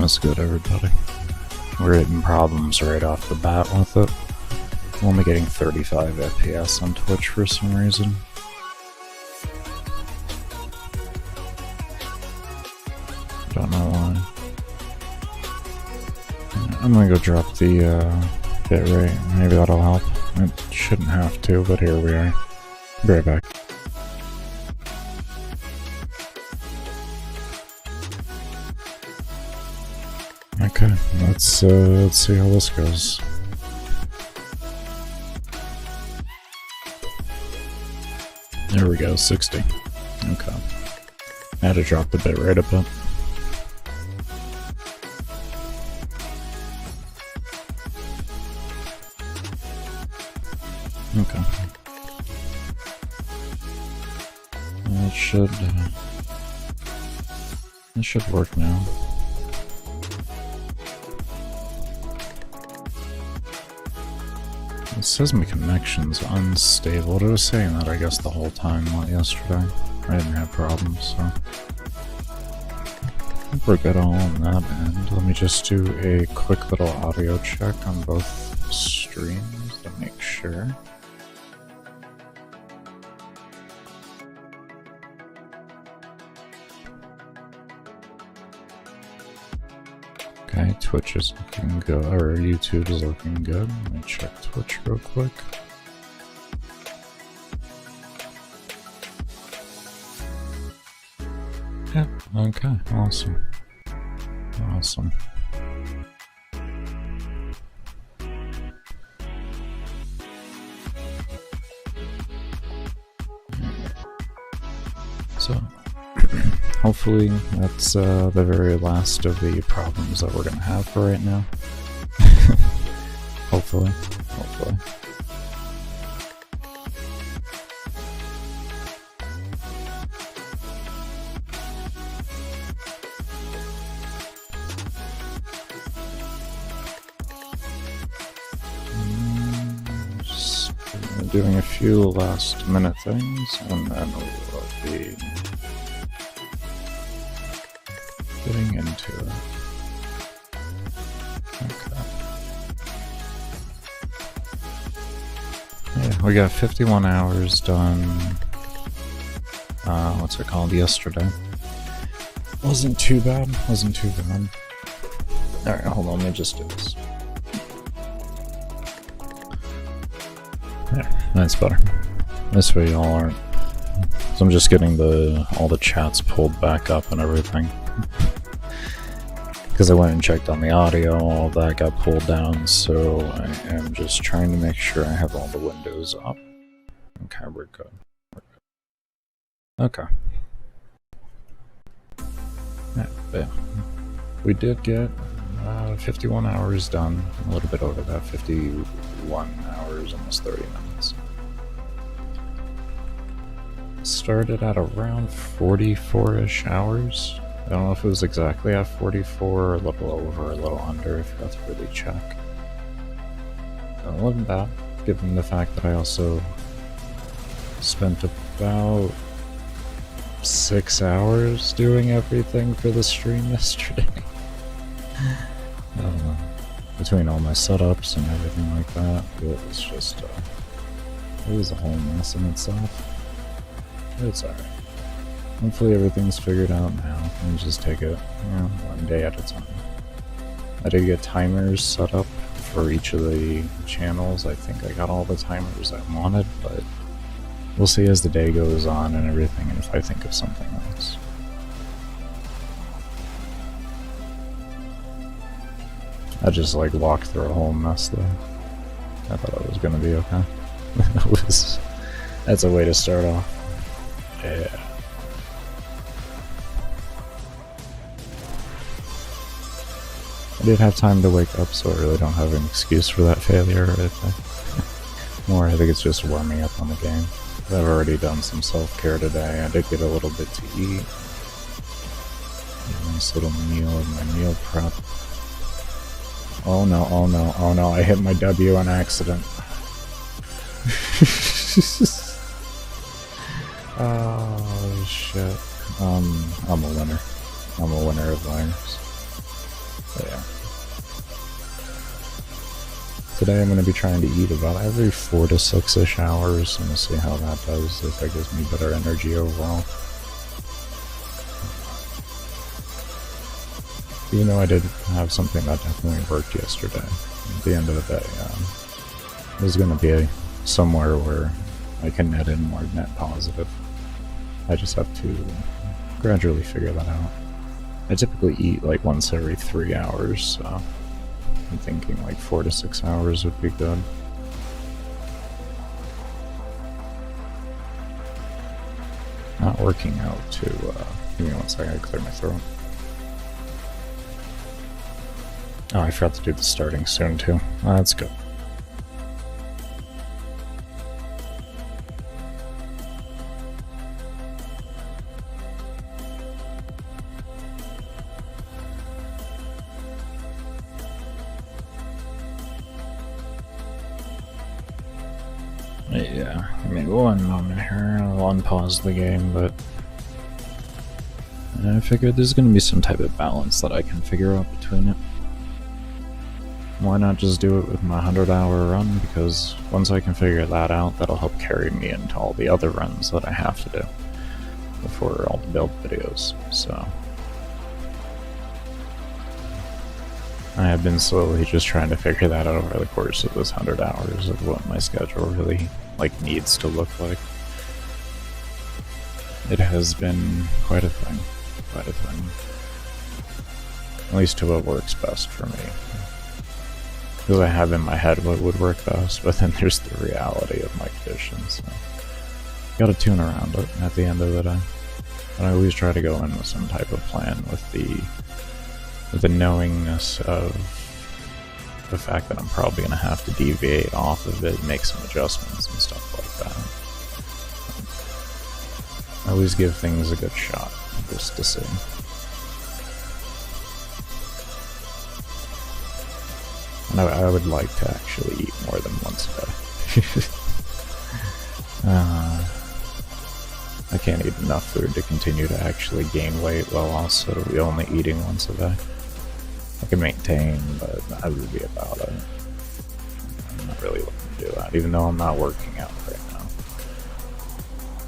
That's good, everybody. We're hitting problems right off the bat with it. I'm only getting 35 FPS on Twitch for some reason. Don't know why. I'm gonna go drop the bitrate. Maybe that'll help. It shouldn't have to, but here we are. Be right back. Okay, let's see how this goes. There we go, 60. Okay. I had to drop the bitrate a bit. Okay. It should work now. It says my connection's unstable. It was saying that, I guess, the whole time, not yesterday. I didn't have problems, so I think we're good all on that end. Let me just do a quick little audio check on both streams to make sure. Okay, Twitch is looking good, or YouTube is looking good. Let me check Twitch real quick. Yeah, okay, awesome. Awesome. So, hopefully that's the very last of the problems that we're gonna have for right now. Hopefully. Just doing a few last minute things, and then we'll be getting into it. Okay. Yeah, we got 51 hours done. What's it called? Yesterday. Wasn't too bad. Alright, hold on, let me just do this. There, that's better. This way y'all aren't. So I'm just getting all the chats pulled back up and everything. Because I went and checked on the audio, all that got pulled down, so I am just trying to make sure I have all the windows up. Okay, we're good. Okay. Yeah. We did get 51 hours done, a little bit over that, 51 hours, almost 30 minutes. Started at around 44-ish hours. I don't know if it was exactly at 44, or a little over, a little under. I forgot to really check. It wasn't bad, given the fact that I also spent about 6 hours doing everything for the stream yesterday. I don't know. Between all my setups and everything like that, it was just, it was a whole mess in itself. It's alright. Hopefully everything's figured out now, and just take it, one day at a time. I did get timers set up for each of the channels. I think I got all the timers I wanted, but we'll see as the day goes on and everything, and if I think of something else. I just walked through a whole mess though. I thought it was gonna be okay. That's a way to start off. Yeah. I did have time to wake up, so I really don't have an excuse for that failure. I think it's just warming up on the game. I've already done some self-care today. I did get a little bit to eat. A nice little meal in my meal prep. Oh no, oh no, oh no, I hit my W on accident. Oh shit. I'm a winner. I'm a winner of winners. But yeah. Today I'm going to be trying to eat about every 4 to 6-ish hours, and we'll see how that does, if that gives me better energy overall. Even though I did have something that definitely worked yesterday, at the end of the day, there's going to be somewhere where I can net in more net positive. I just have to gradually figure that out. I typically eat like once every 3 hours, so I'm thinking like 4 to 6 hours would be good. Not working out too, give me one second, I gotta clear my throat. Oh, I forgot to do the starting soon too. That's good. Yeah, I mean, one moment here, I'll unpause the game, but I figured there's gonna be some type of balance that I can figure out between it. Why not just do it with my 100-hour run, because once I can figure that out, that'll help carry me into all the other runs that I have to do before all the build videos, so I have been slowly just trying to figure that out over the course of this 100 hours of what my schedule really needs to look like. It has been quite a thing, at least to what works best for me. Because I have in my head what would work best, but then there's the reality of my conditions. So gotta tune around it at the end of the day. But I always try to go in with some type of plan, with the knowingness of the fact that I'm probably gonna have to deviate off of it, make some adjustments and stuff like that. I always give things a good shot, just to see. And I would like to actually eat more than once a day. I can't eat enough food to continue to actually gain weight while also only eating once a day. I can maintain, but I would be about it. I'm not really looking to do that, even though I'm not working out right now.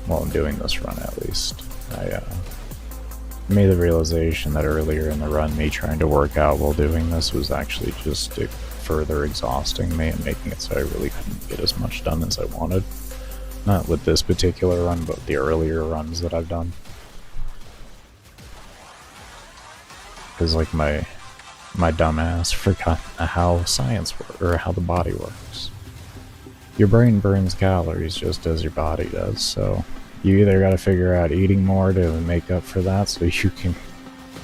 While I'm doing this run, at least. I made the realization that earlier in the run, me trying to work out while doing this was actually just further exhausting me and making it so I really couldn't get as much done as I wanted. Not with this particular run, but the earlier runs that I've done. Because my dumbass forgot how science works, or how the body works. Your brain burns calories just as your body does, so you either gotta figure out eating more to make up for that so you can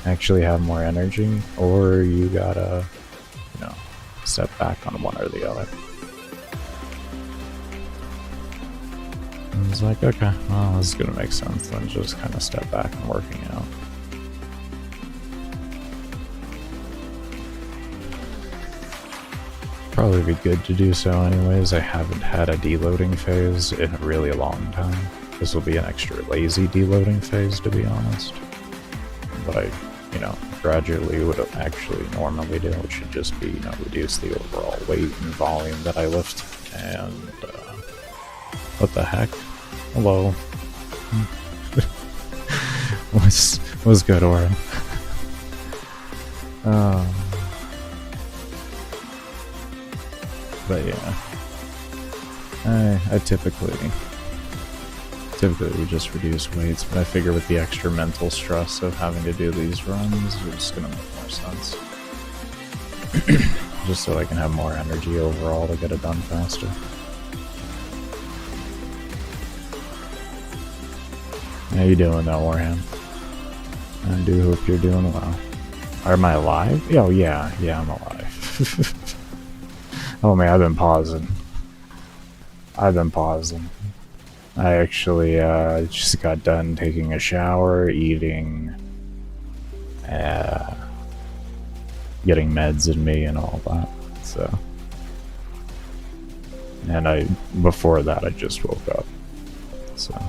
actually have more energy, or you gotta, step back on one or the other. And it's like, okay, well, this is gonna make sense, then just kind of step back and working out. Probably be good to do so anyways. I haven't had a deloading phase in a really long time. This will be an extra lazy deloading phase, to be honest. But I, gradually would actually normally do, which should just be, reduce the overall weight and volume that I lift. And, what the heck? Hello. What's good, Aura? But yeah, I typically would just reduce weights, but I figure with the extra mental stress of having to do these runs, it's gonna make more sense. Just so I can have more energy overall to get it done faster. How you doing though, Warham? I do hope you're doing well. Am I alive? Oh yeah, I'm alive. Oh man, I've been pausing. I actually just got done taking a shower, eating, getting meds in me and all that, so. And before that I just woke up, so.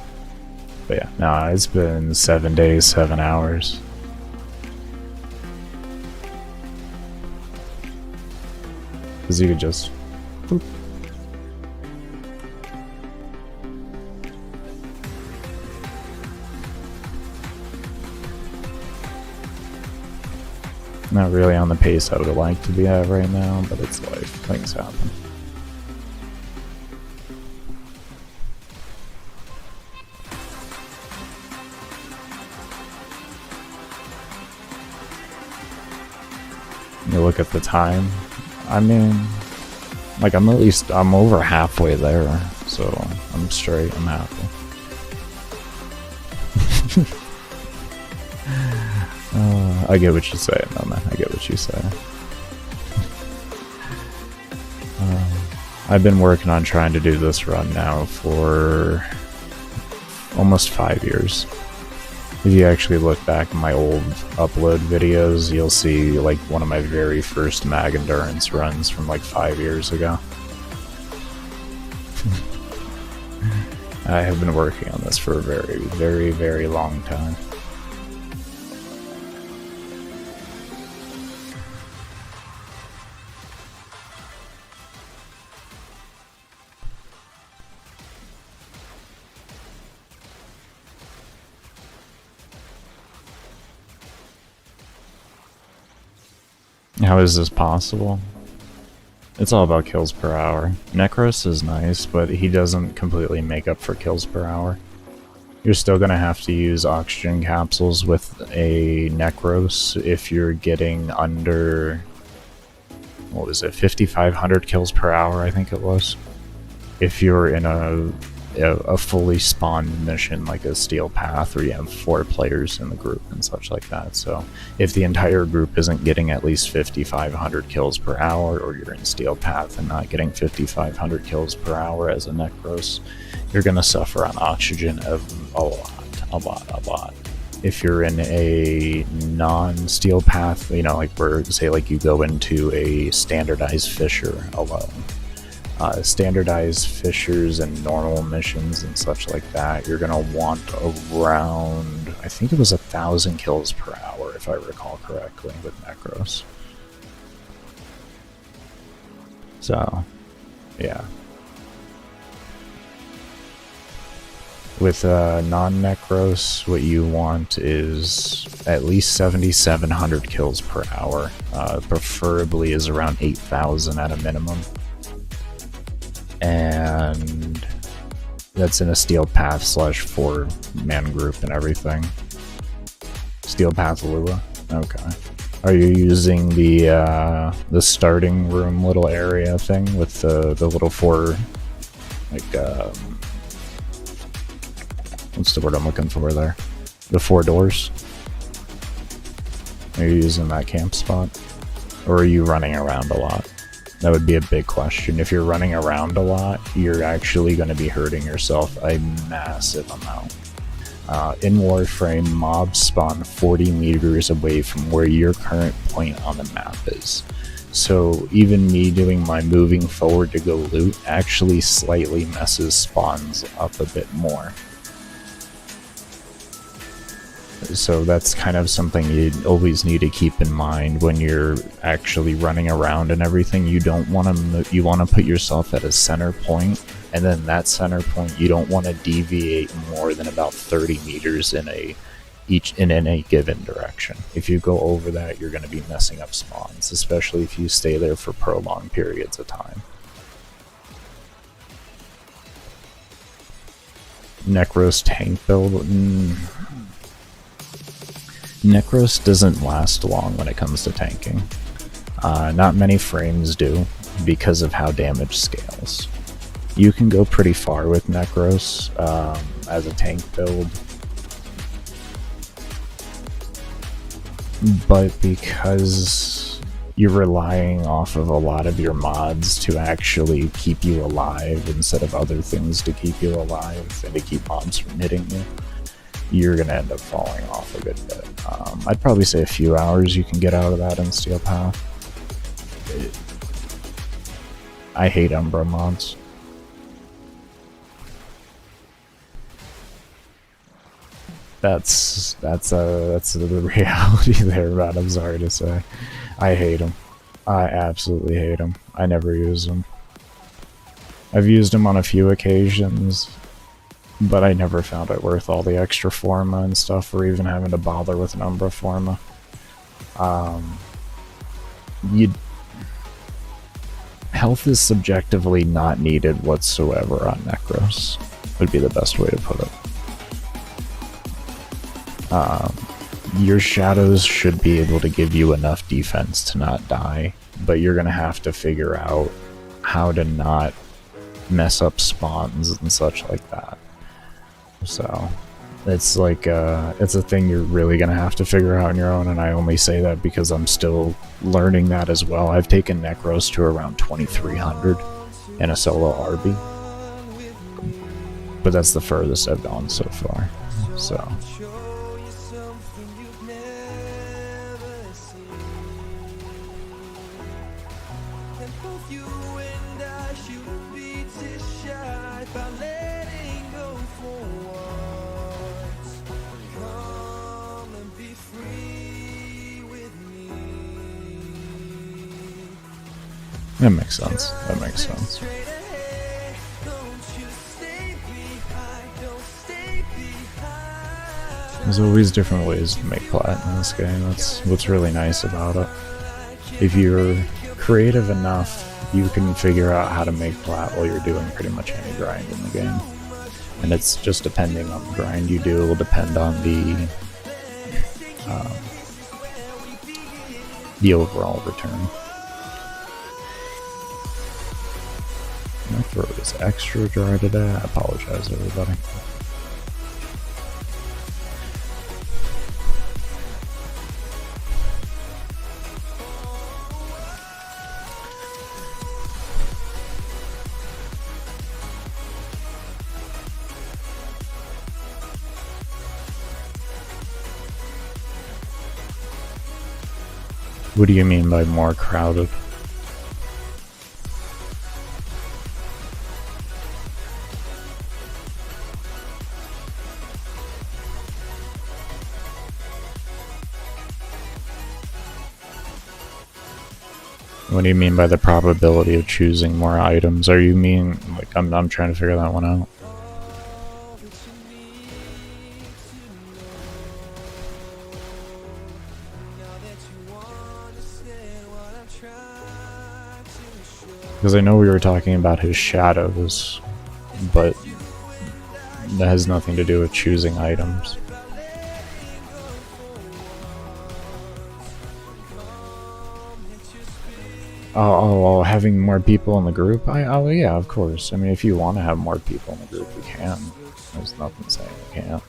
But yeah, no, it's been 7 days, 7 hours. Because you could just... Boop. Not really on the pace I would like to be at right now, but it's life. Things happen. You look at the time. I mean, like I'm over halfway there, so I'm straight. I'm happy. I get what you say, no man. I get what you say. I've been working on trying to do this run now for almost 5 years. If you actually look back at my old upload videos, you'll see like one of my very first mag endurance runs from like 5 years ago. I have been working on this for a very, very, very long time. How is this possible? It's all about kills per hour. Nekros is nice, but he doesn't completely make up for kills per hour. You're still gonna have to use oxygen capsules with a Nekros if you're getting under... what was it? 5,500 kills per hour, I think it was. If you're in a fully spawned mission like a Steel Path where you have 4 players in the group and such like that. So if the entire group isn't getting at least 5,500 kills per hour, or you're in Steel Path and not getting 5,500 kills per hour as a Nekros, you're gonna suffer on oxygen a lot. If you're in a non-Steel Path, you know, like where, say, like you go into a standardized Fissure alone. Standardized Fissures and normal missions and such like that, you're gonna want around, I think it was 1,000 kills per hour if I recall correctly with Nekros. So, yeah. With non-Nekros, what you want is at least 7,700 kills per hour. Preferably is around 8,000 at a minimum. And that's in a Steel Path / 4-man group and everything. Steel Path Lua? Okay. Are you using the starting room little area thing with the little 4, like, what's the word I'm looking for there? The 4 doors? Are you using that camp spot? Or are you running around a lot? That would be a big question. If you're running around a lot, you're actually going to be hurting yourself a massive amount. In Warframe, mobs spawn 40 meters away from where your current point on the map is. So even me doing my moving forward to go loot actually slightly messes spawns up a bit more. So that's kind of something you always need to keep in mind when you're actually running around and everything. You don't want to you want to put yourself at a center point, and then that center point you don't want to deviate more than about 30 meters in a given direction. If you go over that, you're going to be messing up spawns, especially if you stay there for prolonged periods of time. Nekros tank build. Nekros doesn't last long when it comes to tanking. Not many frames do, because of how damage scales. You can go pretty far with Nekros as a tank build, but because you're relying off of a lot of your mods to actually keep you alive instead of other things to keep you alive and to keep mobs from hitting you, you're going to end up falling off a good bit. I'd probably say a few hours you can get out of that in Steel Path. I hate Umbra mods. That's the reality there, man. I'm sorry to say. I hate them. I absolutely hate them. I never use them. I've used them on a few occasions, but I never found it worth all the extra forma and stuff, or even having to bother with an Umbra forma. Health is subjectively not needed whatsoever on Nekros, would be the best way to put it. Your shadows should be able to give you enough defense to not die, but you're going to have to figure out how to not mess up spawns and such like that. So it's like it's a thing you're really gonna have to figure out on your own, and I only say that because I'm still learning that as well. I've taken Nekros to around 2300 in a solo RB, but that's the furthest I've gone so far. So that makes sense. That makes sense. There's always different ways to make plat in this game. That's what's really nice about it. If you're creative enough, you can figure out how to make plat while you're doing pretty much any grind in the game. And it's just depending on the grind you do, it will depend on the overall return. My throat is extra dry today. I apologize, everybody. What do you mean by more crowded? What do you mean by the probability of choosing more items? Are you mean, like, I'm trying to figure that one out. Because I know we were talking about his shadows, but that has nothing to do with choosing items. Oh, having more people in the group? Oh, yeah, of course. I mean, if you want to have more people in the group, you can. There's nothing saying you can't.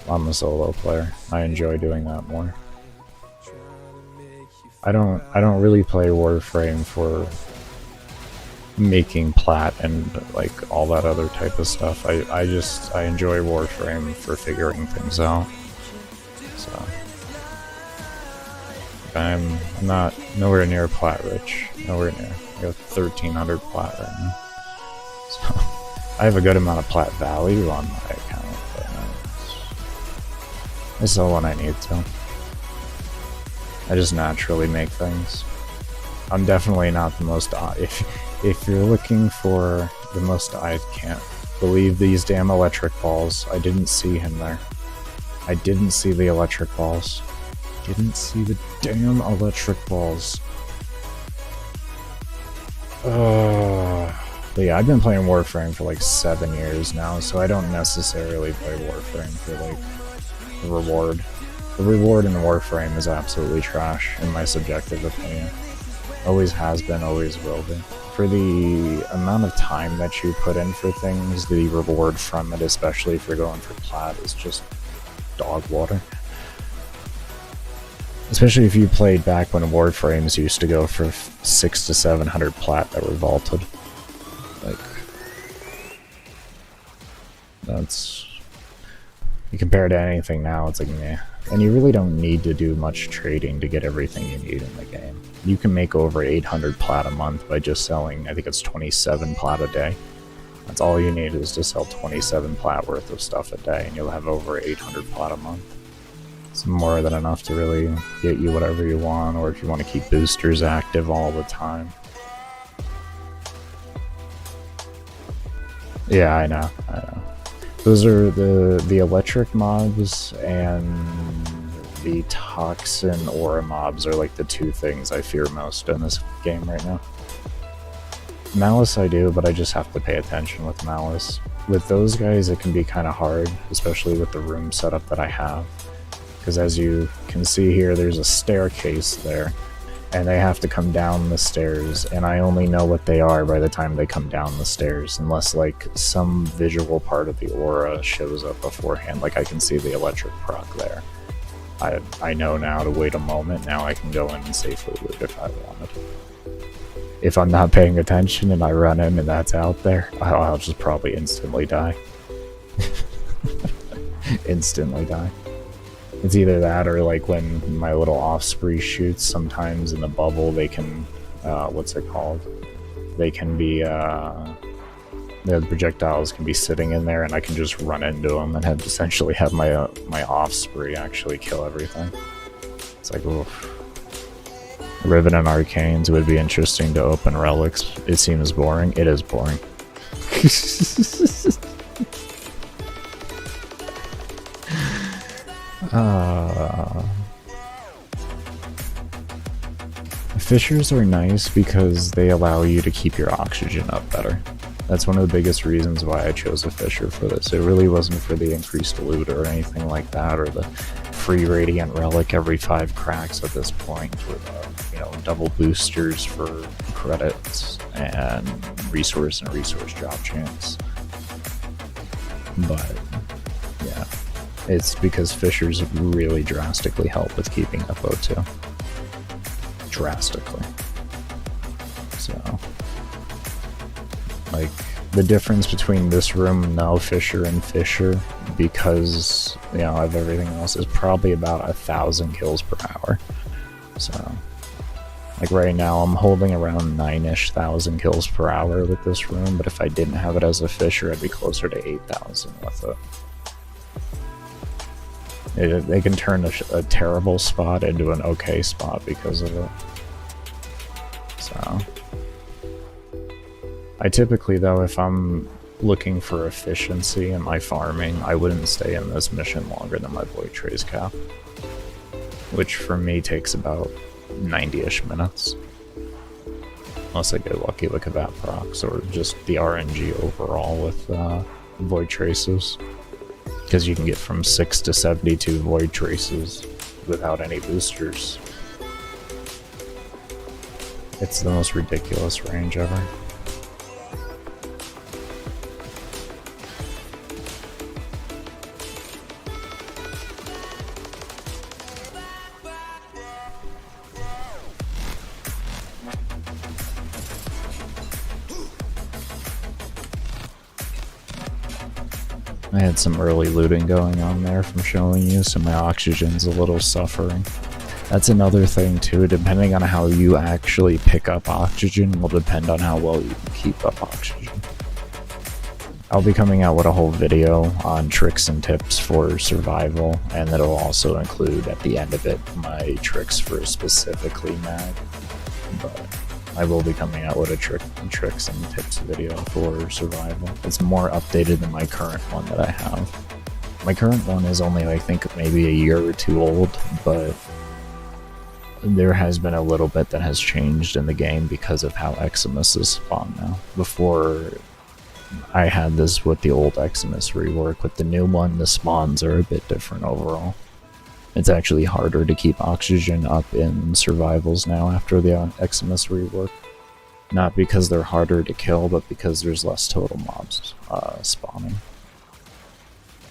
I'm a solo player. I enjoy doing that more. I don't really play Warframe for making plat and like all that other type of stuff. I enjoy Warframe for figuring things out. So I'm not nowhere near plat rich. Nowhere near. I got 1300 plat right now. So I have a good amount of plat value on my account, but I sell when I need to. I just naturally make things. I'm definitely not the most. If you're looking for the most, I can't believe these damn electric balls. I didn't see him there. I didn't see the electric balls. Didn't see the damn electric balls. But yeah, I've been playing Warframe for like 7 years now, so I don't necessarily play Warframe for like the reward. The reward in Warframe is absolutely trash, in my subjective opinion. Always has been, always will be. For the amount of time that you put in for things, the reward from it, especially if you're going for plat, is just dog water. Especially if you played back when Warframes used to go for 600 to 700 plat that were vaulted. Like, that's... You compare it to anything now, it's like, meh. And you really don't need to do much trading to get everything you need in the game. You can make over 800 plat a month by just selling, I think it's 27 plat a day. That's all you need, is to sell 27 plat worth of stuff a day, and you'll have over 800 plat a month. It's more than enough to really get you whatever you want, or if you want to keep boosters active all the time. Yeah, I know. Those are the electric mobs, and the toxin aura mobs are like the two things I fear most in this game right now. Malice I do, but I just have to pay attention with Malice. With those guys it can be kind of hard, especially with the room setup that I have. Because as you can see here, there's a staircase there, and they have to come down the stairs, and I only know what they are by the time they come down the stairs, unless like some visual part of the aura shows up beforehand, like I can see the electric proc there. I know now to wait a moment, now I can go in and safely loot if I wanted. If I'm not paying attention and I run in and that's out there, I'll just probably instantly die. Instantly die. It's either that or like when my little offspring shoots, sometimes in the bubble they can, what's it called? They can be, the projectiles can be sitting in there and I can just run into them and essentially have my my offspring actually kill everything. It's like, oof. Riven and Arcanes would be interesting to open relics. It seems boring. It is boring. Fissures are nice because they allow you to keep your oxygen up better. That's one of the biggest reasons why I chose a Fissure for this. It really wasn't for the increased loot or anything like that, or the free radiant relic every 5 cracks at this point, with you know, double boosters for credits and resource drop chance. But yeah, it's because Fissures really drastically help with keeping up O2. Drastically. So, like, the difference between this room, no Fissure, and Fissure, because, you know, of everything else, is probably about 1,000 kills per hour. So, like right now, I'm holding around 9-ish thousand kills per hour with this room, but if I didn't have it as a Fissure, I'd be closer to 8,000 with it. They can turn a terrible spot into an okay spot because of it. So, I typically, though, if I'm looking for efficiency in my farming, I wouldn't stay in this mission longer than my Void Trace cap, which for me takes about 90-ish minutes. Unless I get lucky with Kavat procs, or just the RNG overall with Void Traces. Because you can get from 6 to 72 Void Traces without any boosters. It's the most ridiculous range ever. I had some early looting going on there from showing you, so my oxygen's a little suffering. That's another thing too, depending on how you actually pick up oxygen will depend on how well you can keep up oxygen. I'll be coming out with a whole video on tricks and tips for survival, and that'll also include at the end of it my tricks for specifically mag. But I will be coming out with a tricks and tips video for survival. It's more updated than my current one that I have. My current one is only, I think, maybe a year or two old, but there has been a little bit that has changed in the game because of how Eximus is spawned now. Before, I had this with the old Eximus rework. With the new one, the spawns are a bit different overall. It's actually harder to keep oxygen up in survivals now after the Eximus rework. Not because they're harder to kill, but because there's less total mobs spawning.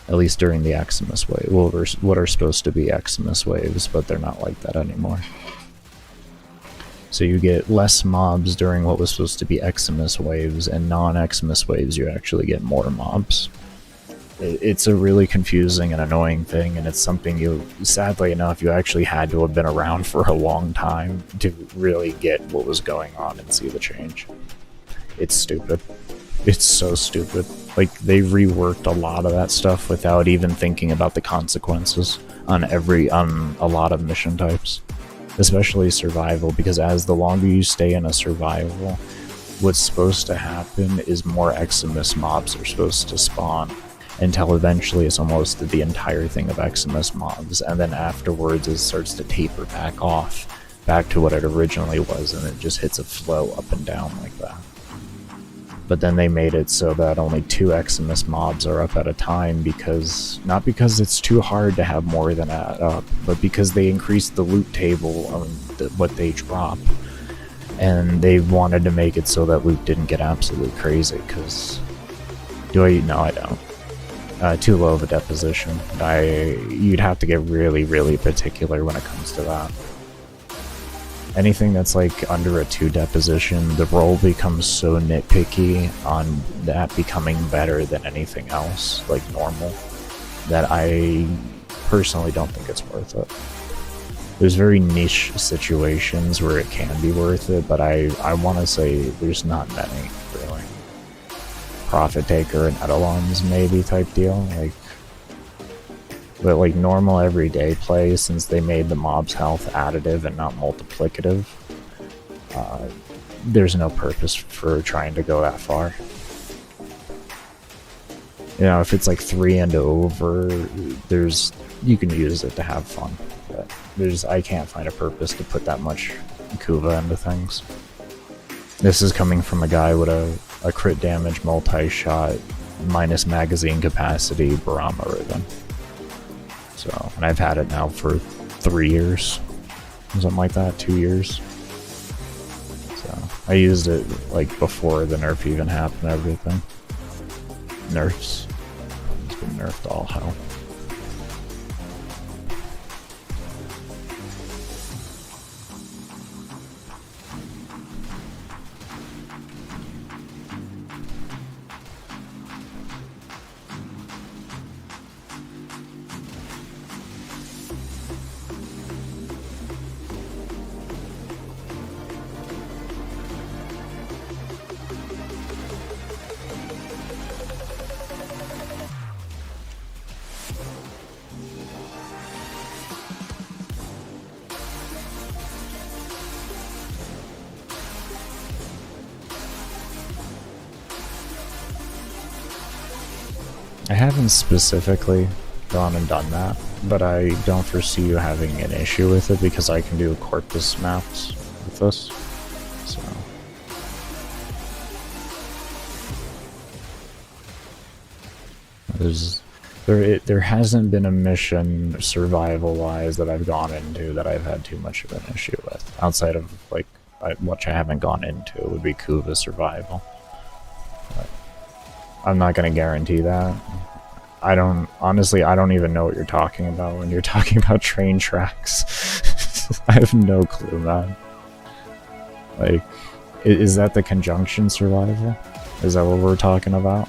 At least during the Eximus wave. Well, what are supposed to be Eximus waves, but they're not like that anymore. So you get less mobs during what was supposed to be Eximus waves, and non-Eximus waves you actually get more mobs. It's a really confusing and annoying thing, and it's something you, sadly enough, you actually had to have been around for a long time to really get what was going on and see the change. It's stupid. It's so stupid. Like, they reworked a lot of that stuff without even thinking about the consequences on a lot of mission types, especially survival, because as the longer you stay in a survival, what's supposed to happen is more Eximus mobs are supposed to spawn, until eventually it's almost the entire thing of Eximus mobs, and then afterwards it starts to taper back off, back to what it originally was, and it just hits a flow up and down like that. But then they made it so that only 2 Eximus mobs are up at a time, because, not because it's too hard to have more than that up, but because they increased the loot table on what they drop. And they wanted to make it so that loot didn't get absolutely crazy, because... No, I don't. Too low of a deposition. You'd have to get really, really particular when it comes to that. Anything that's like under a 2 deposition, the roll becomes so nitpicky on that becoming better than anything else, like normal, that I personally don't think it's worth it. There's very niche situations where it can be worth it, but I want to say there's not many, really. Profit Taker and Etalons maybe type deal, like... But like normal everyday play, since they made the mob's health additive and not multiplicative, there's no purpose for trying to go that far. You know, if it's like 3 and over, you can use it to have fun. But I can't find a purpose to put that much Kuva into things. This is coming from a guy with a crit damage multi-shot minus magazine capacity Barama Riven. So, and I've had it now for 3 years, something like that, 2 years. So, I used it like before the nerf even happened and everything. Nerfs. It's been nerfed all hell. I haven't specifically gone and done that, but I don't foresee you having an issue with it because I can do corpus maps with this. So there hasn't been a mission survival-wise that I've gone into that I've had too much of an issue with. Outside of like which I haven't gone into, it would be Kuva survival. But I'm not going to guarantee that. Honestly, I don't even know what you're talking about when you're talking about train tracks. I have no clue, man. Like, is that the conjunction survival? Is that what we're talking about?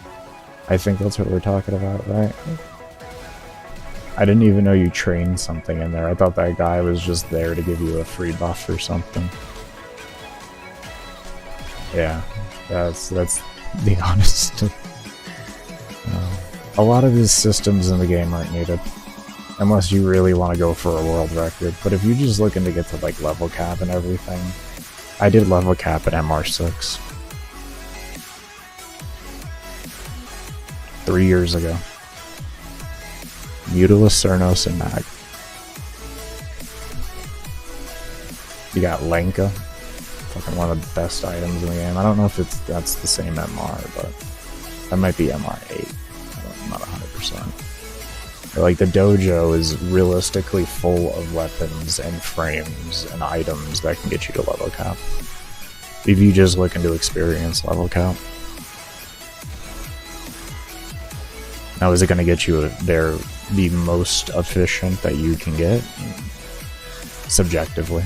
I think that's what we're talking about, right? I didn't even know you trained something in there. I thought that guy was just there to give you a free buff or something. Yeah, that's the honest. A lot of his systems in the game aren't needed, unless you really want to go for a world record. But if you're just looking to get to like level cap and everything, I did level cap at MR6 3 years ago. Mutila, Cernos, and Mag. You got Lenka, fucking one of the best items in the game. I don't know if that's the same MR, but that might be MR8. I'm not 100%. Like, the dojo is realistically full of weapons and frames and items that can get you to level cap, if you just looking to experience level cap. Now, is it going to get you there the most efficient that you can get? Subjectively.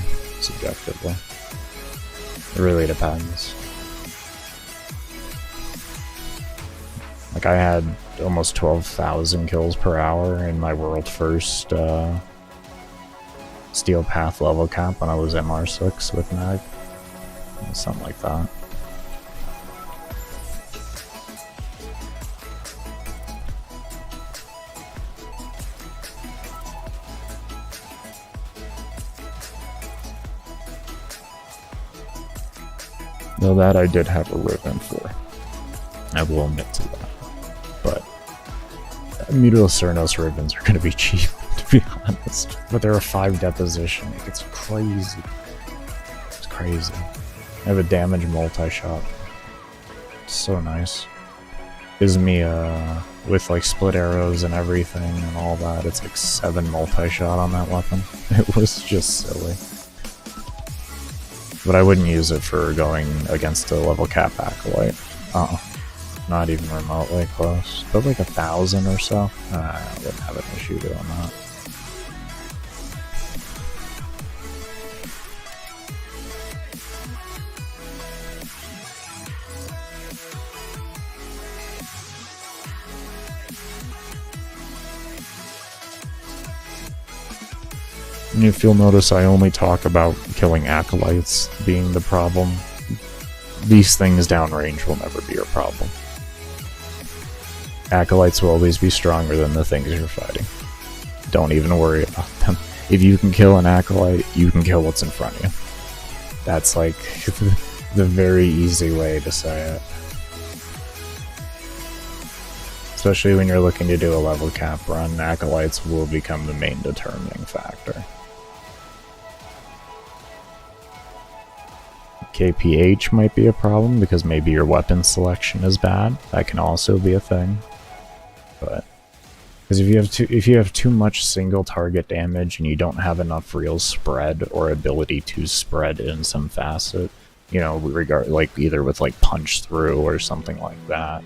It really depends. Like, I had almost 12,000 kills per hour in my world first Steel Path level cap when I was MR6 with Mag. Something like that. Though that I did have a Riven for. I will admit to that. But Mutil Cernos Rivens are going to be cheap, to be honest. But they're a 5 deposition. It's crazy. It's crazy. I have a damage multi-shot. It's so nice. Gives me, with like split arrows and everything and all that, it's like 7 multi-shot on that weapon. It was just silly. But I wouldn't use it for going against a level cap acolyte. Not even remotely close. But like 1,000 or so, I wouldn't have an issue doing that. If you'll notice, I only talk about killing acolytes being the problem. These things downrange will never be a problem. Acolytes will always be stronger than the things you're fighting. Don't even worry about them. If you can kill an acolyte, you can kill what's in front of you. That's like the very easy way to say it. Especially when you're looking to do a level cap run, acolytes will become the main determining factor. KPH might be a problem because maybe your weapon selection is bad. That can also be a thing. But because if you have too much single target damage and you don't have enough real spread or ability to spread in some facet, you know, like either with like punch through or something like that,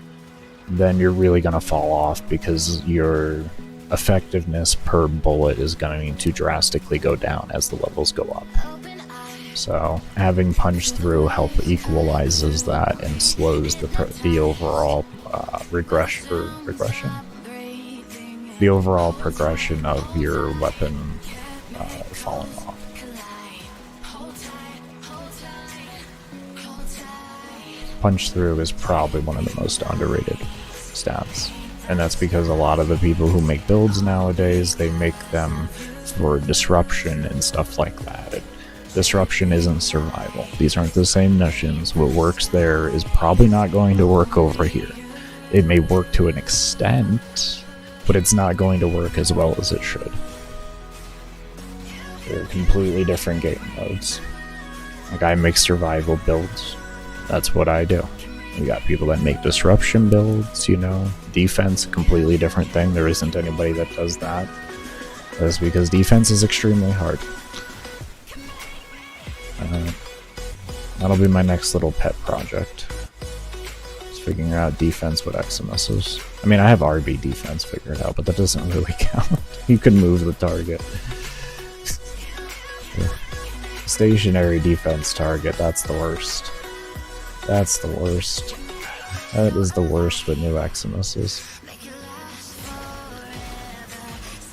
then you're really gonna fall off because your effectiveness per bullet is going to drastically go down as the levels go up. So having punch through equalizes that and slows the overall regression. The overall progression of your weapon falling off. Punch through is probably one of the most underrated stats. And that's because a lot of the people who make builds nowadays, they make them for disruption and stuff like that. Disruption isn't survival. These aren't the same missions. What works there is probably not going to work over here. It may work to an extent, but it's not going to work as well as it should. They're completely different game modes. Like, I make survival builds. That's what I do. We got people that make disruption builds, you know. Defense, a completely different thing. There isn't anybody that does that. That's because defense is extremely hard. That'll be my next little pet project. Just figuring out defense with Eximus is. I mean, I have RB defense figured out, but that doesn't really count. You can move the target. Stationary defense target, that's the worst. That's the worst. That is the worst with new Eximuses.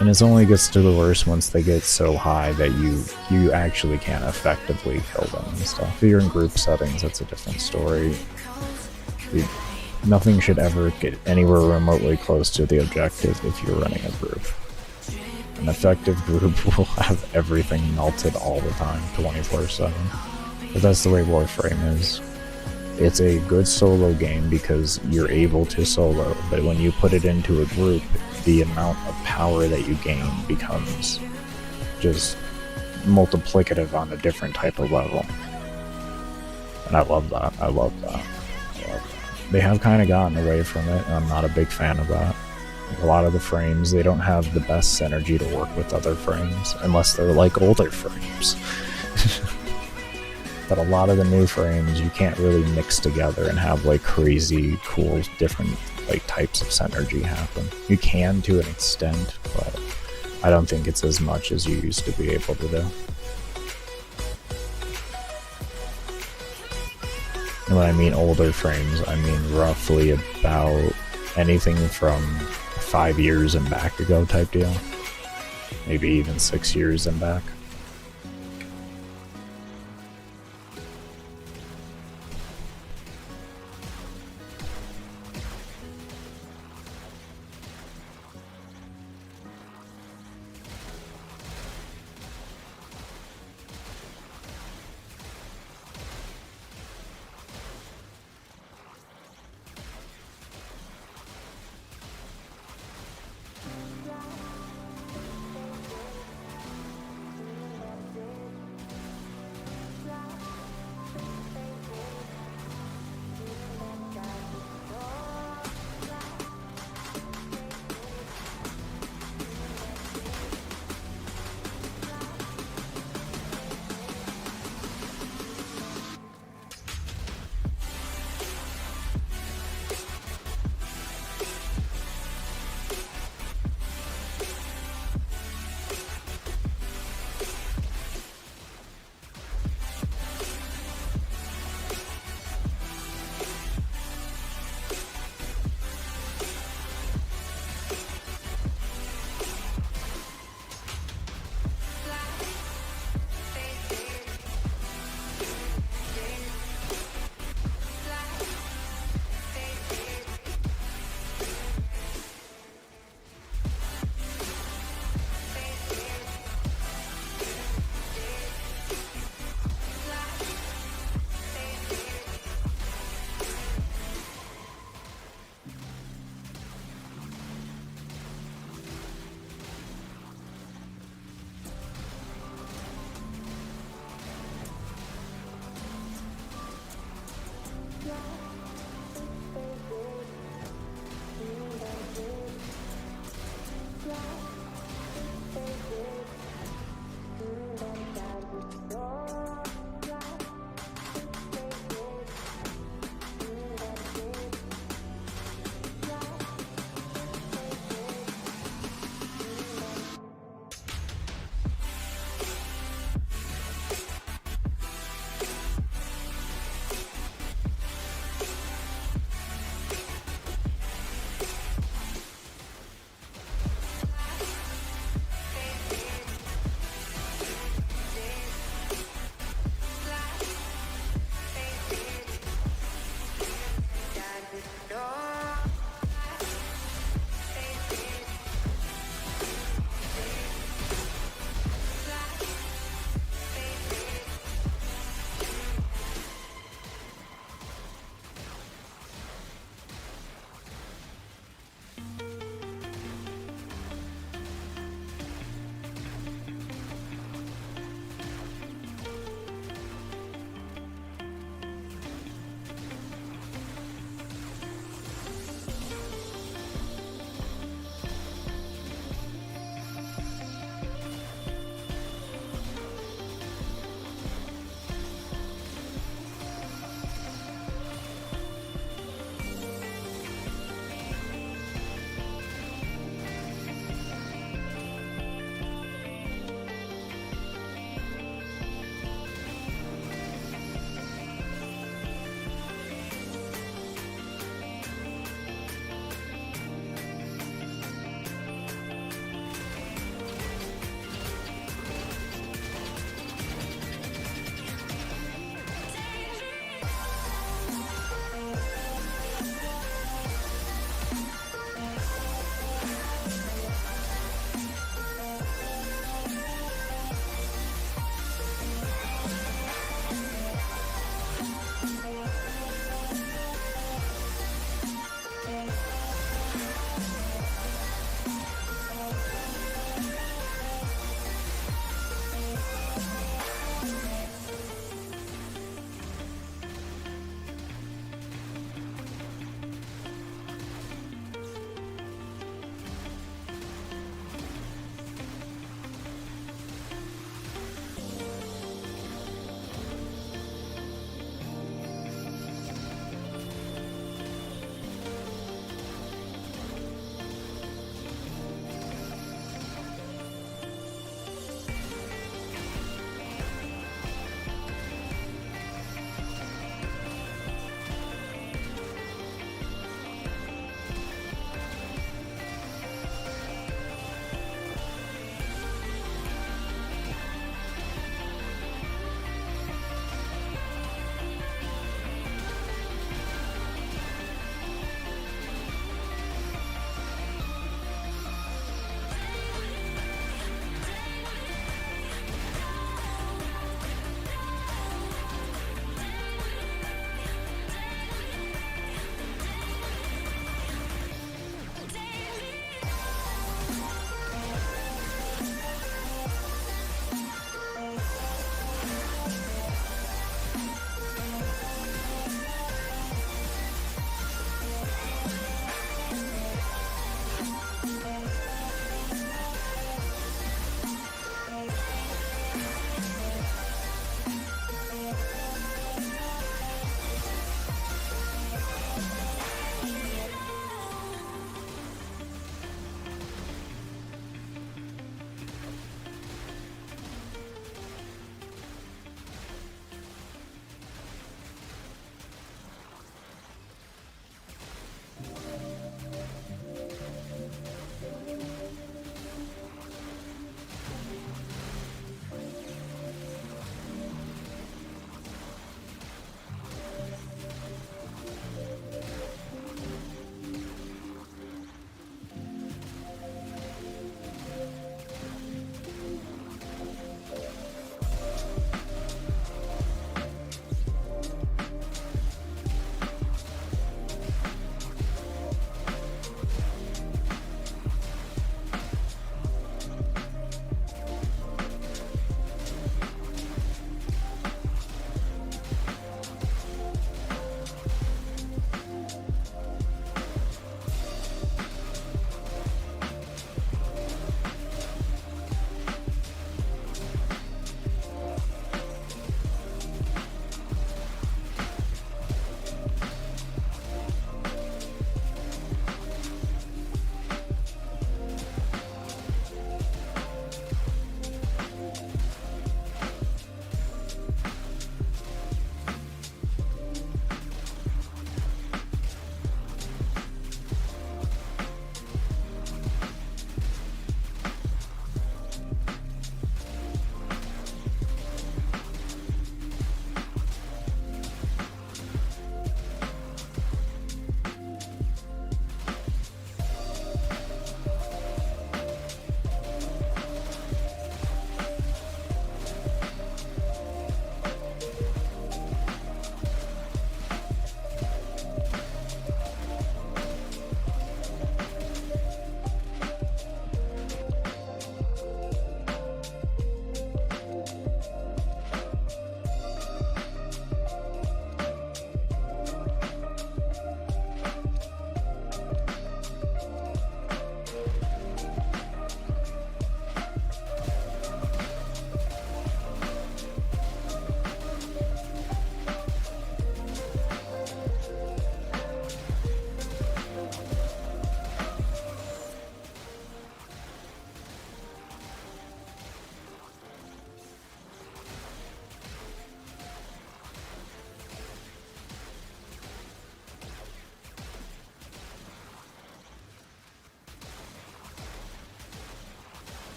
And it only gets to the worst once they get so high that you actually can't effectively kill them and stuff. If you're in group settings, that's a different story. Nothing should ever get anywhere remotely close to the objective if you're running a group. An effective group will have everything melted all the time, 24/7. But that's the way Warframe is. It's a good solo game because you're able to solo, but when you put it into a group, the amount of power that you gain becomes just multiplicative on a different type of level. And I love that. I love that. They have kind of gotten away from it, and I'm not a big fan of that. A lot of the frames, they don't have the best synergy to work with other frames, unless they're like older frames. But a lot of the new frames, you can't really mix together and have like crazy, cool, different like types of synergy happen. You can to an extent, but I don't think it's as much as you used to be able to do. And when I mean older frames, I mean roughly about anything from 5 years and back ago type deal. Maybe even 6 years and back.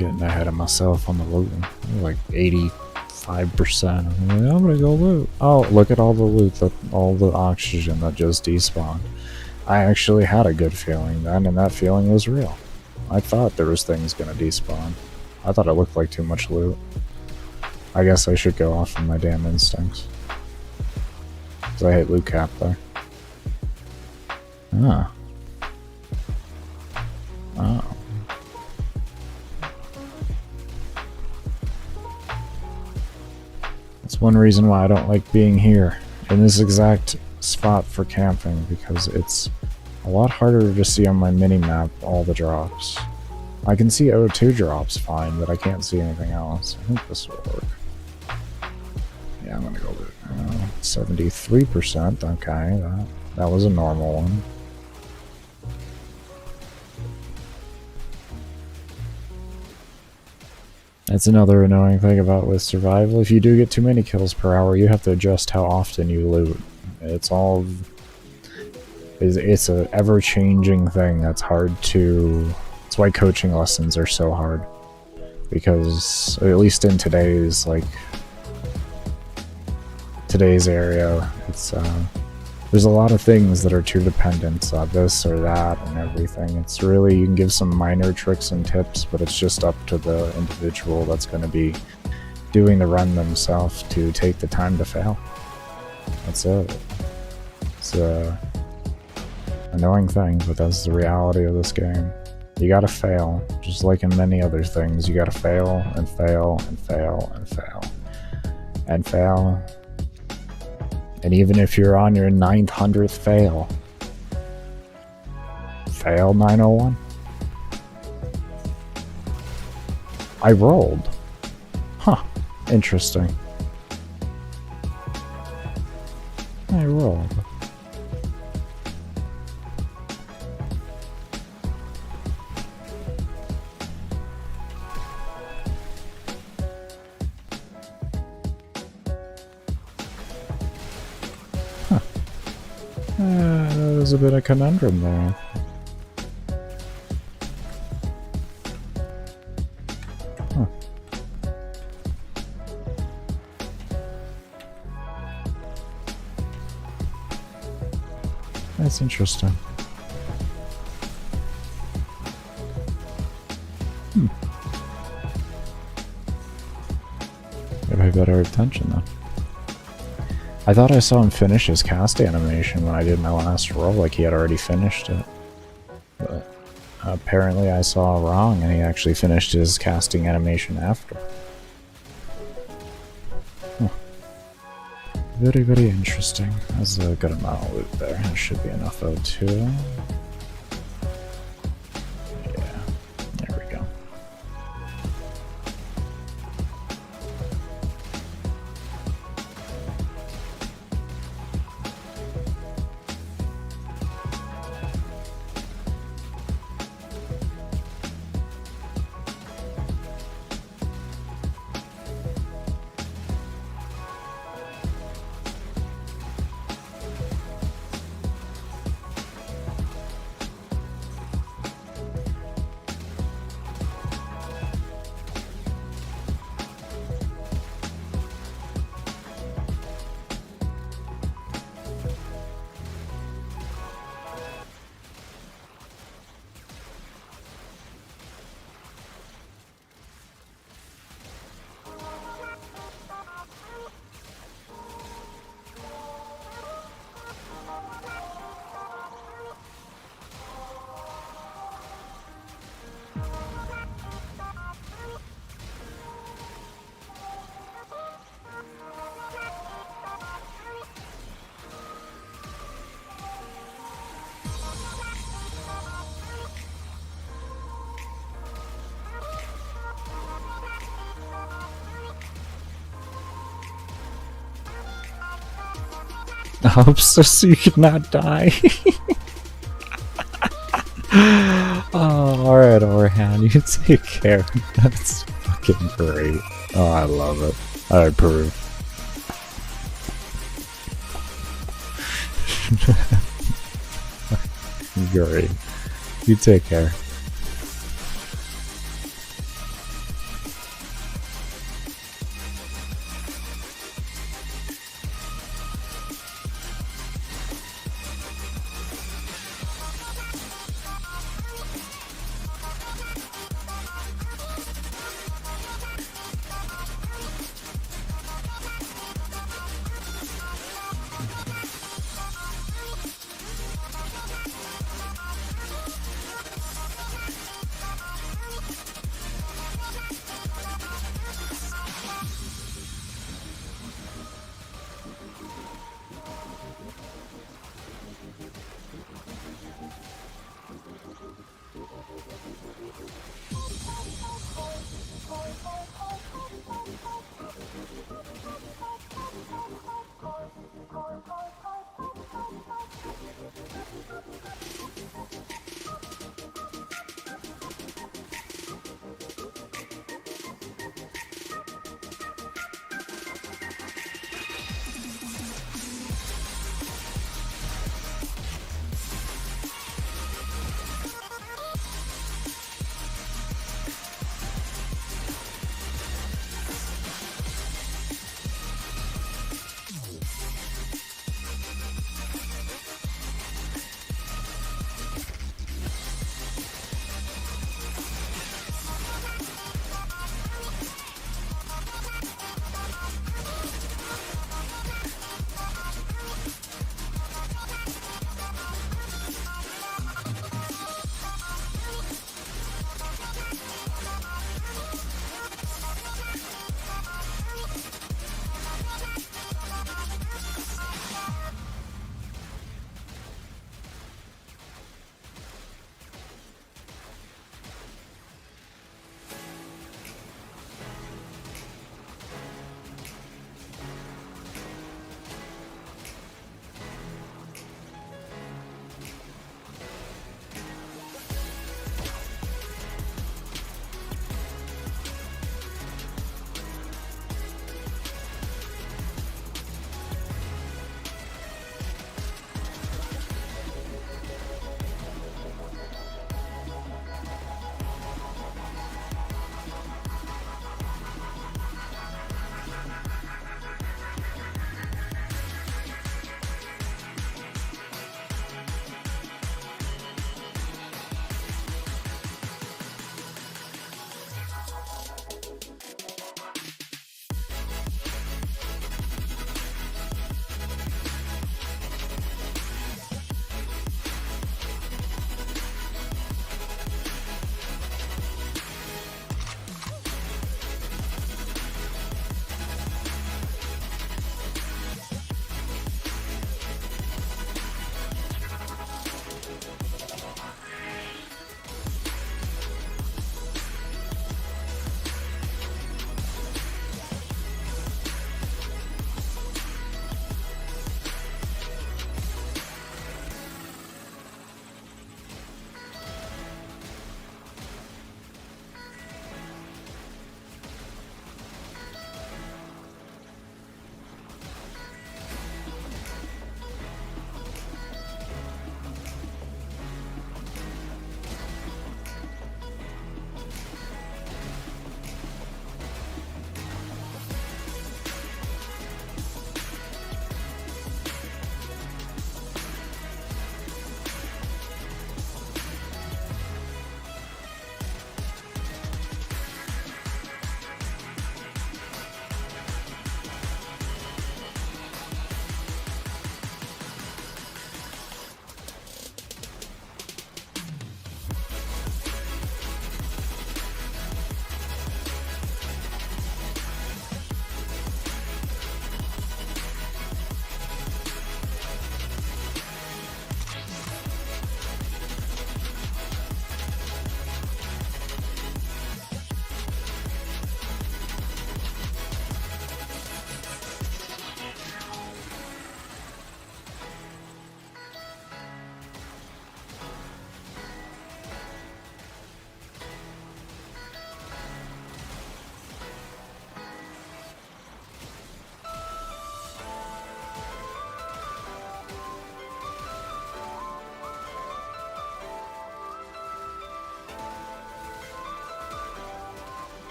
getting ahead of myself on the looting. Like 85%. I'm gonna go loot. Oh, look at all the loot, all the oxygen that just despawned. I actually had a good feeling then, and that feeling was real. I thought there was things gonna despawn. I thought it looked like too much loot. I guess I should go off of my damn instincts. Because I hit loot cap there. Ah. Oh. That's one reason why I don't like being here in this exact spot for camping, because it's a lot harder to see on my mini-map all the drops. I can see O2 drops fine, but I can't see anything else. I think this will work. Yeah, I'm gonna go loot. 73%, okay, that was a normal one. That's another annoying thing about with survival. If you do get too many kills per hour, you have to adjust how often you loot. It's a ever-changing thing that's hard to... That's why coaching lessons are so hard. Because, at least in today's area, it's there's a lot of things that are too dependent on this or that and everything. It's really, you can give some minor tricks and tips, but it's just up to the individual that's going to be doing the run themselves to take the time to fail. That's it. It's a annoying thing, but that's the reality of this game. You gotta fail, just like in many other things. You gotta fail and fail and fail and fail and fail. And even if you're on your 900th fail, fail 901. I rolled. Huh, interesting. I rolled. There's a bit of conundrum there. Huh. That's interesting. Gotta pay better attention though. I thought I saw him finish his cast animation when I did my last roll, like he had already finished it. But apparently I saw wrong, and he actually finished his casting animation after. Huh. Very, very interesting. That's a good amount of loot there. There should be enough O2. Yeah, there we go. I hope so you could not die. Oh, alright, Orhan, you take care. That's fucking great. Oh, I love it. I approve. Great. You take care.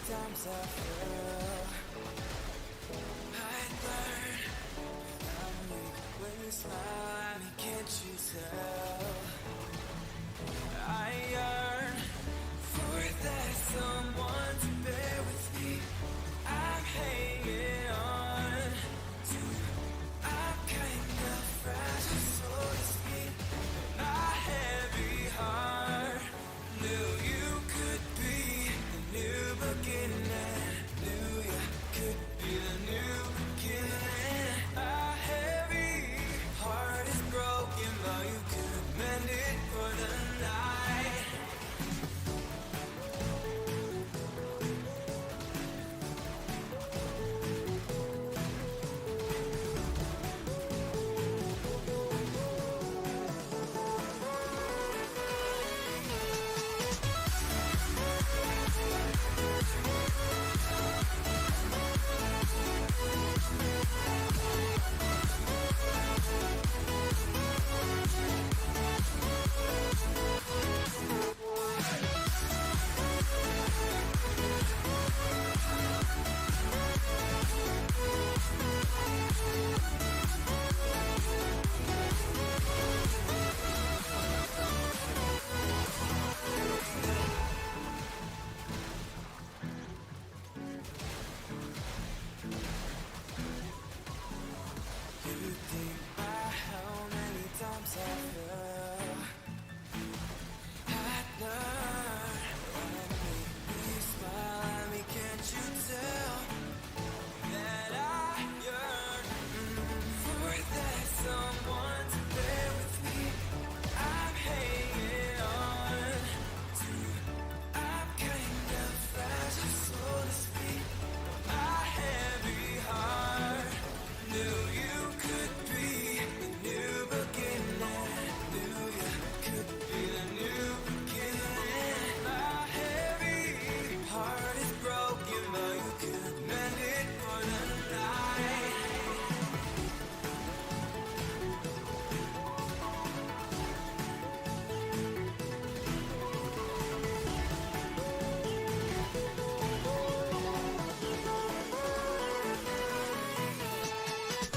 times I fell, I learned I'm weak when you smile, and can't you tell? I yearn for that someone to bear with me. I'm hanging on to, I'm kind of fragile, so to speak. My heavy heart knew you could be the new beginning. Knew you could be the new beginning. A heavy heart is broken, but you could mend it for the night.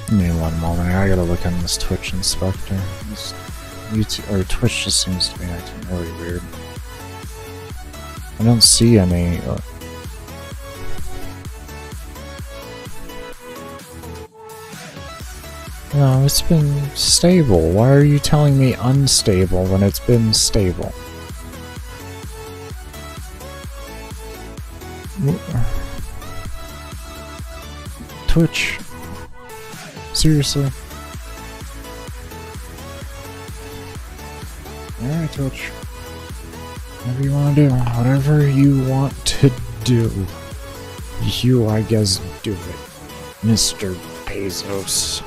Give me one moment. I gotta look on this Twitch inspector. This YouTube or Twitch just seems to be acting really weird. I don't see any. No, it's been stable. Why are you telling me unstable when it's been stable? Twitch. Seriously. Alright, Twitch. Whatever you want to do. Whatever you want to do. You, I guess, do it. Mr. Bezos.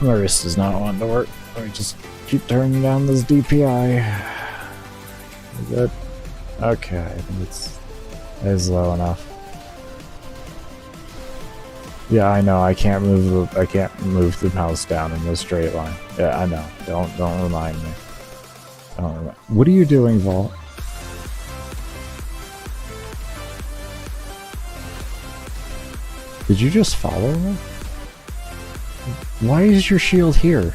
My wrist is not wanting to work. Let me just keep turning down this DPI. Good. Okay, I think it is low enough. Yeah, I know. I can't move the mouse down in a straight line. Yeah, I know. Don't remind me. What are you doing, Vault? Did you just follow me? Why is your shield here?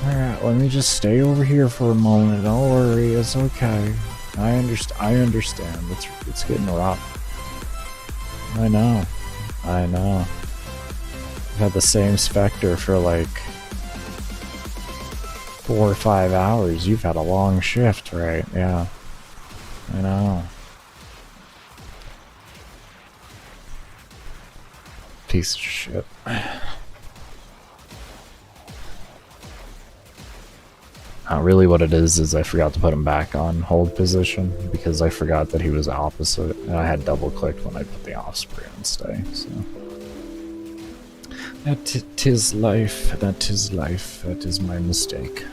Alright, let me just stay over here for a moment. Don't worry, it's okay. I understand. It's getting rough. I know. I've had the same Spectre for like 4 or 5 hours. You've had a long shift, right? Yeah. I know. Piece of shit. Really what it is I forgot to put him back on hold position because I forgot that he was opposite and I had double clicked when I put the offspring on stay, so. Tis life, that is my mistake.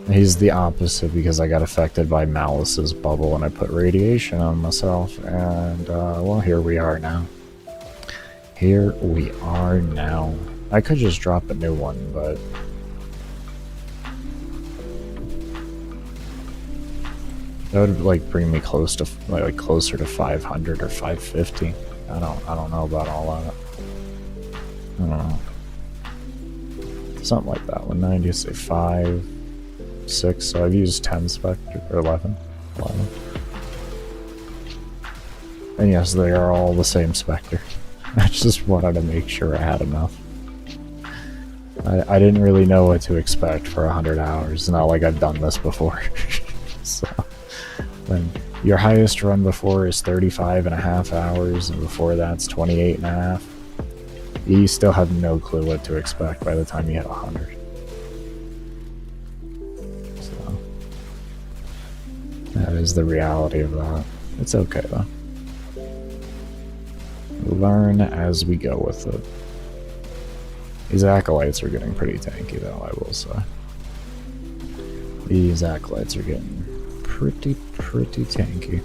He's the opposite because I got affected by Malice's bubble and I put radiation on myself, and well, here we are now. Here we are now. I could just drop a new one, but that would like bring me close to like closer to 500 or 550. I don't know about all that. I don't know. Something like that. 190, say 5, 6. So I've used 10 Spectre or 11. And yes, they are all the same Spectre. I just wanted to make sure I had enough. I didn't really know what to expect for 100 hours. It's not like I've done this before. So, when your highest run before is 35.5 hours, and before that's 28.5, you still have no clue what to expect by the time you hit 100. So, that is the reality of that. It's okay though. Learn as we go with it. These acolytes are getting pretty tanky though, I will say. These acolytes are getting pretty tanky.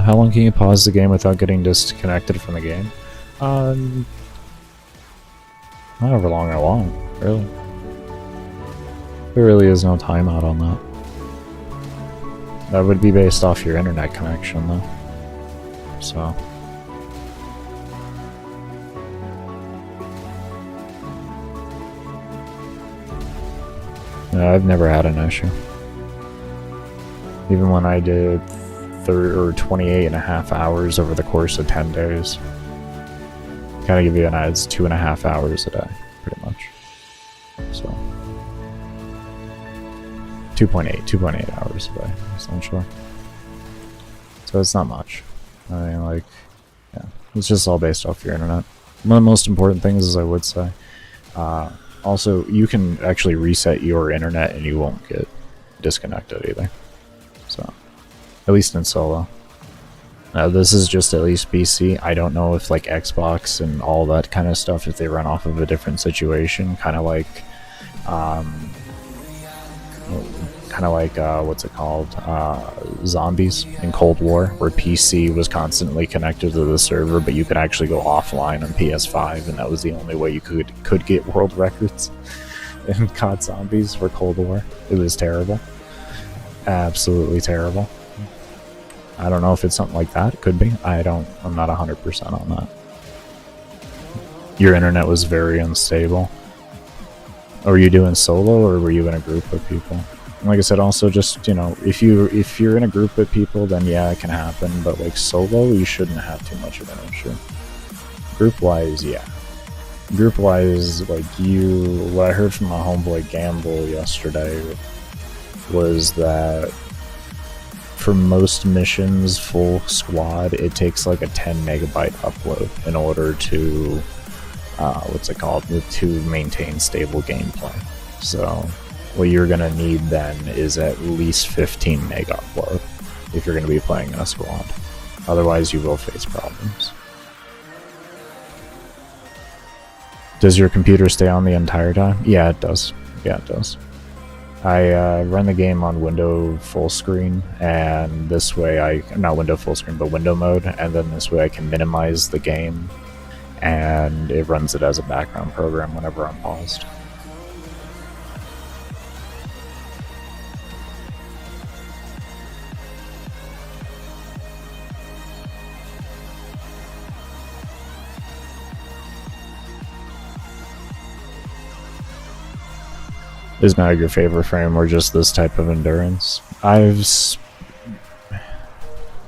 How long can you pause the game without getting disconnected from the game? However long I want, really. There really is no timeout on that. That would be based off your internet connection, though. So. No, I've never had an issue. Even when I did 28.5 hours over the course of 10 days. Kind of give you an idea, it's 2.5 hours a day, pretty much. So 2.8 hours a day, essentially. So it's not much. I mean, like, yeah, it's just all based off your internet. One of the most important things is, I would say, also, you can actually reset your internet and you won't get disconnected either. So, at least in solo. This is just at least PC. I don't know if like Xbox and all that kind of stuff, if they run off of a different situation, kind of like, what's it called? Zombies in Cold War, where PC was constantly connected to the server, but you could actually go offline on PS5, and that was the only way you could get world records in COD Zombies for Cold War. It was terrible. Absolutely terrible. I don't know if it's something like that. It could be. I'm not 100% on that. Your internet was very unstable. were you doing solo, or were you in a group of people? Like I said, also just, you know, if you're in a group with people, then yeah, it can happen. But like solo, you shouldn't have too much of an issue. Group wise, yeah. Group wise, like what I heard from my homeboy Gamble yesterday was that for most missions, full squad, it takes like a 10 megabyte upload in order to to maintain stable gameplay. So what you're gonna need then is at least 15 meg upload if you're gonna be playing in a squad. Otherwise, you will face problems. Does your computer stay on the entire time? Yeah, it does. Yeah, it does. I run the game on window full screen, and this way not window full screen, but window mode, and then this way I can minimize the game, and it runs it as a background program whenever I'm paused. Is Mag your favorite frame, or just this type of endurance? I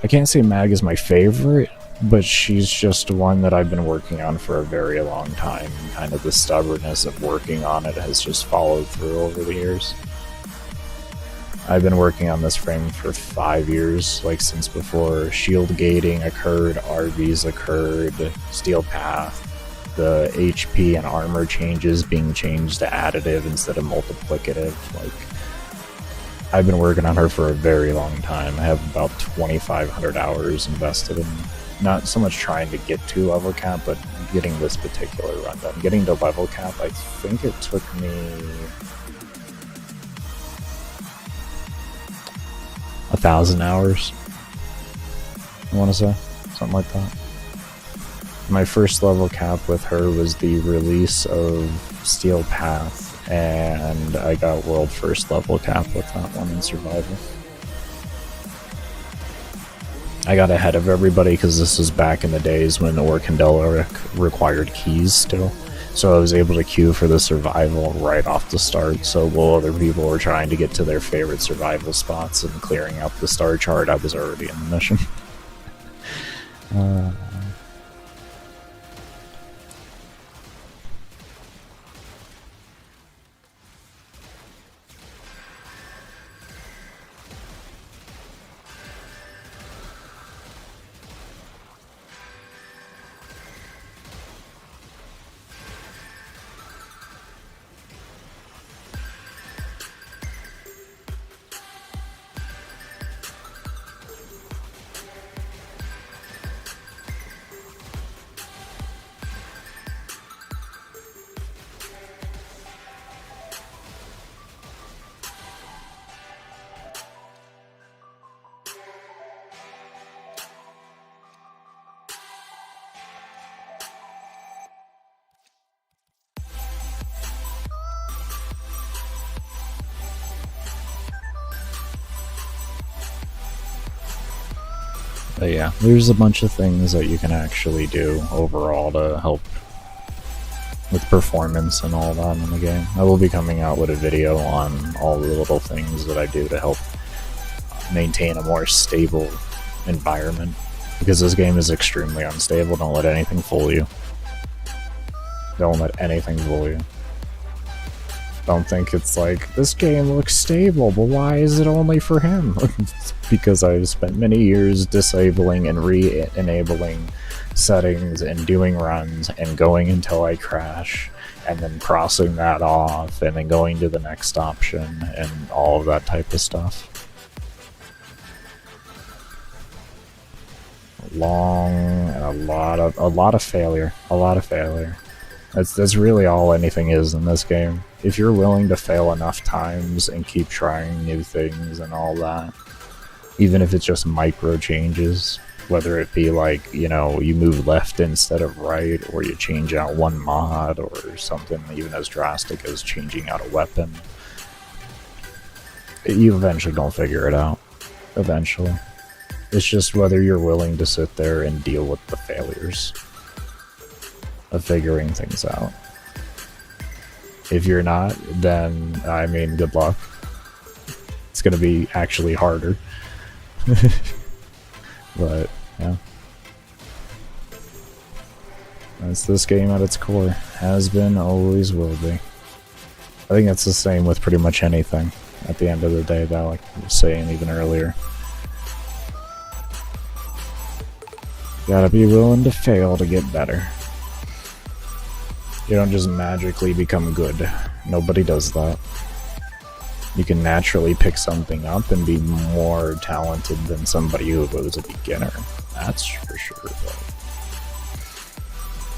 can't say Mag is my favorite, but she's just one that I've been working on for a very long time. Kind of the stubbornness of working on it has just followed through over the years. I've been working on this frame for 5 years, like since before shield gating occurred, RVs occurred, steel path, the HP and armor changes being changed to additive instead of multiplicative. Like, I've been working on her for a very long time. I have about 2,500 hours invested in not so much trying to get to level cap, but getting this particular run done. Getting to level cap, I think it took me 1,000 hours, I want to say, something like that. My first level cap with her was the release of Steel Path, and I got world first level cap with that one in survival. I got ahead of everybody because this was back in the days when Or Candela required keys still. So I was able to queue for the survival right off the start, so while other people were trying to get to their favorite survival spots and clearing out the star chart, I was already in the mission. But yeah, there's a bunch of things that you can actually do overall to help with performance and all that in the game. I will be coming out with a video on all the little things that I do to help maintain a more stable environment, because this game is extremely unstable. Don't let anything fool you. Don't let anything fool you. Don't think it's like, this game looks stable, but why is it only for him? It's because I've spent many years disabling and re-enabling settings and doing runs and going until I crash and then crossing that off and then going to the next option and all of that type of stuff. Long and a lot of failure. That's really all anything is in this game. If you're willing to fail enough times and keep trying new things and all that, even if it's just micro changes, whether it be like, you know, you move left instead of right, or you change out one mod, or something even as drastic as changing out a weapon, you eventually gonna figure it out. Eventually. It's just whether you're willing to sit there and deal with the failures of figuring things out. If you're not, then I mean, good luck. It's gonna be actually harder. But yeah, that's this game at its core. Has been, always will be. I think that's the same with pretty much anything. At the end of the day, though, like I was saying even earlier. Gotta be willing to fail to get better. You don't just magically become good. Nobody does that. You can naturally pick something up and be more talented than somebody who was a beginner. That's for sure. But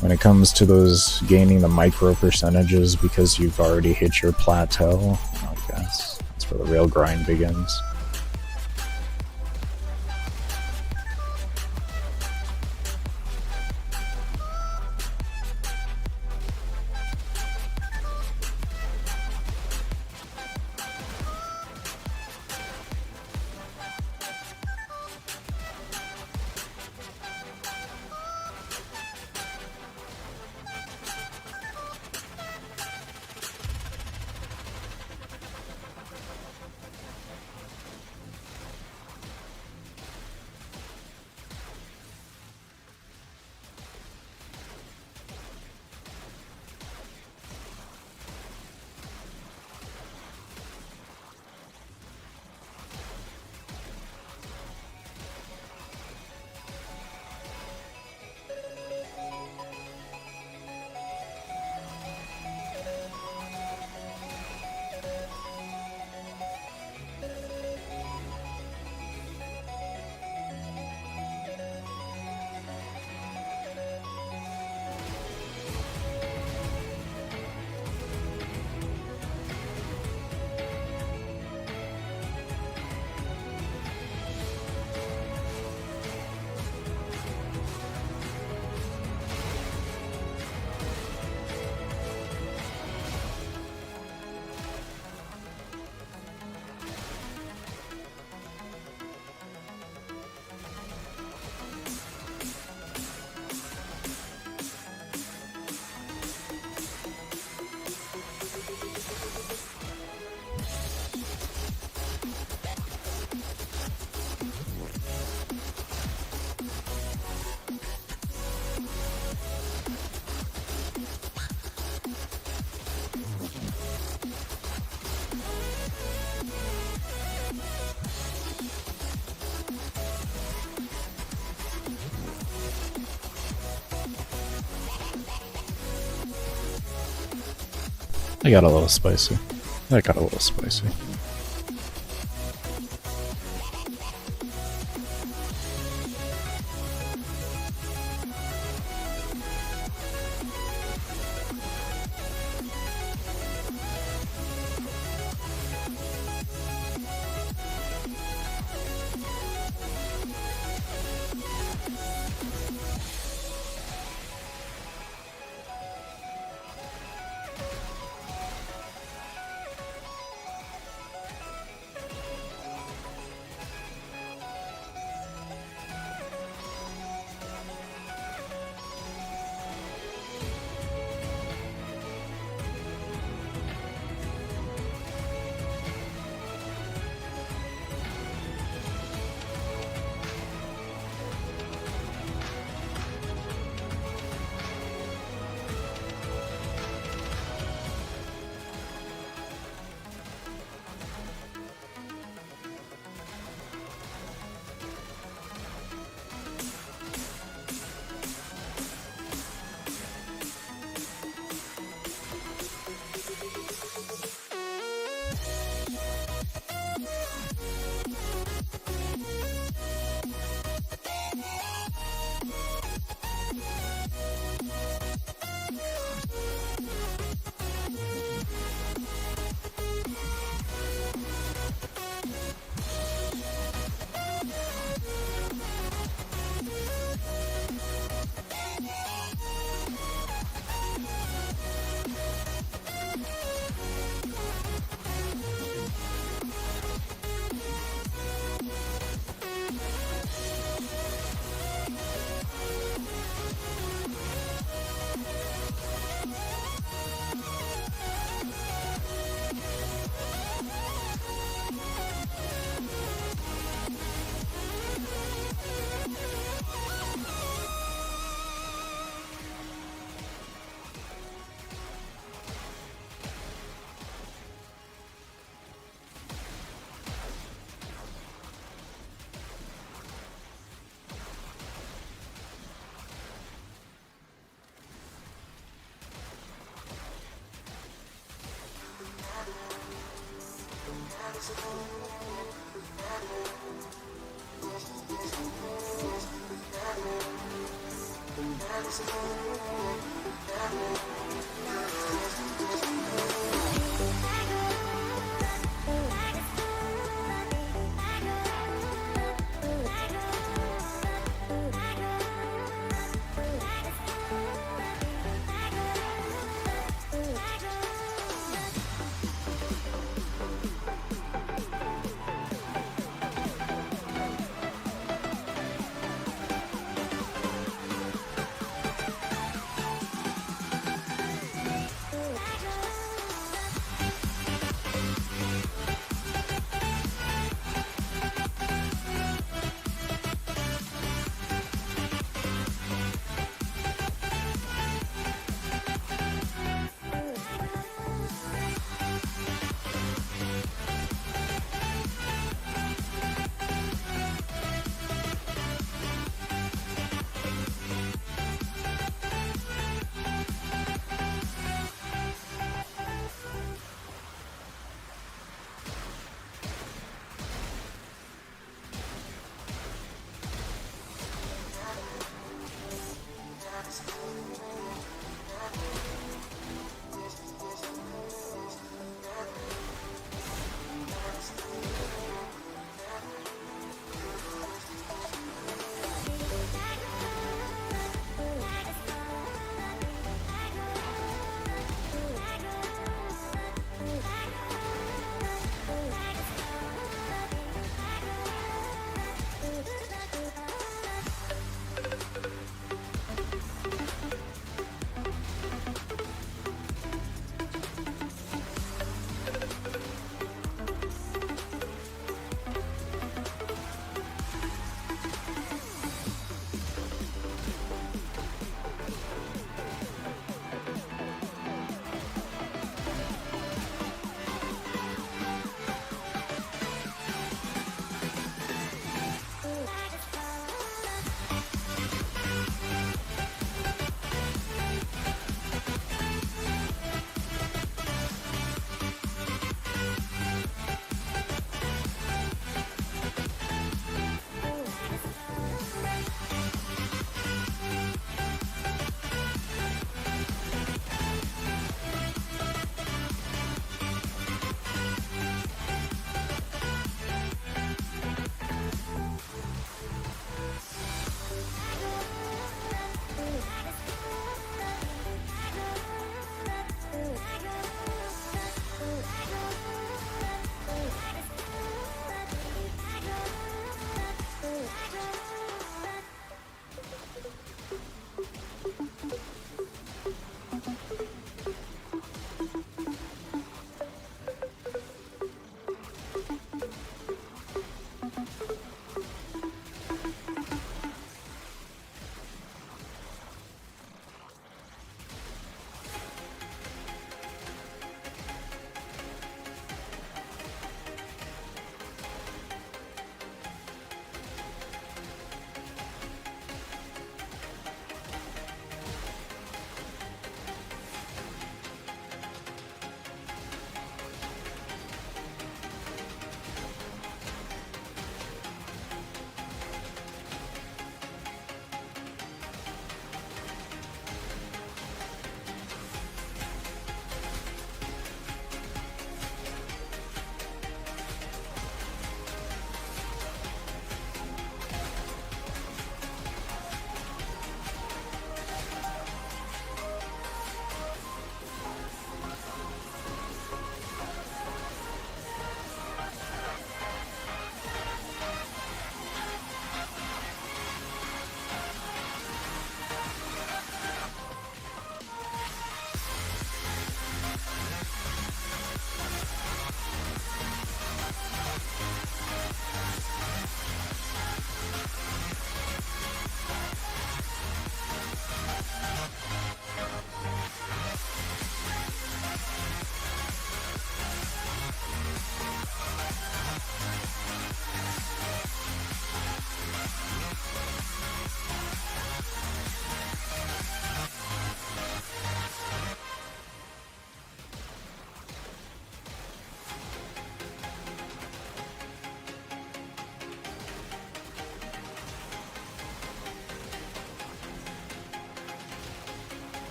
when it comes to those gaining the micro percentages because you've already hit your plateau, I guess that's where the real grind begins. I got a little spicy. That got a little spicy.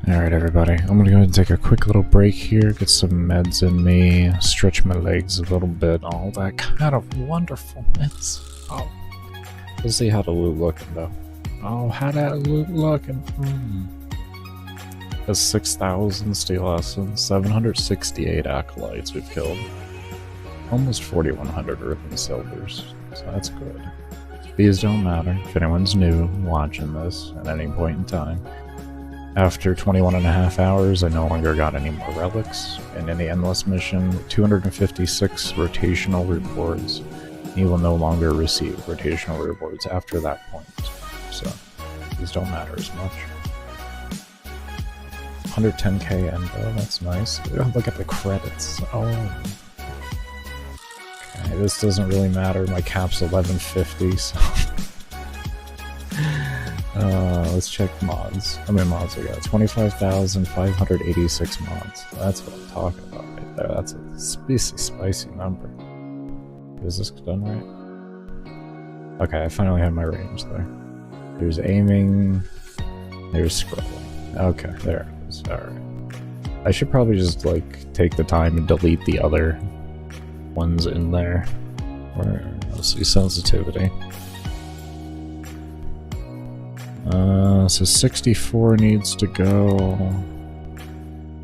Alright everybody, I'm gonna go ahead and take a quick little break here, get some meds in me, stretch my legs a little bit, all that kind of wonderfulness. Oh, we'll see how the loot looking though. Oh, how that loot looking? That's 6,000 steel essence, 768 acolytes we've killed. Almost 4,100 Rivens silvers, so that's good. These don't matter if anyone's new watching this at any point in time. After 21.5 hours, I no longer got any more relics, and in the Endless mission, 256 rotational rewards. You will no longer receive rotational rewards after that point, so these don't matter as much. 110k endo, that's nice. Oh, look at the credits. Oh. Okay, this doesn't really matter, my cap's 1150, so... let's check mods. How many mods we got? 25,586 mods. That's what I'm talking about right there. That's a spicy number. Is this done right? Okay, I finally have my range there. There's aiming. There's scrolling. Okay, there it is. Alright. I should probably just, like, take the time and delete the other ones in there. Let's see, sensitivity. So 64 needs to go,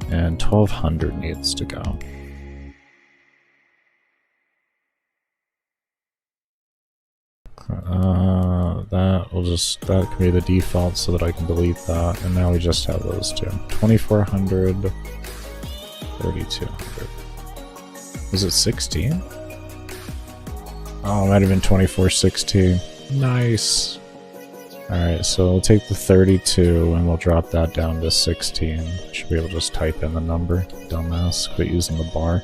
and 1200 needs to go. That can be the default so that I can delete that, and now we just have those two. 2400, 3200. Was it 16? Oh, it might have been 2416. Nice. Alright, so we'll take the 32 and we'll drop that down to 16. Should be able to just type in the number. Dumbass, quit using the bar.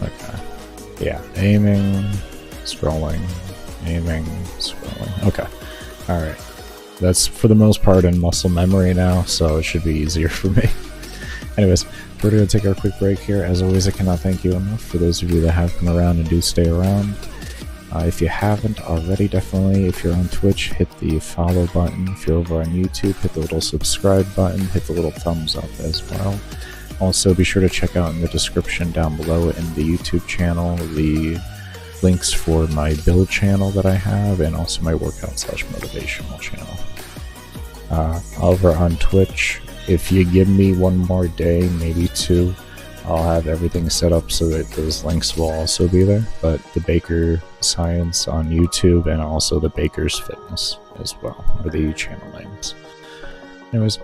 Okay. Yeah, aiming, scrolling, aiming, scrolling. Okay. Alright. That's for the most part in muscle memory now, so it should be easier for me. Anyways, we're going to take our quick break here. As always, I cannot thank you enough for those of you that have come around and do stay around. If you haven't already, definitely, if you're on Twitch, hit the follow button. If you're over on YouTube, hit the little subscribe button, hit the little thumbs up as well. Also, be sure to check out in the description down below in the YouTube channel the links for my build channel that I have, and also my workout/motivational channel. Over on Twitch, if you give me one more day, maybe two, I'll have everything set up so that those links will also be there. But the Baker Science on YouTube and also the Baker's Fitness as well are the channel names. Anyways,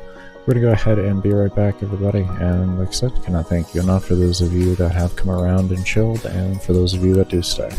we're going to go ahead and be right back, everybody. And like I said, cannot thank you enough for those of you that have come around and chilled, and for those of you that do stay.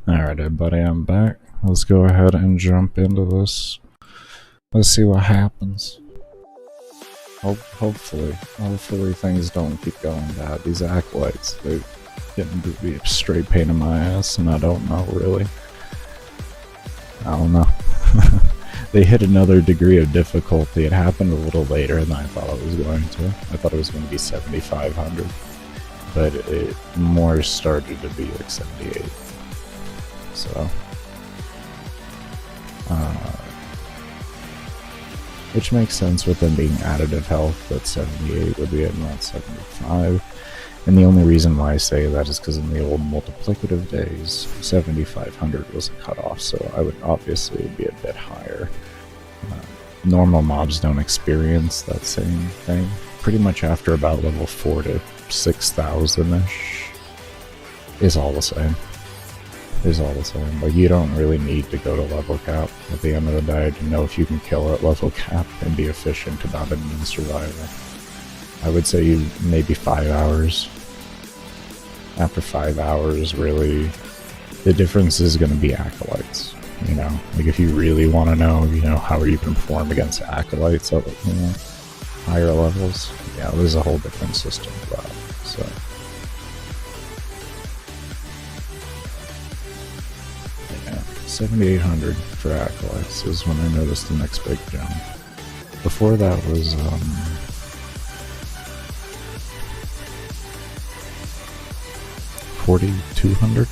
Alright, everybody, I'm back. Let's go ahead and jump into this. Let's see what happens. Hopefully things don't keep going bad. These acolytes, they're getting to be a straight pain in my ass, and I don't know, really. I don't know. They hit another degree of difficulty. It happened a little later than I thought it was going to. I thought it was going to be 7,500, but it more started to be like 78. So, which makes sense with them being additive health, that 78 would be at about 75. And the only reason why I say that is because in the old multiplicative days, 7,500 was a cutoff, so I would obviously be a bit higher. Normal mobs don't experience that same thing. Pretty much after about level 4 to 6,000-ish is all the same. Like, you don't really need to go to level cap at the end of the day to know if you can kill at level cap and be efficient about it in survival. I would say you maybe 5 hours. After 5 hours, really, the difference is going to be acolytes. You know, like if you really want to know, you know, how you can perform against acolytes at, you know, higher levels, yeah, there's a whole different system for that. So. Yeah, 7,800 for acolytes is when I noticed the next big jump. Before that was 4,200,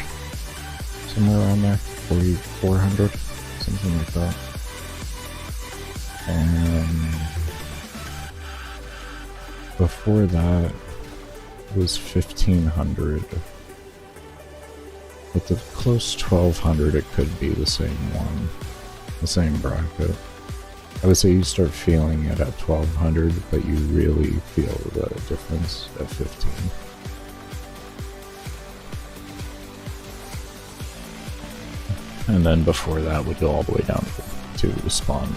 somewhere around there, 4,400, something like that. And before that was 1,500. With the close 1,200, it could be the same one, the same bracket. I would say you start feeling it at 1,200, but you really feel the difference at 15. And then before that would go all the way down to spawn,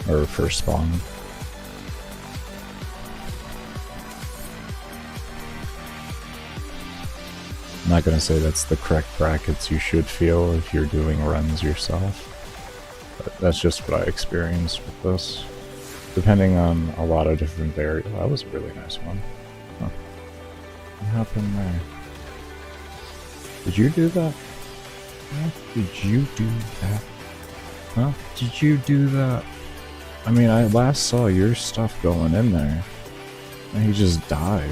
or first spawn. I'm not going to say that's the correct brackets you should feel if you're doing runs yourself, but that's just what I experienced with this. Depending on a lot of different variables. That was a really nice one. Huh. What happened there? Did you do that? Huh? Did you do that? Huh? Did you do that? I mean, I last saw your stuff going in there, and he just died.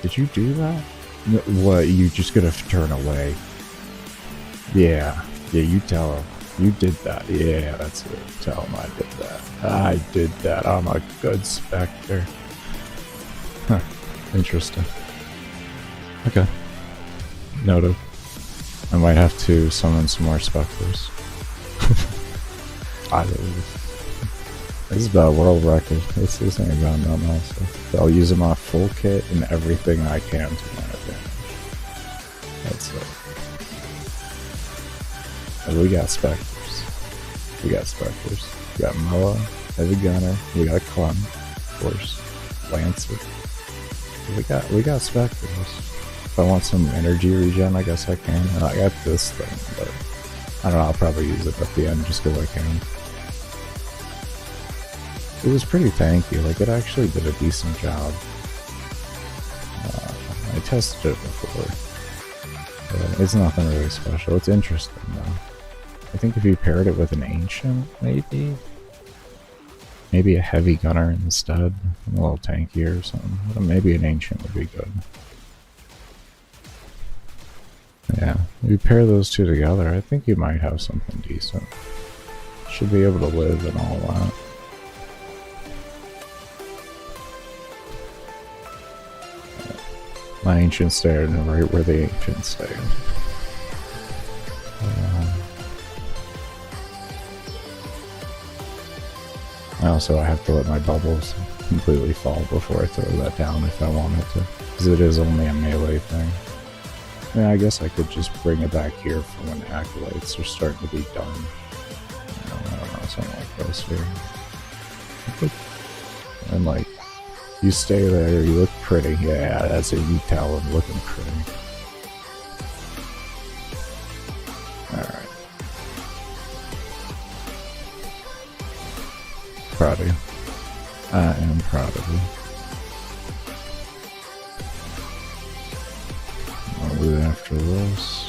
Did you do that? What, you just gonna turn away? Yeah, you tell him. You did that. Yeah, that's it. Tell him I did that. I did that. I'm a good Spectre. Huh. Interesting. Okay. Noted. I might have to summon some more Spectres. This is about world record. This ain't about nothing else. I'll use them off full kit and everything I can to my advantage. That's it. And we got Spectres. We got Moa, Heavy Gunner, we got Clem, of course, Lancer. We got Spectres. If I want some energy regen, I guess I can. I got this thing, but I don't know, I'll probably use it at the end just because I can. It was pretty tanky, like it actually did a decent job. I tested it before. It's nothing really special, it's interesting though. I think if you paired it with an ancient, maybe a heavy gunner instead, a little tankier or something. But maybe an ancient would be good. Yeah, if you pair those two together, I think you might have something decent. Should be able to live and all that. My ancients stay right where the ancients stay. I have to let my bubbles completely fall before I throw that down if I wanted to, because it is only a melee thing. Yeah, I guess I could just bring it back here for when acolytes are starting to be done. I don't know, something like this here. And like, you stay there, you look pretty. Yeah, that's it, you tell them looking pretty. proud of you. I am proud of you. I'll do it after this.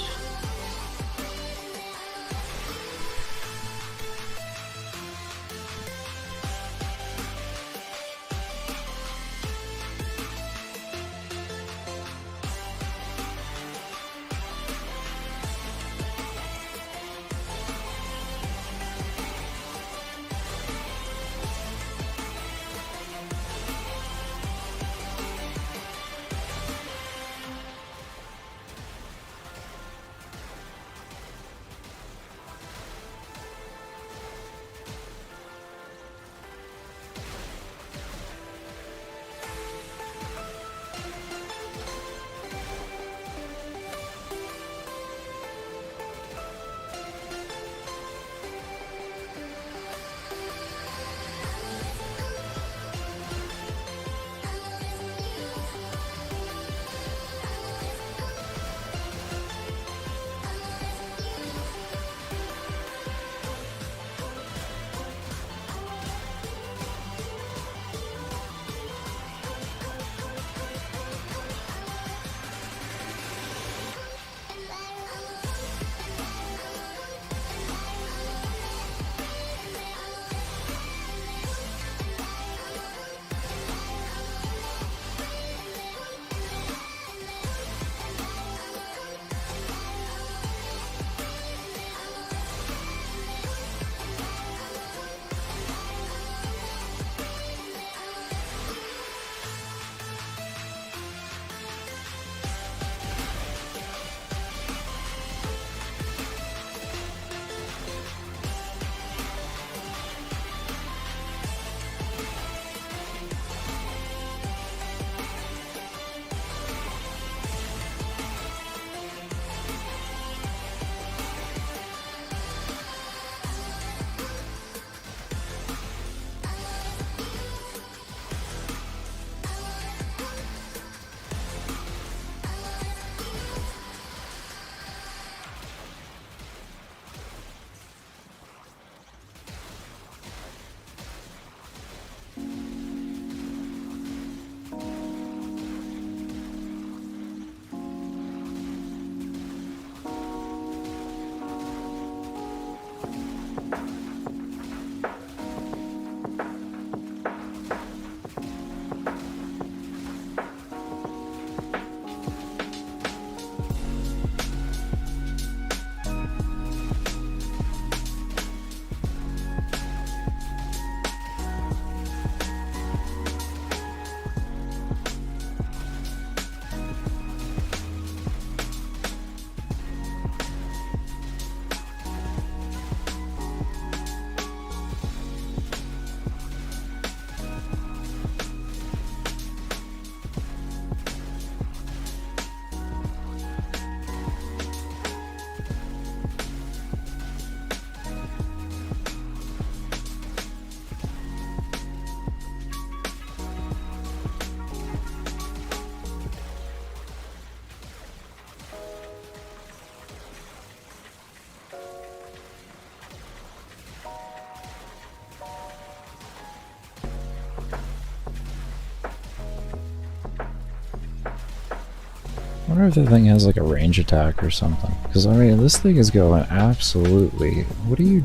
I wonder if the thing has like a range attack or something. Because I mean, this thing is going absolutely. What are you?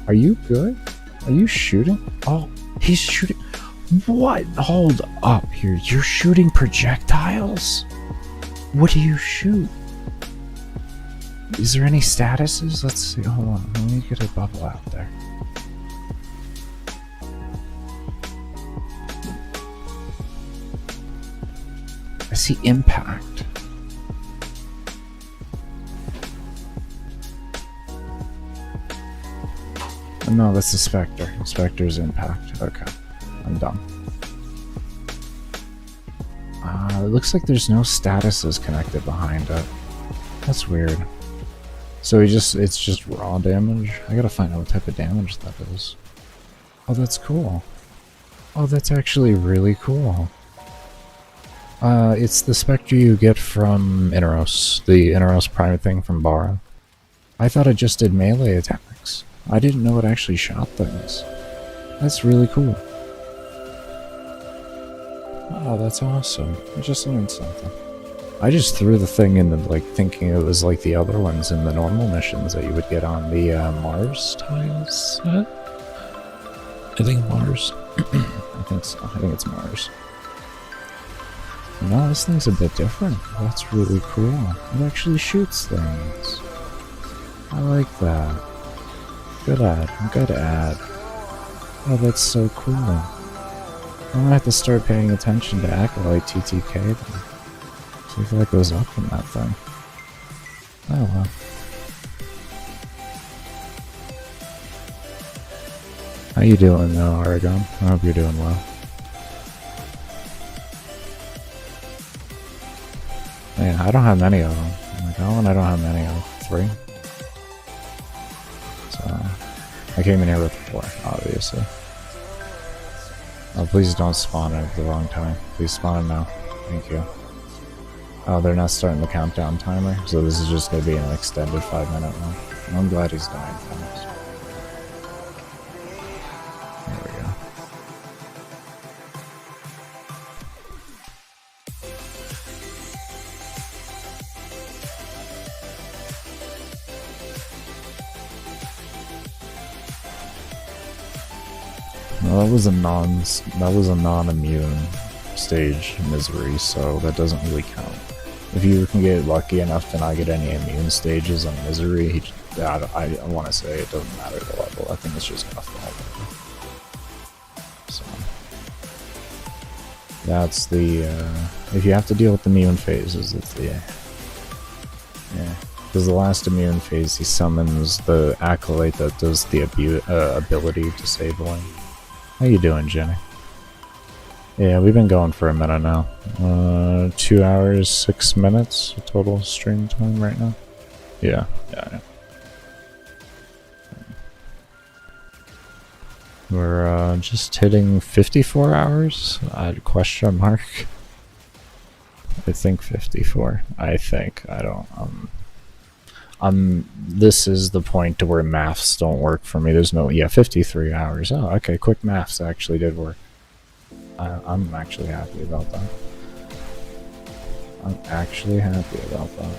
Are you good? Are you shooting? Oh, he's shooting. What? Hold up here. You're shooting projectiles? What do you shoot? Is there any statuses? Let's see. Hold on. Let me get a bubble out there. I see impact. No, that's the Spectre. Spectre's impact. Okay. I'm done. It looks like there's no statuses connected behind it. That's weird. So it's just raw damage? I gotta find out what type of damage that is. Oh, that's cool. Oh, that's actually really cool. It's the Spectre you get from Nekros, the Nekros prime thing from Bara. I thought it just did melee attacks. I didn't know it actually shot things. That's really cool. Oh, that's awesome. I just learned something. I just threw the thing in the, like, thinking it was like the other ones in the normal missions that you would get on the Mars tiles set. I think Mars. I think so. I think it's Mars. No, this thing's a bit different. That's really cool. It actually shoots things. I like that. Good ad. Good ad. Oh, that's so cool. I'm gonna have to start paying attention to Acolyte TTK then. See if that goes up in that thing. Oh well. How you doing though, Aragon? I hope you're doing well. Man, I don't have many of them. Like that one I don't have many of. 3. So I came in here with 4, obviously. Oh, please don't spawn at the wrong time. Please spawn it now. Thank you. Oh, they're not starting the countdown timer, so this is just going to be an extended 5-minute one. I'm glad he's dying fast. There we go. Well, that was a non-immune stage misery, so that doesn't really count. If you can get lucky enough to not get any immune stages on misery, I want to say it doesn't matter the level. I think it's just gonna fall over. So that's the if you have to deal with the immune phases, it's the yeah. Because the last immune phase, he summons the Acolyte that does the ability disabling. How you doing, Jenny? Yeah, we've been going for a minute now. 2 hours, 6 minutes total stream time right now. Yeah. We're just hitting 54 hours? Question mark. I think 54. I think. I don't. This is the point to where maths don't work for me. There's no. Yeah, 53 hours. Oh, okay. Quick maths actually did work. I'm actually happy about that. I'm actually happy about that.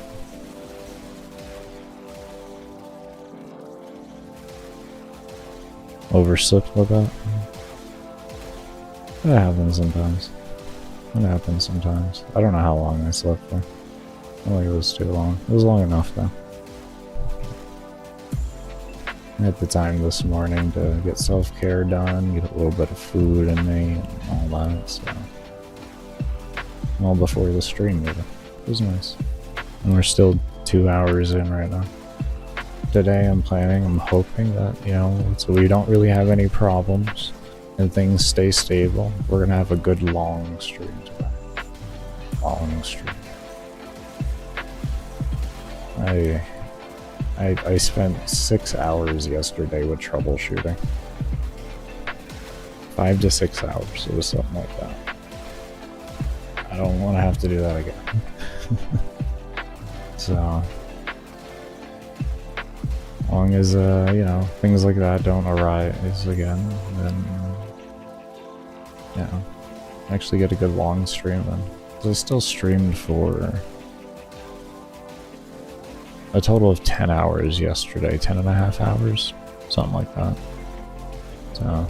Overslept with that? That happens sometimes. It happens sometimes. I don't know how long I slept for. I don't think it was too long. It was long enough though. I had the time this morning to get self-care done, get a little bit of food in me, and all that, so... All before the stream, even. It was nice. And we're still 2 hours in right now. Today I'm hoping that, you know, so we don't really have any problems, and things stay stable. We're gonna have a good long stream today. Long stream. I spent 6 hours yesterday with troubleshooting. 5 to 6 hours, it was something like that. I don't want to have to do that again. So, as long as, you know, things like that don't arise again, then, you know, actually get a good long stream then. So I still streamed for a total of 10 hours yesterday, 10.5 hours, something like that. So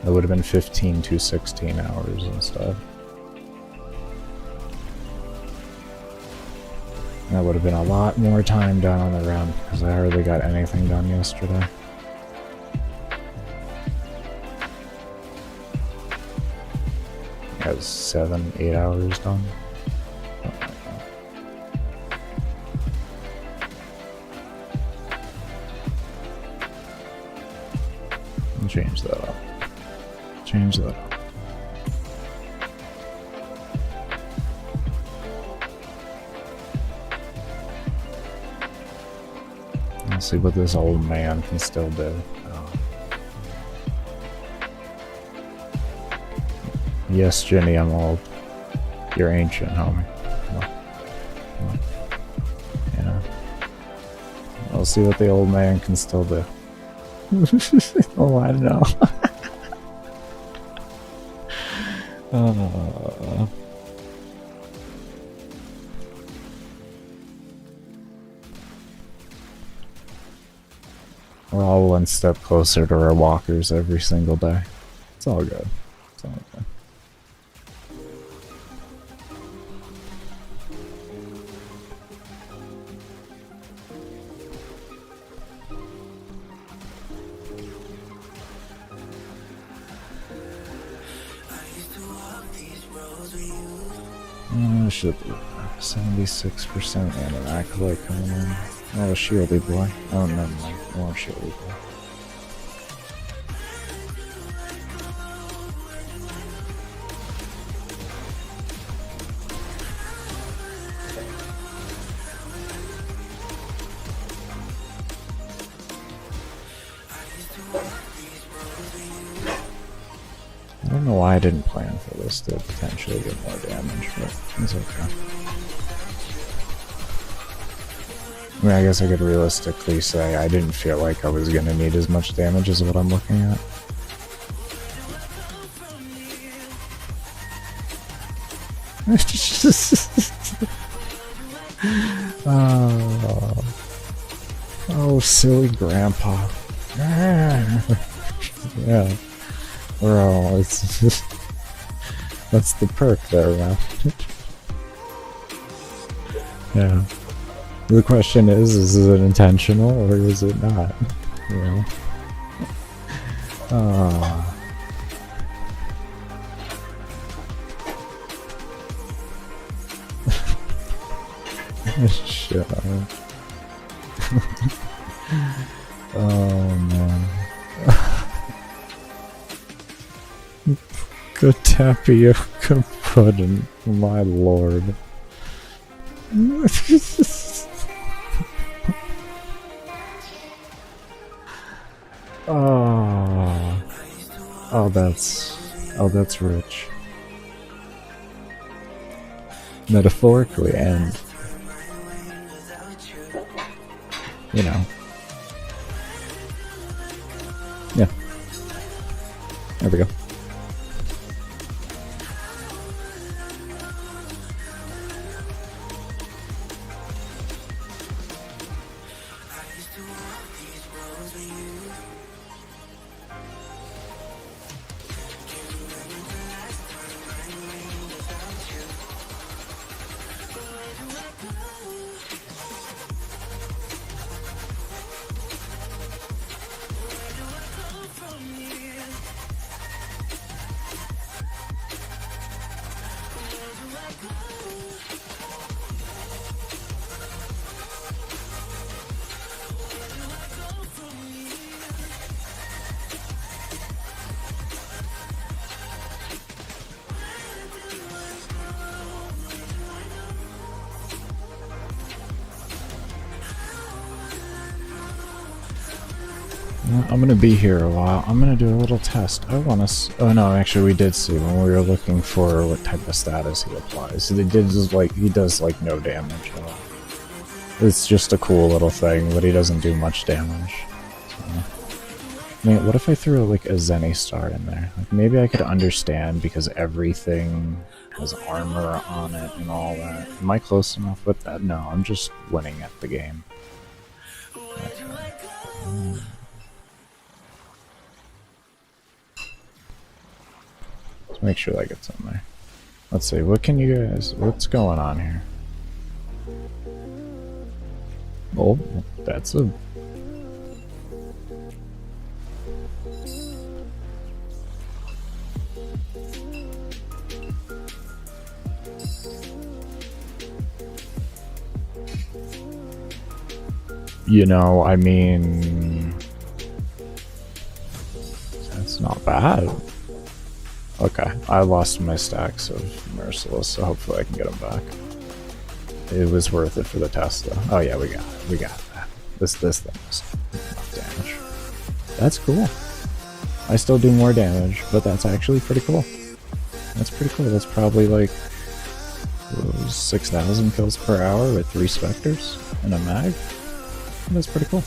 it would have been 15 to 16 hours instead. That would have been a lot more time done on the run, because I hardly got anything done yesterday. I was 7, 8 hours done. Change that up. Change that up. Let's see what this old man can still do. Oh. Yes, Jenny, I'm old. You're ancient, homie. Well, yeah. We'll see what the old man can still do. Oh, I don't know. We're all one step closer to our walkers every single day. It's all good. It's all good. Should be 76% and an acolyte coming in. Oh, a shieldy boy. Oh, never mind. More shieldy boy. I don't know why I didn't plan for this to potentially get more damage, but it's okay. I mean, I guess I could realistically say I didn't feel like I was gonna need as much damage as what I'm looking at. Oh, silly grandpa. Yeah. Bro, it's just... That's the perk there, man. Yeah. The question is it intentional or is it not? You know? Shit. Oh man. Good tapioca pudding, my lord. Oh, that's rich. Metaphorically and, you know. Yeah. There we go. I'm gonna be here a while. I'm gonna do a little test. I wanna oh no, actually we did see when we were looking for what type of status he applies. So they did just like, he does like no damage at all. It's just a cool little thing, but he doesn't do much damage. So, I mean, what if I threw like a Zenny star in there? Like maybe I could understand because everything has armor on it and all that. Am I close enough with that? No, I'm just winning at the game. Okay. Let's make sure that gets in there. Let's see, what can you guys, what's going on here? Oh, that's a... You know, I mean... That's not bad. Okay, I lost my stacks of Merciless, so hopefully I can get them back. It was worth it for the test, though. Oh yeah, we got it. We got that. This thing is enough damage. That's cool. I still do more damage, but that's actually pretty cool. That's pretty cool. That's probably like 6,000 kills per hour with 3 Spectres and a mag. That's pretty cool.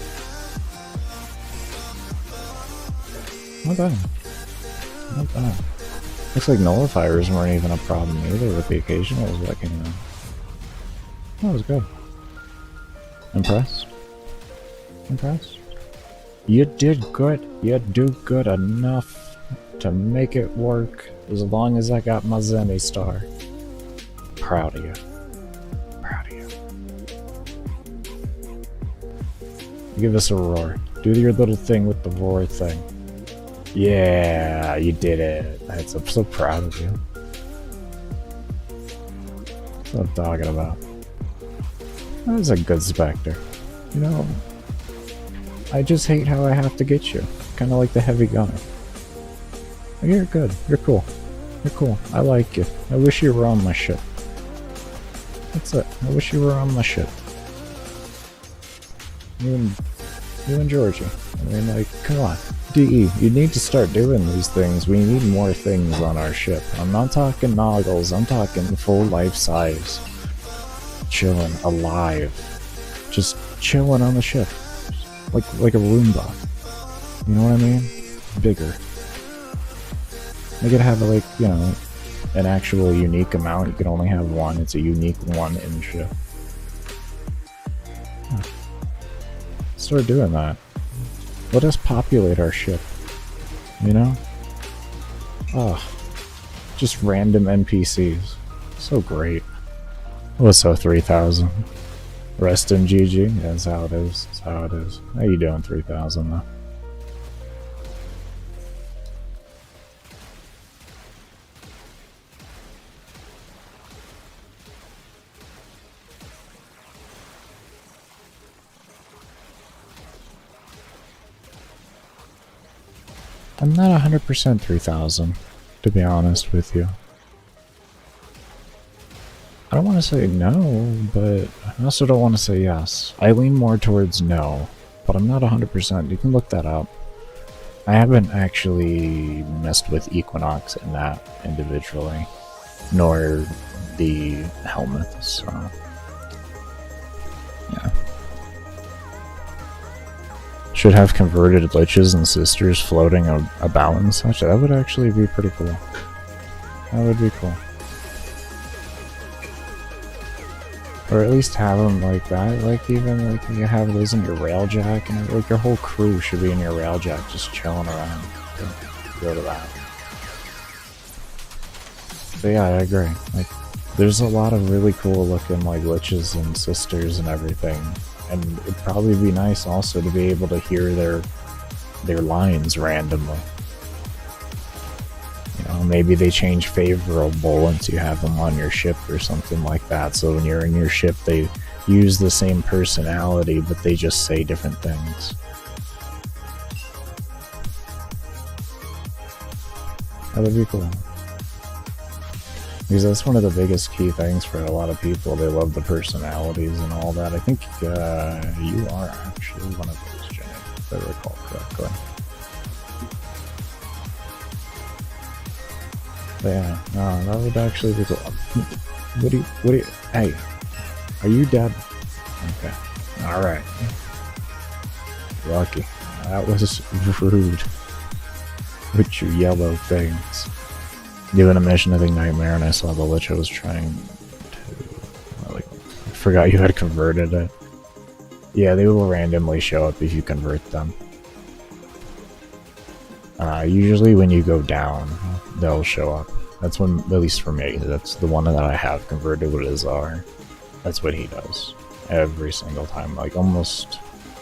Not bad. Not bad. Looks like nullifiers weren't even a problem either with the occasionals that came in. That was good. Impressed? Impressed? You did good. You do good enough to make it work as long as I got my Zenny star. Proud of you. Proud of you. Give us a roar. Do your little thing with the roar thing. Yeah, you did it. I'm so proud of you. That's what I'm talking about. That was a good Spectre. You know, I just hate how I have to get you. Kind of like the heavy gunner. You're good. You're cool. You're cool. I like you. I wish you were on my ship. That's it. I wish you were on my ship. You and Georgie. I mean, like, come on. DE, you need to start doing these things. We need more things on our ship. I'm not talking noggles. I'm talking full life size. Chilling, alive. Just chilling on the ship. Like a Roomba. You know what I mean? Bigger. Make it have, like, you know, an actual unique amount. You can only have one. It's a unique one in ship. Huh. Start doing that. Let us populate our ship. You know? Oh. Just random NPCs. So great. What's up, 3000? Rest in GG? Yeah, that's how it is. That's how it is. How you doing, 3000, though? I'm not 100% 3000, to be honest with you. I don't want to say no, but I also don't want to say yes. I lean more towards no, but I'm not 100%. You can look that up. I haven't actually messed with Equinox in that individually, nor the helmet, so yeah. Should have converted liches and sisters floating about and such. That would actually be pretty cool. That would be cool. Or at least have them like that. Like, even like you have those in your railjack, and like your whole crew should be in your railjack just chilling around. Go to that. But yeah, I agree. Like, there's a lot of really cool looking like liches and sisters and everything. And it'd probably be nice also to be able to hear their lines randomly. You know, maybe they change favorable once you have them on your ship or something like that. So when you're in your ship, they use the same personality, but they just say different things. That would be cool. Because that's one of the biggest key things for a lot of people. They love the personalities and all that. I think you are actually one of those, Jenny, if I recall correctly. But yeah, no, that would actually be cool. What do you, hey, are you dead? Okay, alright. Lucky. That was rude. With your yellow things. Doing a mission of Nightmare, and I saw the lich I was trying to, like, I forgot you had converted it. Yeah, they will randomly show up if you convert them. Usually when you go down, they'll show up. That's when, at least for me, that's the one that I have converted with Azar. That's what he does. Every single time, like almost,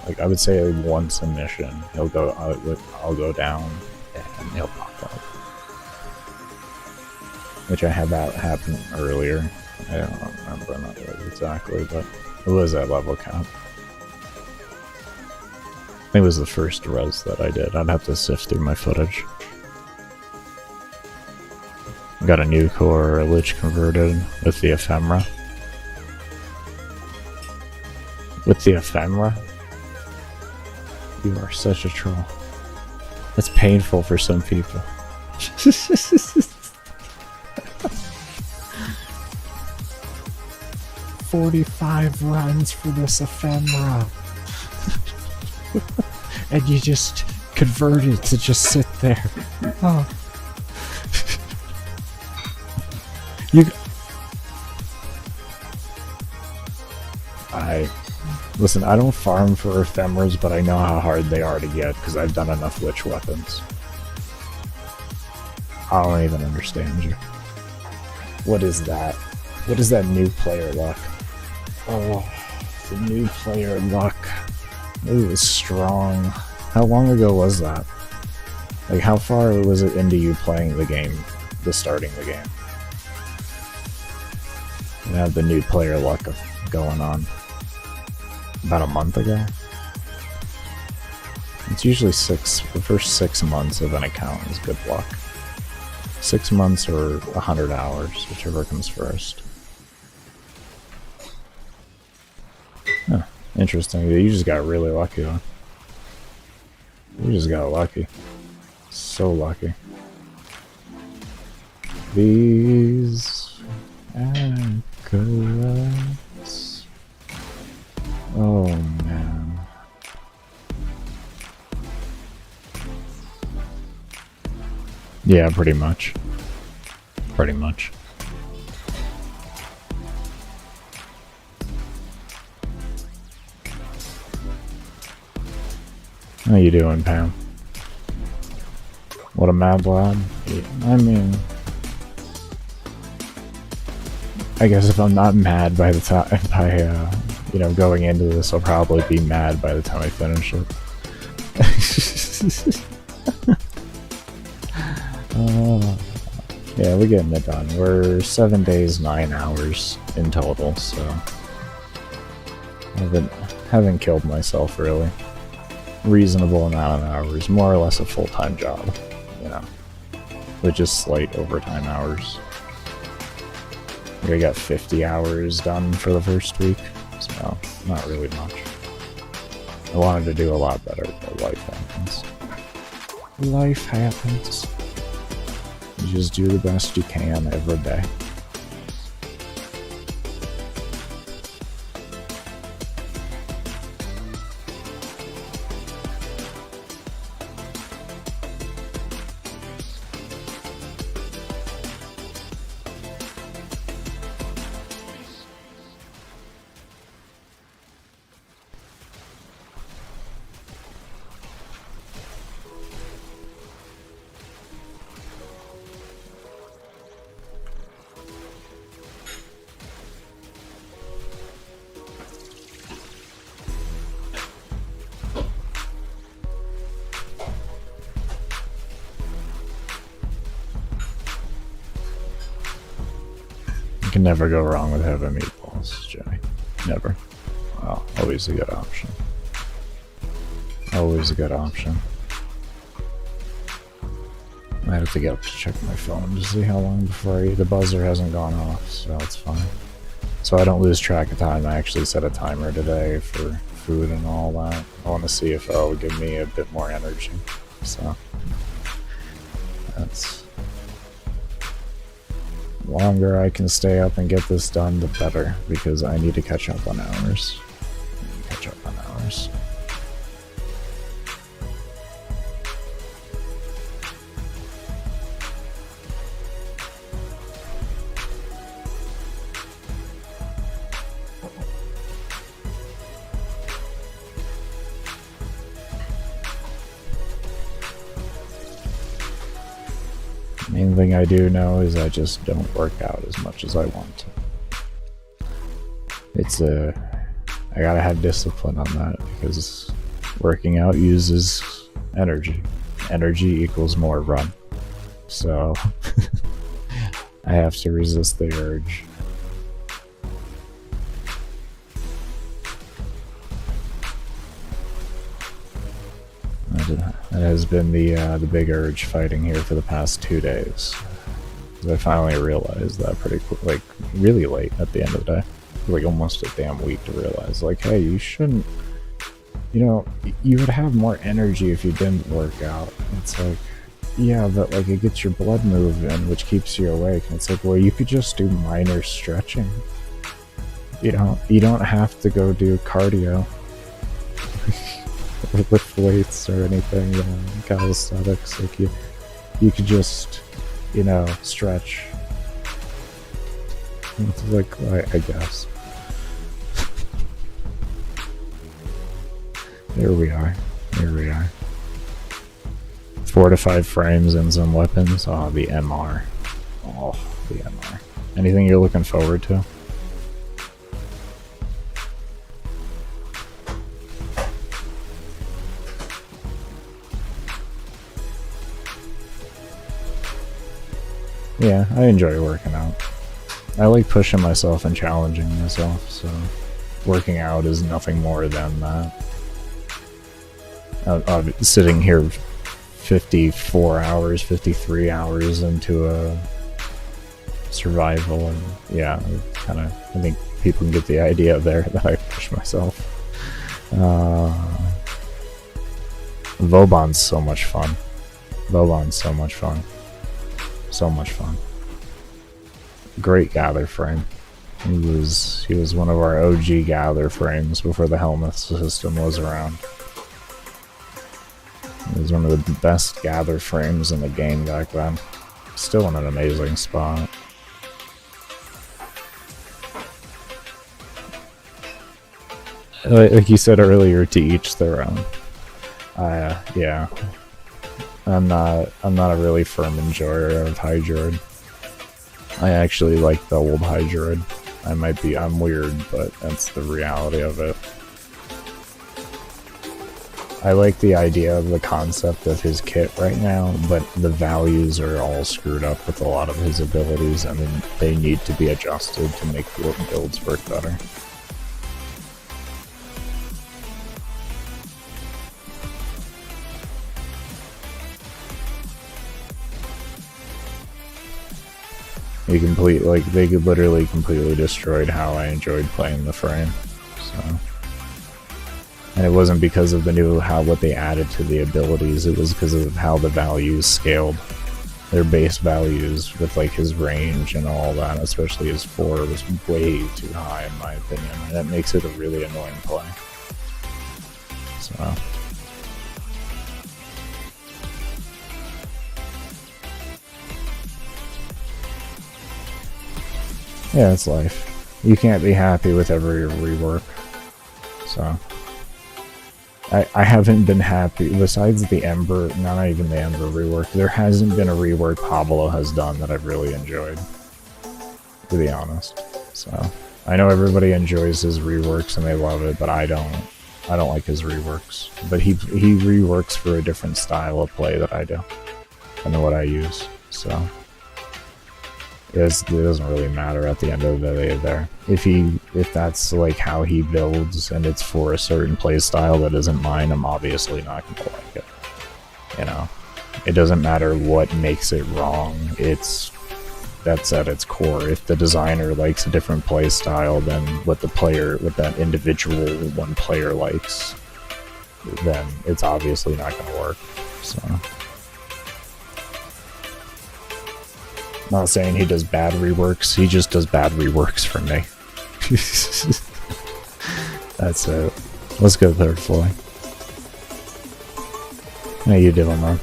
like I would say like once a mission, he'll go, I'll go down, and he'll pop up. Which I had that happen earlier. I don't remember not exactly, but it was at level cap. I think it was the first res that I did. I'd have to sift through my footage. Got a new core lich converted with the ephemera. With the ephemera? You are such a troll. That's painful for some people. 45 runs for this ephemera. And you just convert it to just sit there. Oh. You. Listen, I don't farm for ephemeras, but I know how hard they are to get because I've done enough witch weapons. I don't even understand you. What is that? What is that new player luck? Oh, the new player luck. It was strong. How long ago was that? Like, how far was it into you playing the game, starting the game? You have the new player luck going on. About a month ago? It's usually the first 6 months of an account is good luck. 6 months or 100 hours, whichever comes first. Huh, interesting. You just got really lucky, though. You just got lucky. So lucky. These acolytes. Oh man. Yeah, pretty much. Pretty much. How you doing, Pam? What a mad lad. Yeah, I mean, I guess if I'm not mad by the time you know, going into this, I'll probably be mad by the time I finish it. Yeah, we're getting it done. We're 7 days, 9 hours in total, so I haven't killed myself really. Reasonable amount of hours, more or less a full-time job, you know, with just slight overtime hours. I got 50 hours done for the first week, so not really much. I wanted to do a lot better, but life happens. Life happens. You just do the best you can every day. You can never go wrong with having meatballs, Jimmy. Never. Well, always a good option. Always a good option. I have to get up to check my phone to see how long before I eat. The buzzer hasn't gone off, so it's fine. So I don't lose track of time. I actually set a timer today for food and all that. I want to see if it'll give me a bit more energy. So that's... the longer I can stay up and get this done, the better, because I need to catch up on hours. Catch up on hours. Main thing I do know is I just don't work out as much as I want to. I gotta have discipline on that, because working out uses energy. Energy equals more run. So I have to resist the urge. That has been the big urge fighting here for the past 2 days. I finally realized that pretty quick, like really late at the end of the day, like almost a damn week to realize, like, hey, you shouldn't, you know, you would have more energy if you didn't work out. It's like, yeah, but like it gets your blood moving, which keeps you awake. And it's like, well, you could just do minor stretching. You don't have to go do cardio. Lift weights or anything, you know, calisthenics. Like you could just, you know, stretch. Like, I guess. Here we are. Here we are. 4 to 5 frames and some weapons. Oh, the MR. Oh, the MR. Anything you're looking forward to? Yeah, I enjoy working out. I like pushing myself and challenging myself, so working out is nothing more than that. Sitting here 54 hours, 53 hours into a survival, and yeah, kind of, I think people can get the idea there that I push myself. Vauban's so much fun. Vauban's so much fun. So much fun. Great gather frame. He was one of our OG gather frames before the helmet system was around. He was one of the best gather frames in the game back then. Still in an amazing spot. Like you said earlier, to each their own. Yeah. I'm not a really firm enjoyer of Hydroid. I actually like the old Hydroid. I'm weird, but that's the reality of it. I like the idea of the concept of his kit right now, but the values are all screwed up with a lot of his abilities, and they need to be adjusted to make builds work better. They could literally completely destroyed how I enjoyed playing the frame. So, and it wasn't because of what they added to the abilities. It was because of how the values scaled. Their base values with like his range and all that, especially his 4, was way too high in my opinion, and that makes it a really annoying play. So. Yeah, it's life. You can't be happy with every rework. So, I haven't been happy, besides the Ember, not even the Ember rework, there hasn't been a rework Pablo has done that I've really enjoyed, to be honest. So, I know everybody enjoys his reworks and they love it, but I don't like his reworks. But he reworks for a different style of play that I do, and what I use, so. It doesn't really matter at the end of the day there. If that's like how he builds and it's for a certain play style that isn't mine, I'm obviously not gonna like it. You know? It doesn't matter what makes it wrong, that's at its core. If the designer likes a different play style than what that individual one player likes, then it's obviously not gonna work. So, not saying he does bad reworks, he just does bad reworks for me. That's it. Let's go third floor. How you doing, man?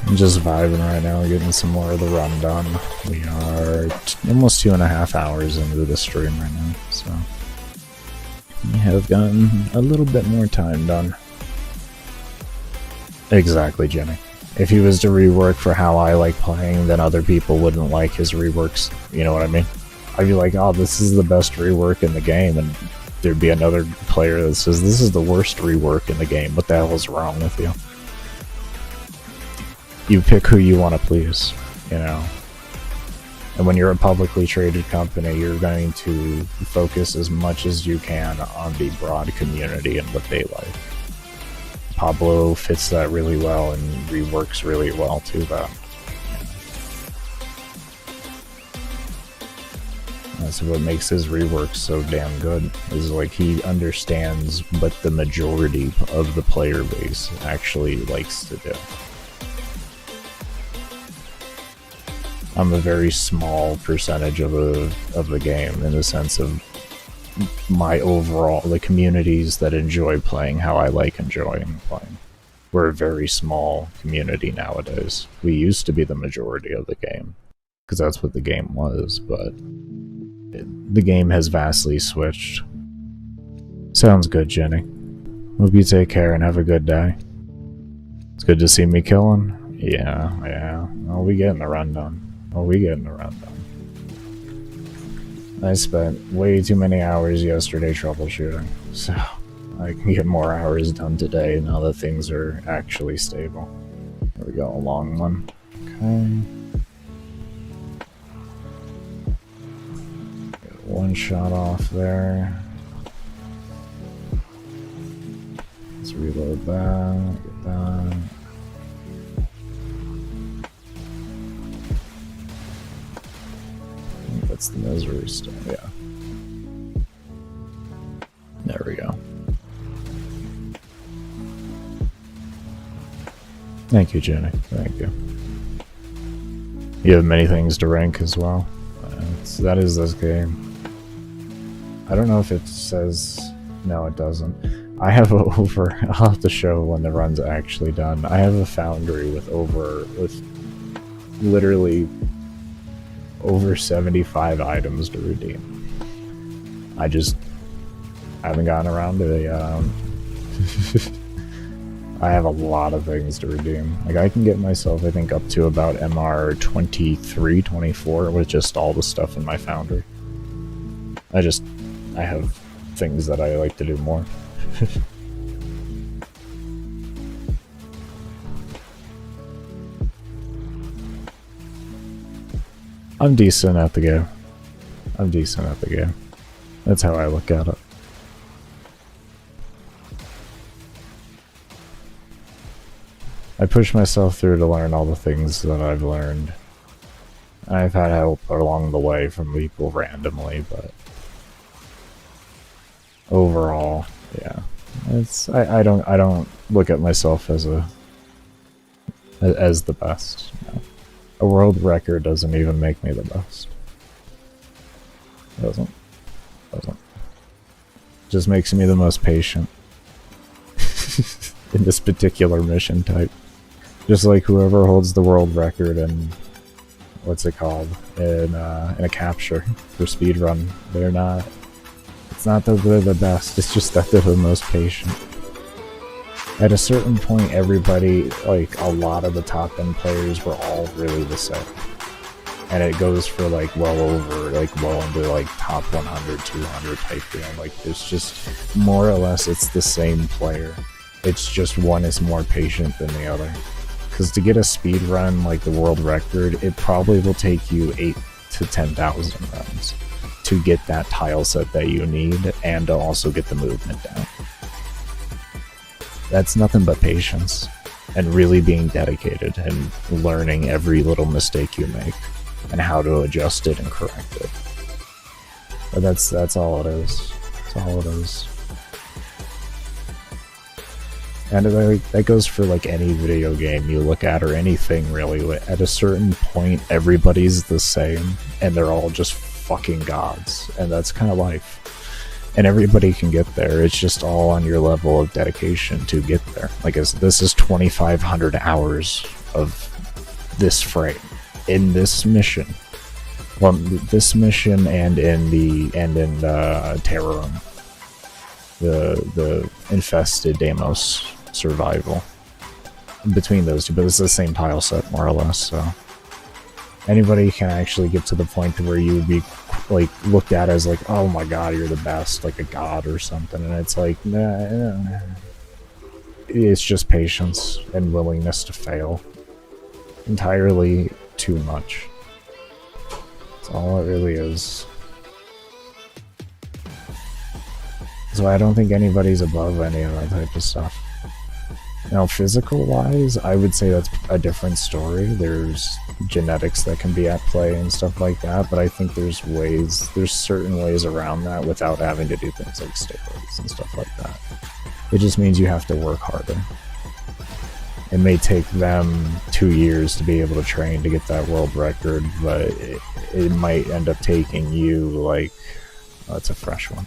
I'm just vibing right now, getting some more of the run done. We are almost 2.5 hours into the stream right now, so we have gotten a little bit more time done. Exactly, Jimmy. If he was to rework for how I like playing, then other people wouldn't like his reworks. You know what I mean? I'd be like, oh, this is the best rework in the game, and there'd be another player that says, this is the worst rework in the game. What the hell is wrong with you? You pick who you want to please, you know? And when you're a publicly traded company, you're going to focus as much as you can on the broad community and what they like. Pablo fits that really well and reworks really well to that. That's what makes his reworks so damn good, is like he understands what the majority of the player base actually likes to do. I'm a very small percentage of the game in the sense of my overall, the communities that enjoy playing how I like enjoying playing. We're a very small community nowadays. We used to be the majority of the game. because that's what the game was, but the game has vastly switched. Sounds good, Jenny. Hope you take care and have a good day. It's good to see me killing. Yeah. Oh, we getting the run done. I spent way too many hours yesterday troubleshooting, so I can get more hours done today now that things are actually stable. There we go, a long one. Okay. Get one shot off there. Let's reload that, get that. I think that's the misery still, yeah. There we go. Thank you, Jenny. Thank you. You have many things to rank as well. That is this game. I don't know if it says... No, it doesn't. I have over... I'll have to show when the run's actually done. I have a foundry with literally over 75 items to redeem. I just haven't gotten around to it yet. I have a lot of things to redeem. Like, I can get myself, I think, up to about MR 23, 24 with just all the stuff in my foundry. I have things that I like to do more. I'm decent at the game. That's how I look at it. I push myself through to learn all the things that I've learned. I've had help along the way from people randomly, but overall, yeah, I don't look at myself as the best. No. A world record doesn't even make me the best. Doesn't. Just makes me the most patient in this particular mission type. Just like whoever holds the world record in, what's it called, in a capture for speedrun, it's not that they're the best, it's just that they're the most patient. At a certain point, everybody, like a lot of the top end players were all really the same. And it goes for like well into like top 100, 200 type deal. Like it's just more or less it's the same player. It's just one is more patient than the other. Because to get a speed run like the world record, it probably will take you 8,000 to 10,000 runs to get that tile set that you need and to also get the movement down. That's nothing but patience and really being dedicated and learning every little mistake you make and how to adjust it and correct it. But that's all it is. That's all it is. And that goes for like any video game you look at or anything really. At a certain point, everybody's the same and they're all just fucking gods. And that's kind of life. And everybody can get there. It's just all on your level of dedication to get there. Like this is 2,500 hours of this frame in this mission. Well, this mission and in Terror Room, the infested Deimos survival. Between those two, but it's the same tile set more or less. So anybody can actually get to the point to where you would be like looked at as like, oh my god, you're the best, like a god or something. And it's like, nah, it's just patience and willingness to fail. Entirely too much. That's all it really is. So I don't think anybody's above any of that type of stuff. Now, physical-wise, I would say that's a different story. There's genetics that can be at play and stuff like that, but I think there's certain ways around that without having to do things like steroids and stuff like that. It just means you have to work harder. It may take them 2 years to be able to train to get that world record, but it might end up taking you like... Oh, that's a fresh one.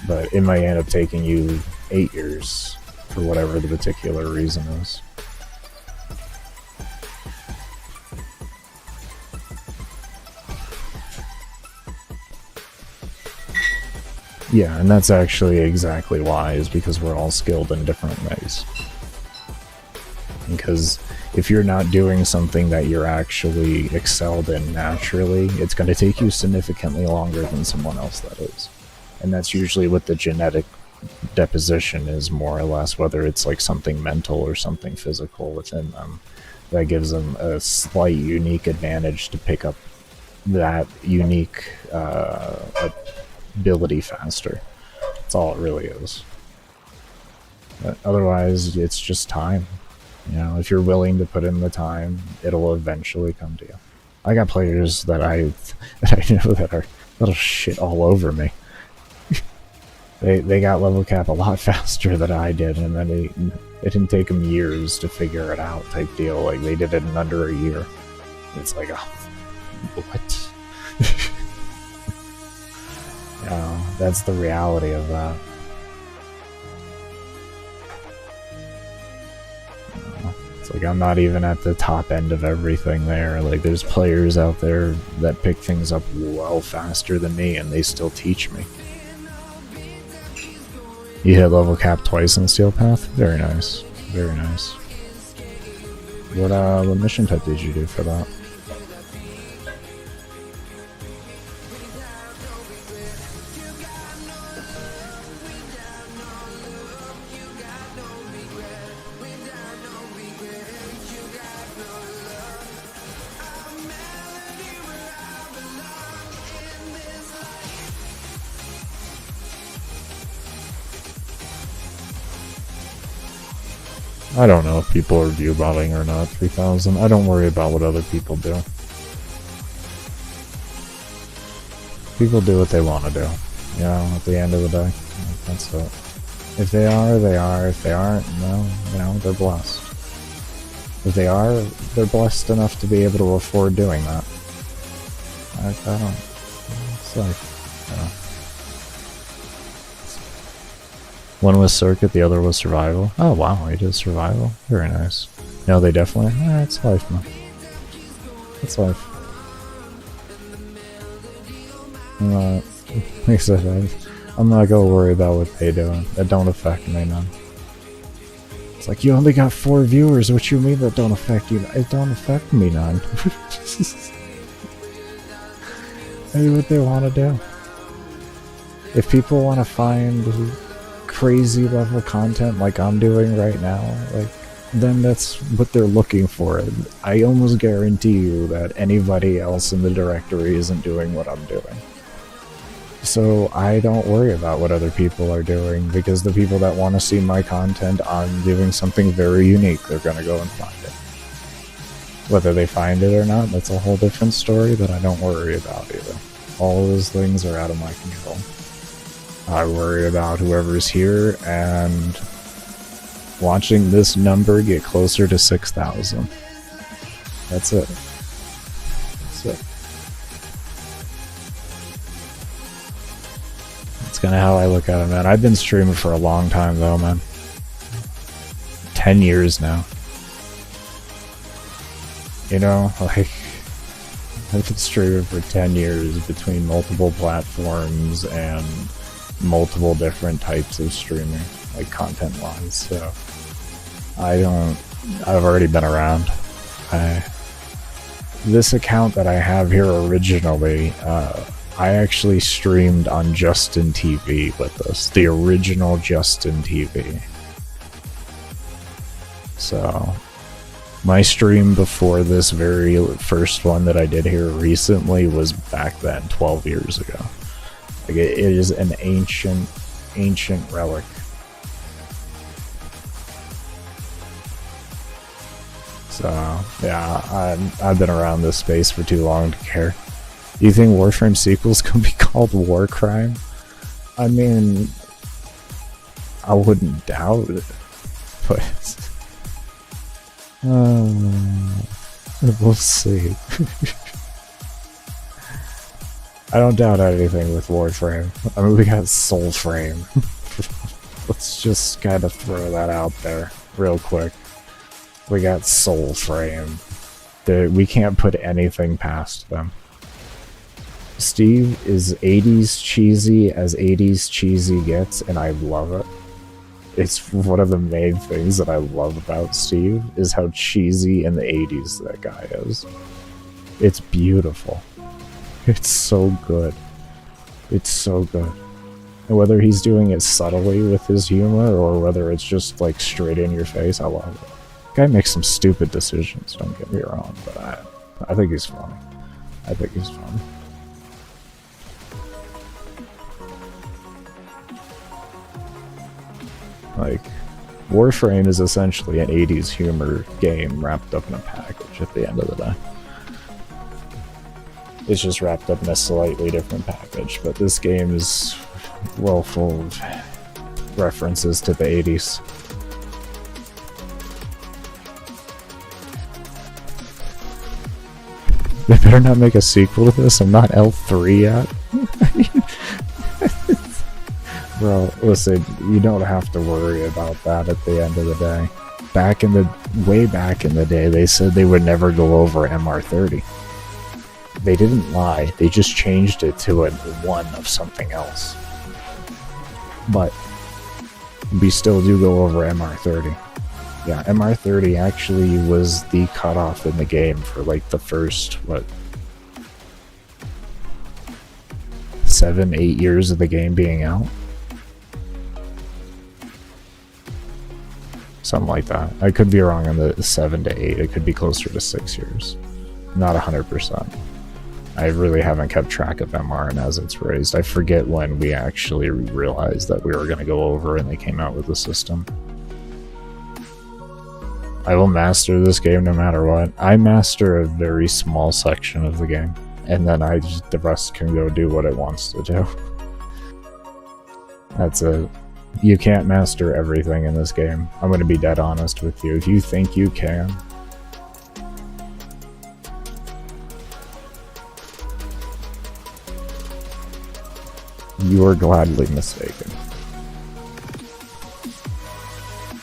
But it might end up taking you 8 years for whatever the particular reason is. Yeah, and that's actually exactly why, is because we're all skilled in different ways. Because if you're not doing something that you're actually excelled in naturally, it's going to take you significantly longer than someone else that is. And that's usually what the genetic deposition is, more or less, whether it's like something mental or something physical within them. That gives them a slight unique advantage to pick up that unique ability faster. That's all it really is. Otherwise, it's just time. You know, if you're willing to put in the time, it'll eventually come to you. I got players that I know that'll shit all over me. They got level cap a lot faster than I did, and then it didn't take them years to figure it out, type deal. Like, they did it in under a year. It's like, oh, what? You know, that's the reality of that. It's like, I'm not even at the top end of everything there. Like, there's players out there that pick things up well faster than me, and they still teach me. You hit level cap twice in Steel Path? Very nice. Very nice. What mission type did you do for that? I don't know if people are view botting or not, 3000. I don't worry about what other people do. People do what they want to do, you know, at the end of the day. That's it. If they are, they are. If they aren't, no, you know, they're blessed. If they are, they're blessed enough to be able to afford doing that. I don't... It's like, you know. One was Circuit, the other was Survival. Oh wow, he did Survival. Very nice. No, they definitely... it's life, man. It's life. Like I said, I'm not gonna worry about what they do. That don't affect me, man. It's like, you only got 4 viewers, what you mean that don't affect you? It don't affect me, none. They do what they want to do. If people want to find crazy level content like I'm doing right now, like, then that's what they're looking for. I almost guarantee you that anybody else in the directory isn't doing what I'm doing. So I don't worry about what other people are doing, because the people that want to see my content, I'm doing something very unique, they're gonna go and find it. Whether they find it or not, that's a whole different story that I don't worry about either. All those things are out of my control. I worry about whoever's here and watching this number get closer to 6,000. That's it. That's it. That's kind of how I look at it, man. I've been streaming for a long time, though, man. 10 years now. You know, like, I've been streaming for 10 years between multiple platforms and multiple different types of streaming, like content-wise, so I've already been around. This account that I have here originally, I actually streamed on Justin TV with this, the original Justin TV. So, my stream before this very first one that I did here recently was back then, 12 years ago. Like, it is an ancient relic. So, yeah, I've been around this space for too long to care. You think Warframe sequels can be called war crime? I mean, I wouldn't doubt it, but we'll see. I don't doubt anything with Warframe. I mean, we got Soulframe. Let's just kind of throw that out there real quick. We got Soulframe. We can't put anything past them. Steve is 80s cheesy as 80s cheesy gets, and I love it. It's one of the main things that I love about Steve, is how cheesy in the 80s that guy is. It's beautiful. It's so good. It's so good. And whether he's doing it subtly with his humor, or whether it's just like straight in your face, I love it. Guy makes some stupid decisions, don't get me wrong, but I think he's funny. I think he's funny. Like, Warframe is essentially an 80s humor game wrapped up in a package at the end of the day. It's just wrapped up in a slightly different package, but this game is well full of references to the 80s. They better not make a sequel to this. I'm not L3 yet. Bro, listen, you don't have to worry about that at the end of the day. Way back in the day, they said they would never go over MR30. They didn't lie, they just changed it to a 1 of something else. But we still do go over MR30. Yeah, MR30 actually was the cutoff in the game for like the first, what, 7-8 years of the game being out? Something like that. I could be wrong on the 7 to 8. It could be closer to 6 years. Not 100%. I really haven't kept track of MR and as it's raised. I forget when we actually realized that we were going to go over and they came out with the system. I will master this game no matter what. I master a very small section of the game, and then the rest can go do what it wants to do. That's it. You can't master everything in this game. I'm going to be dead honest with you. If you think you can, you are gladly mistaken.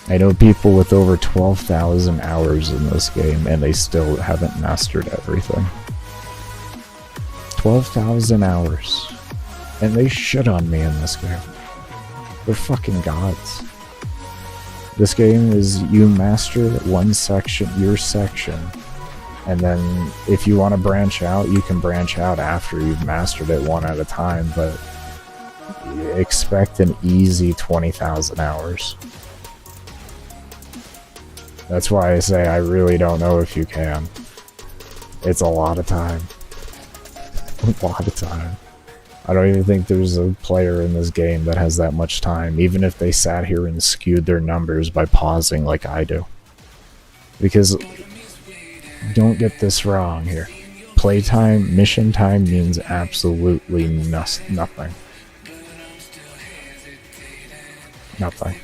I know people with over 12,000 hours in this game and they still haven't mastered everything. 12,000 hours. And they shit on me in this game. They're fucking gods. This game is, you master one section, your section, and then if you want to branch out, you can branch out after you've mastered it one at a time, but expect an easy 20,000 hours. That's why I say I really don't know if you can. It's a lot of time. A lot of time. I don't even think there's a player in this game that has that much time, even if they sat here and skewed their numbers by pausing like I do. Because, don't get this wrong here. Playtime, mission time means absolutely nothing. Nothing.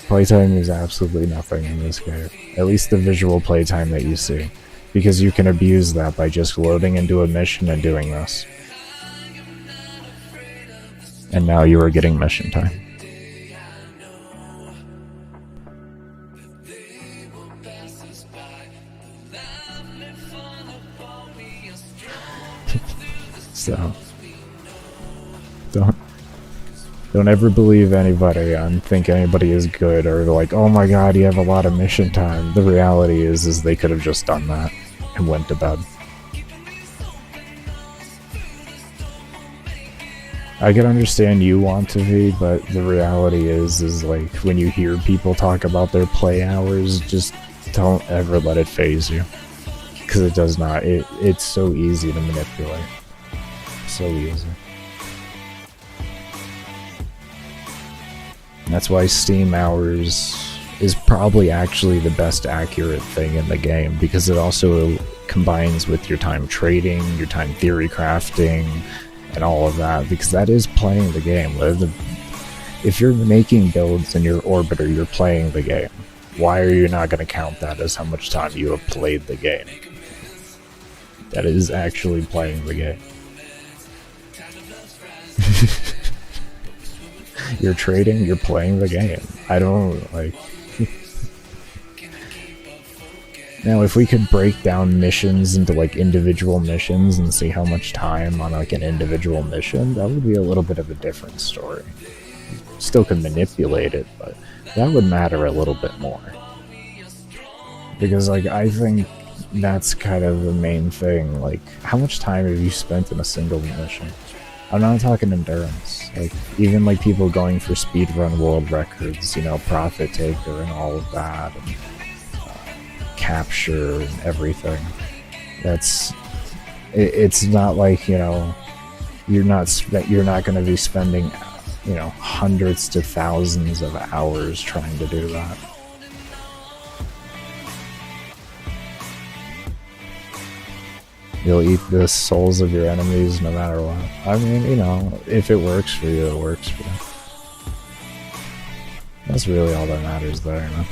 Playtime is absolutely nothing in this game. At least the visual playtime that you see. Because you can abuse that by just loading into a mission and doing this. And now you are getting mission time. So, don't ever believe anybody and think anybody is good, or like, oh my god, you have a lot of mission time. The reality is they could have just done that and went to bed. I can understand you want to be, but the reality is like, when you hear people talk about their play hours, just don't ever let it faze you. Because it does not. It's so easy to manipulate. So easy. And that's why Steam hours is probably actually the best accurate thing in the game, because it also combines with your time trading, your time theory crafting, and all of that, because that is playing the game. If you're making builds in your orbiter, you're playing the game. Why are you not going to count that as how much time you have played the game? That is actually playing the game. You're trading, you're playing the game. I don't, like... Now, if we could break down missions into like individual missions and see how much time on like an individual mission, that would be a little bit of a different story. Still could manipulate it, but that would matter a little bit more. Because like I think that's kind of the main thing. Like, how much time have you spent in a single mission? I'm not talking endurance. Like, even like people going for speedrun world records, you know, Profit Taker and all of that, and capture and everything. It's not like, you know, you're not going to be spending, you know, hundreds to thousands of hours trying to do that. You'll eat the souls of your enemies no matter what. I mean, you know, if it works for you, it works for you. That's really all that matters there, man.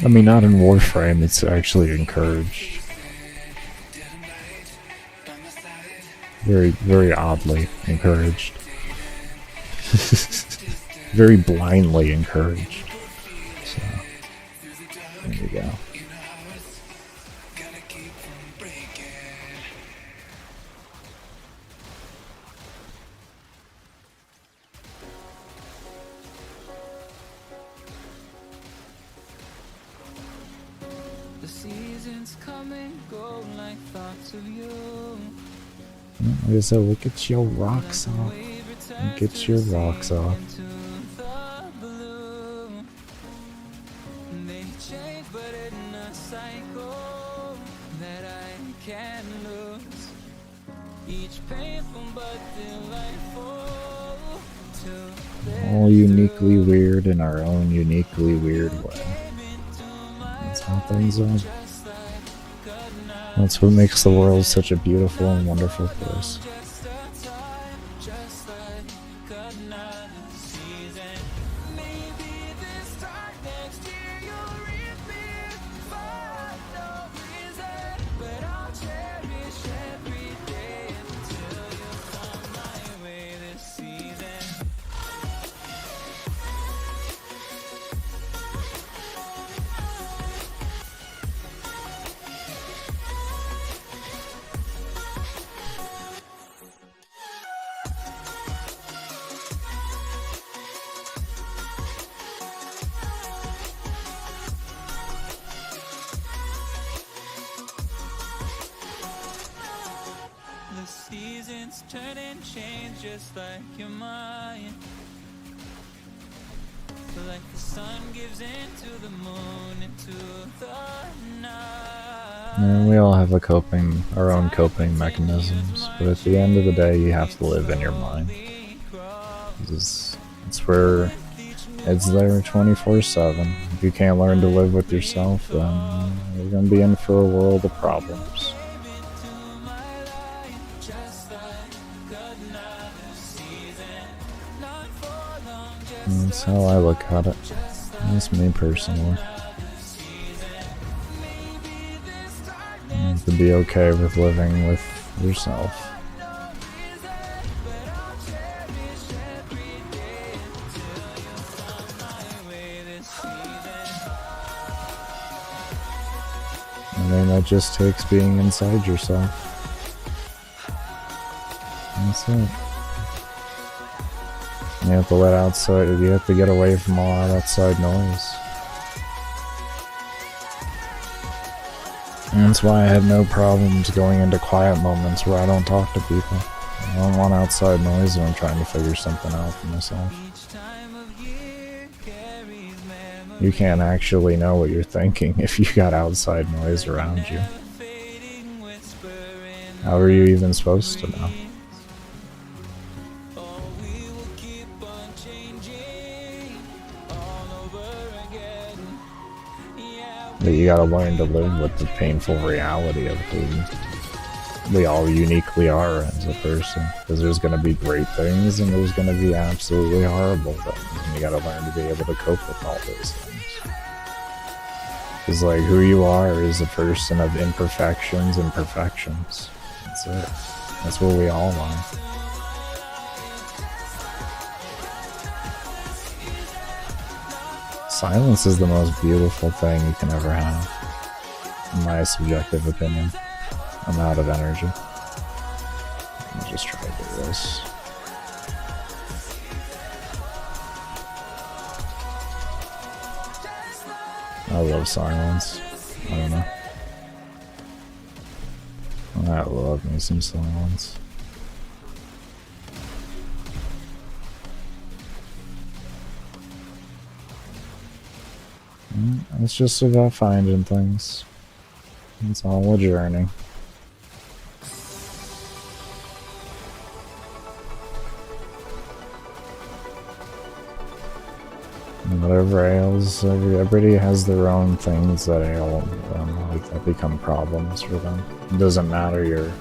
I mean, not in Warframe, it's actually encouraged. Very, very oddly encouraged. Very blindly encouraged. So, there you go. Like I said, look at your rocks off. Get your rocks off. All uniquely weird in our own uniquely weird way. That's how things are. That's what makes the world such a beautiful and wonderful place. And we all have our own coping mechanisms, but at the end of the day, you have to live in your mind. It's where it's there 24/7. If you can't learn to live with yourself, then you're gonna be in for a world of problems. And that's how I look at it. That's me personally. To be okay with living with yourself. I mean, that just takes being inside yourself. That's it. You have to let outside, you have to get away from all that outside noise. And that's why I have no problems going into quiet moments where I don't talk to people. I don't want outside noise when I'm trying to figure something out for myself. You can't actually know what you're thinking if you got outside noise around you. How are you even supposed to know? But you gotta learn to live with the painful reality of who we all uniquely are as a person. Because there's gonna be great things and there's gonna be absolutely horrible things. And you gotta learn to be able to cope with all those things. Because like who you are is a person of imperfections and perfections. That's it. That's what we all are. Silence is the most beautiful thing you can ever have, in my subjective opinion. I'm out of energy. Let me just try to do this. I love silence. I don't know. I love me some silence. It's just about finding things. It's all a journey. Whatever ails, everybody has their own things that ail them, like that become problems for them. It doesn't matter your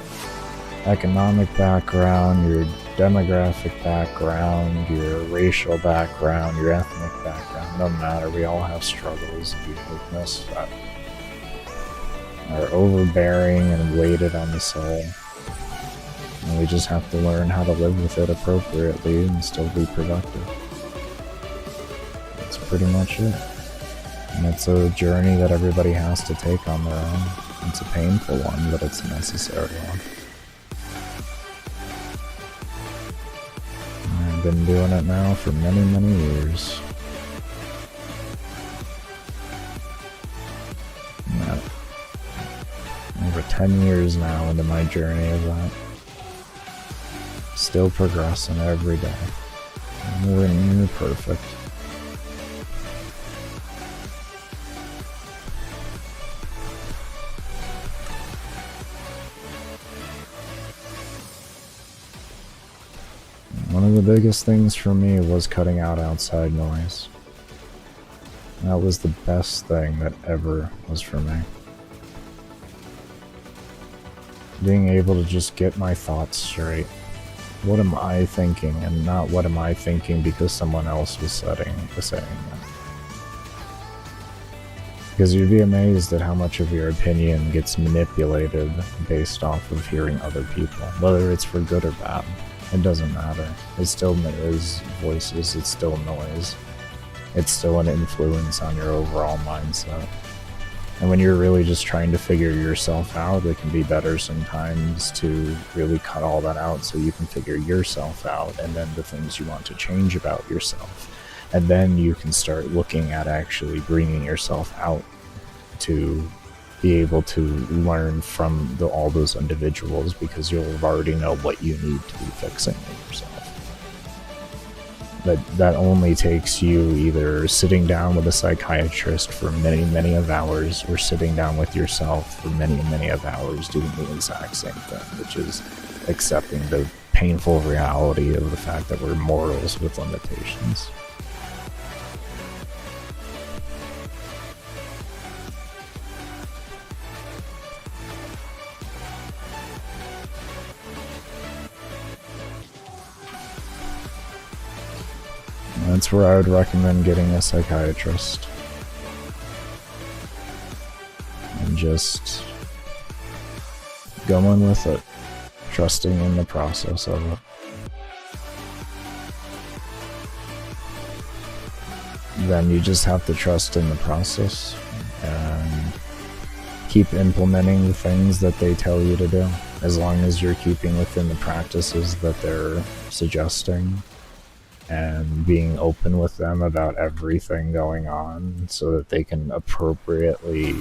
economic background, your demographic background, your racial background, your ethnic background, doesn't matter. We all have struggles of uniqueness that are overbearing and weighted on the soul. And we just have to learn how to live with it appropriately and still be productive. That's pretty much it. And it's a journey that everybody has to take on their own. It's a painful one, but it's a necessary one. I've been doing it now for many, many years. Over 10 years now into my journey of that. Still progressing every day. Nowhere near perfect. One of the biggest things for me was cutting out outside noise. That was the best thing that ever was for me. Being able to just get my thoughts straight. What am I thinking, and not what am I thinking because someone else was saying that. Because you'd be amazed at how much of your opinion gets manipulated based off of hearing other people. Whether it's for good or bad, it doesn't matter. It still is voices, it's still noise. It's still an influence on your overall mindset. And when you're really just trying to figure yourself out, it can be better sometimes to really cut all that out so you can figure yourself out and then the things you want to change about yourself. And then you can start looking at actually bringing yourself out to be able to learn from all those individuals, because you'll already know what you need to be fixing in yourself. That only takes you either sitting down with a psychiatrist for many, many of hours, or sitting down with yourself for many, many of hours doing the exact same thing, which is accepting the painful reality of the fact that we're mortals with limitations. That's where I would recommend getting a psychiatrist. And just going with it. Trusting in the process of it. Then you just have to trust in the process and keep implementing the things that they tell you to do. As long as you're keeping within the practices that they're suggesting. And being open with them about everything going on so that they can appropriately,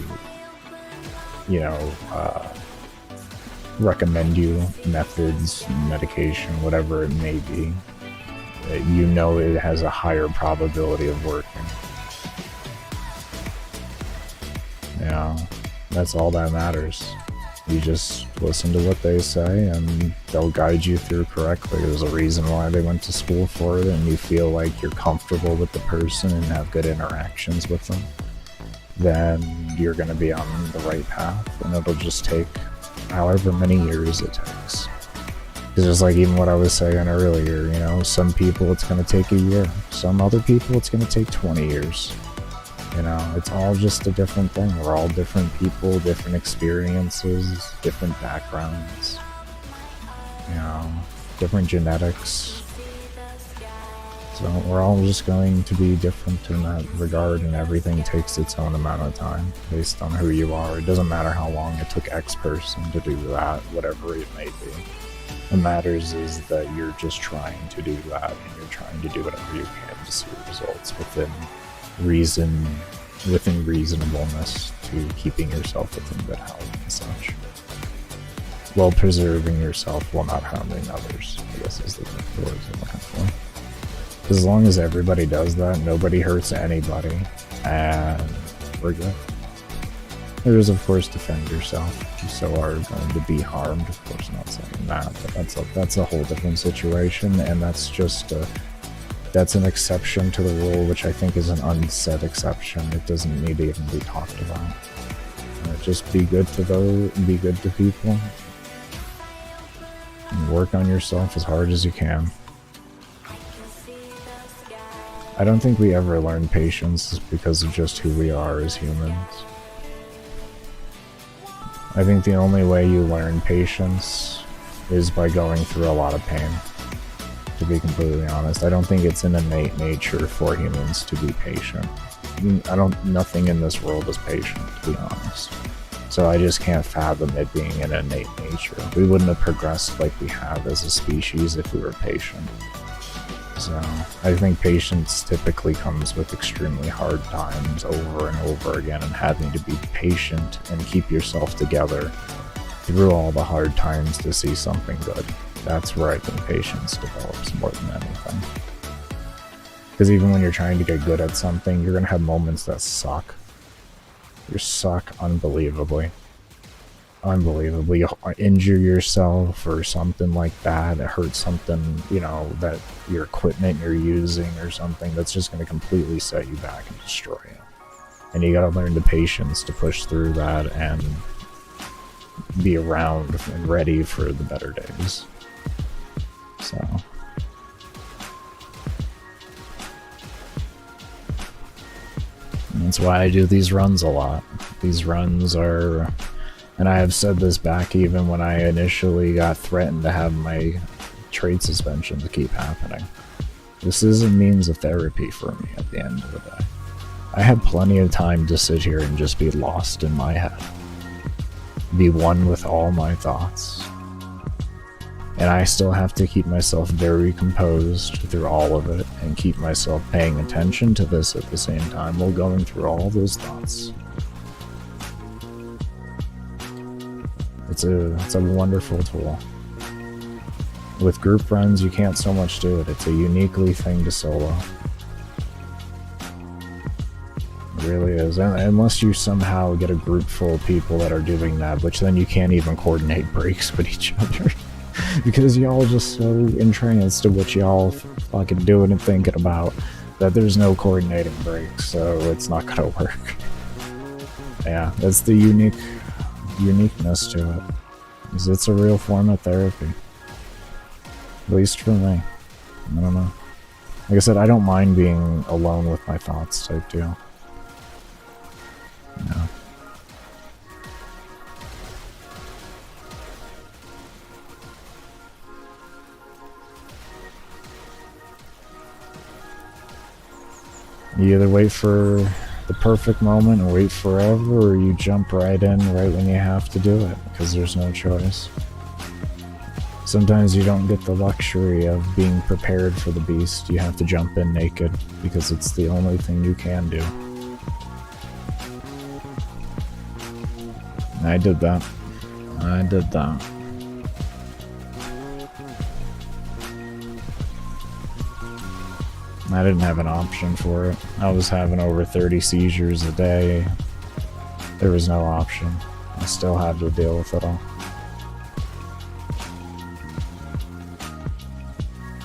recommend you methods, medication, whatever it may be. You know it has a higher probability of working. Yeah, that's all that matters. You just listen to what they say and they'll guide you through correctly. There's a reason why they went to school for it, and you feel like you're comfortable with the person and have good interactions with them. then you're going to be on the right path, and it'll just take however many years it takes. It's just like even what I was saying earlier, you know, some people it's going to take a year, some other people it's going to take 20 years. You know, it's all just a different thing. We're all different people, different experiences, different backgrounds, you know, different genetics. So we're all just going to be different in that regard, and everything takes its own amount of time based on who you are. It doesn't matter how long it took X person to do that, whatever it may be. What matters is that you're just trying to do that, and you're trying to do whatever you can to see results within reason, within reasonableness, to keeping yourself within good health and such, while preserving yourself while not harming others, I guess is the words I'm looking for. As long as everybody does that, nobody hurts anybody, and we're good. There is, of course, defend yourself. You so are going to be harmed. Of course, not saying that, but that's a whole different situation, and that's just that's an exception to the rule, which I think is an unsaid exception. It doesn't need to even be talked about. Just be good to those, be good to people, and work on yourself as hard as you can. I don't think we ever learn patience because of just who we are as humans. I think the only way you learn patience is by going through a lot of pain, to be completely honest. I don't think it's an innate nature for humans to be patient. Nothing in this world is patient, to be honest. So I just can't fathom it being an innate nature. We wouldn't have progressed like we have as a species if we were patient. So I think patience typically comes with extremely hard times over and over again, and having to be patient and keep yourself together through all the hard times to see something good. That's where I think patience develops more than anything. Because even when you're trying to get good at something, you're going to have moments that suck. You suck unbelievably. Unbelievably. You injure yourself or something like that. It hurts something, you know, that your equipment you're using or something that's just going to completely set you back and destroy you. And you got to learn the patience to push through that and be around and ready for the better days. So and that's why I do these runs a lot. These runs are, and I have said this back even when I initially got threatened to have my trade suspension to keep happening. This is a means of therapy for me at the end of the day. I have plenty of time to sit here and just be lost in my head. Be one with all my thoughts. And I still have to keep myself very composed through all of it, and keep myself paying attention to this at the same time while going through all those thoughts. It's a wonderful tool. With group friends, you can't so much do it. It's a uniquely thing to solo. It really is. Unless you somehow get a group full of people that are doing that, which then you can't even coordinate breaks with each other. Because y'all just so entranced to what y'all fucking doing and thinking about that there's no coordinating breaks, so it's not gonna work. Yeah, that's the uniqueness to it. Is it's a real form of therapy. At least for me. I don't know. Like I said, I don't mind being alone with my thoughts type deal. Yeah. You either wait for the perfect moment and wait forever, or you jump right in right when you have to do it, because there's no choice. Sometimes you don't get the luxury of being prepared for the beast. You have to jump in naked, because it's the only thing you can do. I did that. I did that. I didn't have an option for it. I was having over 30 seizures a day. There was no option. I still had to deal with it all.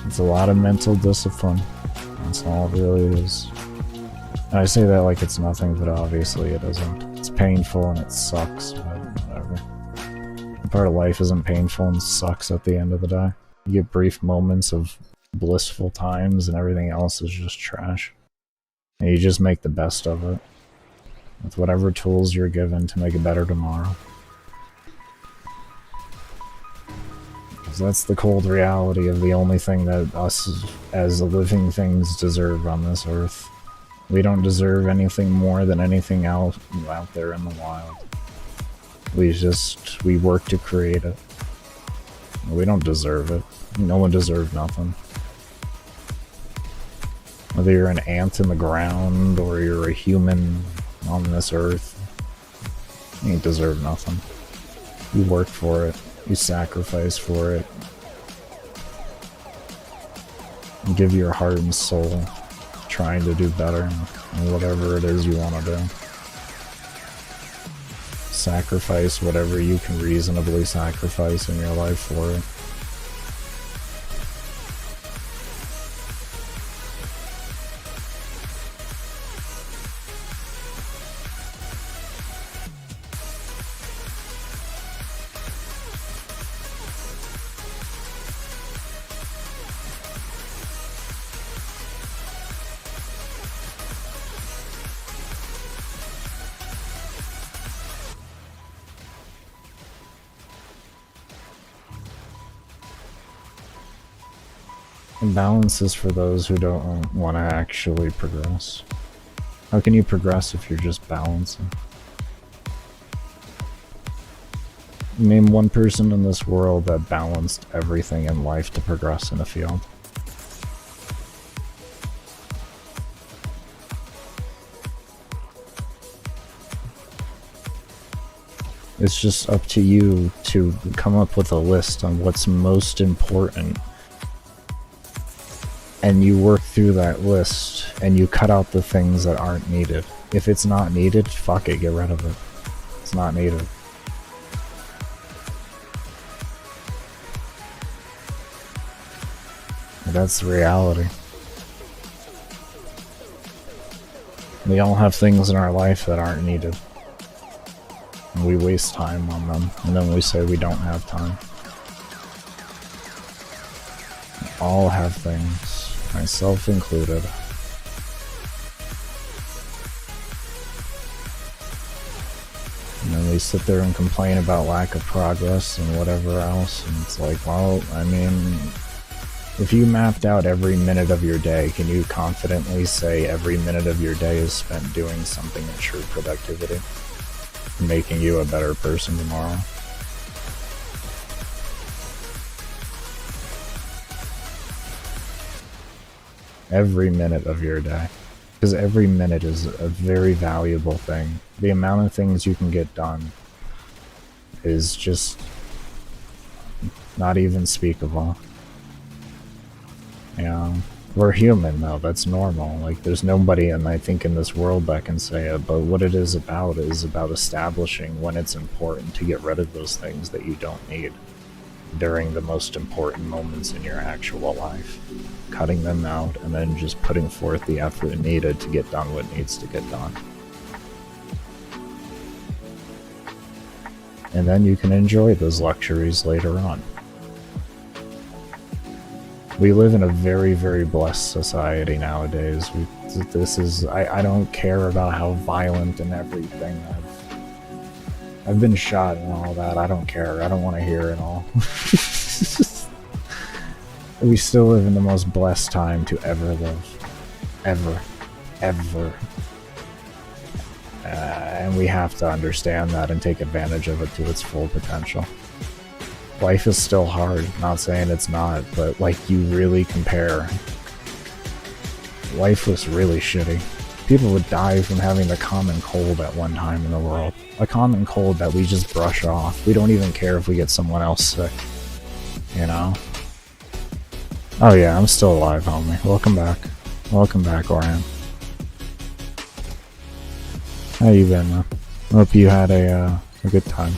It's a lot of mental discipline. That's all it really is. And I say that like it's nothing, but obviously it isn't. It's painful and it sucks, but whatever. Part of life isn't painful and sucks at the end of the day. You get brief moments of blissful times and everything else is just trash. And you just make the best of it. With whatever tools you're given to make it better tomorrow. Because that's the cold reality of the only thing that us as living things deserve on this earth. We don't deserve anything more than anything else out there in the wild. We work to create it. We don't deserve it. No one deserves nothing. Whether you're an ant in the ground or you're a human on this earth, you ain't deserve nothing. You work for it. You sacrifice for it. You give your heart and soul trying to do better in whatever it is you want to do. Sacrifice whatever you can reasonably sacrifice in your life for it. And balance is for those who don't want to actually progress. How can you progress if you're just balancing? Name one person in this world that balanced everything in life to progress in a field. It's just up to you to come up with a list on what's most important. And you work through that list, and you cut out the things that aren't needed. If it's not needed, fuck it, get rid of it. It's not needed. That's the reality. We all have things in our life that aren't needed. And we waste time on them, and then we say we don't have time. We all have things. Myself included. And then we sit there and complain about lack of progress and whatever else, and it's like, well, I mean, if you mapped out every minute of your day, can you confidently say every minute of your day is spent doing something in true productivity? Making you a better person tomorrow? Every minute of your day. Because every minute is a very valuable thing. The amount of things you can get done is just not even speakable. You know, we're human though, that's normal. Like, there's nobody, and I think in this world that can say it, but what it is about establishing when it's important to get rid of those things that you don't need during the most important moments in your actual life. Cutting them out, and then just putting forth the effort needed to get done what needs to get done. And then you can enjoy those luxuries later on. We live in a very, very blessed society nowadays. I don't care about how violent and everything. I've been shot and all that. I don't care. I don't want to hear it all. We still live in the most blessed time to ever live. Ever. Ever. And we have to understand that and take advantage of it to its full potential. Life is still hard, not saying it's not, but like, you really compare. Life was really shitty. People would die from having the common cold at one time in the world. A common cold that we just brush off. We don't even care if we get someone else sick. You know? Oh yeah, I'm still alive, homie. Welcome back. Welcome back, Orion. How you been, man? Hope you had a good time.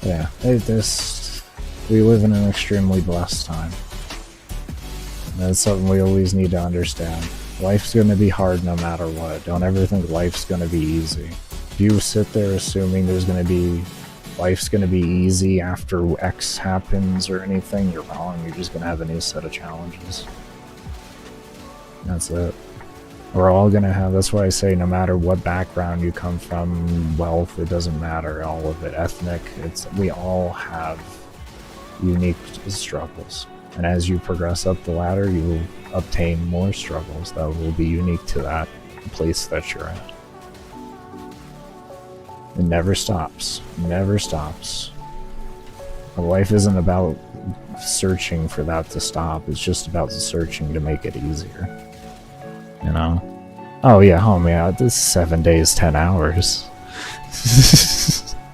Yeah, We live in an extremely blessed time. And that's something we always need to understand. Life's gonna be hard no matter what. Don't ever think life's gonna be easy. If you sit there assuming life's gonna be easy after X happens or anything, you're wrong. You're just gonna have a new set of challenges. That's it. We're all gonna have, that's why I say no matter what background you come from, wealth, it doesn't matter, all of it, ethnic, we all have unique struggles. And as you progress up the ladder, you will obtain more struggles that will be unique to that place that you're at. It never stops. Never stops. Life isn't about searching for that to stop. It's just about searching to make it easier. You know? Oh yeah, homie, this is 7 days, 10 hours.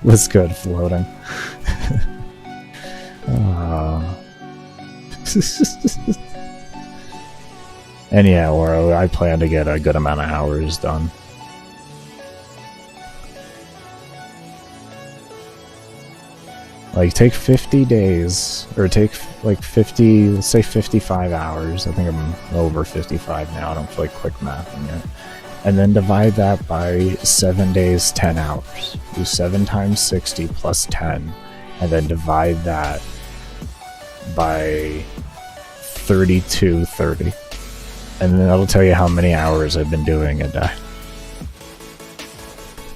What's good, floating? And yeah, or I plan to get a good amount of hours done. Like, take 50 days, or take, like, 50, let's say 55 hours. I think I'm over 55 now, I don't feel like quick mathing it. And then divide that by 7 days, 10 hours. Do 7 times 60 plus 10, and then divide that by 3230. And then that'll tell you how many hours I've been doing a day.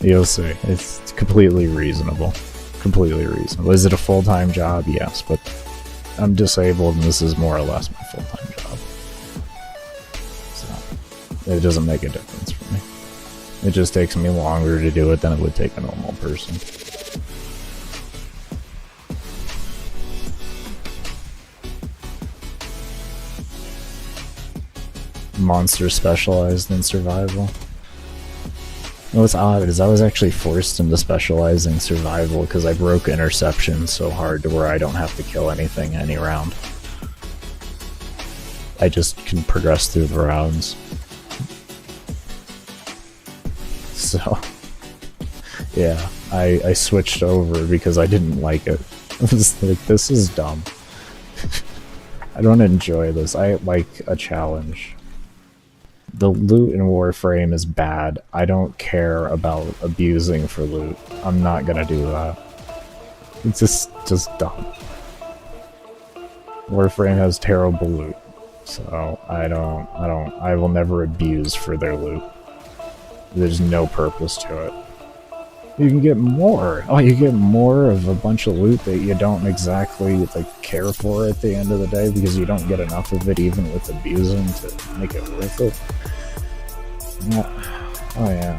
You'll see. It's completely reasonable. Completely reasonable. Is it a full-time job? Yes, but I'm disabled and this is more or less my full-time job. So, it doesn't make a difference for me. It just takes me longer to do it than it would take a normal person. Monster specialized in survival. What's odd is I was actually forced into specializing survival because I broke interception so hard to where I don't have to kill anything any round. I just can progress through the rounds. So, yeah, I switched over because I didn't like it. I was like, this is dumb. I don't enjoy this. I like a challenge. The loot in Warframe is bad. I don't care about abusing for loot. I'm not gonna do that. It's just dumb. Warframe has terrible loot. So I will never abuse for their loot. There's no purpose to it. You can get more. Oh, you get more of a bunch of loot that you don't exactly like care for at the end of the day because you don't get enough of it even with abusing to make it worth it. Yeah. Oh yeah.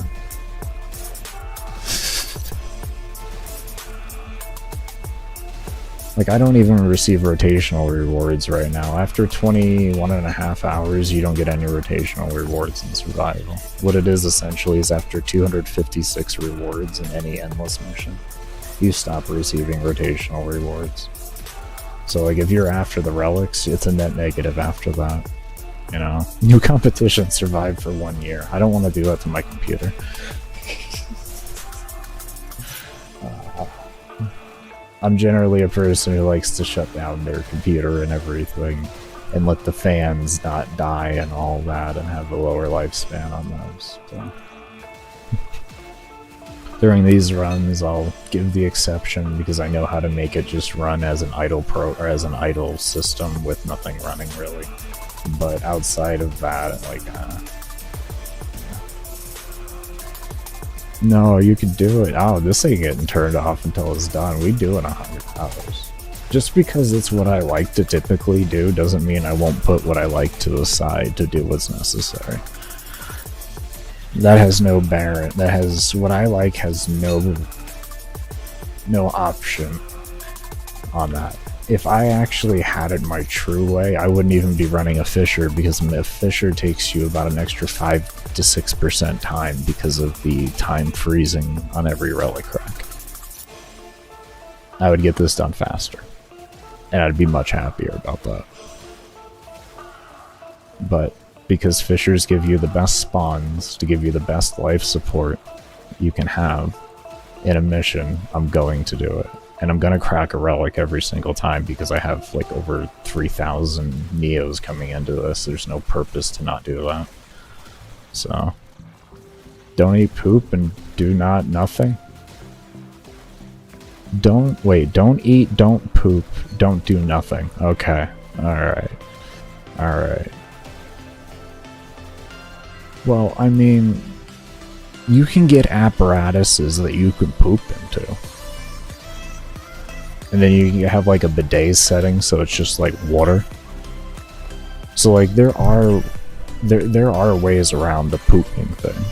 Like, I don't even receive rotational rewards right now. After 21.5 hours, you don't get any rotational rewards in survival. What it is essentially is after 256 rewards in any endless mission, you stop receiving rotational rewards. So like if you're after the relics, it's a net negative after that. You know? New competition survived for 1 year. I don't want to do that to my computer. I'm generally a person who likes to shut down their computer and everything and let the fans not die and all that and have a lower lifespan on those. So. During these runs, I'll give the exception because I know how to make it just run as an idle idle system with nothing running really. But outside of that, like, no, you can do it. Oh, this ain't getting turned off until it's done. We do it 100 hours. Just because it's what I like to typically do doesn't mean I won't put what I like to the side to do what's necessary. That has no bearing. That has what I like has no option on that. If I actually had it my true way, I wouldn't even be running a Fissure because a Fissure takes you about an extra 5 to 6% time because of the time freezing on every relic crack. I would get this done faster, and I'd be much happier about that. But because Fissures give you the best spawns to give you the best life support you can have in a mission, I'm going to do it. and I'm gonna crack a relic every single time because I have like over 3,000 Neos coming into this. There's no purpose to not do that. So, don't eat poop and do nothing. Don't eat, don't poop, don't do nothing. Okay, alright. Alright. Well, I mean, you can get apparatuses that you can poop into. And then you can have like a bidet setting, so it's just like water. So like there are ways around the pooping thing,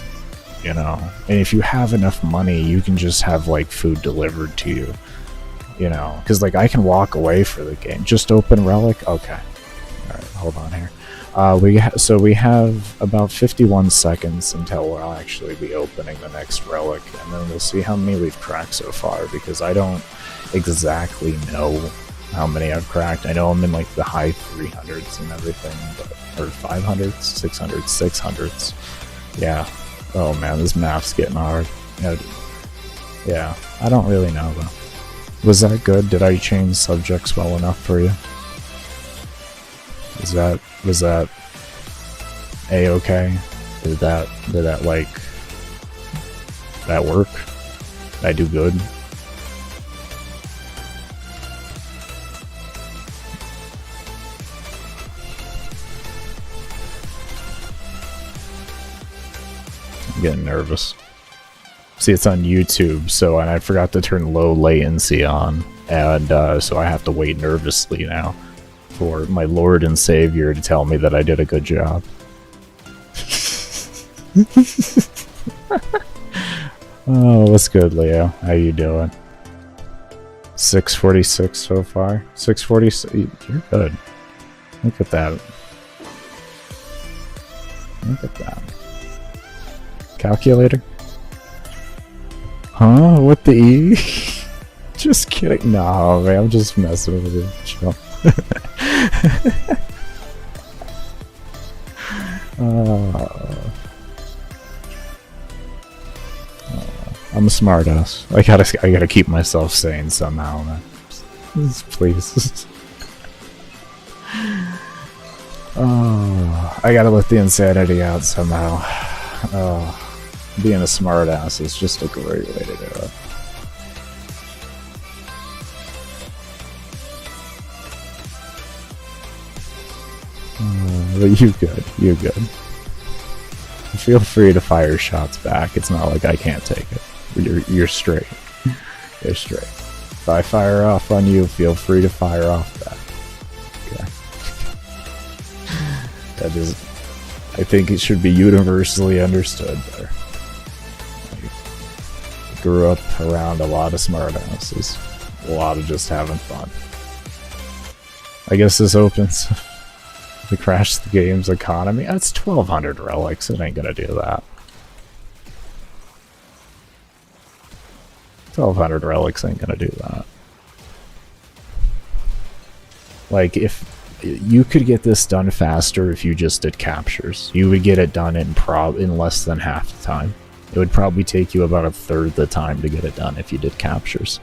you know. And if you have enough money, you can just have like food delivered to you, you know. Because like I can walk away for the game. Just open relic. Okay. All right. Hold on here. We have about 51 seconds until we'll actually be opening the next relic, and then we'll see how many we've cracked so far, because I don't exactly know how many I've cracked. I know I'm in like the high 300s and everything, or 500s, 600s, 600s. Yeah. Oh man, this map's getting hard. Yeah, I don't really know though. Was that good? Did I change subjects well enough for you? Was that a-okay? Did that like that work? Did I do good? I'm getting nervous. See, it's on YouTube, so, and I forgot to turn low latency on, and so I have to wait nervously now for my Lord and Savior to tell me that I did a good job. Oh, what's good, Leo? How you doing? 646 so far. 646. You're good. Look at that. Look at that. Calculator? Huh? What the E? Just kidding. No, man, I'm just messing with you. Chill. I'm a smartass. I gotta keep myself sane somehow, man. Please. Oh, I gotta let the insanity out somehow. Being a smartass is just a great way to do it. But you good. You good. Feel free to fire shots back. It's not like I can't take it. You're straight. You're straight. If I fire off on you, feel free to fire off back. Okay. That is... I think it should be universally understood there. I grew up around a lot of smartasses. A lot of just having fun. I guess this opens to crash the game's economy. That's 1,200 relics. It ain't gonna do that. 1,200 relics ain't gonna do that. Like, if you could get this done faster if you just did captures. You would get it done in less than half the time. It would probably take you about a third the time to get it done if you did captures.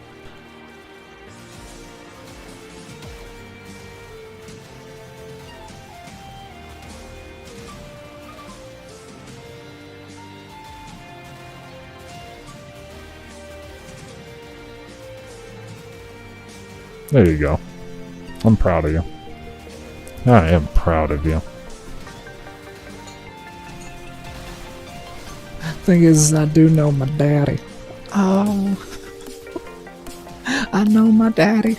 There you go. I'm proud of you. I am proud of you. Thing is, I do know my daddy. Oh. I know my daddy.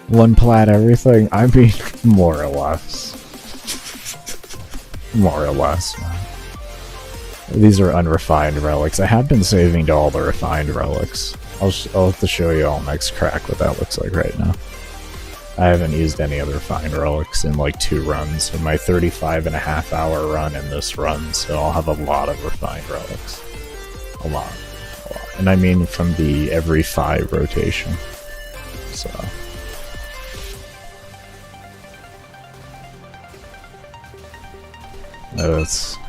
One plat everything? I mean, more or less. More or less, man. These are unrefined relics. I have been saving to all the refined relics. I'll have to show you all next crack what that looks like right now. I haven't used any other refined relics in like 2 runs. In my 35.5 hour run in this run, so I'll have a lot of refined relics. A lot. And I mean from the every 5 rotation. So...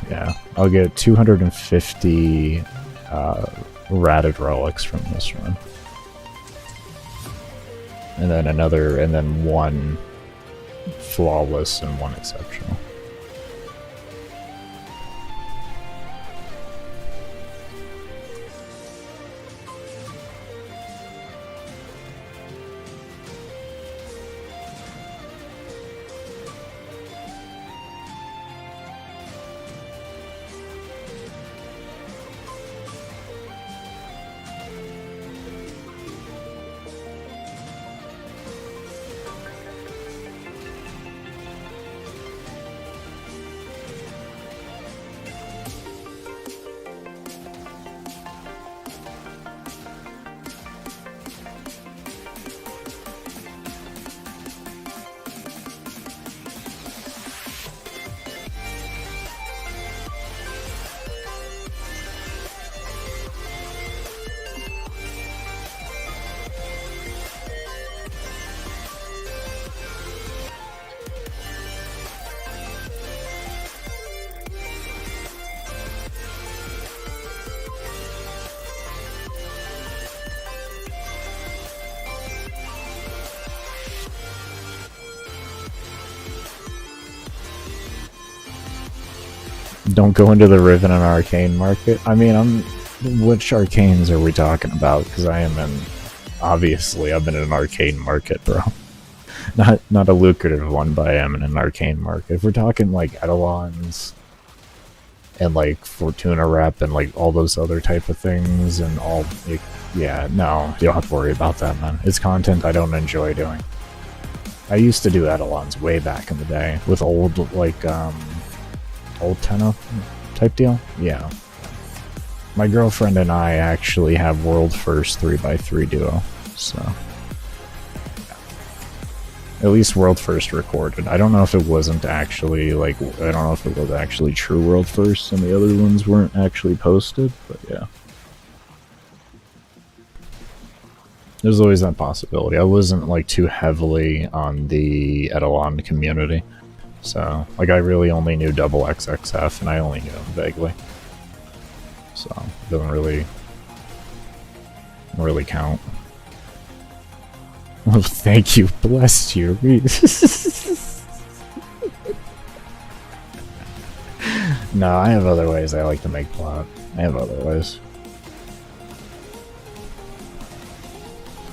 yeah, I'll get 250 ratted relics from this run. And then and then one flawless and one exceptional. Don't go into the Riven and Arcane market. I mean, which arcanes are we talking about? Because I am in, obviously, I've been in an arcane market, bro. Not a lucrative one, but I am in an arcane market. If we're talking like Eidolons and like Fortuna Rep and like all those other type of things and all, like, yeah, no, you don't have to worry about that, man. It's content I don't enjoy doing. I used to do Eidolons way back in the day with old, like, old Tenno type deal. Yeah. My girlfriend and I actually have world first 3x3 duo, so yeah. At least world first recorded. I don't know if it wasn't actually, like, I don't know if it was actually true world first and the other ones weren't actually posted, but yeah. There's always that possibility. I wasn't like too heavily on the Eidolon community. So, like, I really only knew double XXF, and I only knew him vaguely. So, it doesn't really count. Oh, thank you. Bless you. No, I have other ways I like to make plot. I have other ways.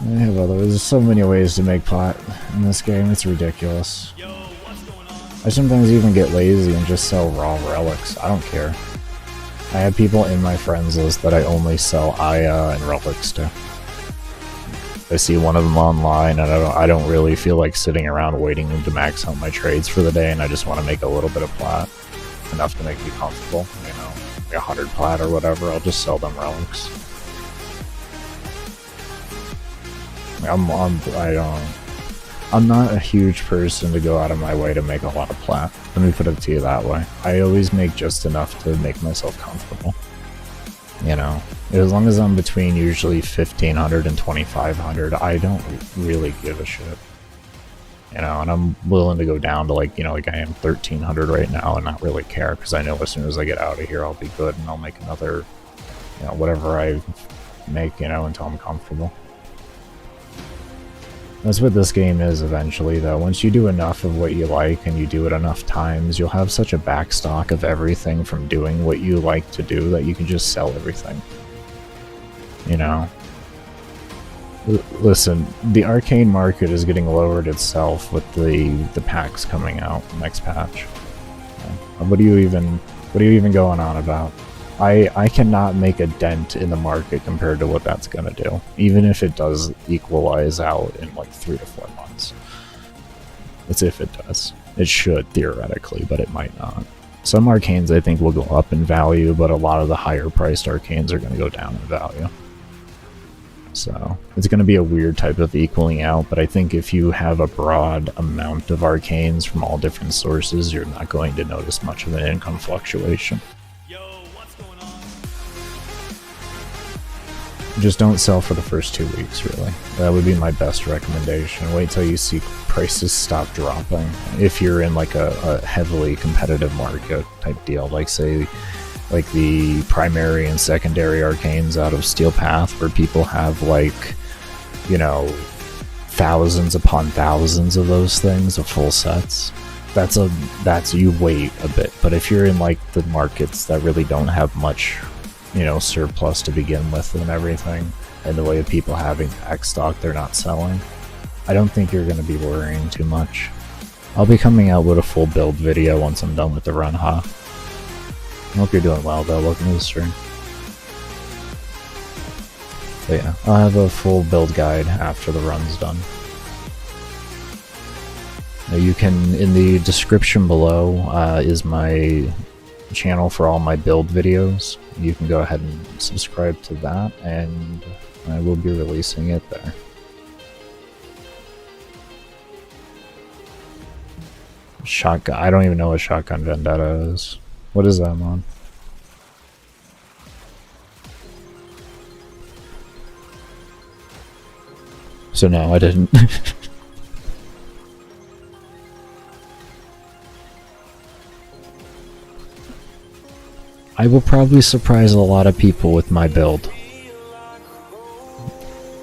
There's so many ways to make plot in this game, it's ridiculous. I sometimes even get lazy and just sell raw relics. I don't care. I have people in my friends list that I only sell Aya and relics to. I see one of them online and I don't really feel like sitting around waiting to max out my trades for the day, and I just want to make a little bit of plat. Enough to make me comfortable, you know, like 100 plat or whatever, I'll just sell them relics. I'm not a huge person to go out of my way to make a lot of plat. Let me put it to you that way. I always make just enough to make myself comfortable. You know, as long as I'm between usually 1,500 and 2,500, I don't really give a shit. You know, and I'm willing to go down to, like, you know, like I am 1,300 right now and not really care, because I know as soon as I get out of here I'll be good and I'll make another, you know, whatever I make, you know, until I'm comfortable. That's what this game is eventually, though. Once you do enough of what you like and you do it enough times, you'll have such a backstock of everything from doing what you like to do that you can just sell everything. You know? Listen, the arcane market is getting lowered itself with the packs coming out next patch. What are you even going on about? I cannot make a dent in the market compared to what that's gonna do, even if it does equalize out in like 3 to 4 months. It's if it does. It should, theoretically, but it might not. Some arcanes I think will go up in value, but a lot of the higher priced arcanes are gonna go down in value. So, it's gonna be a weird type of equaling out, but I think if you have a broad amount of arcanes from all different sources, you're not going to notice much of an income fluctuation. Just don't sell for the first 2 weeks, really. That would be my best recommendation. Wait till you see prices stop dropping. If you're in like a heavily competitive market type deal, like say like the primary and secondary arcanes out of Steel Path, where people have like, you know, thousands upon thousands of those things of full sets. That's you wait a bit. But if you're in like the markets that really don't have much, you know, surplus to begin with and everything, and the way of people having back stock they're not selling, I don't think you're going to be worrying too much. I'll be coming out with a full build video once I'm done with the run, huh? I hope you're doing well though, welcome to the stream. But yeah, I'll have a full build guide after the run's done. Now you can, in the description below is my channel for all my build videos. You can go ahead and subscribe to that, and I will be releasing it there. Shotgun, I don't even know what Shotgun Vendetta is. What is that, Mon? So no, I didn't. I will probably surprise a lot of people with my build.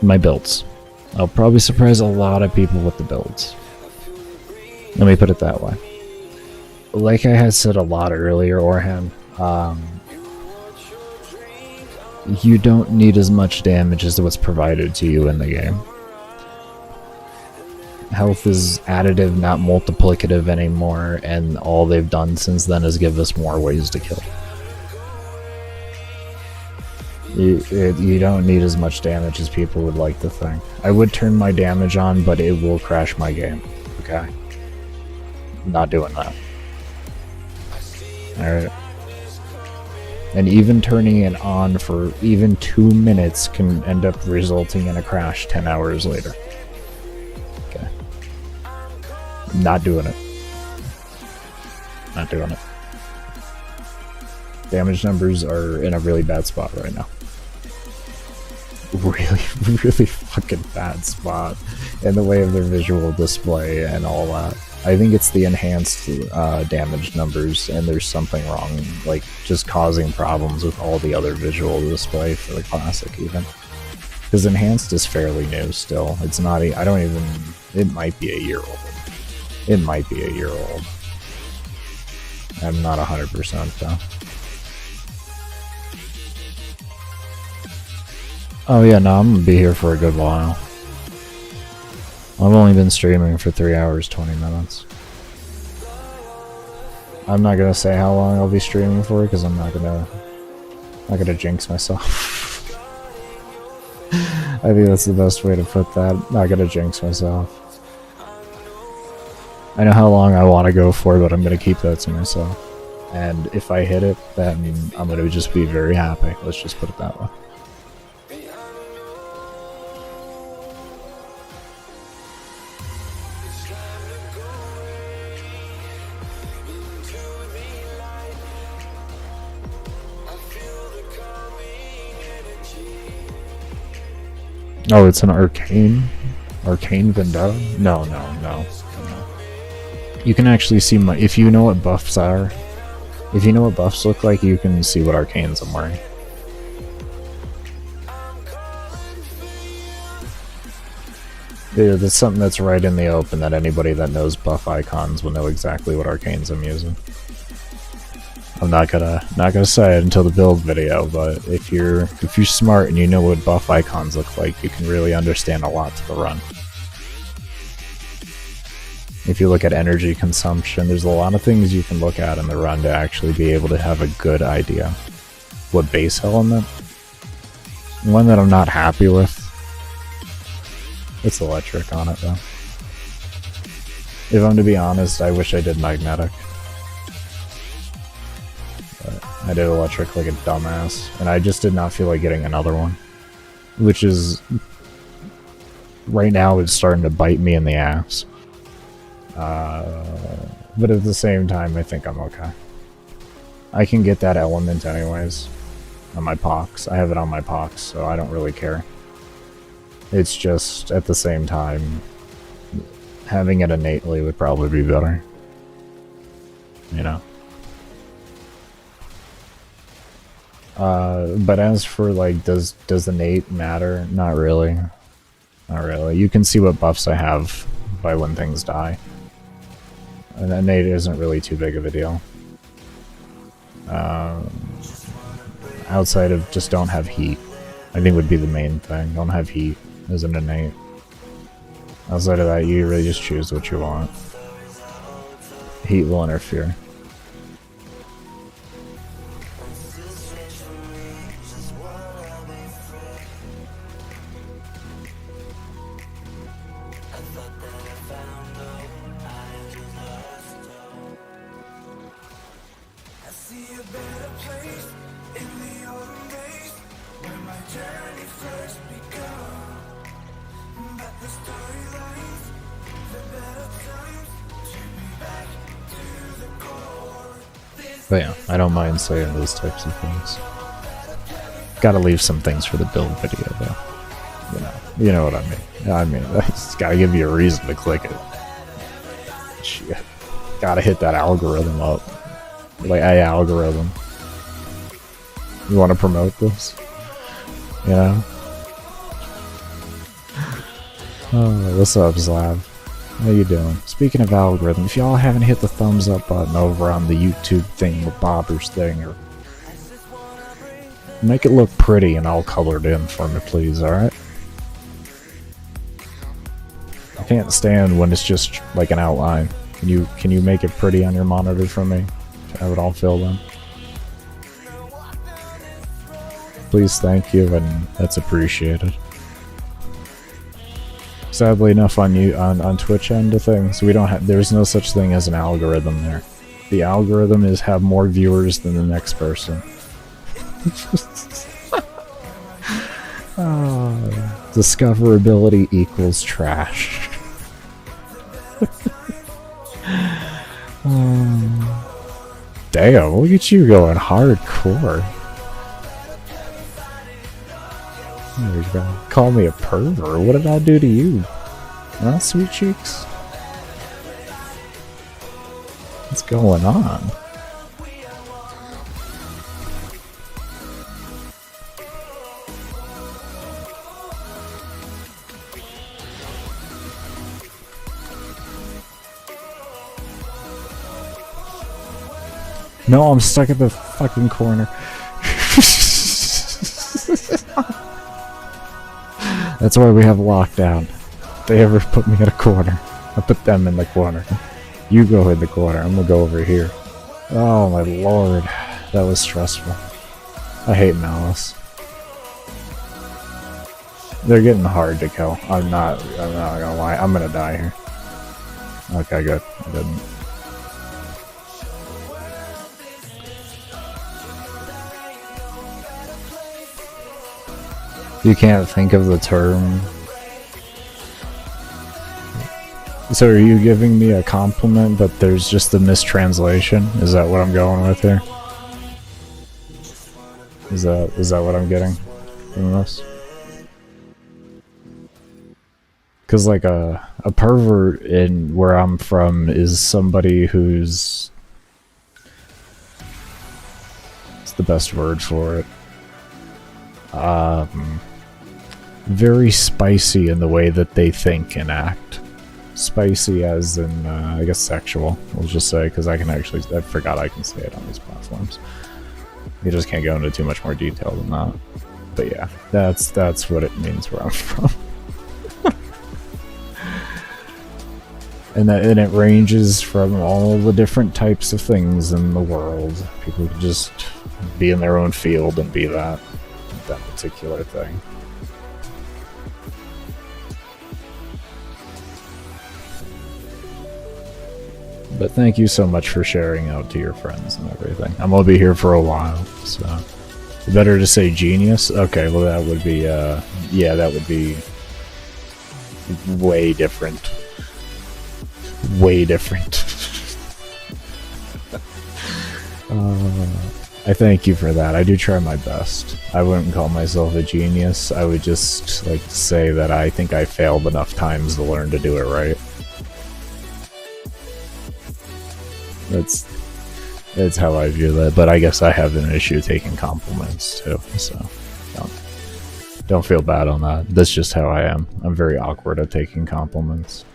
My builds. I'll probably surprise a lot of people with the builds. Let me put it that way. Like I had said a lot earlier, Orhan, you don't need as much damage as what's provided to you in the game. Health is additive, not multiplicative anymore, and all they've done since then is give us more ways to kill. You don't need as much damage as people would like to think. I would turn my damage on, but it will crash my game. Okay? I'm not doing that. Alright. And even turning it on for even 2 minutes can end up resulting in a crash 10 hours later. Okay. Not doing it. Not doing it. Damage numbers are in a really bad spot right now. Really, really fucking bad spot in the way of their visual display and all that. I think it's the enhanced damage numbers, and there's something wrong, like just causing problems with all the other visual display for the classic even. Because enhanced is fairly new still. It's not, I don't even, it might be a year old. It might be a year old. I'm not 100% though. Oh yeah, no, I'm gonna be here for a good while. I've only been streaming for 3 hours, 20 minutes. I'm not gonna say how long I'll be streaming for because I'm not gonna jinx myself. I think that's the best way to put that. Not gonna jinx myself. I know how long I want to go for, but I'm gonna keep that to myself. And if I hit it, then I'm gonna just be very happy. Let's just put it that way. Oh, it's an arcane Vendetta? No. You can actually see my, if you know what buffs are, if you know what buffs look like, you can see what arcanes I'm wearing. Yeah, that's something that's right in the open that anybody that knows buff icons will know exactly what arcanes I'm using. I'm not gonna say it until the build video, but if you're smart and you know what buff icons look like, you can really understand a lot to the run. If you look at energy consumption, there's a lot of things you can look at in the run to actually be able to have a good idea. What base element? One that I'm not happy with. It's electric on it though. If I'm to be honest, I wish I did magnetic. I did electric like a dumbass, and I just did not feel like getting another one. Which is, right now it's starting to bite me in the ass. But at the same time, I think I'm okay. I can get that element anyways, on my pox. I have it on my pox, so I don't really care. It's just, at the same time, having it innately would probably be better. You know? But as for like, does the nate matter? Not really. Not really. You can see what buffs I have by when things die. And that nate isn't really too big of a deal. Outside of just don't have heat, I think would be the main thing. Don't have heat isn't innate. Outside of that, you really just choose what you want. Heat will interfere. But yeah, I don't mind saying those types of things. Gotta leave some things for the build video though. You know what I mean. I mean, it's gotta give you a reason to click it. Shit. Gotta hit that algorithm up. Like, hey, algorithm. You wanna promote this? You know? Oh, what's up, Slav? How you doing? Speaking of algorithm, if y'all haven't hit the thumbs up button over on the YouTube thing or Bobber's thing, or make it look pretty and all colored in for me, please, alright? I can't stand when it's just like an outline. Can you make it pretty on your monitor for me? Have it all filled in? Please, thank you, and that's appreciated. Sadly enough, on Twitch end of things, we don't have. There's no such thing as an algorithm there. The algorithm is have more viewers than the next person. Discoverability equals trash. Damn, look at you going hardcore. There you go. Call me a pervert. What did I do to you? Huh, sweet cheeks? What's going on? No, I'm stuck at the fucking corner. That's why we have lockdown. If they ever put me in a corner, I put them in the corner. You go in the corner, I'm gonna go over here. Oh my lord, that was stressful. I hate Malice. They're getting hard to kill. I'm not gonna lie, I'm gonna die here. Okay, good. I didn't. You can't think of the term. So are you giving me a compliment, but there's just a mistranslation? Is that what I'm going with here? Is that what I'm getting from this? Because like a pervert in where I'm from is somebody who's... What's the best word for it? Very spicy in the way that they think and act. Spicy as in, I guess sexual, we'll just say, because I forgot I can say it on these platforms. You just can't go into too much more detail than that. But yeah, that's what it means where I'm from. And it ranges from all the different types of things in the world. People can just be in their own field and be that particular thing. But thank you so much for sharing out to your friends and everything. I'm gonna be here for a while, so better to say genius. Okay, well that would be yeah, that would be way different. Way different. I thank you for that. I do try my best. I wouldn't call myself a genius. I would just like to say that I think I failed enough times to learn to do it right. It's how I view that, but I guess I have an issue taking compliments too, so don't feel bad on that. That's just how I am. I'm very awkward at taking compliments.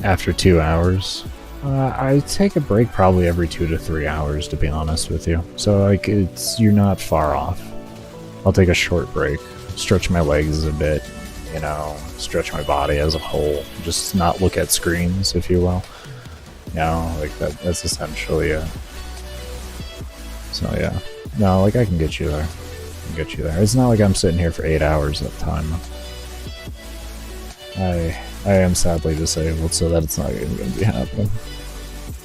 After 2 hours, I take a break probably every 2 to 3 hours, to be honest with you. So like, you're not far off. I'll take a short break, stretch my legs a bit, you know, stretch my body as a whole, just not look at screens, if you will. You know, like that's essentially it. So yeah, no, like I can get you there. I can get you there. It's not like I'm sitting here for 8 hours at a time. I am sadly disabled, so that it's not even going to be happening.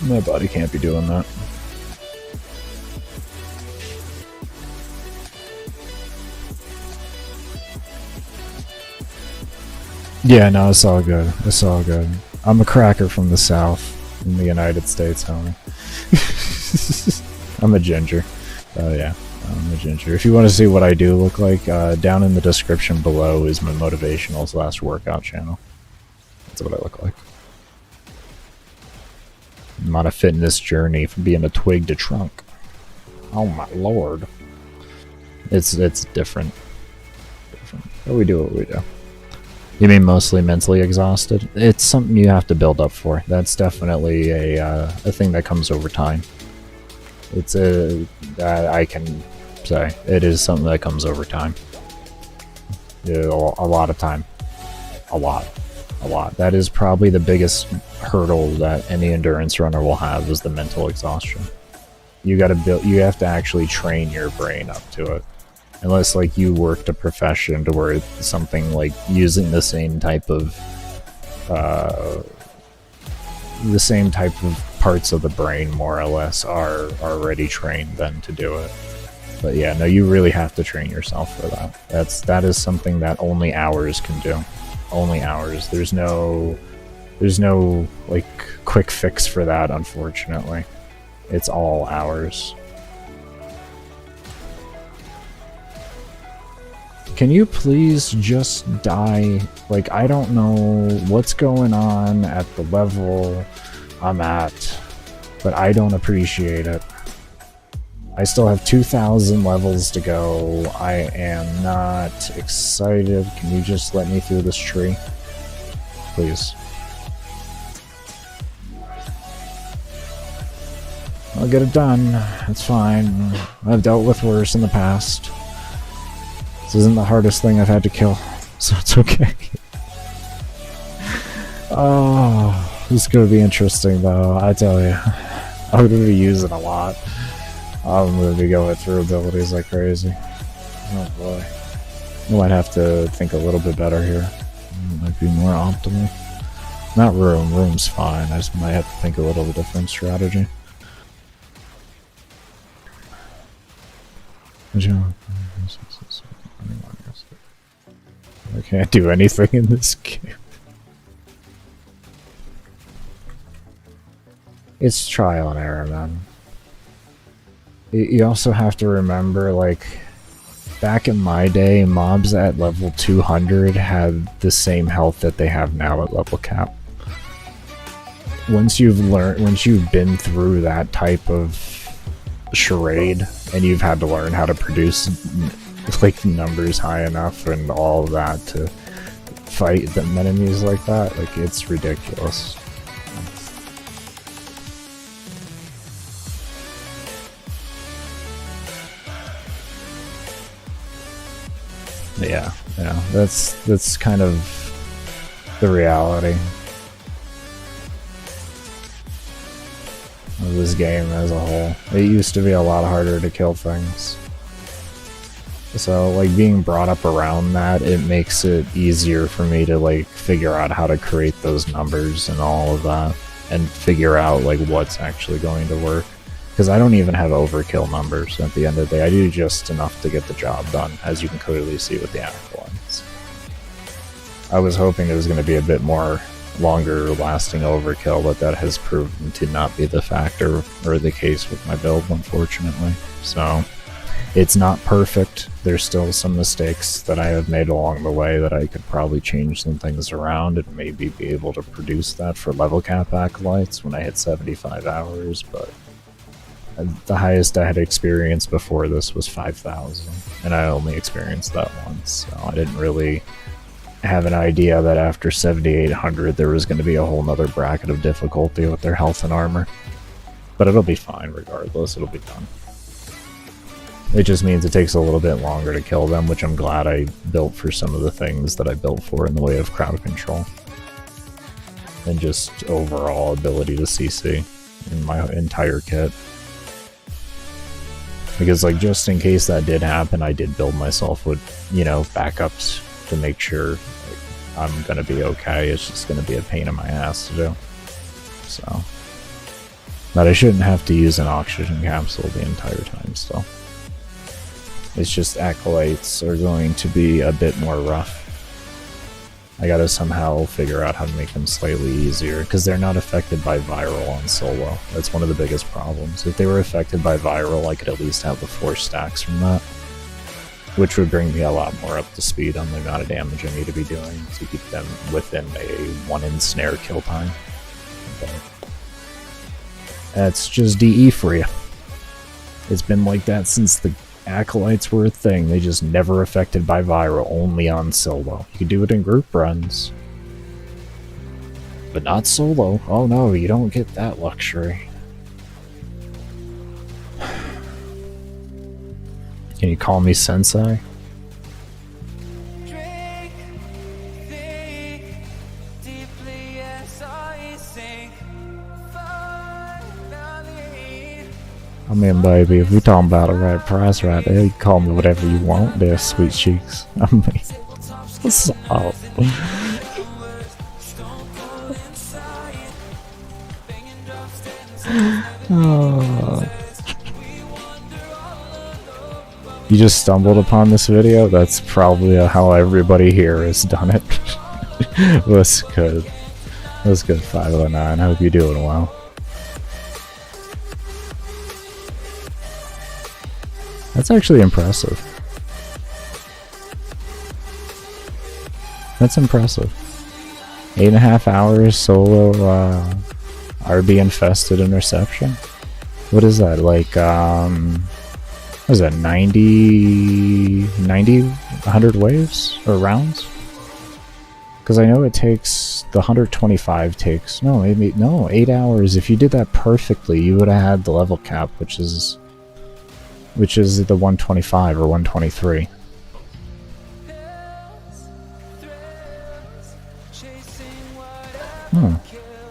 My body can't be doing that. Yeah, no, it's all good. It's all good. I'm a cracker from the South, in the United States, homie. I'm a ginger. Oh yeah, I'm a ginger. If you want to see what I do look like, down in the description below is my motivational / workout channel. That's what I look like. I'm on a fitness journey from being a twig to trunk. Oh my lord. It's different. But we do what we do. You mean mostly mentally exhausted? It's something you have to build up for. That's definitely a thing that comes over time. It's that I can say it is something that comes over time. Yeah, a lot of time. A lot. That is probably the biggest hurdle that any endurance runner will have, is the mental exhaustion. You have to actually train your brain up to it. Unless like you worked a profession to where it's something like using the same type of parts of the brain more or less are already trained then to do it. But yeah, no, you really have to train yourself for that. That is something that only hours can do. Only hours. There's no like quick fix for that, unfortunately. It's all hours. Can you please just die? Like, I don't know what's going on at the level I'm at, but I don't appreciate it. I still have 2,000 levels to go. I am not excited. Can you just let me through this tree? Please. I'll get it done. It's fine. I've dealt with worse in the past. This isn't the hardest thing I've had to kill, so it's okay. Oh, this is going to be interesting though, I tell you. I'm going to be using a lot. I'm going to be going through abilities like crazy. Oh boy. I might have to think a little bit better here. It might be more optimal. Not room. Room's fine. I just might have to think a little bit different strategy. I can't do anything in this game. It's trial and error, man. You also have to remember, like, back in my day, mobs at level 200 had the same health that they have now at level cap. Once you've been through that type of charade, and you've had to learn how to produce like numbers high enough and all of that to fight the enemies like that, like, it's ridiculous. Yeah, that's kind of the reality of this game as a whole. It used to be a lot harder to kill things. So, like, being brought up around that, it makes it easier for me to, like, figure out how to create those numbers and all of that. and figure out like what's actually going to work. Because I don't even have overkill numbers at the end of the day. I do just enough to get the job done, as you can clearly see with the acolytes. I was hoping it was going to be a bit more longer lasting overkill, but that has proven to not be the factor or the case with my build, unfortunately. So it's not perfect. There's still some mistakes that I have made along the way that I could probably change some things around and maybe be able to produce that for level cap acolytes when I hit 75 hours, but the highest I had experienced before this was 5,000, and I only experienced that once, so I didn't really have an idea that after 7,800 there was going to be a whole nother bracket of difficulty with their health and armor. But it'll be fine regardless, it'll be done. It just means it takes a little bit longer to kill them, which I'm glad I built for some of the things that I built for in the way of crowd control. And just overall ability to CC in my entire kit. Because, like, just in case that did happen, I did build myself with, you know, backups to make sure like, I'm gonna be okay. It's just gonna be a pain in my ass to do. So. But I shouldn't have to use an oxygen capsule the entire time still. It's just acolytes are going to be a bit more rough. I gotta somehow figure out how to make them slightly easier, because they're not affected by viral on solo. That's one of the biggest problems. If they were affected by viral, I could at least have the 4 stacks from that, which would bring me a lot more up to speed on the amount of damage I need to be doing to keep them within a 1 ensnare kill time. But that's just DE for you. It's been like that since the acolytes were a thing. They just never affected by viral, only on solo. You can do it in group runs, but not solo. Oh no, you don't get that luxury. Can you call me sensei? I mean, baby, if we talking about the right price right there, you can call me whatever you want there, sweet cheeks. I mean, what's up? Oh. You just stumbled upon this video? That's probably how everybody here has done it. That's good. That's good, 509. I hope you're doing well. That's actually impressive. That's impressive. 8.5 hours solo RB infested interception. What is that? Like, what is that? 100 waves or rounds? Because I know it takes the 125 takes. No, maybe no 8 hours. If you did that perfectly, you would have had the level cap, which is the 125 or 123.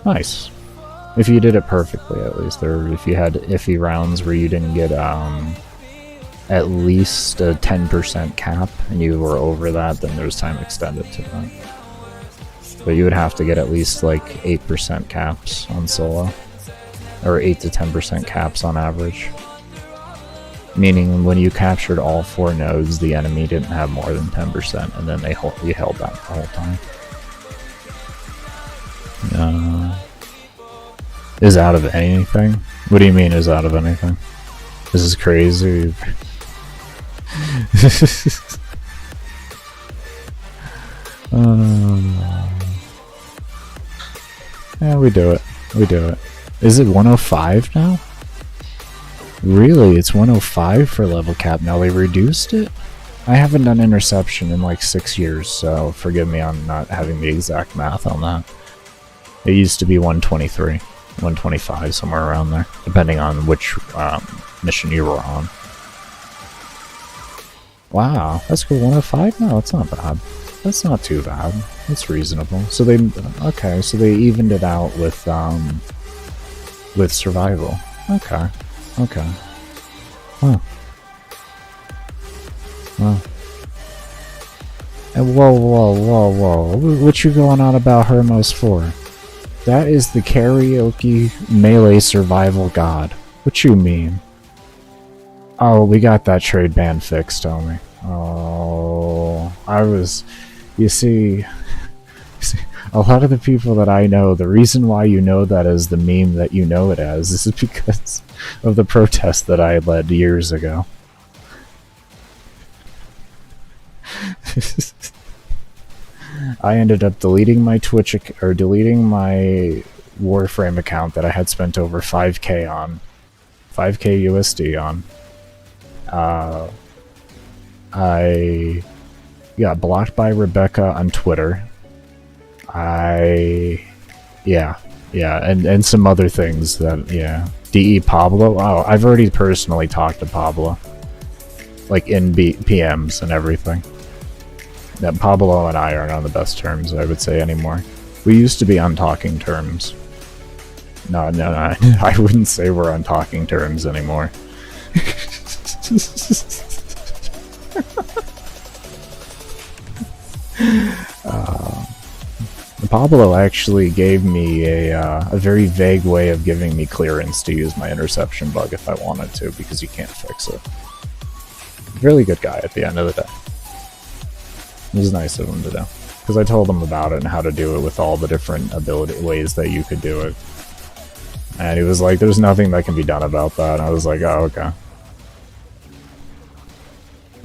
Nice. If you did it perfectly, at least, or if you had iffy rounds where you didn't get at least a 10% cap and you were over that, then there's time extended to that. But you would have to get at least like 8% caps on solo, or 8 to 10% caps on average. Meaning when you captured all 4 nodes, the enemy didn't have more than 10%, and then you held that the whole time. Is out of anything? What do you mean is out of anything? This is crazy. Yeah, we do it. We do it. Is it 105 now? Really? It's 105 for level cap now. They reduced it? I haven't done interception in like 6 years, so forgive me on not having the exact math on that. It used to be 123, 125, somewhere around there, depending on which mission you were on. Wow, that's cool. 105? No, it's not bad. That's not too bad. That's reasonable. So they evened it out with survival. Okay. Okay. Huh. Huh. And whoa. What you going on about Hermos for? That is the karaoke melee survival god. What you mean? Oh, we got that trade ban fixed, homie. Oh, you see, a lot of the people that I know, the reason why you know that as the meme that you know it as is because of the protest that I led years ago. I ended up deleting my deleting my Warframe account that I had spent over 5k on. 5k USD on. I got blocked by Rebecca on Twitter. Yeah, and some other things that, yeah. DE Pablo? Oh, I've already personally talked to Pablo. Like in PMs and everything. That Pablo and I aren't on the best terms, I would say, anymore. We used to be on talking terms. No, I wouldn't say we're on talking terms anymore. Pablo actually gave me a very vague way of giving me clearance to use my interception bug if I wanted to, because you can't fix it. Really good guy at the end of the day. It was nice of him to do, because I told him about it and how to do it with all the different ways that you could do it. And he was like, there's nothing that can be done about that. And I was like, oh, okay.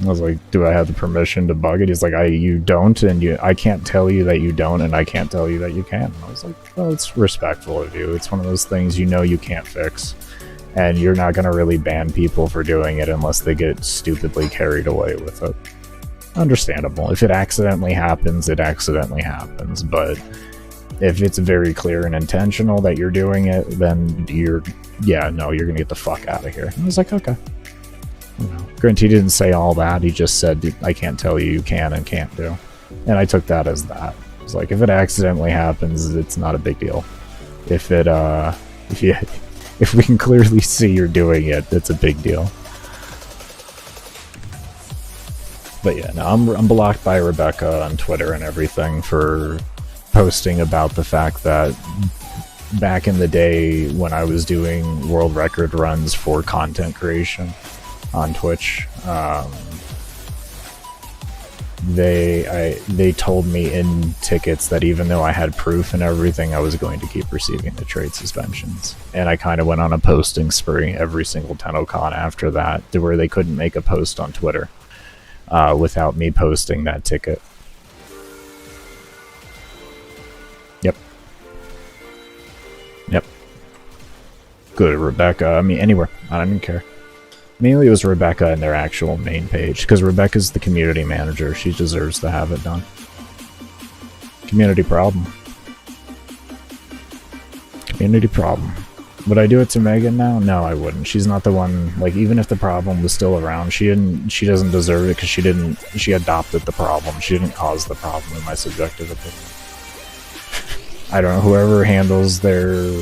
I was like, do I have the permission to bug it? He's like, you don't, and I can't tell you that you don't, and I can't tell you that you can. And I was like, well, it's respectful of you. It's one of those things you know you can't fix. And you're not going to really ban people for doing it unless they get stupidly carried away with it. Understandable. If it accidentally happens, it accidentally happens. But if it's very clear and intentional that you're doing it, then you're gonna get the fuck out of here. And I was like, okay. Granted, he didn't say all that. He just said, I can't tell you can and can't do. And I took that as that. It's like, if it accidentally happens, it's not a big deal. If we can clearly see you're doing it, it's a big deal. But yeah, no, I'm blocked by Rebecca on Twitter and everything for posting about the fact that back in the day when I was doing world record runs for content creation on Twitch, they told me in tickets that even though I had proof and everything, I was going to keep receiving the trade suspensions. And I kind of went on a posting spree every single TennoCon after that, to where they couldn't make a post on Twitter without me posting that ticket. Yep. Go to Rebecca. I mean, anywhere. I don't even care. Mainly it was Rebecca and their actual main page, because Rebecca's the community manager. She deserves to have it done. Community problem. Community problem. Would I do it to Megan now? No, I wouldn't. She's not the one, like, even if the problem was still around, she doesn't deserve it because she adopted the problem. She didn't cause the problem, in my subjective opinion. I don't know, whoever handles their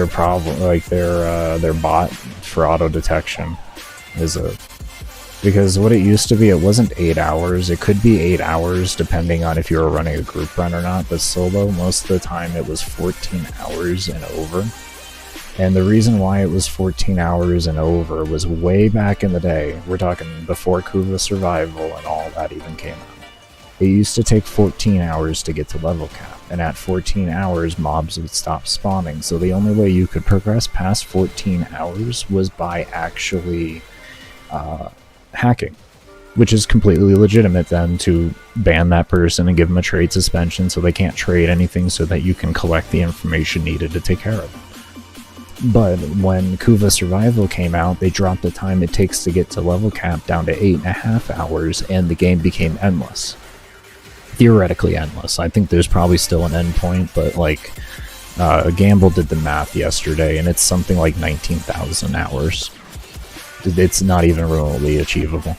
problem, like their bot for auto detection because what it used to be, it wasn't 8 hours. It could be 8 hours depending on if you were running a group run or not, but solo, most of the time it was 14 hours and over. And the reason why it was 14 hours and over was way back in the day. We're talking before Kuva Survival and all that even came out. It used to take 14 hours to get to level cap, and at 14 hours mobs would stop spawning, so the only way you could progress past 14 hours was by actually hacking, which is completely legitimate then, to ban that person and give them a trade suspension so they can't trade anything, so that you can collect the information needed to take care of it. But when Kuva Survival came out, they dropped the time it takes to get to level cap down to 8.5 hours, and the game became endless. Theoretically endless. I think there's probably still an endpoint, but like Gamble did the math yesterday, and it's something like 19,000 hours. It's not even remotely achievable.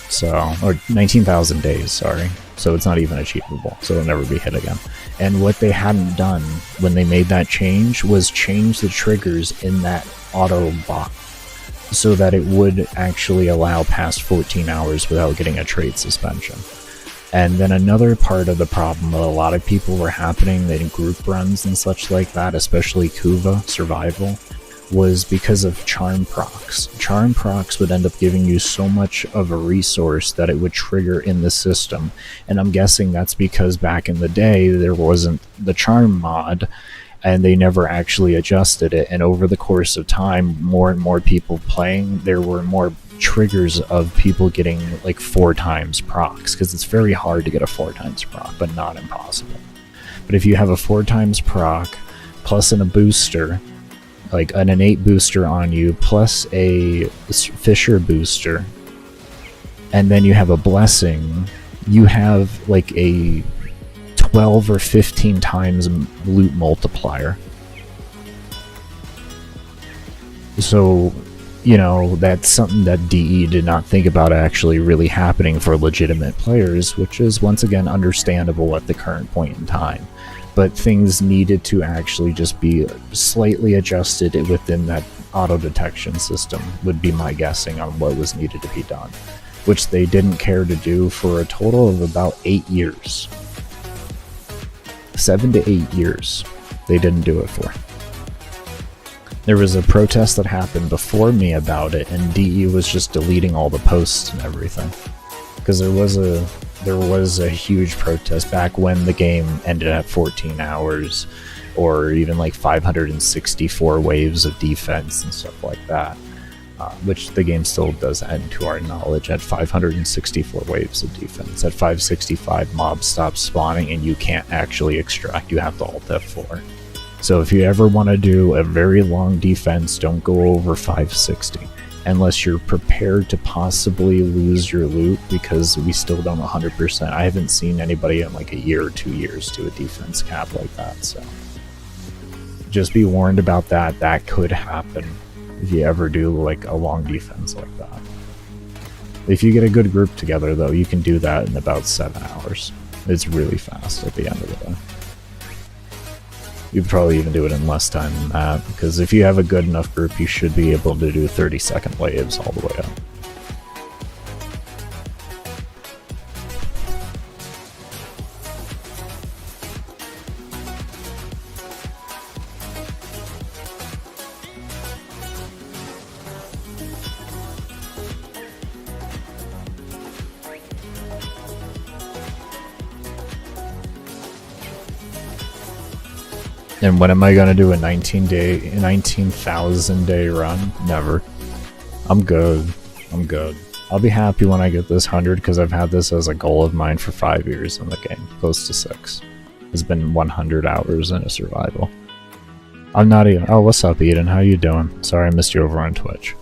So, or 19,000 days, sorry. So it's not even achievable. So it'll never be hit again. And what they hadn't done when they made that change was change the triggers in that auto bot so that it would actually allow past 14 hours without getting a trade suspension. And then another part of the problem that a lot of people were happening in group runs and such like that, especially Kuva survival, was because of charm procs. Charm procs would end up giving you so much of a resource that it would trigger in the system. And I'm guessing that's because back in the day there wasn't the charm mod, and they never actually adjusted it. And over the course of time, more and more people playing, there were more triggers of people getting like 4 times procs, because it's very hard to get a 4 times proc, but not impossible. But if you have a 4 times proc plus in a booster, like an innate booster on you, plus a Fissure booster, and then you have a blessing, you have like a 12 or 15 times loot multiplier. So, you know, that's something that DE did not think about actually really happening for legitimate players, which is once again understandable at the current point in time. But things needed to actually just be slightly adjusted within that auto detection system, would be my guessing on what was needed to be done, which they didn't care to do for a total of about 8 years. 7 to 8 years they didn't do it for. There was a protest that happened before me about it, and DE was just deleting all the posts and everything, because there was a huge protest back when the game ended at 14 hours, or even like 564 waves of defense and stuff like that, which the game still does end to our knowledge at 564 waves of defense. At 565, mobs stop spawning and you can't actually extract, you have to alt F4. So if you ever want to do a very long defense, don't go over 560. Unless you're prepared to possibly lose your loot, because we still don't 100%. I haven't seen anybody in like a year or 2 years do a defense cap like that, so just be warned about that. That could happen if you ever do like a long defense like that. If you get a good group together though, you can do that in about 7 hours. It's really fast at the end of the day. You'd probably even do it in less time than that, because if you have a good enough group, you should be able to do 30-second waves all the way up. And when am I gonna do a 19,000 day run? Never. I'm good. I'll be happy when I get this 100, because I've had this as a goal of mine for 5 years in the game, close to 6. It's been 100 hours in a survival. I'm not even. Oh, what's up, Eden? How you doing? Sorry I missed you over on Twitch.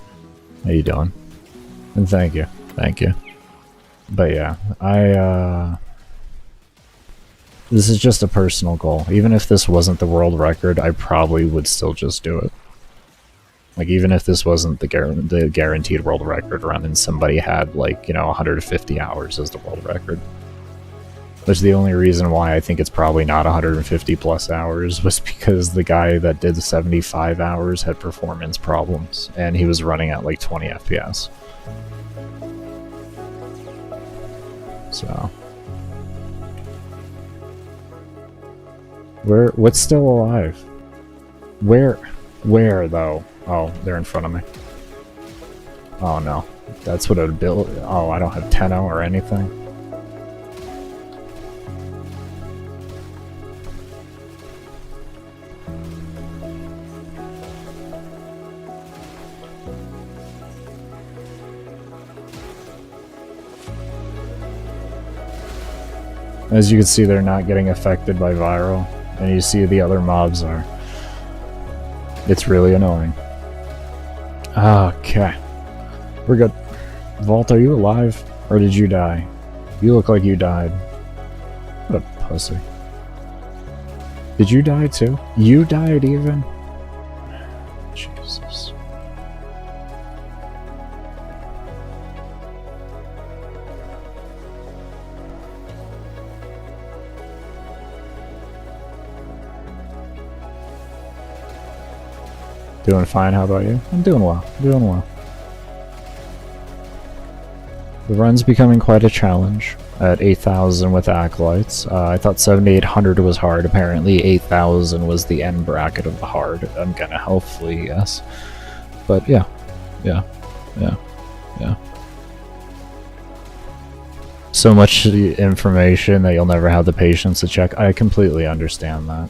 How you doing? And thank you. But yeah, this is just a personal goal. Even if this wasn't the world record, I probably would still just do it. Like, even if this wasn't the guaranteed world record run and somebody had, like, you know, 150 hours as the world record. Which the only reason why I think it's probably not 150 plus hours was because the guy that did the 75 hours had performance problems, and he was running at like 20 FPS. So... what's still alive? Where though? Oh, they're in front of me. Oh no. That's what it would build. Oh, I don't have Tenno or anything. As you can see, they're not getting affected by viral, and you see the other mobs are. It's really annoying. Okay. We're good. Vault, are you alive? Or did you die? You look like you died. What a pussy. Did you die too? You died even? Jesus. Doing fine, how about you? I'm doing well. The run's becoming quite a challenge at 8,000 with Acolytes. I thought 7,800 was hard. Apparently 8,000 was the end bracket of the hard. I'm gonna hopefully, yes. But yeah. So much information that you'll never have the patience to check. I completely understand that.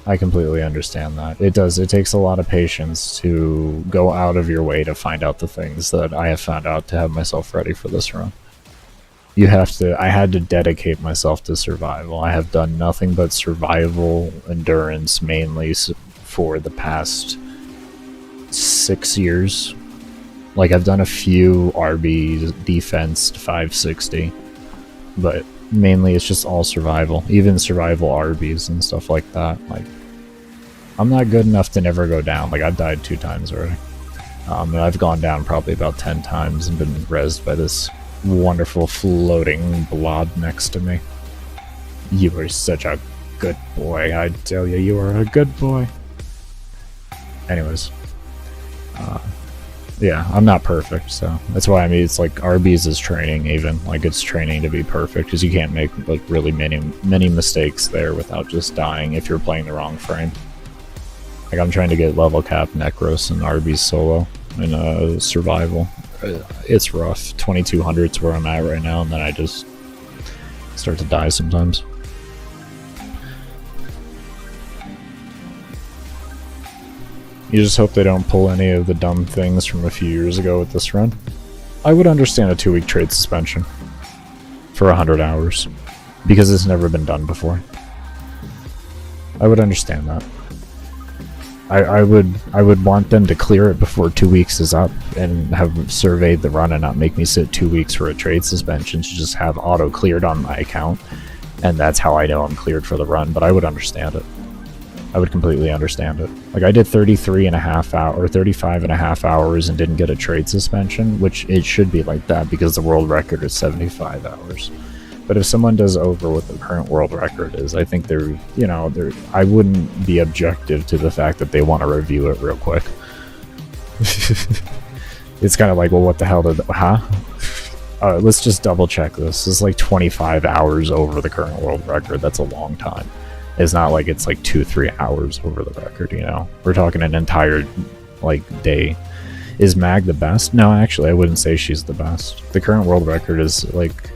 It takes a lot of patience to go out of your way to find out the things that I have found out to have myself ready for this run. I had to dedicate myself to survival. I have done nothing but survival endurance mainly for the past 6 years. Like, I've done a few RB defense 560, but mainly it's just all survival, even survival RBs and stuff like that. Like, I'm not good enough to never go down. Like, I've died 2 times already. And I've gone down probably about 10 times and been rezzed by this wonderful floating blob next to me. You are such a good boy, I tell you, you are a good boy. Anyways, yeah, I'm not perfect, so that's why, I mean, it's like RBs is training even. Like, it's training to be perfect, because you can't make like really many mistakes there without just dying if you're playing the wrong frame. Like, I'm trying to get level cap Nekros and RB solo in survival. It's rough. 2200's where I'm at right now, and then I just start to die sometimes. You just hope they don't pull any of the dumb things from a few years ago with this run. I would understand a 2-week trade suspension for 100 hours, because it's never been done before. I would understand that. I would want them to clear it before 2 weeks is up and have surveyed the run and not make me sit 2 weeks for a trade suspension to just have auto cleared on my account, and that's how I know I'm cleared for the run. But I would understand it. I would completely understand it. Like, I did 33.5 hours or 35.5 hours and didn't get a trade suspension, which it should be like that because the world record is 75 hours. But if someone does over what the current world record is, I think I wouldn't be objective to the fact that they want to review it real quick. It's kind of like, well, what the hell let's just double check this. This is like 25 hours over the current world record. That's a long time. It's not like it's like 2-3 hours over the record, you know? We're talking an entire, like, day. Is Mag the best? No, actually, I wouldn't say she's the best. The current world record is, like,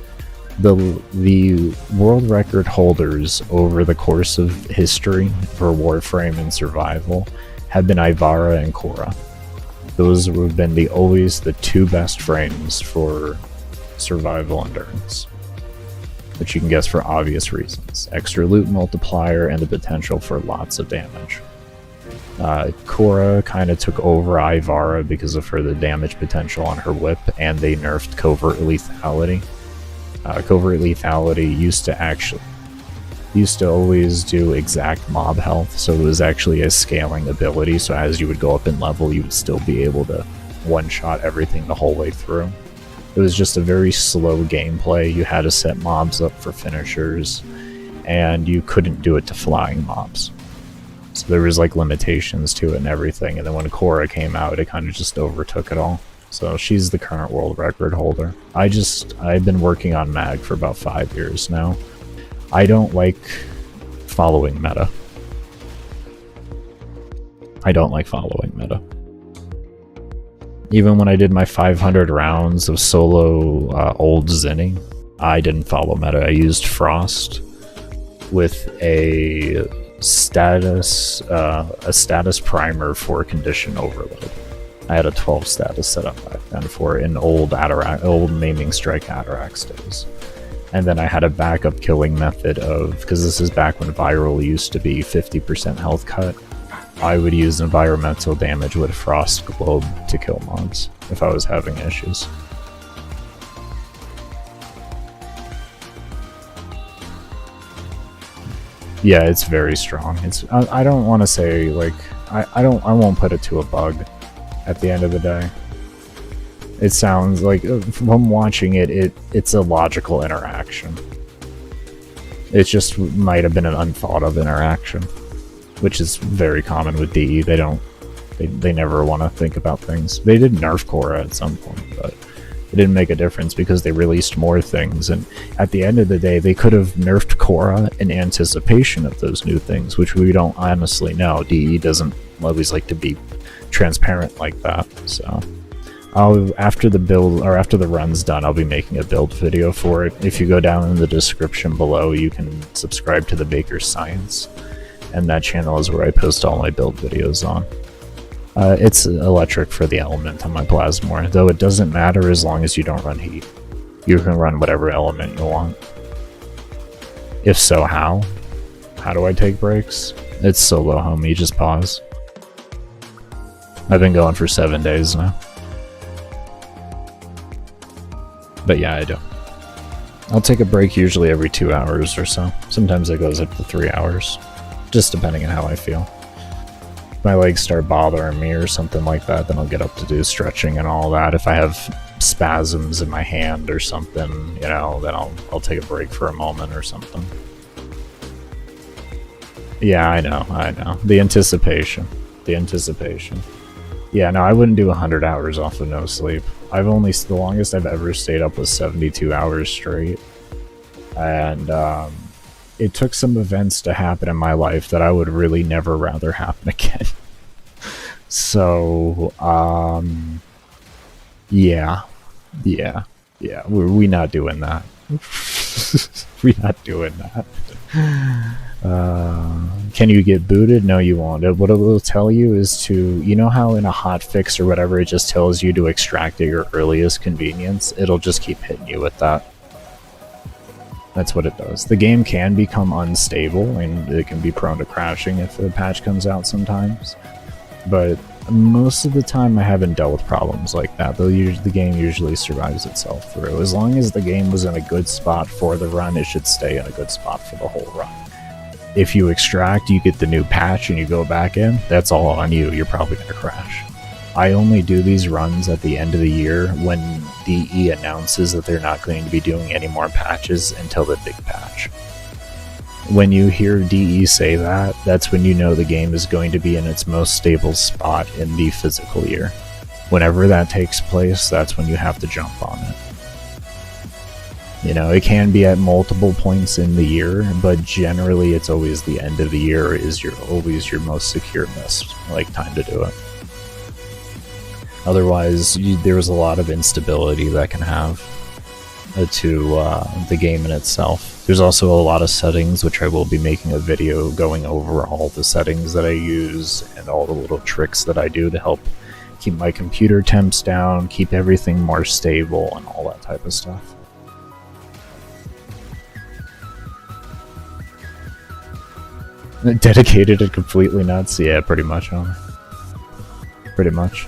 the world record holders over the course of history for Warframe and survival have been Ivara and Korra. Those have been always the 2 best frames for survival endurance, which you can guess for obvious reasons. Extra loot multiplier and the potential for lots of damage. Korra kind of took over Ivara because of the damage potential on her whip, and they nerfed covert lethality. Covert lethality used to always do exact mob health, so it was actually a scaling ability, so as you would go up in level, you would still be able to one-shot everything the whole way through. It was just a very slow gameplay. You had to set mobs up for finishers, and you couldn't do it to flying mobs. So there was like limitations to it and everything, and then when Korra came out, it kind of just overtook it all. So she's the current world record holder. I've been working on Mag for about 5 years now. I don't like following meta. Even when I did my 500 rounds of solo old Zinni, I didn't follow meta. I used Frost with a status primer for condition overload. I had a 12 status set up back then for in old naming strike Atarax days. And then I had a backup killing method of, because this is back when viral used to be 50% health cut, I would use environmental damage with Frost Globe to kill mobs if I was having issues. Yeah, it's very strong. I don't want to say, like, I won't put it to a bug at the end of the day. It sounds like, from watching it's a logical interaction. It just might have been an unthought of interaction, which is very common with DE. They never want to think about things. They did nerf Korra at some point, but It didn't make a difference because they released more things, and at the end of the day, they could have nerfed Korra in anticipation of those new things, which we don't honestly know. DE doesn't always like to be transparent like that, so after the build, or after the run's done, I'll be making a build video for it. If you go down in the description below, you can subscribe to the Baker's Science, and that channel is where I post all my build videos on. It's electric for the element on my Plasmor, though it doesn't matter as long as you don't run heat. You can run whatever element you want. If so, how? How do I take breaks? It's solo, homie, just pause. I've been going for 7 days now. But yeah, I do. I'll take a break usually every 2 hours or so. Sometimes it goes up to 3 hours, just depending on how I feel. If my legs start bothering me or something like that, then I'll get up to do stretching and all that. If I have spasms in my hand or something, you know, then I'll take a break for a moment or something. Yeah, I know. The anticipation. Yeah, no, I wouldn't do 100 hours off of no sleep. The longest I've ever stayed up was 72 hours straight. And it took some events to happen in my life that I would really never rather happen again. So, yeah. We're not doing that. We're not doing that. Can you get booted? No, you won't. What it will tell you is to, you know how in a hotfix or whatever it just tells you to extract at your earliest convenience? It'll just keep hitting you with that. That's what it does. The game can become unstable and it can be prone to crashing if a patch comes out sometimes. But most of the time I haven't dealt with problems like that. The game usually survives itself through. As long as the game was in a good spot for the run, it should stay in a good spot for the whole run. If you extract, you get the new patch and you go back in, that's all on you. You're probably going to crash. I only do these runs at the end of the year when DE announces that they're not going to be doing any more patches until the big patch. When you hear DE say that, that's when you know the game is going to be in its most stable spot in the physical year. Whenever that takes place, that's when you have to jump on it. You know, it can be at multiple points in the year, but generally it's always the end of the year is always your most secure best time to do it. Otherwise, there's a lot of instability that can have to the game in itself. There's also a lot of settings, which I will be making a video going over all the settings that I use and all the little tricks that I do to help keep my computer temps down, keep everything more stable, and all that type of stuff. Dedicated and completely nuts? Yeah, pretty much, homie. Pretty much.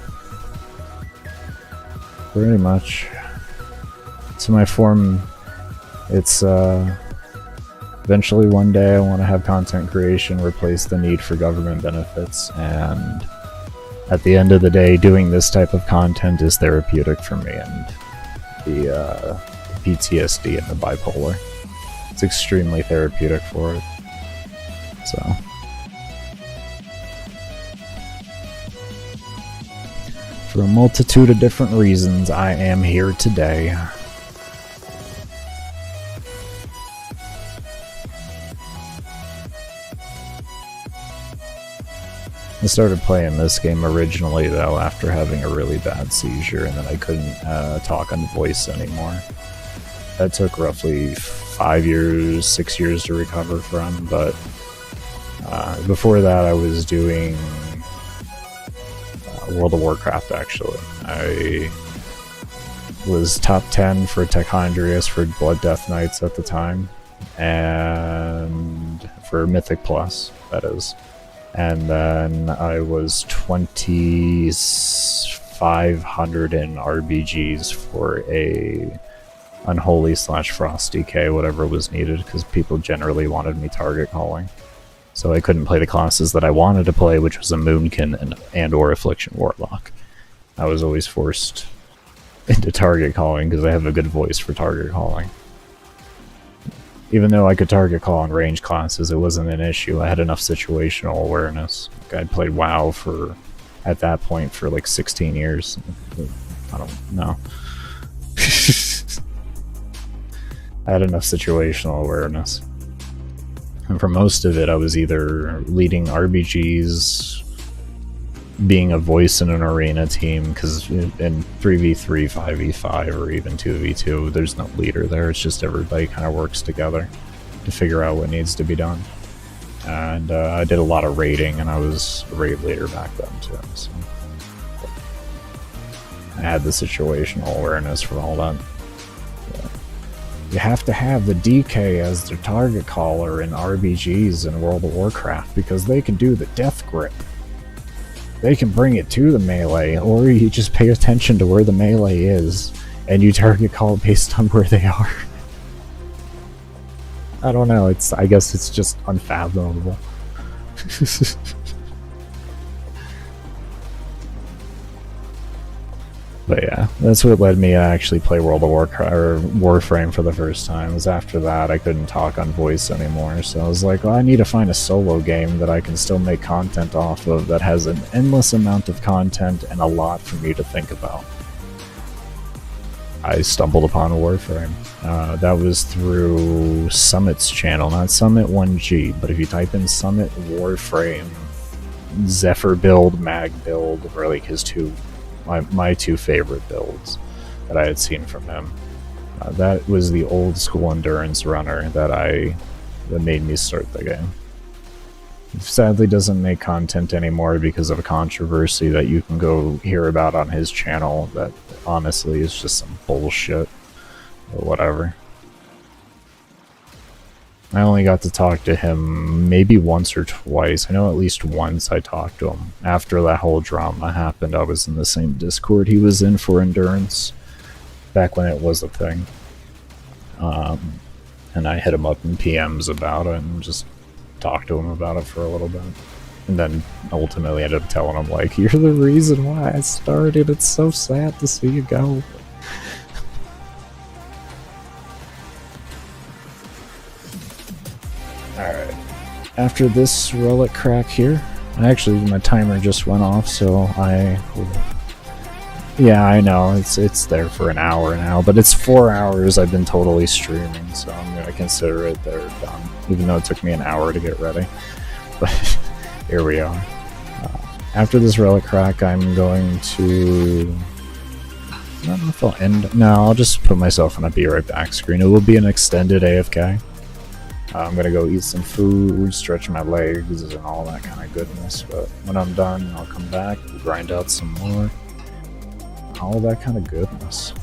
So my form, it's eventually one day I want to have content creation replace the need for government benefits, and at the end of the day, doing this type of content is therapeutic for me, and the PTSD and the bipolar. It's extremely therapeutic for it. So for a multitude of different reasons, I am here today. I started playing this game originally, though, after having a really bad seizure, and then I couldn't talk on voice anymore. That took roughly 5 years, 6 years to recover from, but before that I was doing World of Warcraft, actually. I was top 10 for Techhondrius for Blood Death Knights at the time, and for Mythic Plus, that is. And then I was 2,500 in RBGs for a Unholy / Frost DK, whatever was needed, because people generally wanted me target calling. So I couldn't play the classes that I wanted to play, which was a Moonkin and or Affliction Warlock. I was always forced into target calling because I have a good voice for target calling. Even though I could target call on range classes, it wasn't an issue. I had enough situational awareness. I'd played WoW at that point for like 16 years. I don't know. I had enough situational awareness. And for most of it, I was either leading RBGs, being a voice in an arena team, because in 3v3, 5v5, or even 2v2, there's no leader there. It's just everybody kind of works together to figure out what needs to be done. And I did a lot of raiding, and I was a raid leader back then too. So I had the situational awareness for all that. You have to have the DK as their target caller in RBGs in World of Warcraft because they can do the death grip. They can bring it to the melee, or you just pay attention to where the melee is and you target call based on where they are. I don't know, I guess it's just unfathomable. But yeah, that's what led me to actually play World of Warcraft or Warframe for the first time. Was after that I couldn't talk on voice anymore, so I was like, well, I need to find a solo game that I can still make content off of that has an endless amount of content and a lot for me to think about. I stumbled upon Warframe. That was through Summit's channel, not Summit 1G, but if you type in Summit Warframe, Zephyr build, Mag build, or like his my two favorite builds that I had seen from him. That was the old school endurance runner that made me start the game. He sadly doesn't make content anymore because of a controversy that you can go hear about on his channel that honestly is just some bullshit or whatever. I only got to talk to him maybe once or twice. I know at least once I talked to him. After that whole drama happened, I was in the same Discord he was in for Endurance, back when it was a thing. And I hit him up in PMs about it and just talked to him about it for a little bit. And then ultimately ended up telling him, like, you're the reason why I started. It's so sad to see you go. Alright, after this relic crack here, actually my timer just went off, so yeah, I know, it's there for an hour now, but it's 4 hours I've been totally streaming, so I'm gonna consider it they're done, even though it took me an hour to get ready. But here we are. After this relic crack, I'm going to... I don't know if I'll end... No, I'll just put myself on a be right back screen. It will be an extended AFK. I'm gonna go eat some food, stretch my legs, and all that kind of goodness. But when I'm done, I'll come back, grind out some more. All that kind of goodness.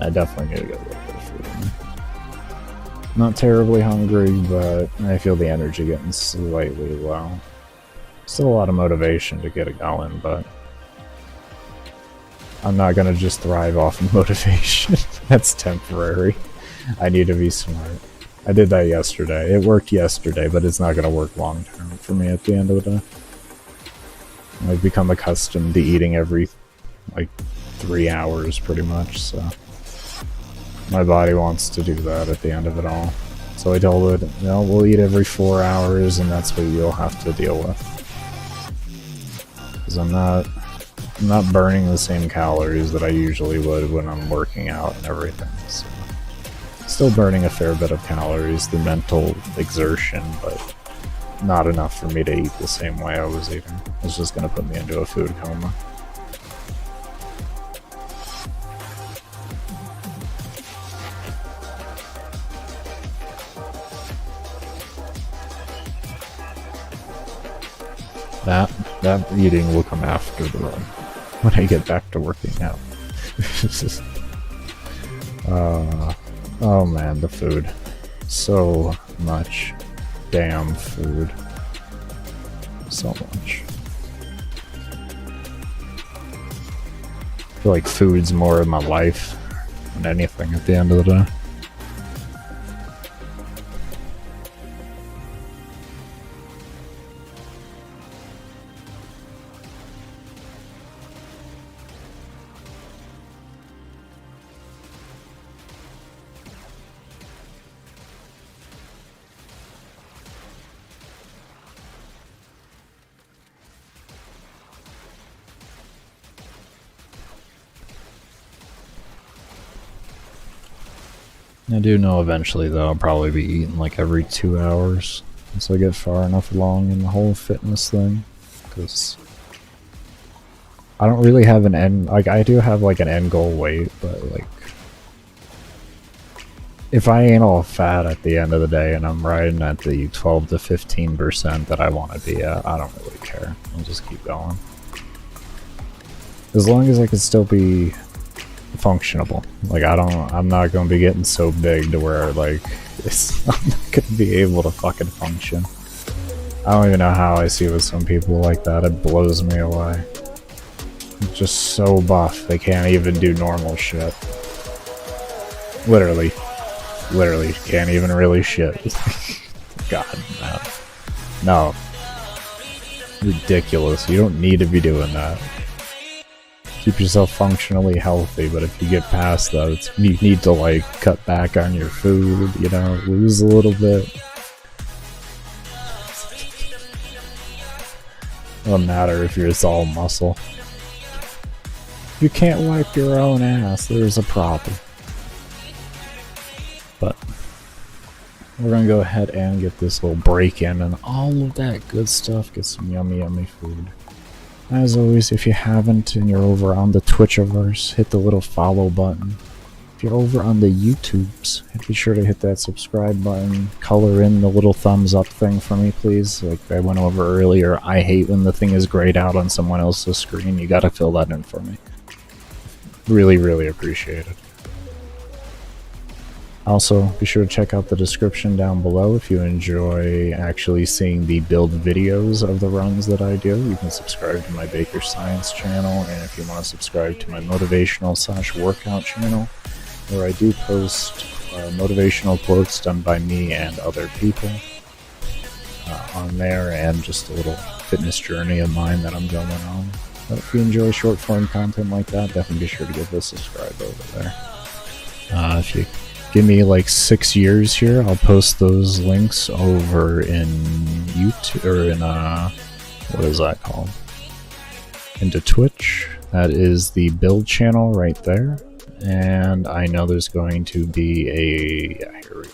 I definitely need to get a little bit of food in me. Not terribly hungry, but I feel the energy getting slightly low. Still a lot of motivation to get it going, but I'm not gonna just thrive off of motivation. That's temporary. I need to be smart. I did that yesterday. It worked yesterday, but it's not going to work long term for me at the end of the day. I've become accustomed to eating every, like, 3 hours pretty much, so my body wants to do that at the end of it all. So I told it, no, we'll eat every 4 hours, and that's what you'll have to deal with. Because I'm not burning the same calories that I usually would when I'm working out and everything, so. Still burning a fair bit of calories, the mental exertion, but not enough for me to eat the same way I was eating. It's just going to put me into a food coma. That eating will come after the run, when I get back to working out. Oh man, the food. So much damn food. So much. I feel like food's more in my life than anything at the end of the day. I do know eventually that I'll probably be eating like every 2 hours once I get far enough along in the whole fitness thing, because I don't really have an end, like I do have like an end goal weight, but like if I ain't all fat at the end of the day and I'm riding at the 12 to 15% that I want to be at, I don't really care. I'll just keep going. As long as I can still be functionable. Like I'm not going to be getting so big to where like I'm not going to be able to fucking function. I don't even know how I see with some people like that. It blows me away. Just so buff they can't even do normal shit. Literally can't even really shit. God, no, ridiculous. You don't need to be doing that. Keep yourself functionally healthy, but if you get past that, you need to like cut back on your food, you know, lose a little bit. Doesn't matter if it's all muscle. You can't wipe your own ass, there's a problem. But we're gonna go ahead and get this little break in and all of that good stuff, get some yummy food. As always, if you haven't and you're over on the Twitchiverse, hit the little follow button. If you're over on the YouTubes, be sure to hit that subscribe button, color in the little thumbs up thing for me, please. Like I went over earlier, I hate when the thing is grayed out on someone else's screen. You gotta fill that in for me. Really appreciate it. Also, be sure to check out the description down below if you enjoy actually seeing the build videos of the runs that I do. You can subscribe to my Baker Science channel, and if you want to subscribe to my motivational/workout channel, where I do post motivational quotes done by me and other people on there, and just a little fitness journey of mine that I'm going on. But if you enjoy short form content like that, definitely be sure to give this a subscribe over there. If you give me like 6 years here, I'll post those links over in YouTube, or in what is that called? Into Twitch. That is the build channel right there. And I know there's going to be a, yeah, here we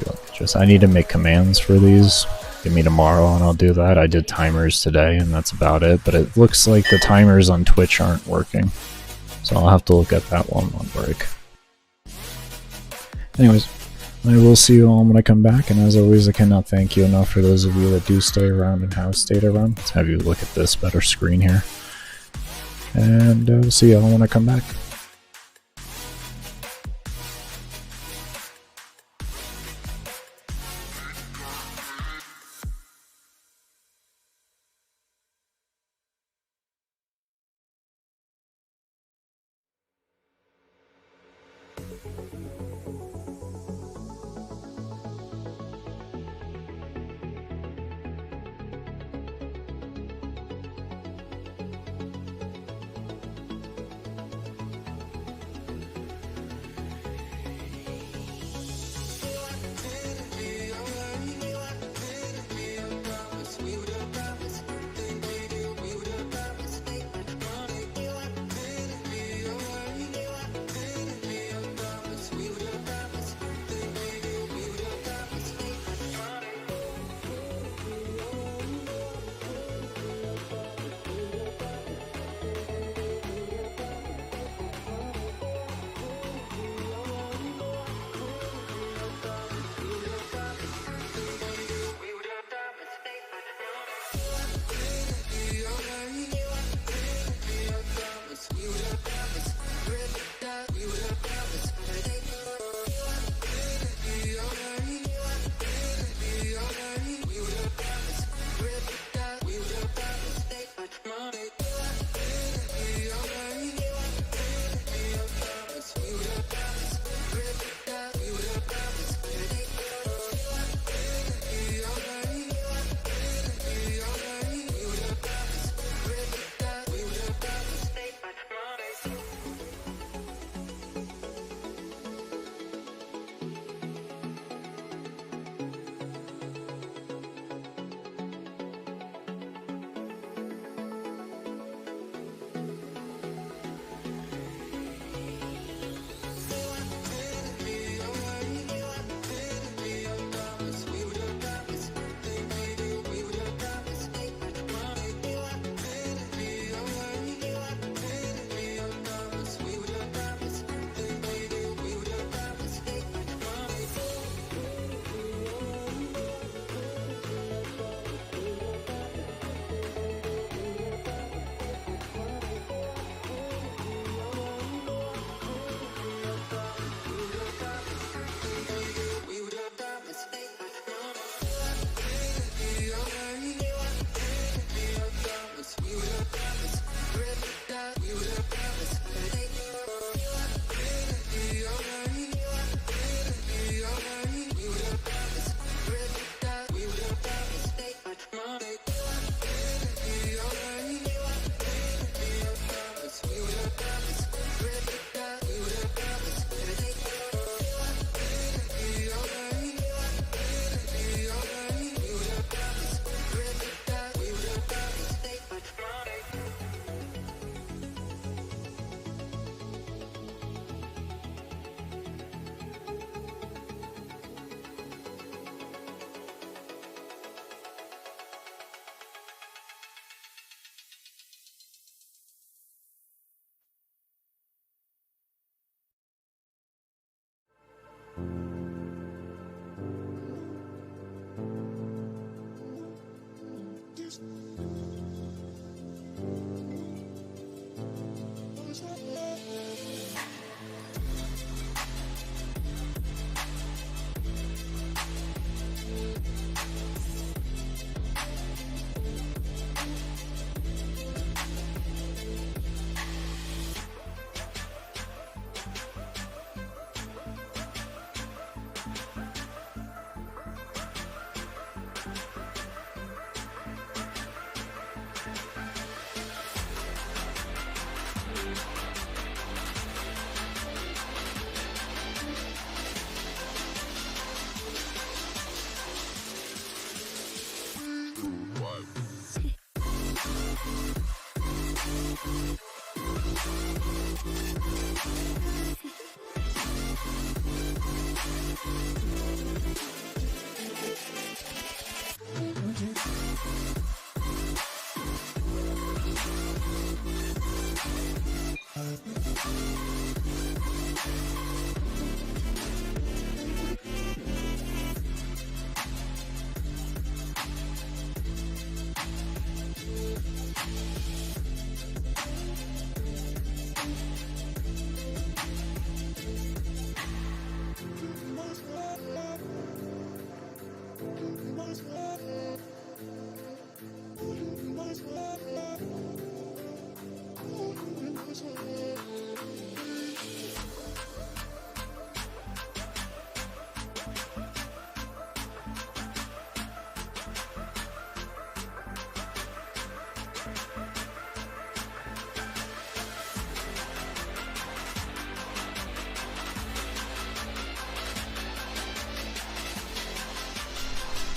go. I need to make commands for these. Give me tomorrow and I'll do that. I did timers today and that's about it, but it looks like the timers on Twitch aren't working. So I'll have to look at that one on break. Anyways, I will see you all when I come back, and as always, I cannot thank you enough for those of you that do stay around and have stayed around. Let's have you look at this better screen here. And see you all when I come back.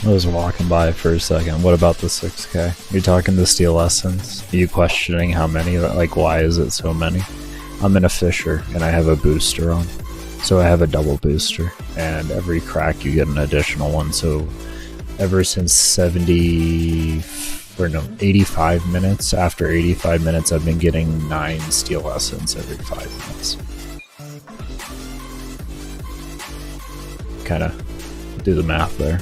I was walking by for a second. What about the 6K? You're talking the Steel Essence? Are you questioning how many? Like, why is it so many? I'm in a Fissure, and I have a booster on. So I have a double booster, and every crack you get an additional one. So ever since 85 minutes, after 85 minutes, I've been getting 9 Steel Essence every 5 minutes. Kind of do the math there.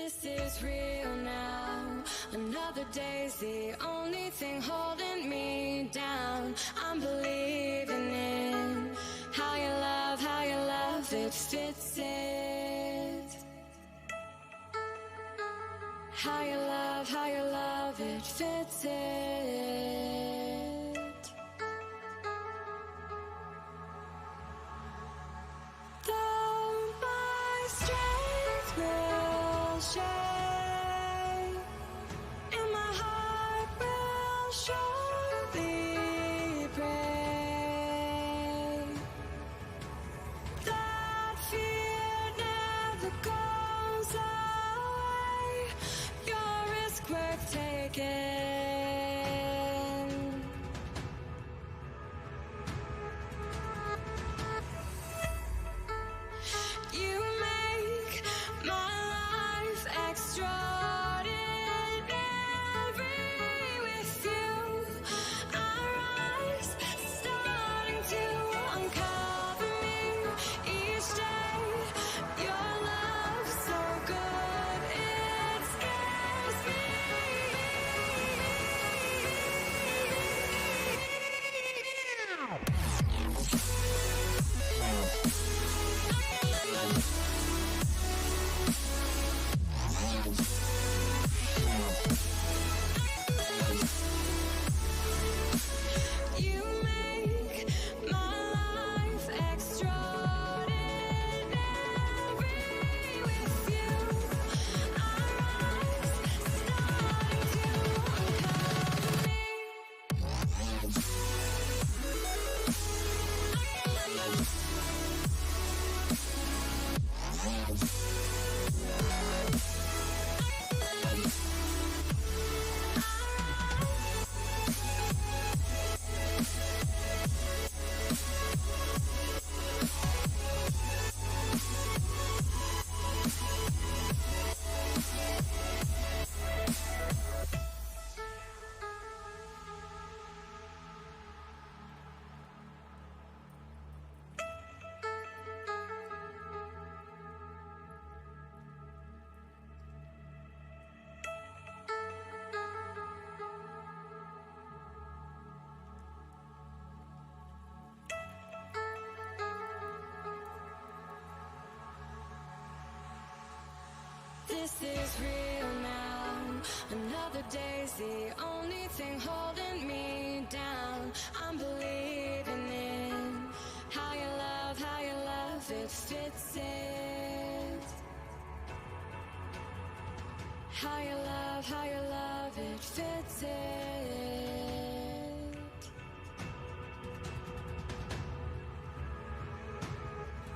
This is real now. Another day's the only thing holding me down. I'm believing in how you love, it fits it. How you love, it fits it. Though my strength will shake, and my heart will surely break, that fear never goes away. Your risk worth taking. You make my life extraordinary. With you, I rise, starting to uncover me each day. Your love so good, it scares me. You make my life extraordinary. With you, I rise, starting to uncover me. This is real now. Another day's the only thing holding me down. I'm believing in how you love, it fits it. How you love, it fits it.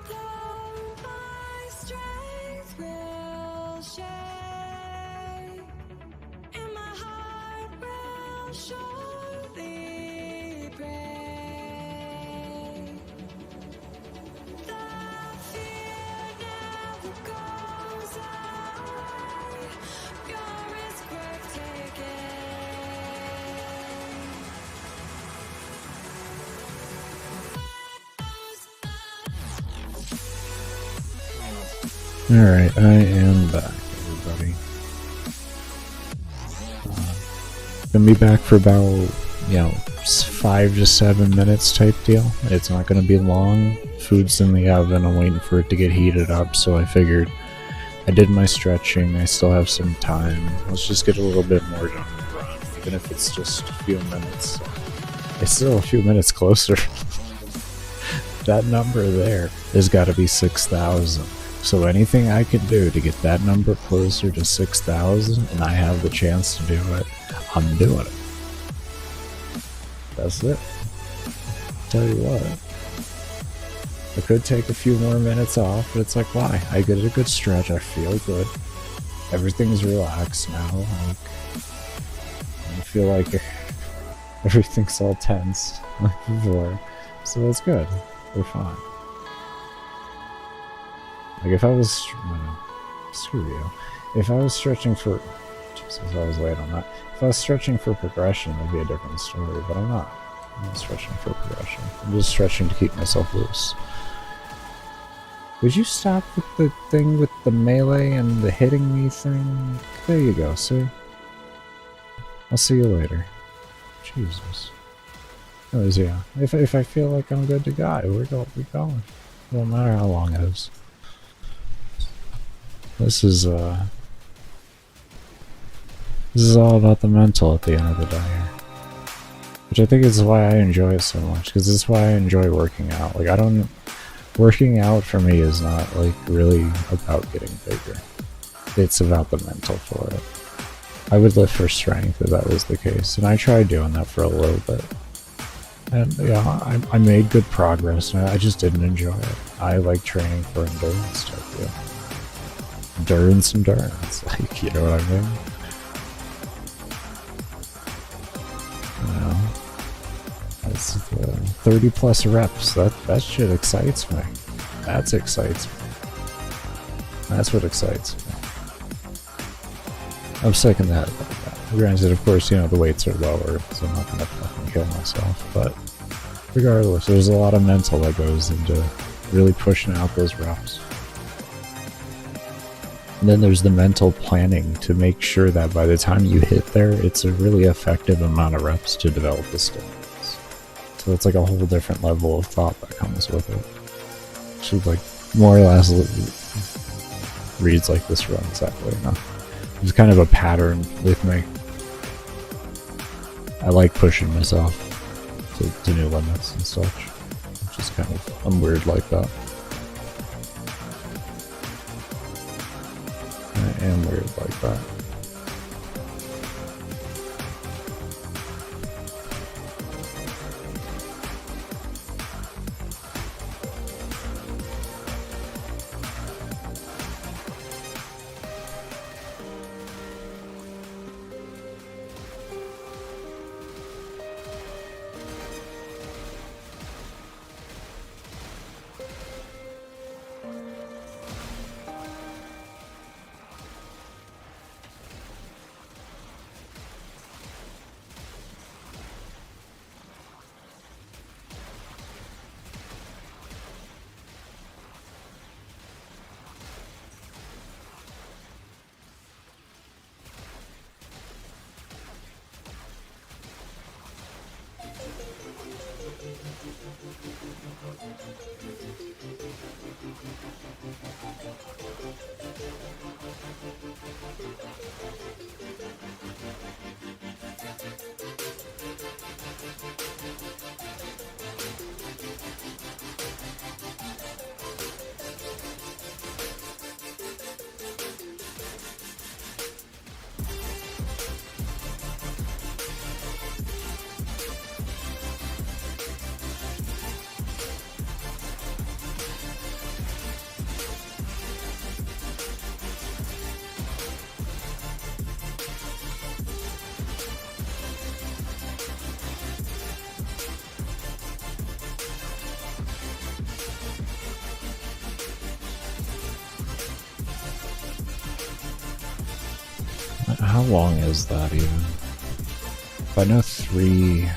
Though my strength will shake, and my heart will surely break, the fear never goes away. Your risk worth taking. Alright, I am back, everybody. Gonna be back for about, 5 to 7 minutes type deal. It's not gonna be long. Food's in the oven, I'm waiting for it to get heated up, so I figured I did my stretching, I still have some time. Let's just get a little bit more done in the run, even if it's just a few minutes. It's still a few minutes closer. That number there has got to be 6,000. So anything I can do to get that number closer to 6,000 and I have the chance to do it, I'm doing it. That's it. Tell you what. I could take a few more minutes off, but it's like, why? I get a good stretch, I feel good. Everything's relaxed now. Like, I feel like everything's all tense like before. So it's good. We're fine. Like if I was, screw you. If I was stretching for, Jesus, I was late on that. If I was stretching for progression, that'd be a different story, but I'm not. I'm not stretching for progression. I'm just stretching to keep myself loose. Would you stop with the thing with the melee and the hitting me thing? There you go, see? I'll see you later. Jesus. Anyways, yeah. If I feel like I'm good to go, we're going. No matter how long it is. This is all about the mental at the end of the day here. Which I think is why I enjoy it so much, because this is why I enjoy working out. Like, working out for me is not, like, really about getting bigger. It's about the mental for it. I would lift for strength if that was the case, and I tried doing that for a little bit. And yeah, I made good progress, and I just didn't enjoy it. I like training for endurance type, yeah. Endurance, like, you know what I mean? You know, that's 30 plus reps. That shit excites me. That excites me. That's what excites me. I'm sick in the head about that. Granted, of course, you know, the weights are lower, so I'm not gonna fucking kill myself, but regardless, there's a lot of mental that goes into really pushing out those reps. And then there's the mental planning to make sure that by the time you hit there, it's a really effective amount of reps to develop the skills. So it's like a whole different level of thought that comes with it. Should, like, more or less reads like this run exactly enough. There's kind of a pattern with me. I like pushing myself to new limits and such. It's just kind of, I'm weird like that. I am weird like that. How long is that even? If I know 3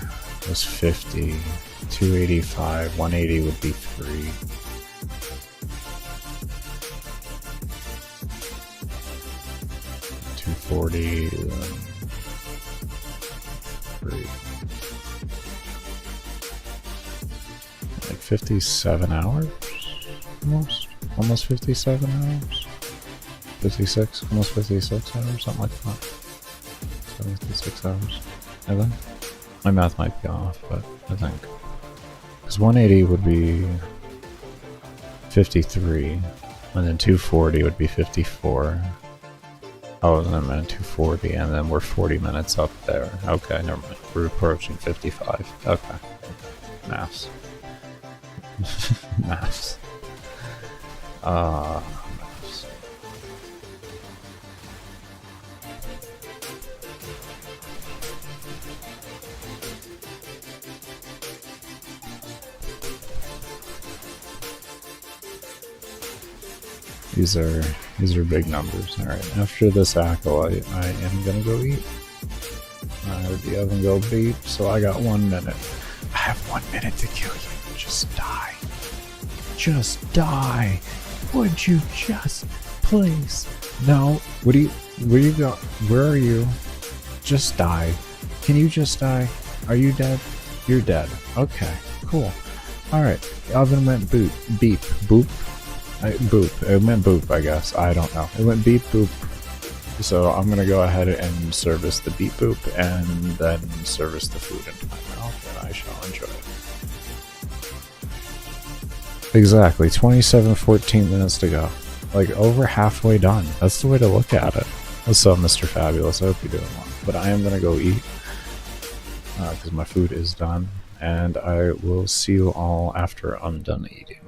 was 50, 285, 180 would be 3. $240, then 3. Like 57 hours? Almost 57 hours? 56, almost 56 hours, something like that. 76 hours, I think. My math might be off, but I think. Because 180 would be 53, and then 240 would be 54. Oh, and then 240, and then we're 40 minutes up there. Okay, never mind. We're approaching 55. Okay. Maths. Maths. Maths. These are big numbers. Alright, after this acolyte, I am gonna go eat. I heard the oven go beep, so I got 1 minute. I have 1 minute to kill you. Just die. Just die. Would you just please? No. Where you go? Where are you? Just die. Can you just die? Are you dead? You're dead. Okay, cool. Alright, oven went boop, beep, boop. Boop. It meant boop, I guess. I don't know. It went beep, boop. So I'm gonna go ahead and service the beep boop and then service the food into my mouth, and I shall enjoy it. Exactly, 14 minutes to go. Like, over halfway done. That's the way to look at it. What's up, Mr. Fabulous? I hope you're doing well. But I am gonna go eat, because my food is done, and I will see you all after I'm done eating.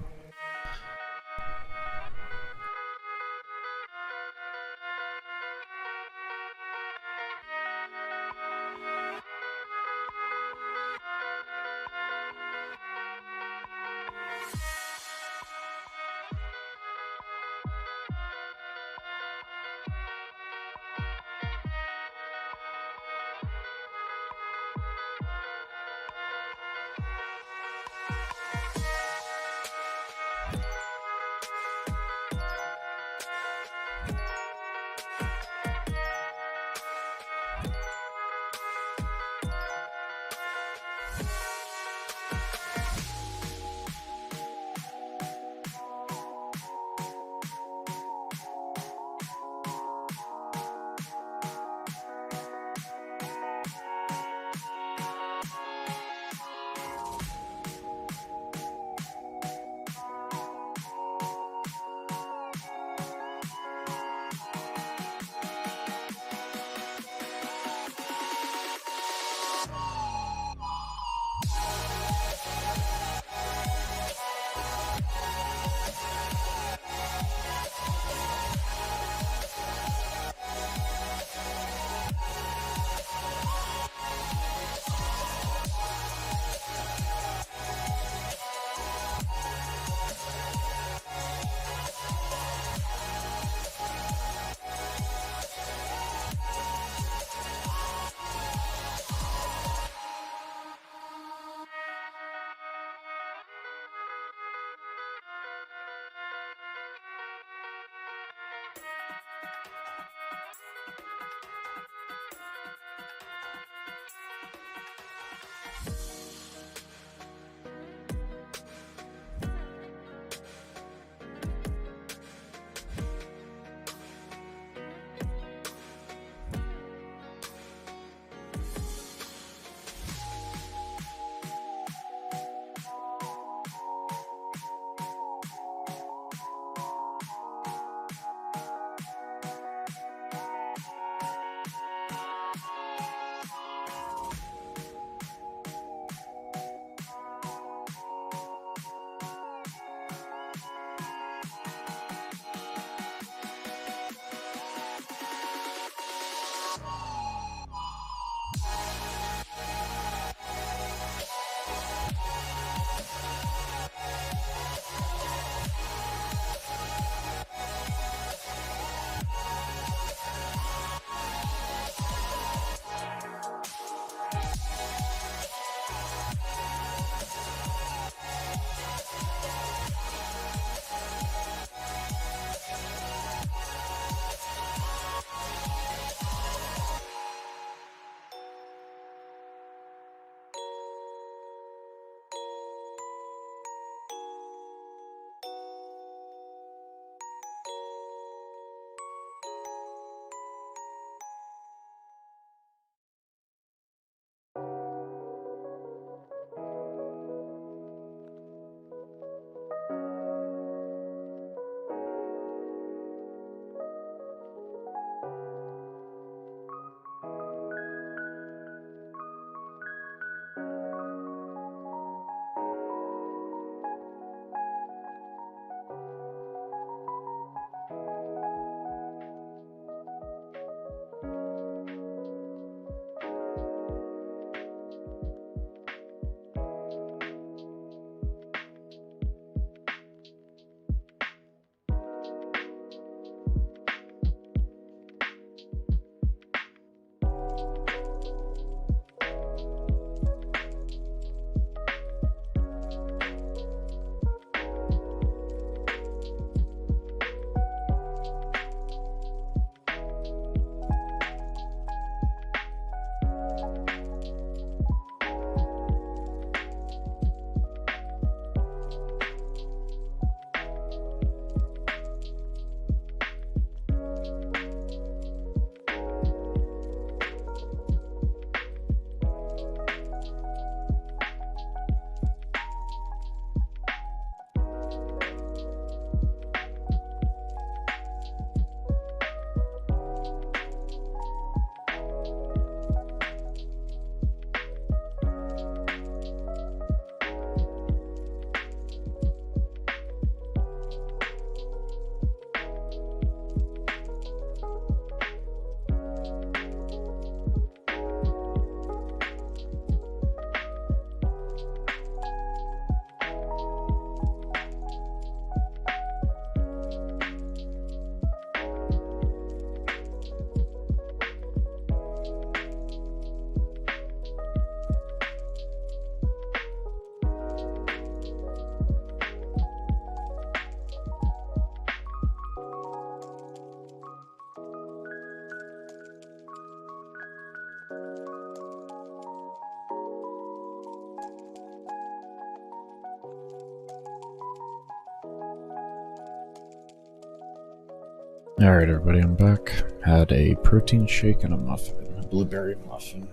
Alright, everybody, I'm back. Had a protein shake and a muffin. A blueberry muffin.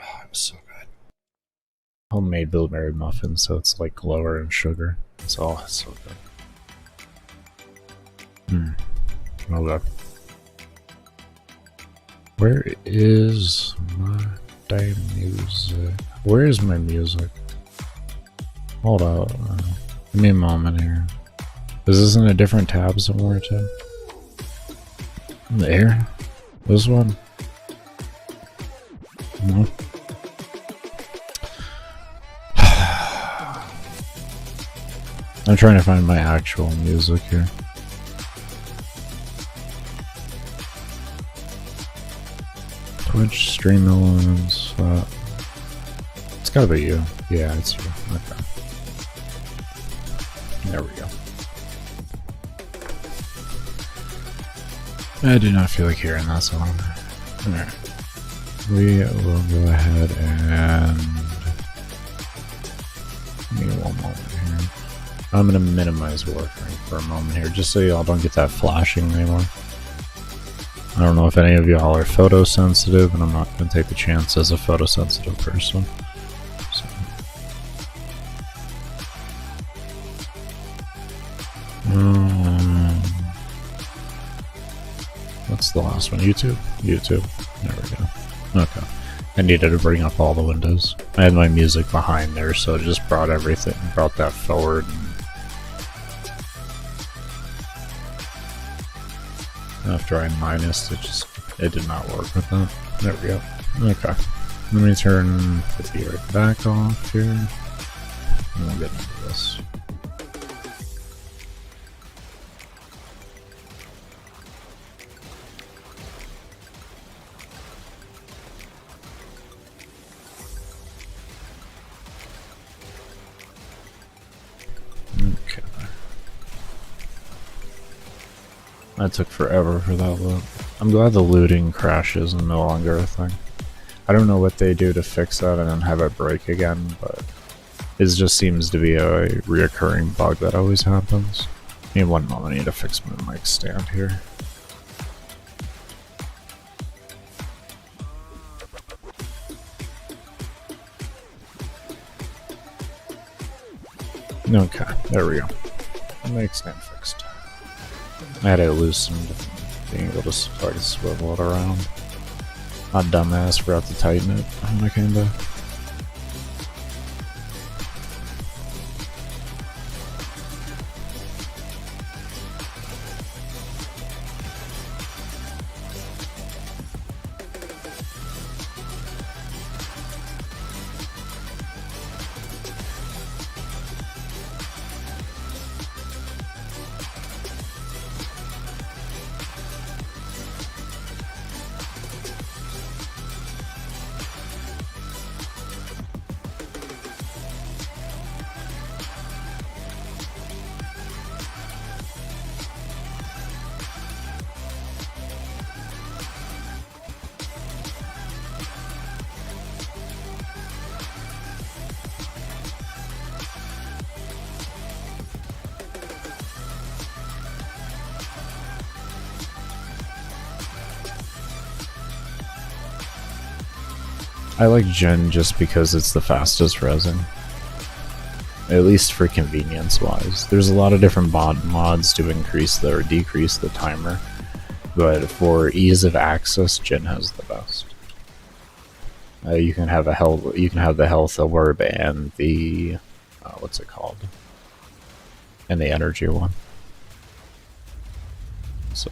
Oh, it was so good. Homemade blueberry muffin, so it's like lower in sugar. It's all so good. Okay. Where is my damn music? Where is my music? Hold up. Give me a moment here. Is this in a different tab somewhere too? There? This one? No. I'm trying to find my actual music here. Twitch, stream elements, it's gotta be you. Yeah, it's you. Okay. There we go. I do not feel like hearing that song. Alright. We will go ahead and... Give me one moment here. I'm gonna minimize Warframe for a moment here, just so y'all don't get that flashing anymore. I don't know if any of y'all are photosensitive, and I'm not gonna take the chance as a photosensitive person. So. What's the last one? YouTube? YouTube. There we go. Okay. I needed to bring up all the windows. I had my music behind there, so it just brought everything, brought that forward. After I minused, it did not work with that. There we go. Okay. Let me turn the gear back off here. And we'll get into this. Okay. That took forever for that loot. I'm glad the looting crashes is no longer a thing. I don't know what they do to fix that and then have it break again, but it just seems to be a reoccurring bug that always happens. In one moment, I need to fix my mic stand here. Okay, there we go. Mic stand fixed. I had it loosened, being able to so I could swivel it around. My dumbass forgot to tighten it when I came back. I like Gen just because it's the fastest resin. At least for convenience wise. There's a lot of different mods to increase or decrease the timer, but for ease of access, Gen has the best. You can have the health orb and the what's it called? And the energy one. So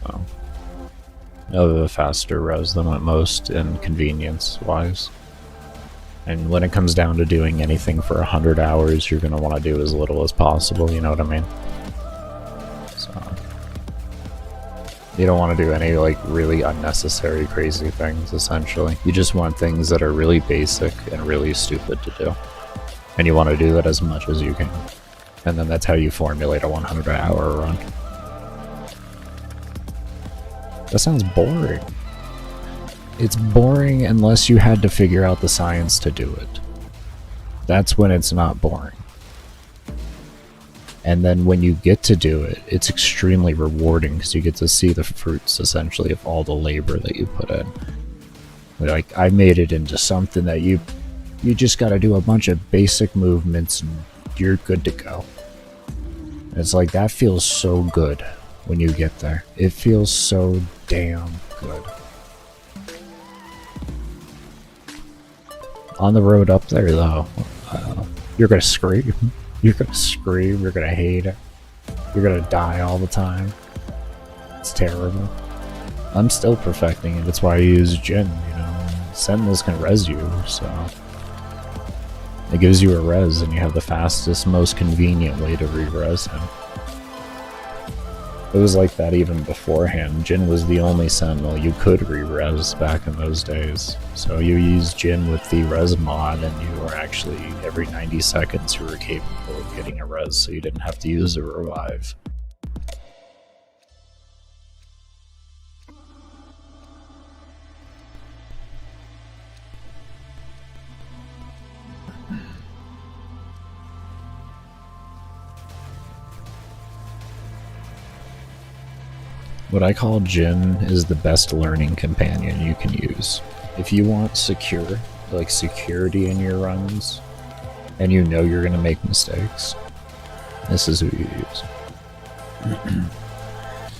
a faster res than at most and convenience wise. And when it comes down to doing anything for 100 hours, you're going to want to do as little as possible, you know what I mean? So, you don't want to do any, like, really unnecessary crazy things, essentially. You just want things that are really basic and really stupid to do. And you want to do that as much as you can. And then that's how you formulate a 100-hour run. That sounds boring. It's boring unless you had to figure out the science to do it. That's when it's not boring. And then when you get to do it, it's extremely rewarding because you get to see the fruits, essentially, of all the labor that you put in. Like, I made it into something that you just gotta do a bunch of basic movements and you're good to go. It's like, that feels so good when you get there. It feels so damn good. On the road up there, though, you're gonna scream. You're gonna scream, you're gonna hate it. You're gonna die all the time. It's terrible. I'm still perfecting it, that's why I use Jin, you know. Sentinels can res you, so... it gives you a res, and you have the fastest, most convenient way to re-res him. It was like that even beforehand. Jin was the only Sentinel you could re-res back in those days. So you used Jin with the res mod, and you were actually, every 90 seconds, you were capable of getting a res, so you didn't have to use a revive. What I call Jin is the best learning companion you can use. If you want security in your runs, and you know you're going to make mistakes, this is who you use.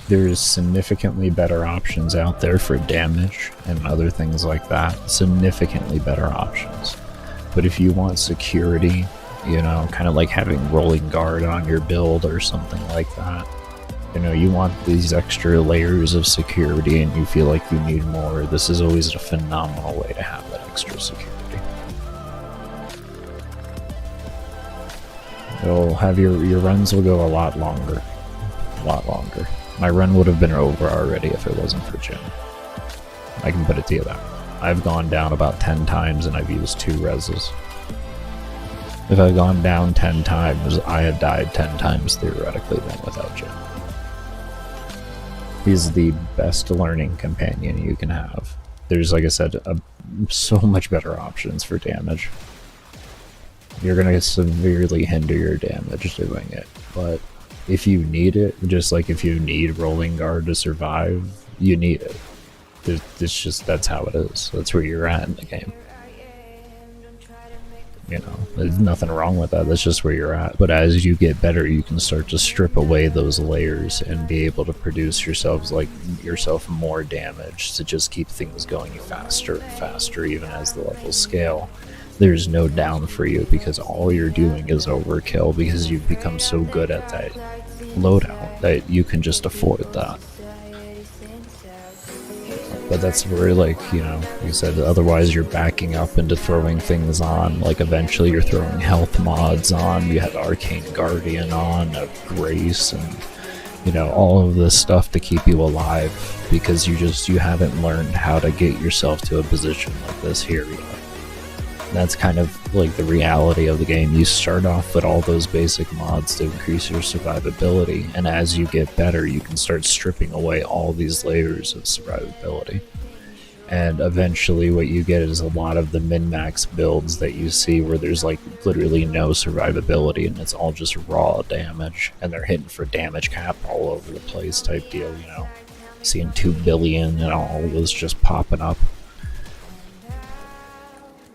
There's significantly better options out there for damage and other things like that. Significantly better options. But if you want security, you know, kind of like having rolling guard on your build or something like that, you know, you want these extra layers of security and you feel like you need more, this is always a phenomenal way to have that extra security. It'll have your runs will go a lot longer. A lot longer. My run would have been over already if it wasn't for Jin. I can put it to you that. I've gone down about 10 times and I've used 2 reses. If I've gone down 10 times, I have died 10 times theoretically then without Jin. He's the best learning companion you can have. There's, like I said, so much better options for damage. You're going to severely hinder your damage doing it, but if you need it, just like if you need rolling guard to survive, you need it. It's just, that's how it is. That's where you're at in the game. You know, there's nothing wrong with that, that's just where you're at. But as you get better, you can start to strip away those layers and be able to produce yourself more damage to just keep things going faster and faster, even as the levels scale. There's no down for you because all you're doing is overkill because you've become so good at that loadout that you can just afford that. But that's where, like, you know, like I said, otherwise you're backing up into throwing things on. Like, eventually you're throwing health mods on, you have Arcane Guardian on, Grace, and, you know, all of this stuff to keep you alive because you haven't learned how to get yourself to a position like this here yet. That's kind of like the reality of the game. You start off with all those basic mods to increase your survivability, and as you get better, you can start stripping away all these layers of survivability. And eventually what you get is a lot of the min-max builds that you see where there's like literally no survivability and it's all just raw damage, and they're hitting for damage cap all over the place type deal, you know. Seeing 2 billion and all was just popping up.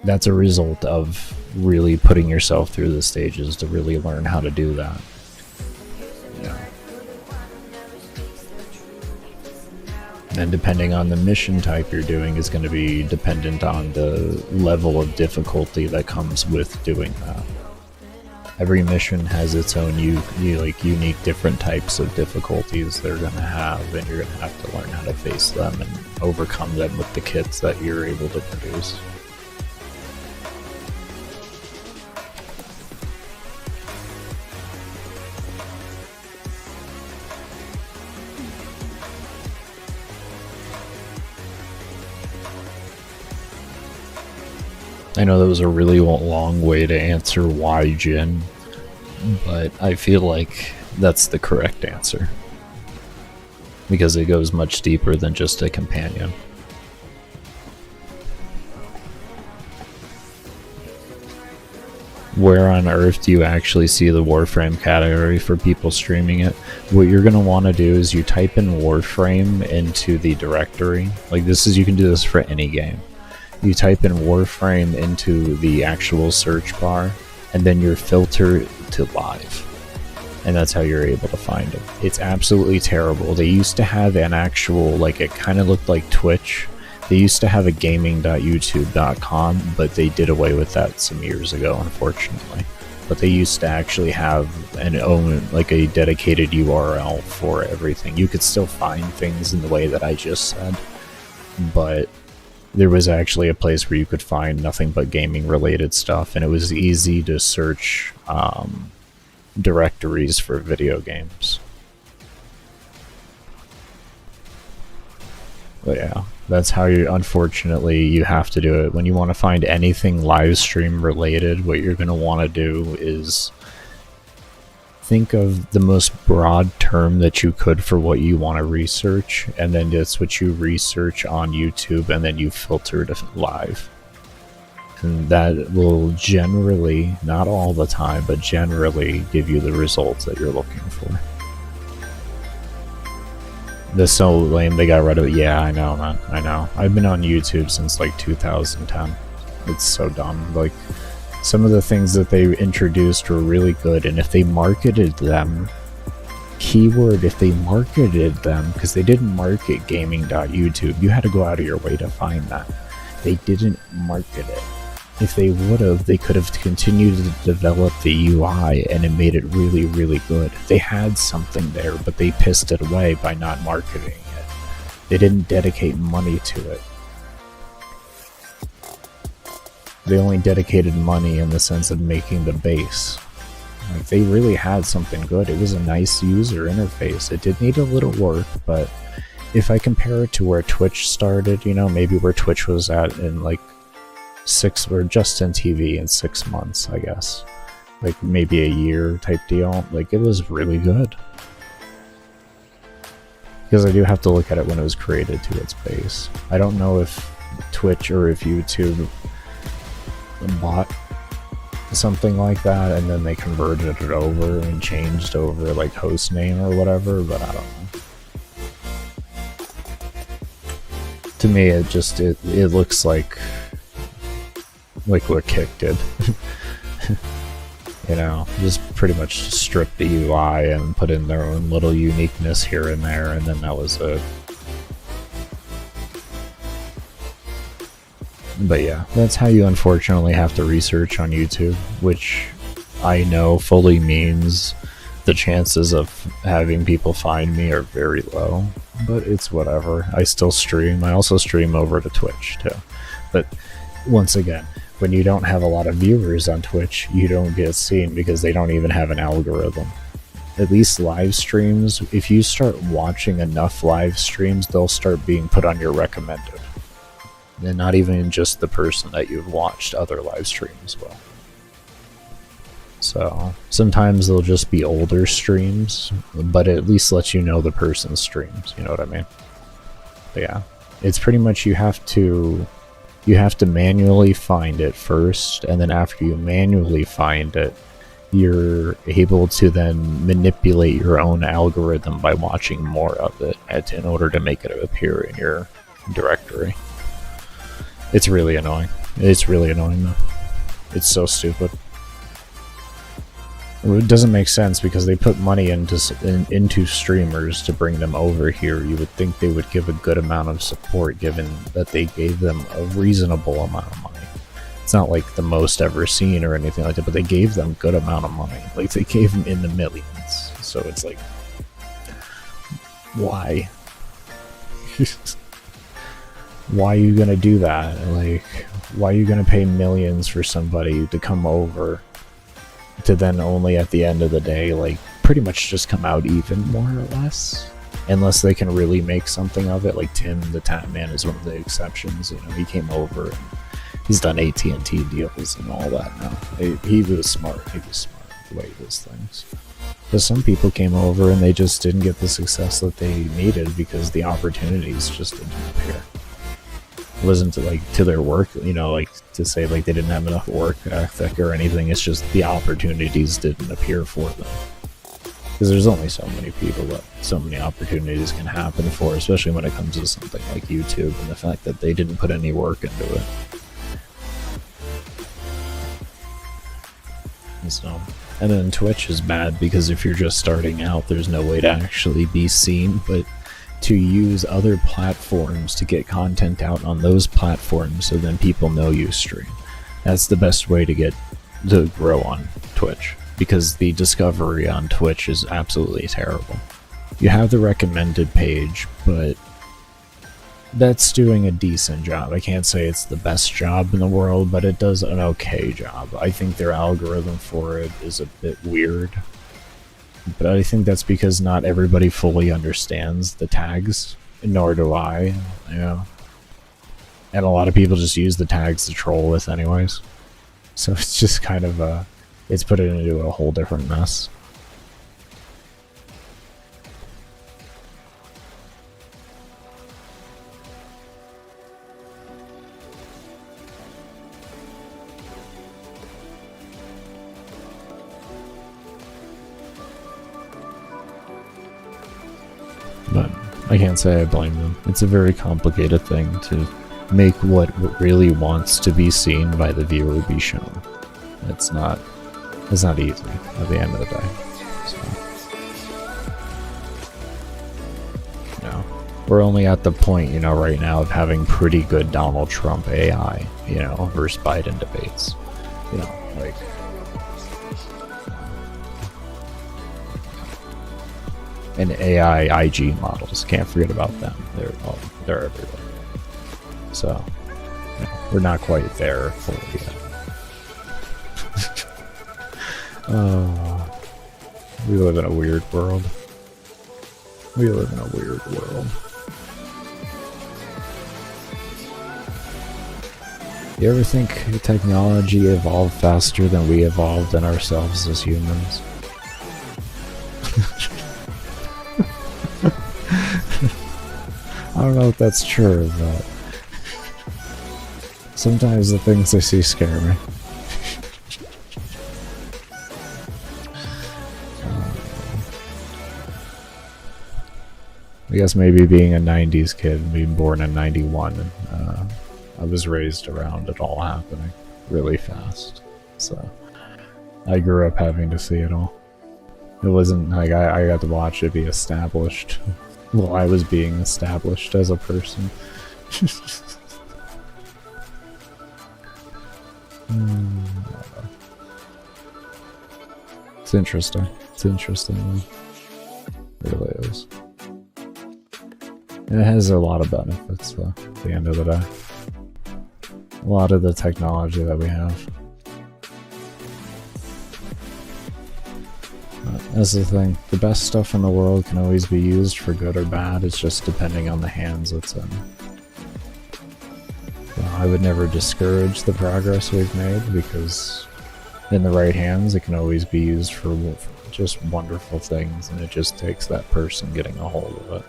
That's a result of really putting yourself through the stages to really learn how to do that. Yeah. And depending on the mission type you're doing is going to be dependent on the level of difficulty that comes with doing that. Every mission has its own unique different types of difficulties they're going to have, and you're going to have to learn how to face them and overcome them with the kits that you're able to produce. I know that was a really long way to answer why Jin, but I feel like that's the correct answer. Because it goes much deeper than just a companion. where on earth do you actually see the Warframe category for people streaming it? What you're going to want to do is you type in Warframe into the directory. Like this is, you can do this for any game. You type in Warframe into the actual search bar, and then you filter to live. And that's how you're able to find it. It's absolutely terrible. They used to have an actual, like, it kind of looked like Twitch. They used to have a gaming.youtube.com, but they did away with that some years ago, unfortunately. But they used to actually have an own, like, a dedicated URL for everything. You could still find things in the way that I just said, but there was actually a place where you could find nothing but gaming related stuff, and it was easy to search directories for video games. But yeah, that's how you, unfortunately, you have to do it. When you want to find anything live stream related, what you're going to want to do is think of the most broad term that you could for what you want to research, and then that's what you research on YouTube, and then you filter to live. And that will generally, not all the time, but generally give you the results that you're looking for. That's so lame, they got rid of it. Yeah, I know, man. I know. I've been on YouTube since like 2010. It's so dumb. Like, some of the things that they introduced were really good, and if they marketed them, keyword, if they marketed them, because they didn't market gaming.youtube, you had to go out of your way to find that. They didn't market it. If they would have, they could have continued to develop the UI, and it made it really, really good. They had something there, but they pissed it away by not marketing it. They didn't dedicate money to it. They only dedicated money in the sense of making the base. Like, they really had something good. It was a nice user interface. It did need a little work, but if I compare it to where Twitch started, you know, maybe where Twitch was at in like or Justin TV in 6 months, I guess, like maybe a year type deal, like it was really good. Because I do have to look at it when it was created to its base. I don't know if Twitch or if YouTube bought something like that and then they converted it over and changed over like host name or whatever, but I don't know. To me, it just it looks like what Kick did. You know, just pretty much strip the UI and put in their own little uniqueness here and there, and then that was it. But yeah, that's how you unfortunately have to research on YouTube, which I know fully means the chances of having people find me are very low, but it's whatever. I still stream. I also stream over to Twitch too. But once again, when you don't have a lot of viewers on Twitch, you don't get seen because they don't even have an algorithm. At least live streams, if you start watching enough live streams, they'll start being put on your recommended. And not even just the person that you've watched other live streams will. So sometimes they'll just be older streams, but it at least lets you know the person's streams, you know what I mean? But yeah, it's pretty much you have to manually find it first, and then after you manually find it, you're able to then manipulate your own algorithm by watching more of it in order to make it appear in your directory. It's really annoying. It's really annoying though. It's so stupid. It doesn't make sense because they put money into streamers to bring them over here. You would think they would give a good amount of support given that they gave them a reasonable amount of money. It's not like the most ever seen or anything like that, but they gave them a good amount of money. Like, they gave them in the millions. So it's like, why? Why are you gonna do that? Like, why are you gonna pay millions for somebody to come over to then only at the end of the day, like, pretty much just come out even, more or less? Unless they can really make something of it. Like Tim the Tap Man is one of the exceptions. You know, he came over and he's done AT&T deals and all that now. He was smart. He was smart the way he does things. But some people came over and they just didn't get the success that they needed because the opportunities just didn't appear. wasn't like to their work, you know, like to say like they didn't have enough work ethic or anything. It's just the opportunities didn't appear for them. Because there's only so many people that so many opportunities can happen for, especially when it comes to something like YouTube and the fact that they didn't put any work into it. So, and then Twitch is bad because if you're just starting out, there's no way to actually be seen, but to use other platforms to get content out on those platforms so then people know you stream. That's the best way to grow on Twitch, because the discovery on Twitch is absolutely terrible. You have the recommended page, but that's doing a decent job. I can't say it's the best job in the world, but it does an okay job. I think their algorithm for it is a bit weird, but I think that's because not everybody fully understands the tags, nor do I, yeah. And a lot of people just use the tags to troll with anyways. So it's just kind of it's put it into a whole different mess. But I can't say I blame them. It's a very complicated thing to make what really wants to be seen by the viewer be shown. It's not easy at the end of the day. So, you know, we're only at the point, you know, right now of having pretty good Donald Trump AI, you know, versus Biden debates. You know, like, and AI IG models. Can't forget about them. They're everywhere. So, you know, we're not quite there fully yet. Oh, we live in a weird world. We live in a weird world. You ever think technology evolved faster than we evolved in ourselves as humans? I don't know if that's true, but sometimes the things I see scare me. I guess maybe being a 90s kid, being born in 91, I was raised around it all happening really fast. So I grew up having to see it all. It wasn't like I got to watch it be established while I was being established as a person. It's interesting. It's interesting. It really is. It has a lot of benefits, though, at the end of the day. A lot of the technology that we have. But that's the thing. The best stuff in the world can always be used for good or bad. It's just depending on the hands it's in. So I would never discourage the progress we've made, because in the right hands, it can always be used for just wonderful things, and it just takes that person getting a hold of it.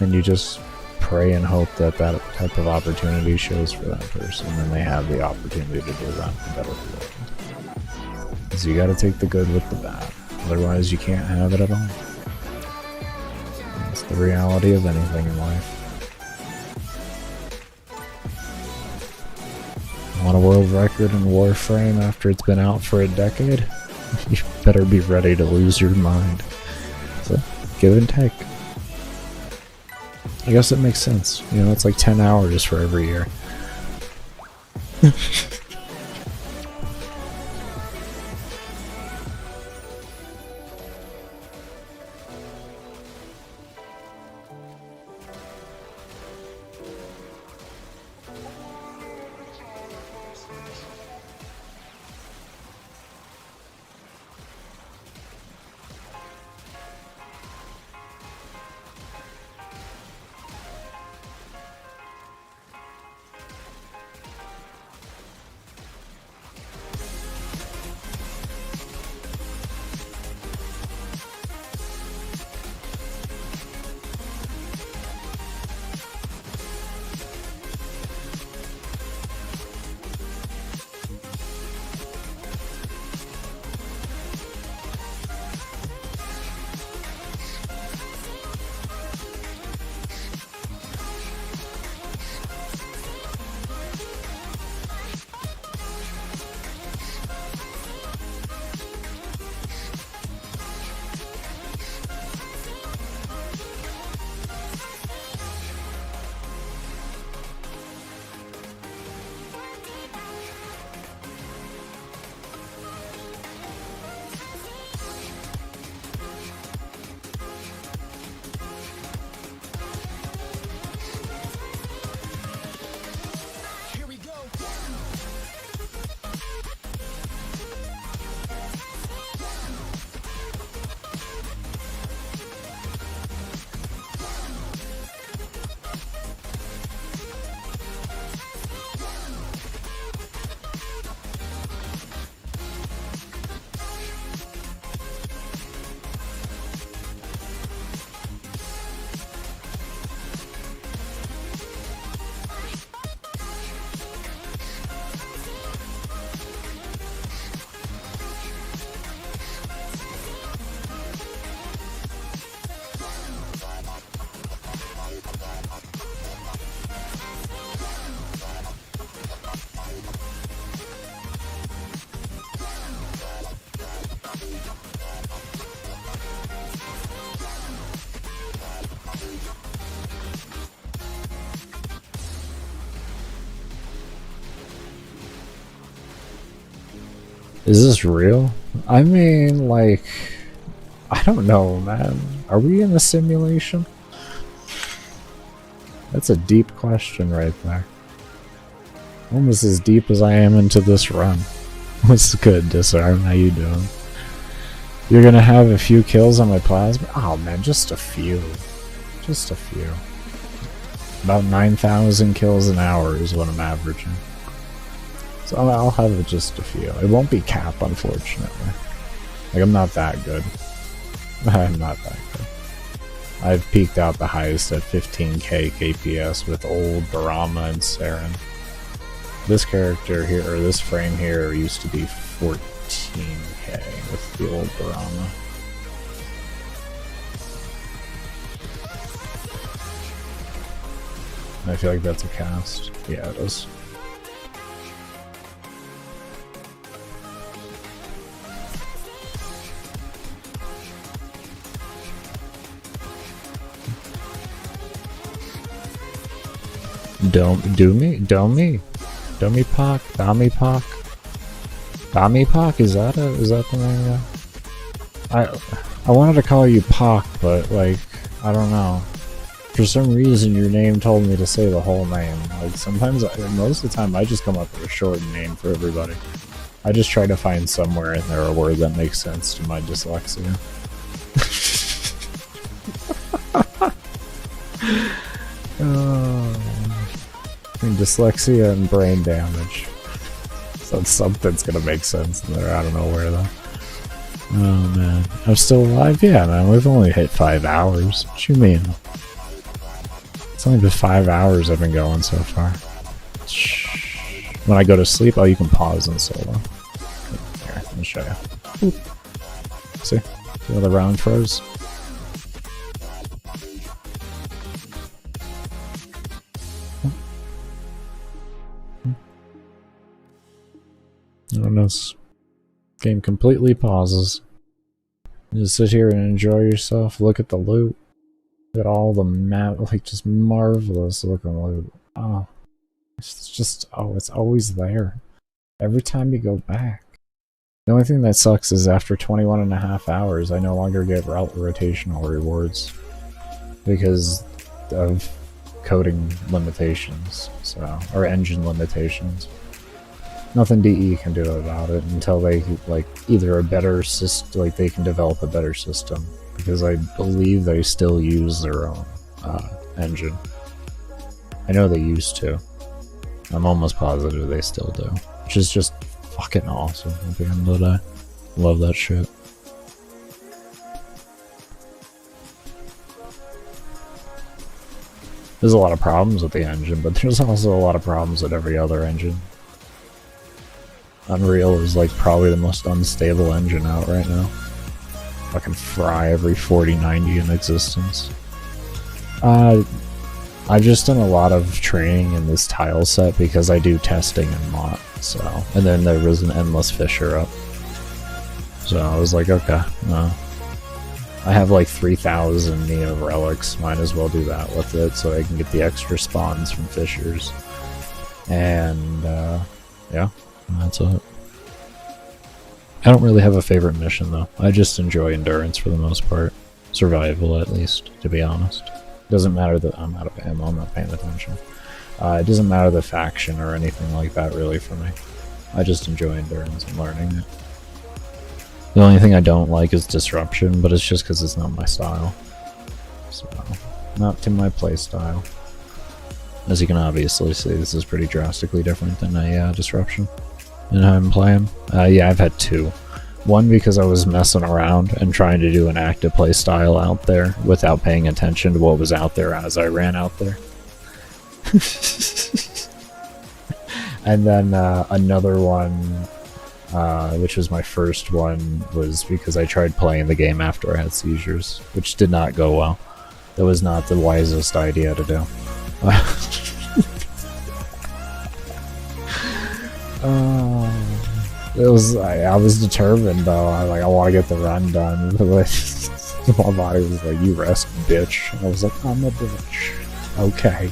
And you just pray and hope that that type of opportunity shows for that person, and they have the opportunity to do that in better world. Because you gotta take the good with the bad. Otherwise, you can't have it at all. That's the reality of anything in life. Want a world record in Warframe after it's been out for a decade? You better be ready to lose your mind. So, give and take. I guess it makes sense. You know, it's like 10 hours for every year. Is this real? I mean, like, I don't know, man. Are we in a simulation? That's a deep question right there. Almost as deep as I am into this run. What's good, Disarm? How you doing? You're gonna have a few kills on my plasma? Oh man, just a few. Just a few. About 9,000 kills an hour is what I'm averaging. So I'll have just a few. It won't be cap, unfortunately. Like, I'm not that good. I'm not that good. I've peaked out the highest at 15k KPS with old Barama and Saren. This character here, or this frame here, used to be 14k with the old Barama. I feel like that's a cast. Yeah, it is. Domi-Pock? Is that the name? I wanted to call you Pock, but like, I don't know. For some reason, your name told me to say the whole name. Like, sometimes, most of the time, I just come up with a short name for everybody. I just try to find somewhere in there a word that makes sense to my dyslexia. I mean, dyslexia and brain damage. So something's gonna make sense in there. I don't know where though. Oh man, I'm still alive? Yeah, man. We've only hit 5 hours. What you mean? It's only been 5 hours I've been going so far. When I go to sleep, oh, you can pause in solo. Here, let me show you. See? See how the round froze? And this game completely pauses. You just sit here and enjoy yourself, look at the loot. Look at all the map, like, just marvelous looking loot. Oh, it's just, oh, it's always there. Every time you go back. The only thing that sucks is after 21.5 hours, I no longer get rotational rewards. Because of coding limitations, so, or engine limitations. Nothing DE can do about it until they, like, either a better system, like, they can develop a better system. Because I believe they still use their own engine. I know they used to. I'm almost positive they still do. Which is just fucking awesome at the end of the day. Love that shit. There's a lot of problems with the engine, but there's also a lot of problems with every other engine. Unreal is like probably the most unstable engine out right now. Fucking fry every 4090 in existence. I've just done a lot of training in this tile set because I do testing in Mott, so. And then there was an endless Fissure up. So I was like, okay, no. I have like 3,000 Neo relics, might as well do that with it so I can get the extra spawns from Fissures. And, yeah, that's it. I don't really have a favorite mission though. I just enjoy endurance for the most part. Survival at least, to be honest. Doesn't matter that I'm out of ammo, I'm not paying attention. It doesn't matter the faction or anything like that really for me. I just enjoy endurance and learning it. The only thing I don't like is disruption, but it's just because it's not my style. So, not to my play style. As you can obviously see, this is pretty drastically different than a disruption. And how I'm playing. Yeah, I've had two. One because I was messing around and trying to do an active play style out there without paying attention to what was out there as I ran out there. And then another one, which was my first one, was because I tried playing the game after I had seizures, which did not go well. That was not the wisest idea to do. It was. I was determined though. I want to get the run done. My body was like, "You rest, bitch." I was like, "I'm a bitch." Okay.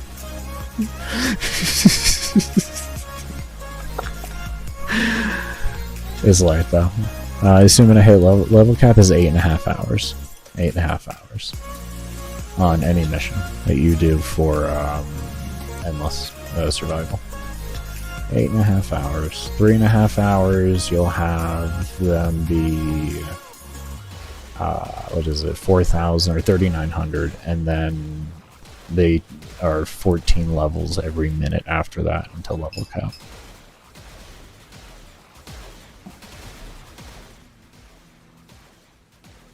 It's light though. Assuming I hit level cap is 8.5 hours. 8.5 hours on any mission that you do for endless survival. 8.5 hours. 3.5 hours you'll have them be what is it, 4,000 or 3,900, and then they are 14 levels every minute after that until level cap.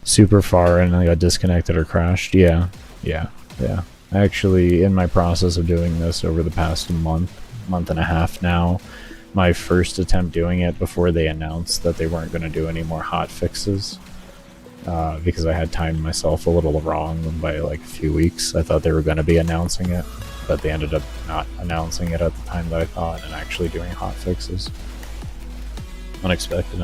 Super far and I got disconnected or crashed? Yeah. Actually, in my process of doing this over the past month and a half now, my first attempt doing it before they announced that they weren't going to do any more hot fixes, because I had timed myself a little wrong by like a few weeks. I thought they were going to be announcing it, but they ended up not announcing it at the time that I thought and actually doing hot fixes. Unexpected.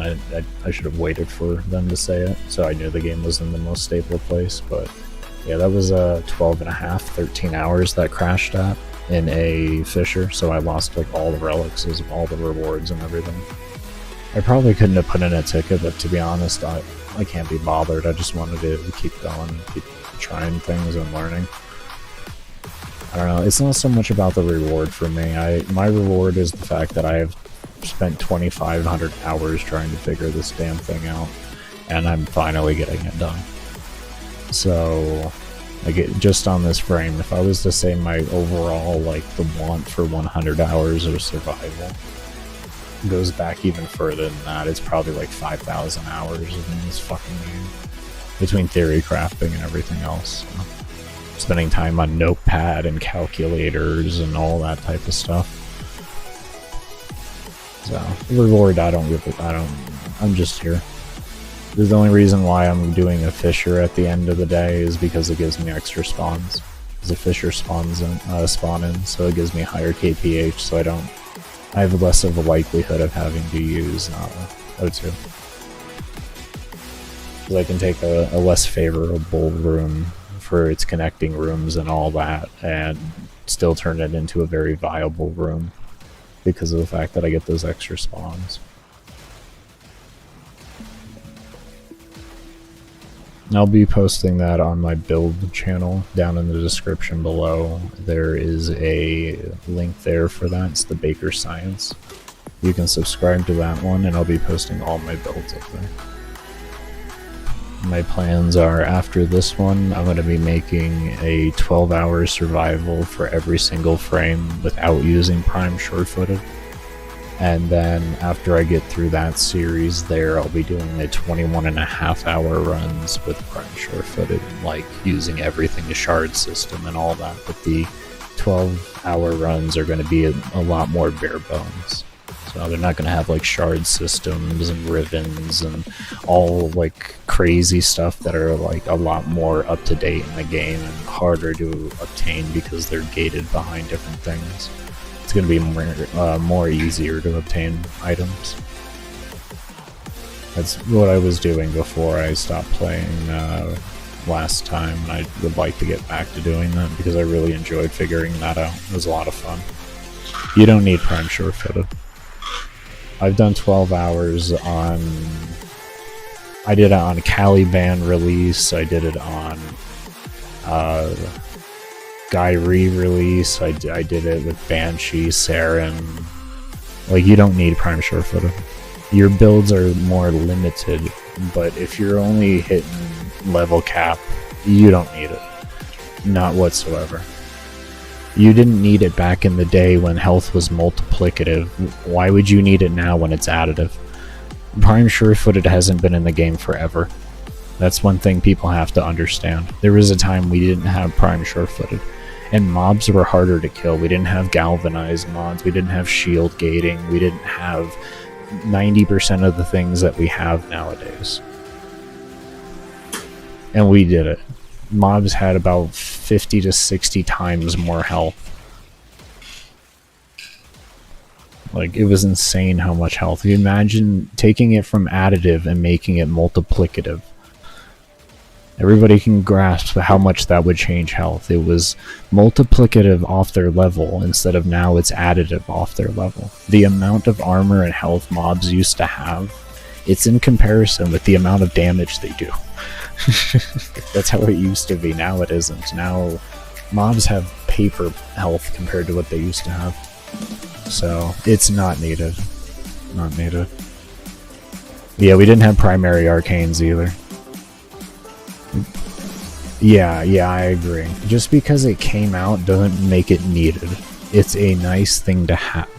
I should have waited for them to say it, so I knew the game was in the most stable place. But yeah, that was 12.5, 13 hours that crashed at in a Fissure, so I lost like all the relics, all the rewards and everything. I probably couldn't have put in a ticket, but to be honest, I can't be bothered. I just wanted to keep going, keep trying things and learning. I don't know, it's not so much about the reward for me. My reward is the fact that I have spent 2,500 hours trying to figure this damn thing out, and I'm finally getting it done. So, like, just on this frame, if I was to say my overall, like, the want for 100 hours of survival goes back even further than that, it's probably like 5,000 hours in this fucking game, between theory crafting and everything else. So, spending time on Notepad and calculators and all that type of stuff. So, reward, I'm just here. The only reason why I'm doing a Fissure at the end of the day is because it gives me extra spawns. Because a Fissure spawn in, so it gives me higher KPH, so I have less of a likelihood of having to use O2. Because I can take a less favorable room for its connecting rooms and all that, and still turn it into a very viable room, because of the fact that I get those extra spawns. I'll be posting that on my build channel down in the description below. There is a link there for that. It's the Baker Science. You can subscribe to that one, and I'll be posting all my builds up there. My plans are, after this one, I'm going to be making a 12-hour survival for every single frame without using Prime Sure-Footed. And then after I get through that series there, I'll be doing the 21.5-hour runs with Prime Sure-Footed, like using everything, the shard system and all that. But the 12-hour runs are going to be a lot more bare bones. So they're not going to have like shard systems and Rivens and all like crazy stuff that are like a lot more up to date in the game and harder to obtain because they're gated behind different things. It's going to be more easier to obtain items. That's what I was doing before I stopped playing last time, and I would like to get back to doing that because I really enjoyed figuring that out. It was a lot of fun. You don't need Prime Sure-Footed. I've done 12 hours on... I did it on Caliban release, I did it on Guy re-release, I did it with Banshee, Saren. Like, you don't need Prime Sure-Footed. Your builds are more limited, but if you're only hitting level cap, you don't need it. Not whatsoever. You didn't need it back in the day when health was multiplicative. Why would you need it now when it's additive? Prime Sure-Footed hasn't been in the game forever. That's one thing people have to understand. There was a time we didn't have Prime Sure-Footed, and mobs were harder to kill. We didn't have galvanized mods, we didn't have shield gating, we didn't have 90% of the things that we have nowadays. And we did it. Mobs had about 50 to 60 times more health. Like, it was insane how much health. You imagine taking it from additive and making it multiplicative. Everybody can grasp how much that would change health. It was multiplicative off their level instead of now it's additive off their level. The amount of armor and health mobs used to have It's in comparison with the amount of damage they do. That's how it used to be. Now it isn't. Now mobs have paper health compared to what they used to have. So it's not needed. Not needed. Yeah, we didn't have primary arcanes either. Yeah, I agree. Just because it came out doesn't make it needed. It's a nice thing to have.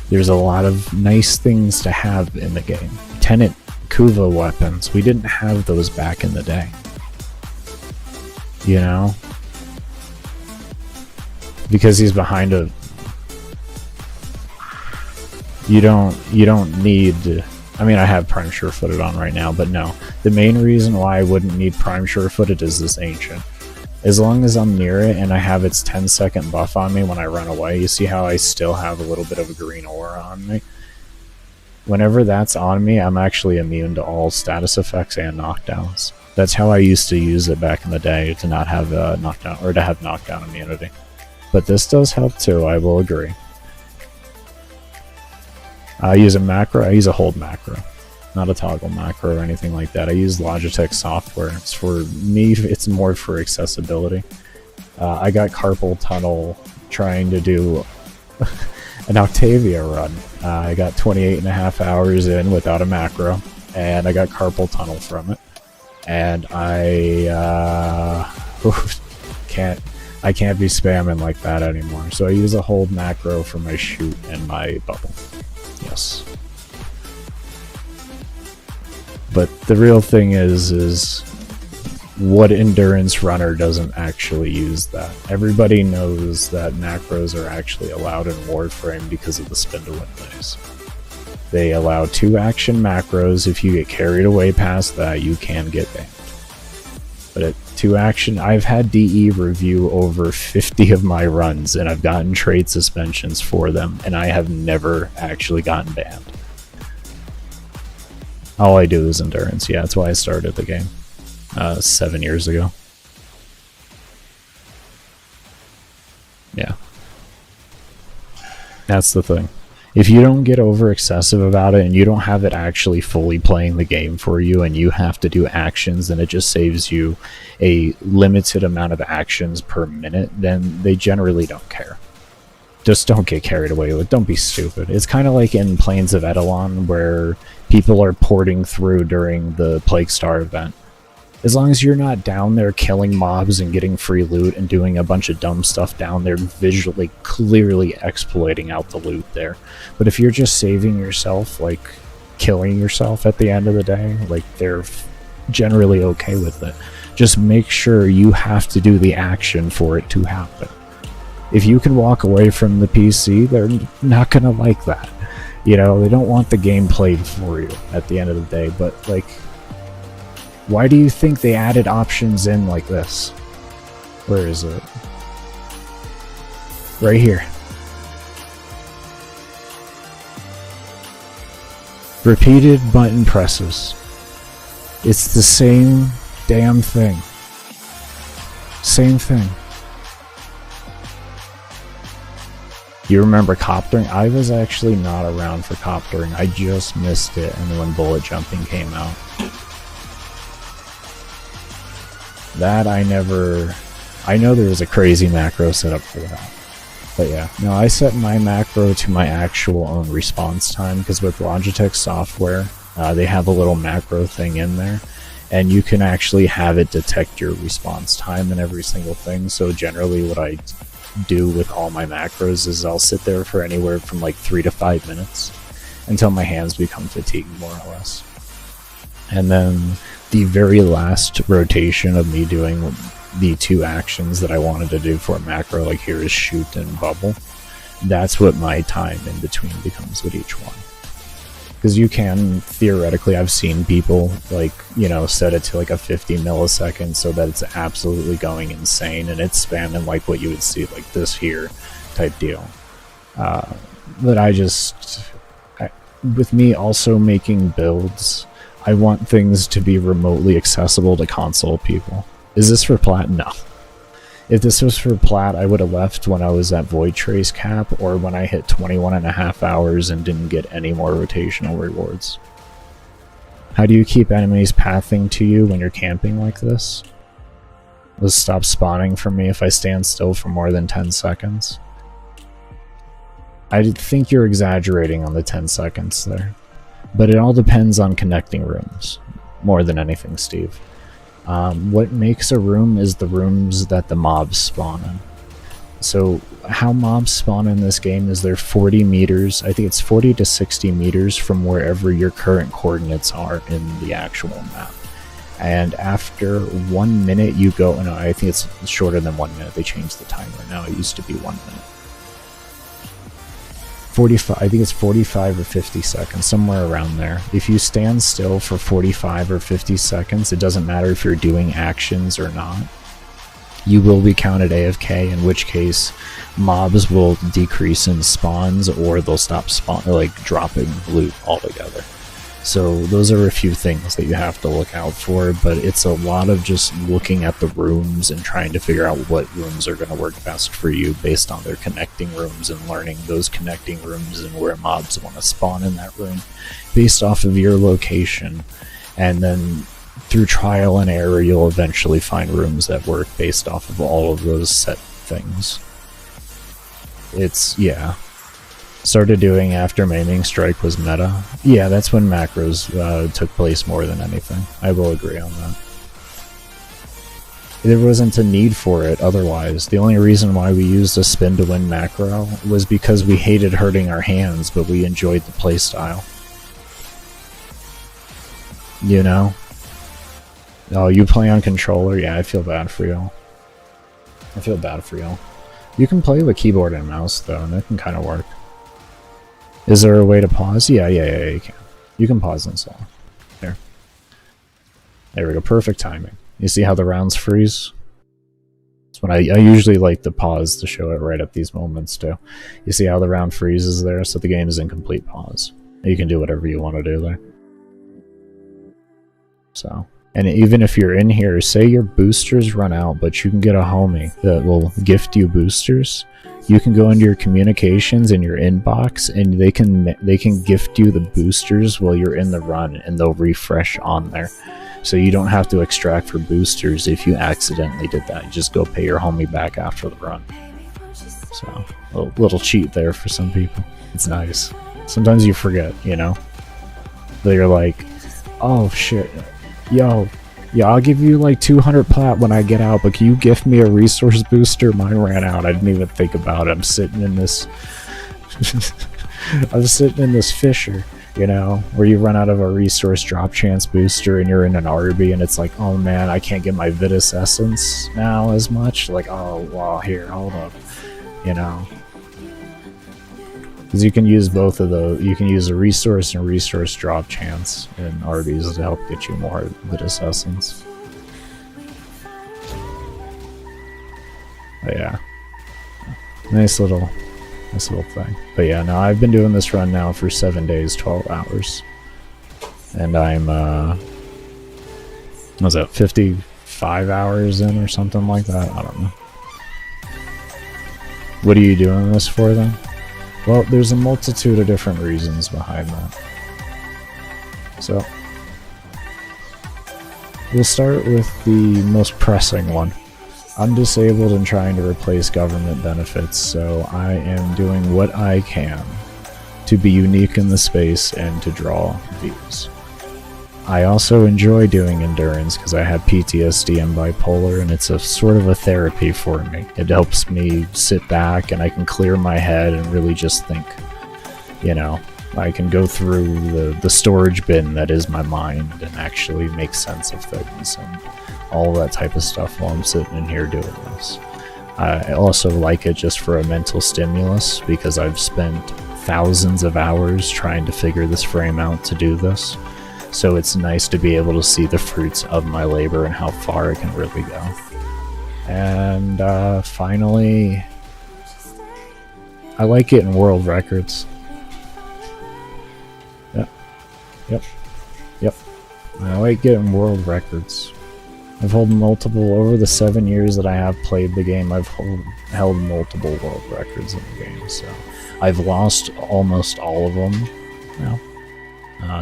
There's a lot of nice things to have in the game. Tenant Kuva weapons, we didn't have those back in the day. You know? Because he's behind a... You don't need... I mean, I have Prime Sure-Footed on right now, but no. The main reason why I wouldn't need Prime Sure-Footed is this Ancient. As long as I'm near it and I have its 10-second buff on me when I run away, you see how I still have a little bit of a green aura on me? Whenever that's on me, I'm actually immune to all status effects and knockdowns. That's how I used to use it back in the day, to not have knockdown, or to have knockdown immunity. But this does help too, I will agree. I use a macro, I use a hold macro. Not a toggle macro or anything like that. I use Logitech software. It's for me, it's more for accessibility. I got carpal tunnel trying to do an Octavia run. I got 28.5 hours in without a macro, and I got carpal tunnel from it. And I can't be spamming like that anymore. So I use a hold macro for my shoot and my bubble. Yes. But the real thing is what endurance runner doesn't actually use that? Everybody knows that macros are actually allowed in Warframe because of the spindle windows. They allow 2 action macros. If you get carried away past that, you can get banned. But at 2 action, I've had DE review over 50 of my runs, and I've gotten trade suspensions for them, and I have never actually gotten banned. All I do is endurance. Yeah, that's why I started the game 7 years ago. Yeah. That's the thing. If you don't get over excessive about it and you don't have it actually fully playing the game for you and you have to do actions and it just saves you a limited amount of actions per minute, then they generally don't care. Just don't get carried away with it. Don't be stupid. It's kind of like in Plains of Eidolon where people are porting through during the Plague Star event. As long as you're not down there killing mobs and getting free loot and doing a bunch of dumb stuff down there, visually, clearly exploiting out the loot there. But if you're just saving yourself, like killing yourself at the end of the day, like they're generally okay with it. Just make sure you have to do the action for it to happen. If you can walk away from the PC, they're not going to like that. You know, they don't want the game played for you at the end of the day, but like, why do you think they added options in like this? Where is it? Right here. Repeated button presses. It's the same damn thing. Same thing. You remember coptering? I was actually not around for coptering. I just missed it, and when bullet jumping came out. That I never... I know there was a crazy macro set up for that. But yeah, no, I set my macro to my actual own response time, because with Logitech software, they have a little macro thing in there, and you can actually have it detect your response time and every single thing. So generally what I do with all my macros is I'll sit there for anywhere from like 3 to 5 minutes until my hands become fatigued, more or less. And then the very last rotation of me doing the 2 actions that I wanted to do for a macro, like here is shoot and bubble, that's what my time in between becomes with each one. Because you can, theoretically, I've seen people, like, you know, set it to like a 50 millisecond so that it's absolutely going insane and it's spamming like what you would see like this here type deal. But with me also making builds, I want things to be remotely accessible to console people. Is this for plat? No. If this was for plat, I would have left when I was at Void Trace cap or when I hit 21.5 hours and didn't get any more rotational rewards. How do you keep enemies pathing to you when you're camping like this? Let's stop spawning for me if I stand still for more than 10 seconds. I think you're exaggerating on the 10 seconds there. But it all depends on connecting rooms, more than anything, Steve. What makes a room is the rooms that the mobs spawn in. So how mobs spawn in this game is they're 40 meters, I think it's 40 to 60 meters from wherever your current coordinates are in the actual map. And after 1 minute you go, no, I think it's shorter than 1 minute, they changed the timer, now it used to be 1 minute. 45, I think it's 45 or 50 seconds, somewhere around there. If you stand still for 45 or 50 seconds, it doesn't matter if you're doing actions or not. You will be counted AFK, in which case mobs will decrease in spawns or they'll stop dropping loot altogether. So those are a few things that you have to look out for, but it's a lot of just looking at the rooms and trying to figure out what rooms are going to work best for you based on their connecting rooms and learning those connecting rooms and where mobs want to spawn in that room based off of your location. And then through trial and error, you'll eventually find rooms that work based off of all of those set things. It's, yeah. Started doing after Maiming Strike was meta. Yeah, that's when macros took place more than anything. I will agree on that. There wasn't a need for it otherwise. The only reason why we used a spin to win macro was because we hated hurting our hands, but we enjoyed the playstyle. You know? Oh, you play on controller? Yeah, I feel bad for you. I feel bad for you. You can play with keyboard and mouse though, and it can kind of work. Is there a way to pause? Yeah, you can. You can pause and so on. There. There we go, perfect timing. You see how the rounds freeze? That's when I usually like to pause to show it right at these moments too. You see how the round freezes there? So the game is in complete pause. You can do whatever you want to do there. So, and even if you're in here, say your boosters run out, but you can get a homie that will gift you boosters. You can go into your communications in your inbox and they can gift you the boosters while you're in the run and they'll refresh on there. So you don't have to extract for boosters if you accidentally did that. You just go pay your homie back after the run. So, a little cheat there for some people. It's nice. Sometimes you forget, you know? That you're like, oh shit, yo, yeah, I'll give you like 200 plat when I get out, but can you gift me a resource booster? Mine ran out. I didn't even think about it. I'm sitting in this... I'm sitting in this Fissure, you know, where you run out of a resource drop chance booster and you're in an RB and it's like, oh man, I can't get my Vitus Essence now as much. Like, oh, well, here, hold up, you know. Because you can use both of those. You can use a resource and resource drop chance in RBs to help get you more Vitus Essence. But yeah. Nice little thing. But yeah, no, I've been doing this run now for 7 days, 12 hours. And I'm, what's that, 55 hours in or something like that? I don't know. What are you doing this for then? Well, there's a multitude of different reasons behind that. So, we'll start with the most pressing one. I'm disabled and trying to replace government benefits, so I am doing what I can to be unique in the space and to draw views. I also enjoy doing endurance because I have PTSD and bipolar, and it's a sort of a therapy for me. It helps me sit back and I can clear my head and really just think, you know, I can go through the storage bin that is my mind and actually make sense of things and all that type of stuff while I'm sitting in here doing this. I also like it just for a mental stimulus because I've spent thousands of hours trying to figure this frame out to do this. So it's nice to be able to see the fruits of my labor and how far it can really go. And finally, I like getting world records. Yep. I like getting world records. I've held multiple, over the 7 years that I have played the game, I've held multiple world records in the game, so I've lost almost all of them now.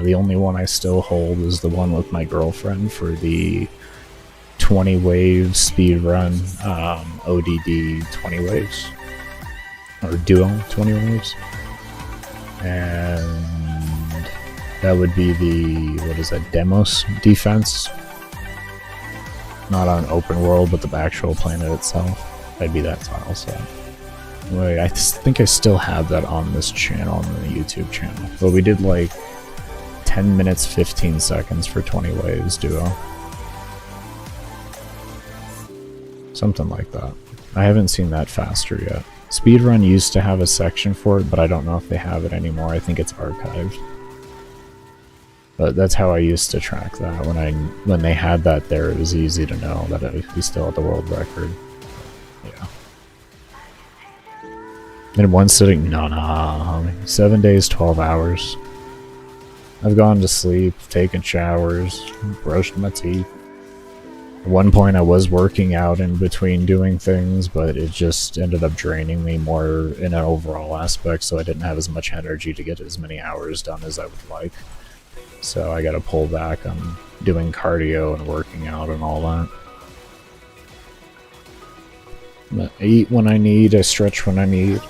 The only one I still hold is the one with my girlfriend for the 20 wave speed run, ODD 20 waves, or duo 20 waves, and that would be the, what is that, Demos defense, not on open world but the actual planet itself. That'd be that tile set. Wait, I think I still have that on this channel, on the YouTube channel, but we did like 10 minutes 15 seconds for 20 waves duo. Something like that. I haven't seen that faster yet. Speedrun used to have a section for it, but I don't know if they have it anymore. I think it's archived. But that's how I used to track that. When they had that there, it was easy to know that we still had the world record. Yeah. In one sitting? No, homie. 7 days, 12 hours. I've gone to sleep, taken showers, brushed my teeth. At one point I was working out in between doing things, but it just ended up draining me more in an overall aspect, so I didn't have as much energy to get as many hours done as I would like. So I gotta pull back on doing cardio and working out and all that. But I eat when I need, I stretch when I need.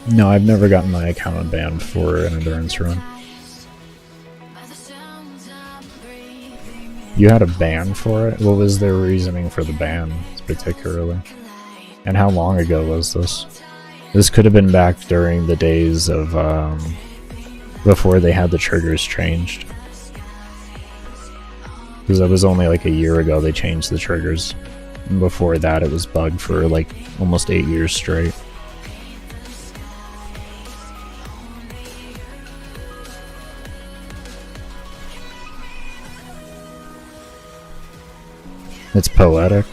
No, I've never gotten my account banned for an endurance run. You had a ban for it? What was their reasoning for the ban, particularly? And how long ago was this? This could have been back during the days of, before they had the triggers changed. Because it was only like a year ago they changed the triggers. And before that it was bugged for like almost 8 years straight. It's poetic.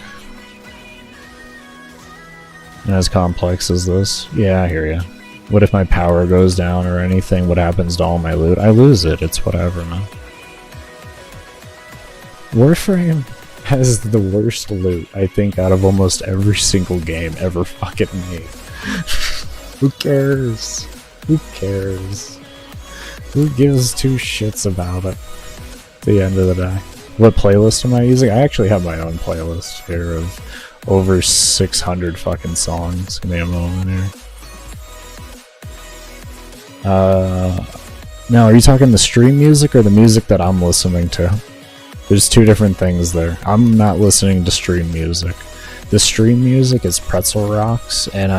And as complex as this. Yeah, I hear ya. What if my power goes down or anything? What happens to all my loot? I lose it. It's whatever, man. Warframe has the worst loot, I think, out of almost every single game ever fucking made. Who cares? Who cares? Who gives two shits about it? At the end of the day. What playlist am I using? I actually have my own playlist here of over 600 fucking songs. Give me a moment here. Now, are you talking the stream music or the music that I'm listening to? There's two different things there. I'm not listening to stream music. The stream music is Pretzel Rocks, and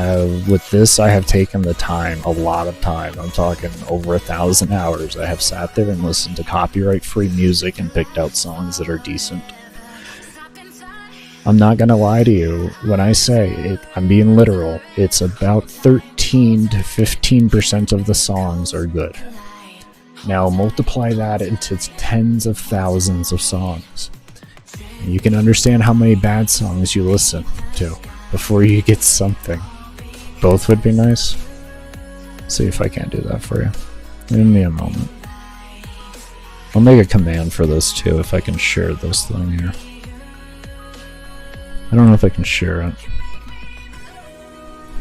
with this I have taken the time, a lot of time. I'm talking over 1,000 hours. I have sat there and listened to copyright-free music and picked out songs that are decent. I'm not gonna lie to you when I say it, I'm being literal. It's about 13 to 15% of the songs are good. Now multiply that into tens of thousands of songs. And you can understand how many bad songs you listen to before you get something. Both would be nice. See if I can't do that for you. Give me a moment. I'll make a command for this too if I can share this thing here. I don't know if I can share it.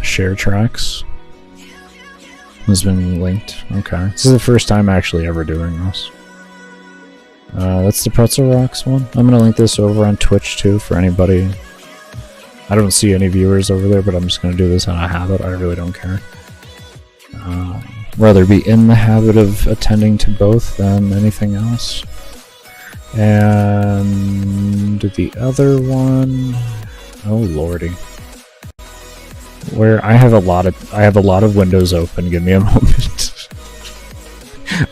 Share tracks has been linked. Okay. This is the first time actually ever doing this. That's the Pretzel Rocks one. I'm gonna link this over on Twitch too for anybody. I don't see any viewers over there, but I'm just gonna do this on a habit. I really don't care. Rather be in the habit of attending to both than anything else. And the other one, oh lordy, where I have a lot of windows open. Give me a moment.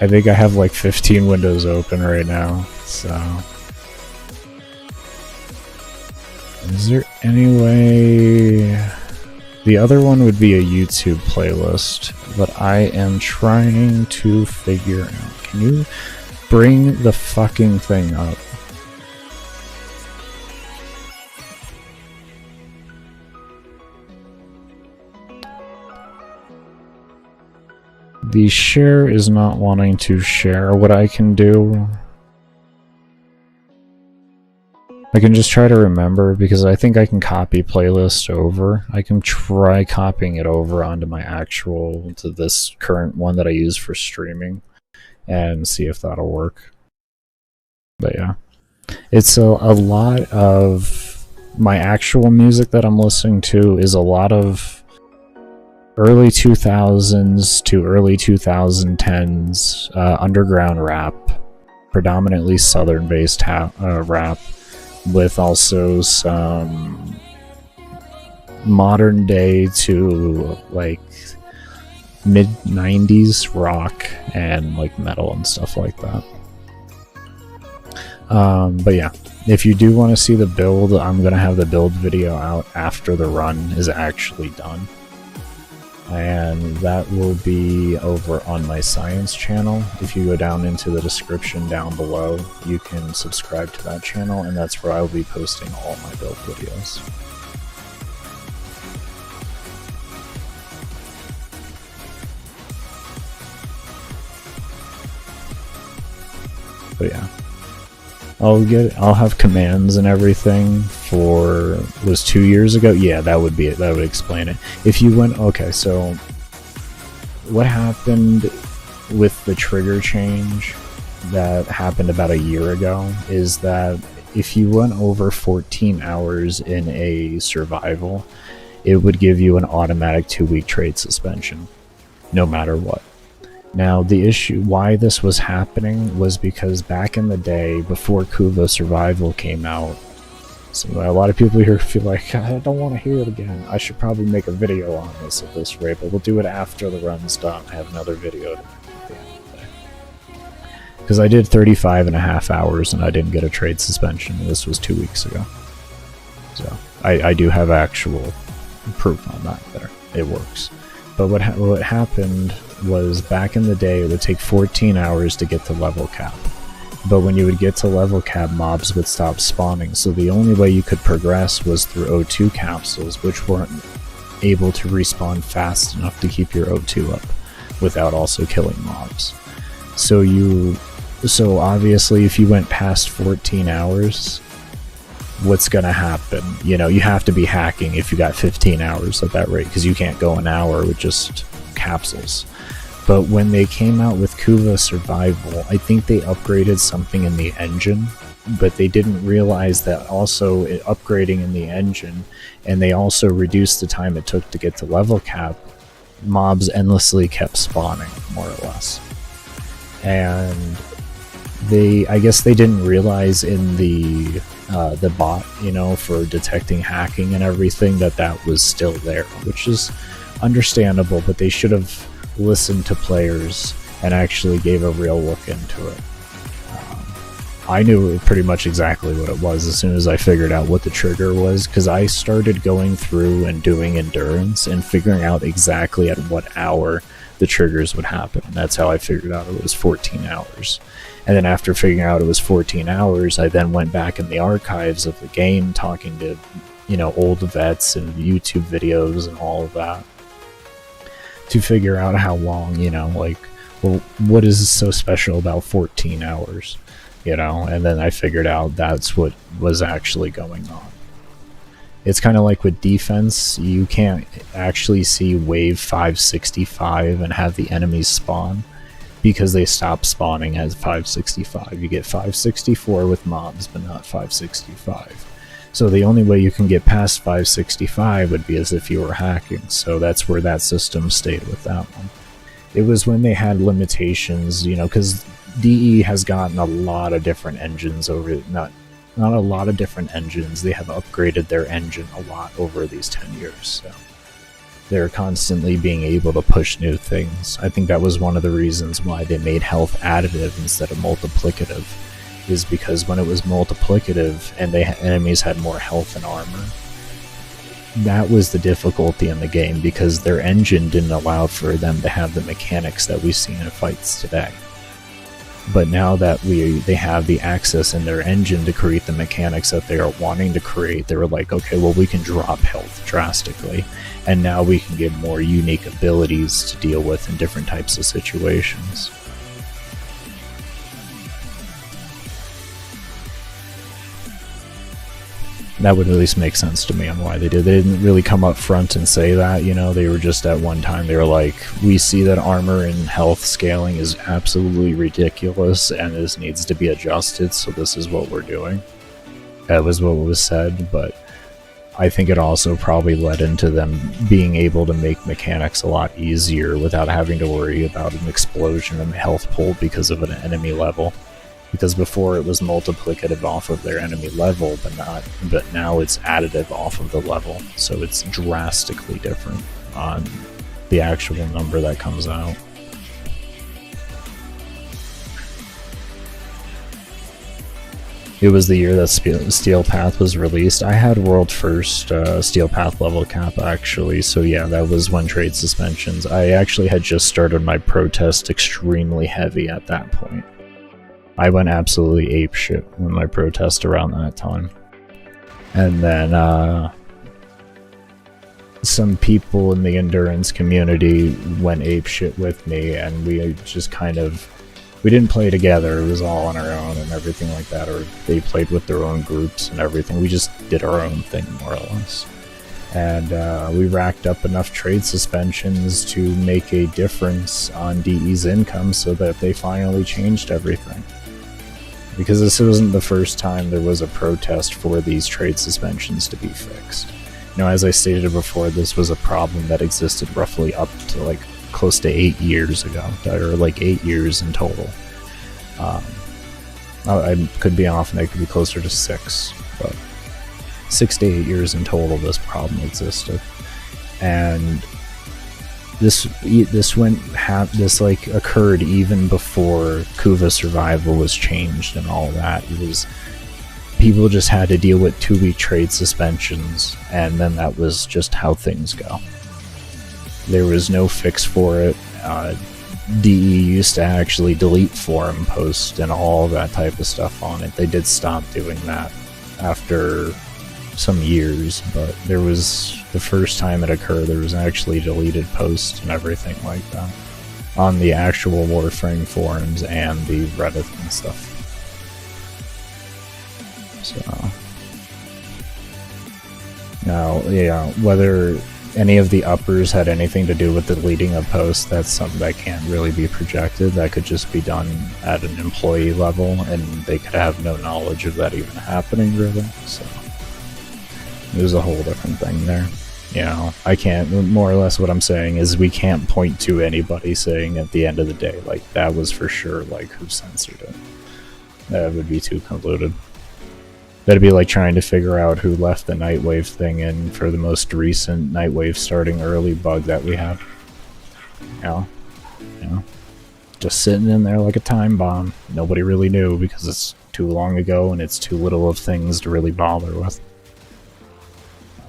I think I have like 15 windows open right now. So, is there any way? The other one would be a YouTube playlist, but I am trying to figure out. Can you bring the fucking thing up? The share is not wanting to share. What I can do I can just try to remember, because I think I can copy playlist over. I can try copying it over onto my actual, to this current one that I use for streaming, and see if that'll work. But yeah, it's a lot of my actual music that I'm listening to is a lot of early 2000s to early 2010s underground rap, predominantly southern-based rap, with also some modern day to like mid 90s rock and like metal and stuff like that. But yeah, if you do want to see the build, I'm going to have the build video out after the run is actually done. And that will be over on my science channel. If you go down into the description down below, you can subscribe to that channel, and that's where I will be posting all my build videos. But yeah, I'll have commands and everything for, was 2 years ago? Yeah, that would be it. That would explain it. If you went, okay, so what happened with the trigger change that happened about a year ago is that if you went over 14 hours in a survival, it would give you an automatic 2-week trade suspension, no matter what. Now, the issue why this was happening was because back in the day, before Kuva Survival came out, so a lot of people here feel like, I don't want to hear it again. I should probably make a video on this at this rate, but we'll do it after the run's done. I have another video to make at the end of the day. Because I did 35.5 hours and I didn't get a trade suspension. This was 2 weeks ago. So, I do have actual proof on that there. It works. But what happened was, back in the day, it would take 14 hours to get to level cap. But when you would get to level cap, mobs would stop spawning, so the only way you could progress was through O2 capsules, which weren't able to respawn fast enough to keep your O2 up without also killing mobs. So obviously if you went past 14 hours, what's gonna happen? You know, you have to be hacking if you got 15 hours at that rate, because you can't go an hour with just capsules. But when they came out with Kuva Survival, I think they upgraded something in the engine, but they didn't realize that also upgrading in the engine, and they also reduced the time it took to get to level cap, mobs endlessly kept spawning, more or less. And I guess they didn't realize in the bot, you know, for detecting hacking and everything, that was still there, which is understandable, but they should have listened to players and actually gave a real look into it. I knew pretty much exactly what it was as soon as I figured out what the trigger was, because I started going through and doing endurance and figuring out exactly at what hour the triggers would happen. And that's how I figured out it was 14 hours. And then after figuring out it was 14 hours, I then went back in the archives of the game, talking to, you know, old vets and YouTube videos and all of that, to figure out how long, you know, like, well, what is so special about 14 hours, you know? And then I figured out that's what was actually going on. It's kind of like with defense, you can't actually see wave 565 and have the enemies spawn, because they stop spawning at 565. You get 564 with mobs, but not 565. So the only way you can get past 565 would be as if you were hacking, so that's where that system stayed with that one. It was when they had limitations, you know, because DE has gotten a lot of different engines over, not a lot of different engines, they have upgraded their engine a lot over these 10 years, so they're constantly being able to push new things. I think that was one of the reasons why they made health additive instead of multiplicative, is because when it was multiplicative and enemies had more health and armor, that was the difficulty in the game, because their engine didn't allow for them to have the mechanics that we see in fights today. But now that they have the access in their engine to create the mechanics that they are wanting to create, they were like, okay, well, we can drop health drastically, and now we can get more unique abilities to deal with in different types of situations. That would at least make sense to me on why they did. They didn't really come up front and say that, you know, they were just at one time, they were like, we see that armor and health scaling is absolutely ridiculous and this needs to be adjusted, so this is what we're doing. That was what was said, but I think it also probably led into them being able to make mechanics a lot easier without having to worry about an explosion and health pull because of an enemy level. Because before it was multiplicative off of their enemy level, but now it's additive off of the level, so it's drastically different on the actual number that comes out. It was the year that Steel Path was released. I had world first Steel Path level cap actually, so yeah, that was when trade suspensions. I actually had just started my protest extremely heavy at that point. I went absolutely apeshit with my protest around that time. And then some people in the endurance community went apeshit with me, and we just kind of, we didn't play together, it was all on our own and everything like that, or they played with their own groups and everything. We just did our own thing, more or less. And we racked up enough trade suspensions to make a difference on DE's income so that they finally changed everything. Because this wasn't the first time there was a protest for these trade suspensions to be fixed. You know, as I stated before, this was a problem that existed roughly up to like close to 8 years ago, or like 8 years in total. I could be off and it could be closer to 6, but 6 to 8 years in total this problem existed. And this occurred even before Kuva survival was changed and all that. It was, people just had to deal with 2-week trade suspensions, and then that was just how things go. There was no fix for it. DE used to actually delete forum posts and all that type of stuff on it. They did stop doing that after some years, but there was, the first time it occurred, there was actually deleted posts and everything like that on the actual Warframe forums and the Reddit and stuff. So now, yeah, whether any of the uppers had anything to do with the deleting of posts, that's something that can't really be projected. That could just be done at an employee level, and they could have no knowledge of that even happening, really. So there's a whole different thing there. You know, I can't, more or less what I'm saying is we can't point to anybody saying at the end of the day, like, that was for sure, like, who censored it. That would be too convoluted. That'd be like trying to figure out who left the Nightwave thing in for the most recent Nightwave starting early bug that we had. You know, just sitting in there like a time bomb. Nobody really knew because it's too long ago and it's too little of things to really bother with.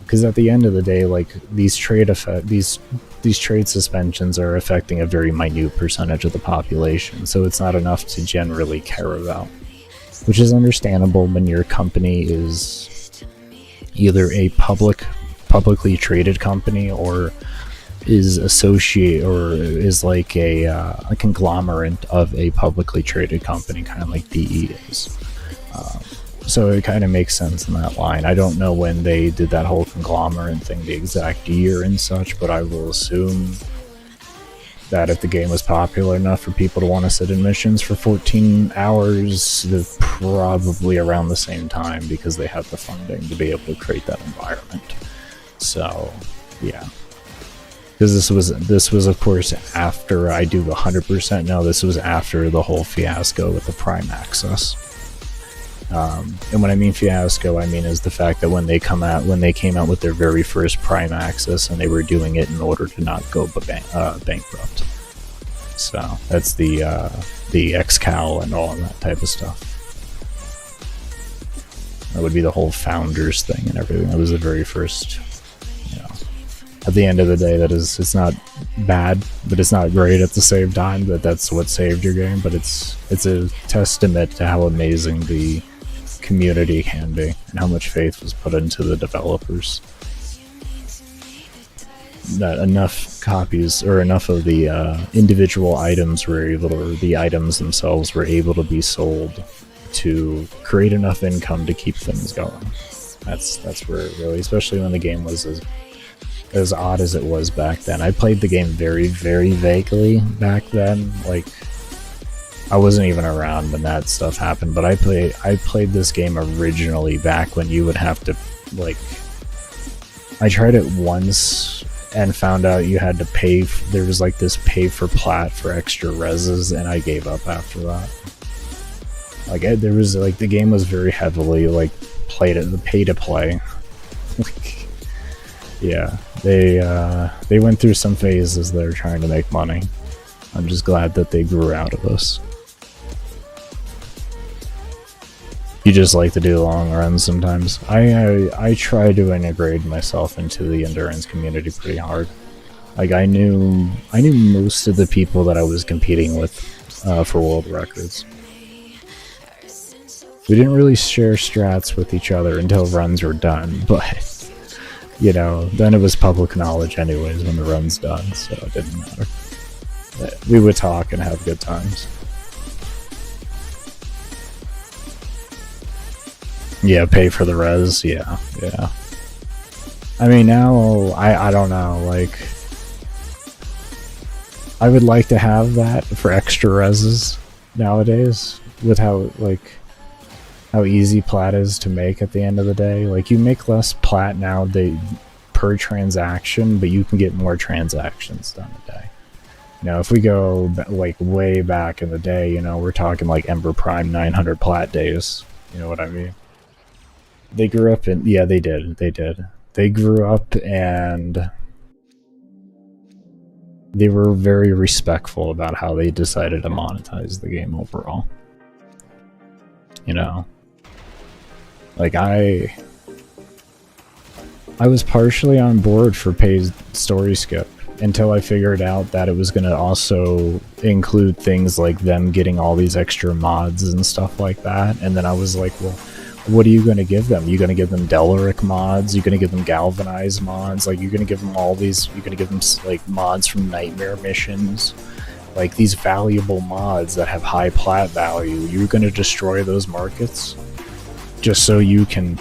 Because at the end of the day, like, these trade suspensions are affecting a very minute percentage of the population, so it's not enough to generally care about. Which is understandable when your company is either a publicly traded company or is associate or is like a conglomerate of a publicly traded company, kind of like DE is. So it kind of makes sense in that line. I don't know when they did that whole conglomerate thing, the exact year and such, but I will assume that if the game was popular enough for people to want to sit in missions for 14 hours, they're probably around the same time because they have the funding to be able to create that environment. So, yeah. Because this was of course after I do 100%. No, this was after the whole fiasco with the Prime Access. And when I mean fiasco, I mean is the fact that when they came out with their very first Prime Access, and they were doing it in order to not go bankrupt. So that's the XCal and all of that type of stuff. That would be the whole founders thing and everything. That was the very first. You know, at the end of the day, it's not bad, but it's not great at the same time. That's what saved your game. But it's a testament to how amazing the community can be and how much faith was put into the developers, that enough copies or enough of the individual items were able, or the items themselves were able to be sold to create enough income to keep things going. That's where it really, especially when the game was as odd as it was back then. I played the game very, very vaguely back then. Like, I wasn't even around when that stuff happened, but I played this game originally back when you would have to, like, I tried it once and found out you had to pay, there was like this pay for plat for extra reses, and I gave up after that. Like, there was, like, the game was very heavily, like, played at the pay to play. Like, yeah, they went through some phases they're trying to make money. I'm just glad that they grew out of this. You just like to do long runs sometimes. I try to integrate myself into the endurance community pretty hard. Like, I knew most of the people that I was competing with for world records. We didn't really share strats with each other until runs were done, but, you know, then it was public knowledge anyways when the run's done, so it didn't matter. We would talk and have good times. Yeah, pay for the res, yeah. I mean, now, I don't know, like, I would like to have that for extra reses nowadays, with how, like, how easy plat is to make at the end of the day. Like, you make less plat now per transaction, but you can get more transactions done a day. You know, if we go, like, way back in the day, you know, we're talking, like, Ember Prime 900 plat days. You know what I mean? They grew up in... Yeah, they did. They grew up and... they were very respectful about how they decided to monetize the game overall. You know? Like, I was partially on board for paid story skip until I figured out that it was going to also include things like them getting all these extra mods and stuff like that. And then I was like, well, what are you going to give them? You're going to give them Delaric mods? You're going to give them Galvanize mods? Like, you're going to give them all these, you're going to give them, like, mods from Nightmare missions? Like, these valuable mods that have high plat value, you're going to destroy those markets just so you can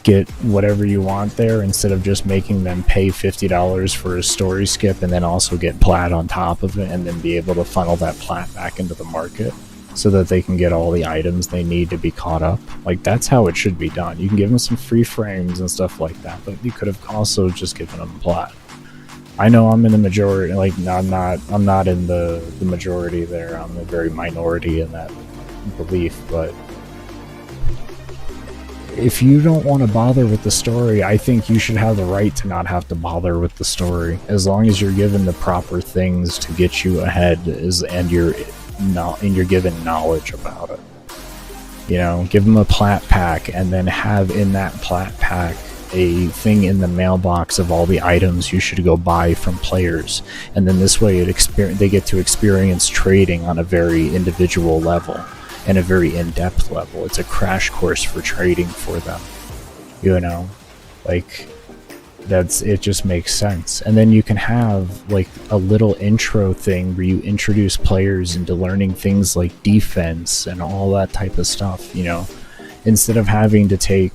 get whatever you want there, instead of just making them pay $50 for a story skip and then also get plat on top of it, and then be able to funnel that plat back into the market so that they can get all the items they need to be caught up. Like, that's how it should be done. You can give them some free frames and stuff like that, but you could have also just given them plat. I know I'm in the majority, like, I'm not in the majority there. I'm a very minority in that belief, but if you don't want to bother with the story, I think you should have the right to not have to bother with the story, as long as you're given the proper things to get you ahead, and you're given knowledge about it. You know, give them a plat pack, and then have in that plat pack a thing in the mailbox of all the items you should go buy from players, and then this way they get to experience trading on a very individual level and a very in-depth level. It's a crash course for trading for them, you know, like, it just makes sense. And then you can have, like, a little intro thing where you introduce players into learning things like defense and all that type of stuff, you know, instead of having to take,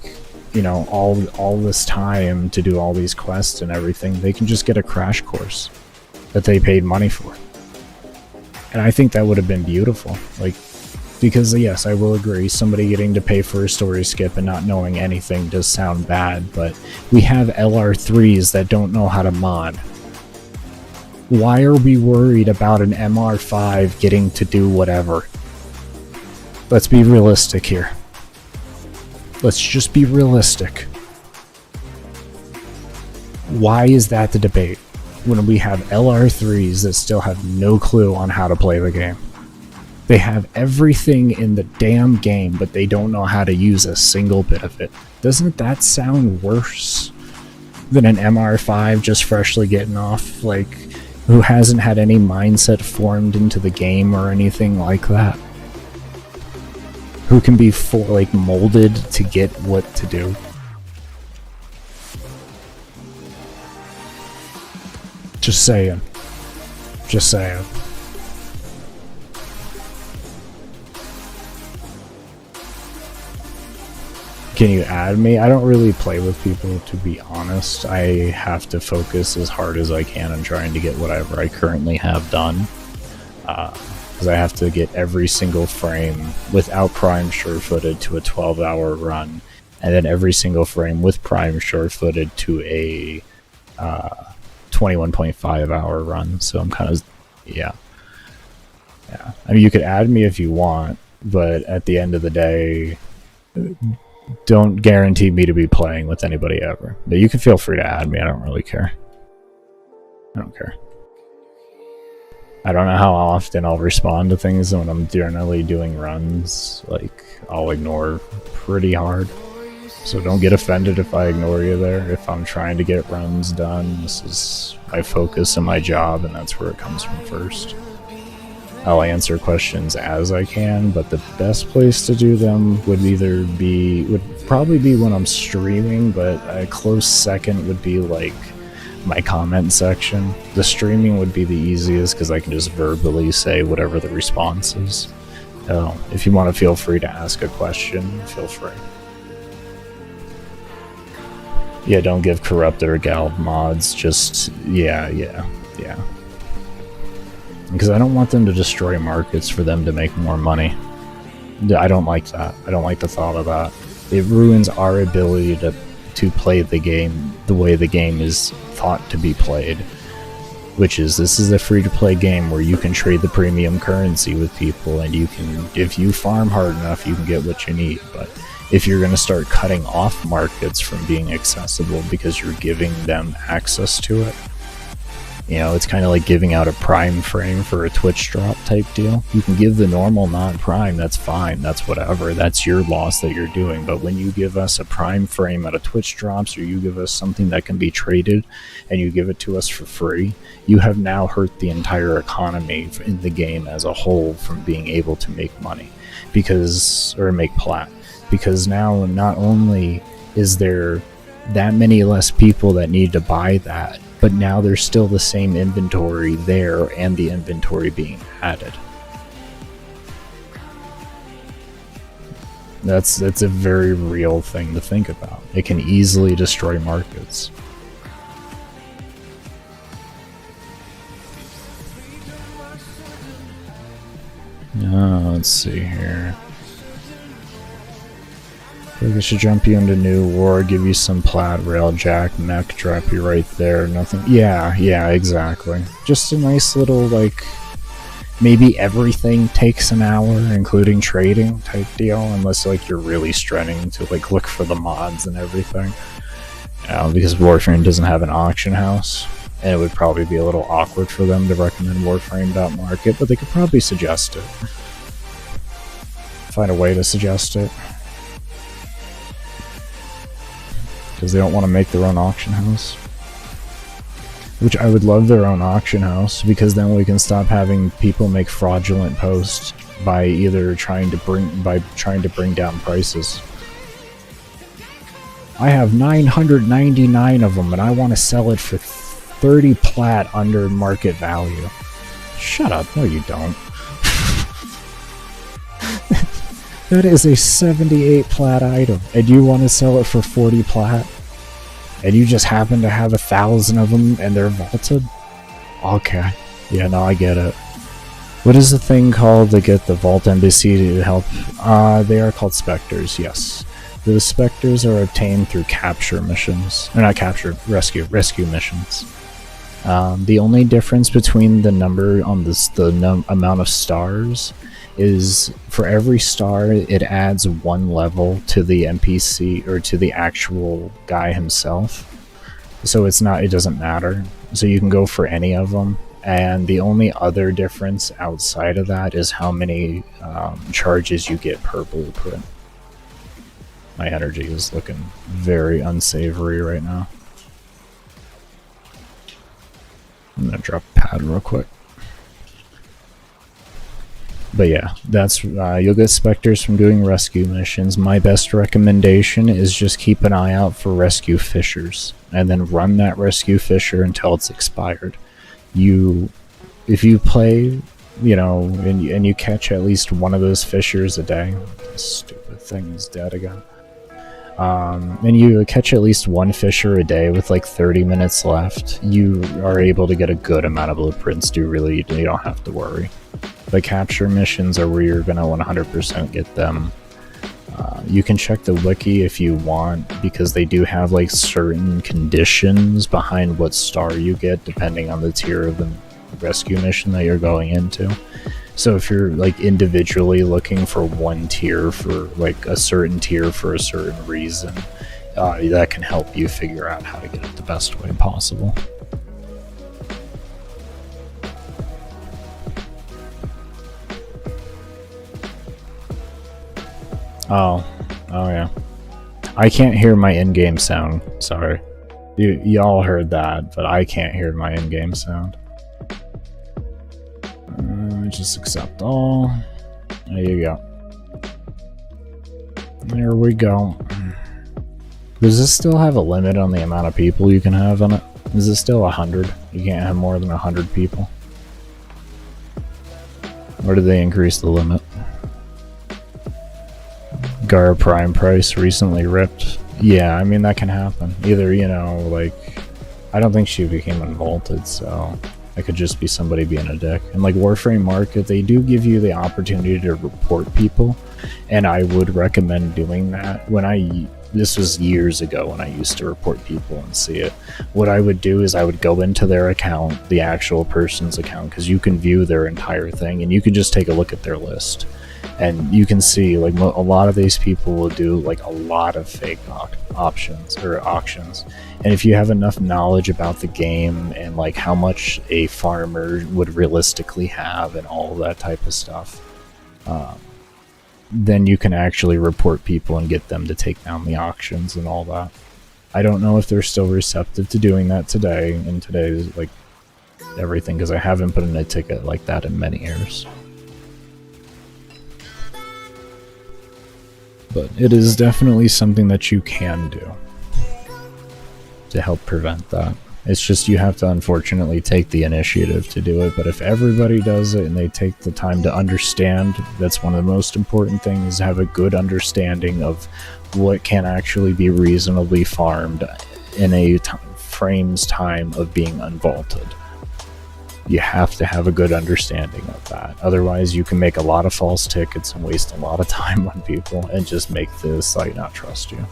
you know, all this time to do all these quests and everything. They can just get a crash course that they paid money for. And I think that would have been beautiful. Like, because yes, I will agree, somebody getting to pay for a story skip and not knowing anything does sound bad, but we have LR3s that don't know how to mod. Why are we worried about an MR5 getting to do whatever? Let's be realistic here. Let's just be realistic. Why is that the debate when we have LR3s that still have no clue on how to play the game? They have everything in the damn game, but they don't know how to use a single bit of it. Doesn't that sound worse than an MR5 just freshly getting off, like, who hasn't had any mindset formed into the game or anything like that? Who can be molded to get what to do? Just saying. Just saying. Can you add me? I don't really play with people, to be honest. I have to focus as hard as I can on trying to get whatever I currently have done. Because I have to get every single frame without Prime sure-footed to a 12-hour run, and then every single frame with Prime sure-footed to a 21.5-hour run. So I'm kind of, yeah. I mean, you could add me if you want, but at the end of the day, don't guarantee me to be playing with anybody ever. But you can feel free to add me. I don't really care. I don't care. I don't know how often I'll respond to things when I'm generally doing runs. Like, I'll ignore pretty hard. So don't get offended if I ignore you there. If I'm trying to get runs done, this is my focus and my job, and that's where it comes from first. I'll answer questions as I can, but the best place to do them would probably be when I'm streaming, but a close second would be like my comment section. The streaming would be the easiest because I can just verbally say whatever the response is. If you want to feel free to ask a question, feel free. Yeah, don't give corrupted or gal mods, just, yeah. Because I don't want them to destroy markets for them to make more money. I don't like that. I don't like the thought of that. It ruins our ability to play the game the way the game is thought to be played. Which is, this is a free-to-play game where you can trade the premium currency with people, and you can, if you farm hard enough, you can get what you need. But if you're going to start cutting off markets from being accessible because you're giving them access to it, you know, it's kind of like giving out a Prime frame for a Twitch drop type deal. You can give the normal non-Prime, that's fine, that's whatever, that's your loss that you're doing. But when you give us a Prime frame out of Twitch drops, or you give us something that can be traded, and you give it to us for free, you have now hurt the entire economy in the game as a whole from being able to make money. Or make plat. Because now, not only is there that many less people that need to buy that, but now there's still the same inventory there and the inventory being added. That's a very real thing to think about. It can easily destroy markets. Let's see here. I think I should jump you into New War, give you some plat, railjack, mech, drop you right there, nothing. Yeah, exactly. Just a nice little, like, maybe everything takes an hour, including trading type deal, unless, like, you're really straining to, like, look for the mods and everything. Because Warframe doesn't have an auction house, and it would probably be a little awkward for them to recommend Warframe.market, but they could probably suggest it. Find a way to suggest it. Because they don't want to make their own auction house. Which I would love their own auction house, because then we can stop having people make fraudulent posts by either trying to bring down prices. I have 999 of them and I want to sell it for 30 plat under market value. Shut up, no you don't. That is a 78 plat item, and you want to sell it for 40 plat? And you just happen to have 1,000 of them and they're vaulted? Okay. Yeah, no, I get it. What is the thing called to get the Vault Embassy to help? They are called Spectres, yes. The Spectres are obtained through capture missions. Or not capture, rescue missions. The only difference between the number on the amount of stars is for every star it adds one level to the NPC or to the actual guy himself. So it doesn't matter. So you can go for any of them. And the only other difference outside of that is how many charges you get per blueprint. My energy is looking very unsavory right now. I'm gonna drop a pad real quick. But yeah, that's you'll get Spectres from doing rescue missions. My best recommendation is just keep an eye out for rescue fissures, and then run that rescue fissure until it's expired. If you play, you know, and you catch at least one of those fissures a day. This stupid thing is dead again. and you catch at least one Fissure a day with like 30 minutes left, you are able to get a good amount of blueprints. You don't have to worry. The capture missions are where you're gonna 100% get them. You can check the wiki if you want, because they do have like certain conditions behind what star you get depending on the tier of the rescue mission that you're going into. So if you're like individually looking for one tier for like a certain tier for a certain reason, that can help you figure out how to get it the best way possible. Oh yeah. I can't hear my in-game sound. Sorry. Y'all heard that, but I can't hear my in-game sound. Just accept all. There you go. There we go. Does this still have a limit on the amount of people you can have on it? Is it still 100? You can't have more than 100 people? Or did they increase the limit? Gara Prime price recently ripped. Yeah, I mean, that can happen. Either, you know, like, I don't think she became unvaulted, so it could just be somebody being a dick. And like Warframe Market, they do give you the opportunity to report people, and I would recommend doing that. This was years ago when I used to report people and see it. What I would do is I would go into their account, the actual person's account, because you can view their entire thing, and you can just take a look at their list. And you can see, like, a lot of these people will do, like, a lot of fake options or auctions. And if you have enough knowledge about the game and, like, how much a farmer would realistically have and all that type of stuff, then you can actually report people and get them to take down the auctions and all that. I don't know if they're still receptive to doing that today, in today's, like, everything, because I haven't put in a ticket like that in many years. But it is definitely something that you can do to help prevent that. It's just you have to unfortunately take the initiative to do it, but if everybody does it and they take the time to understand, that's one of the most important things, is have a good understanding of what can actually be reasonably farmed in a frame's time of being unvaulted. You have to have a good understanding of that. Otherwise, you can make a lot of false tickets and waste a lot of time on people and just make the site not trust you.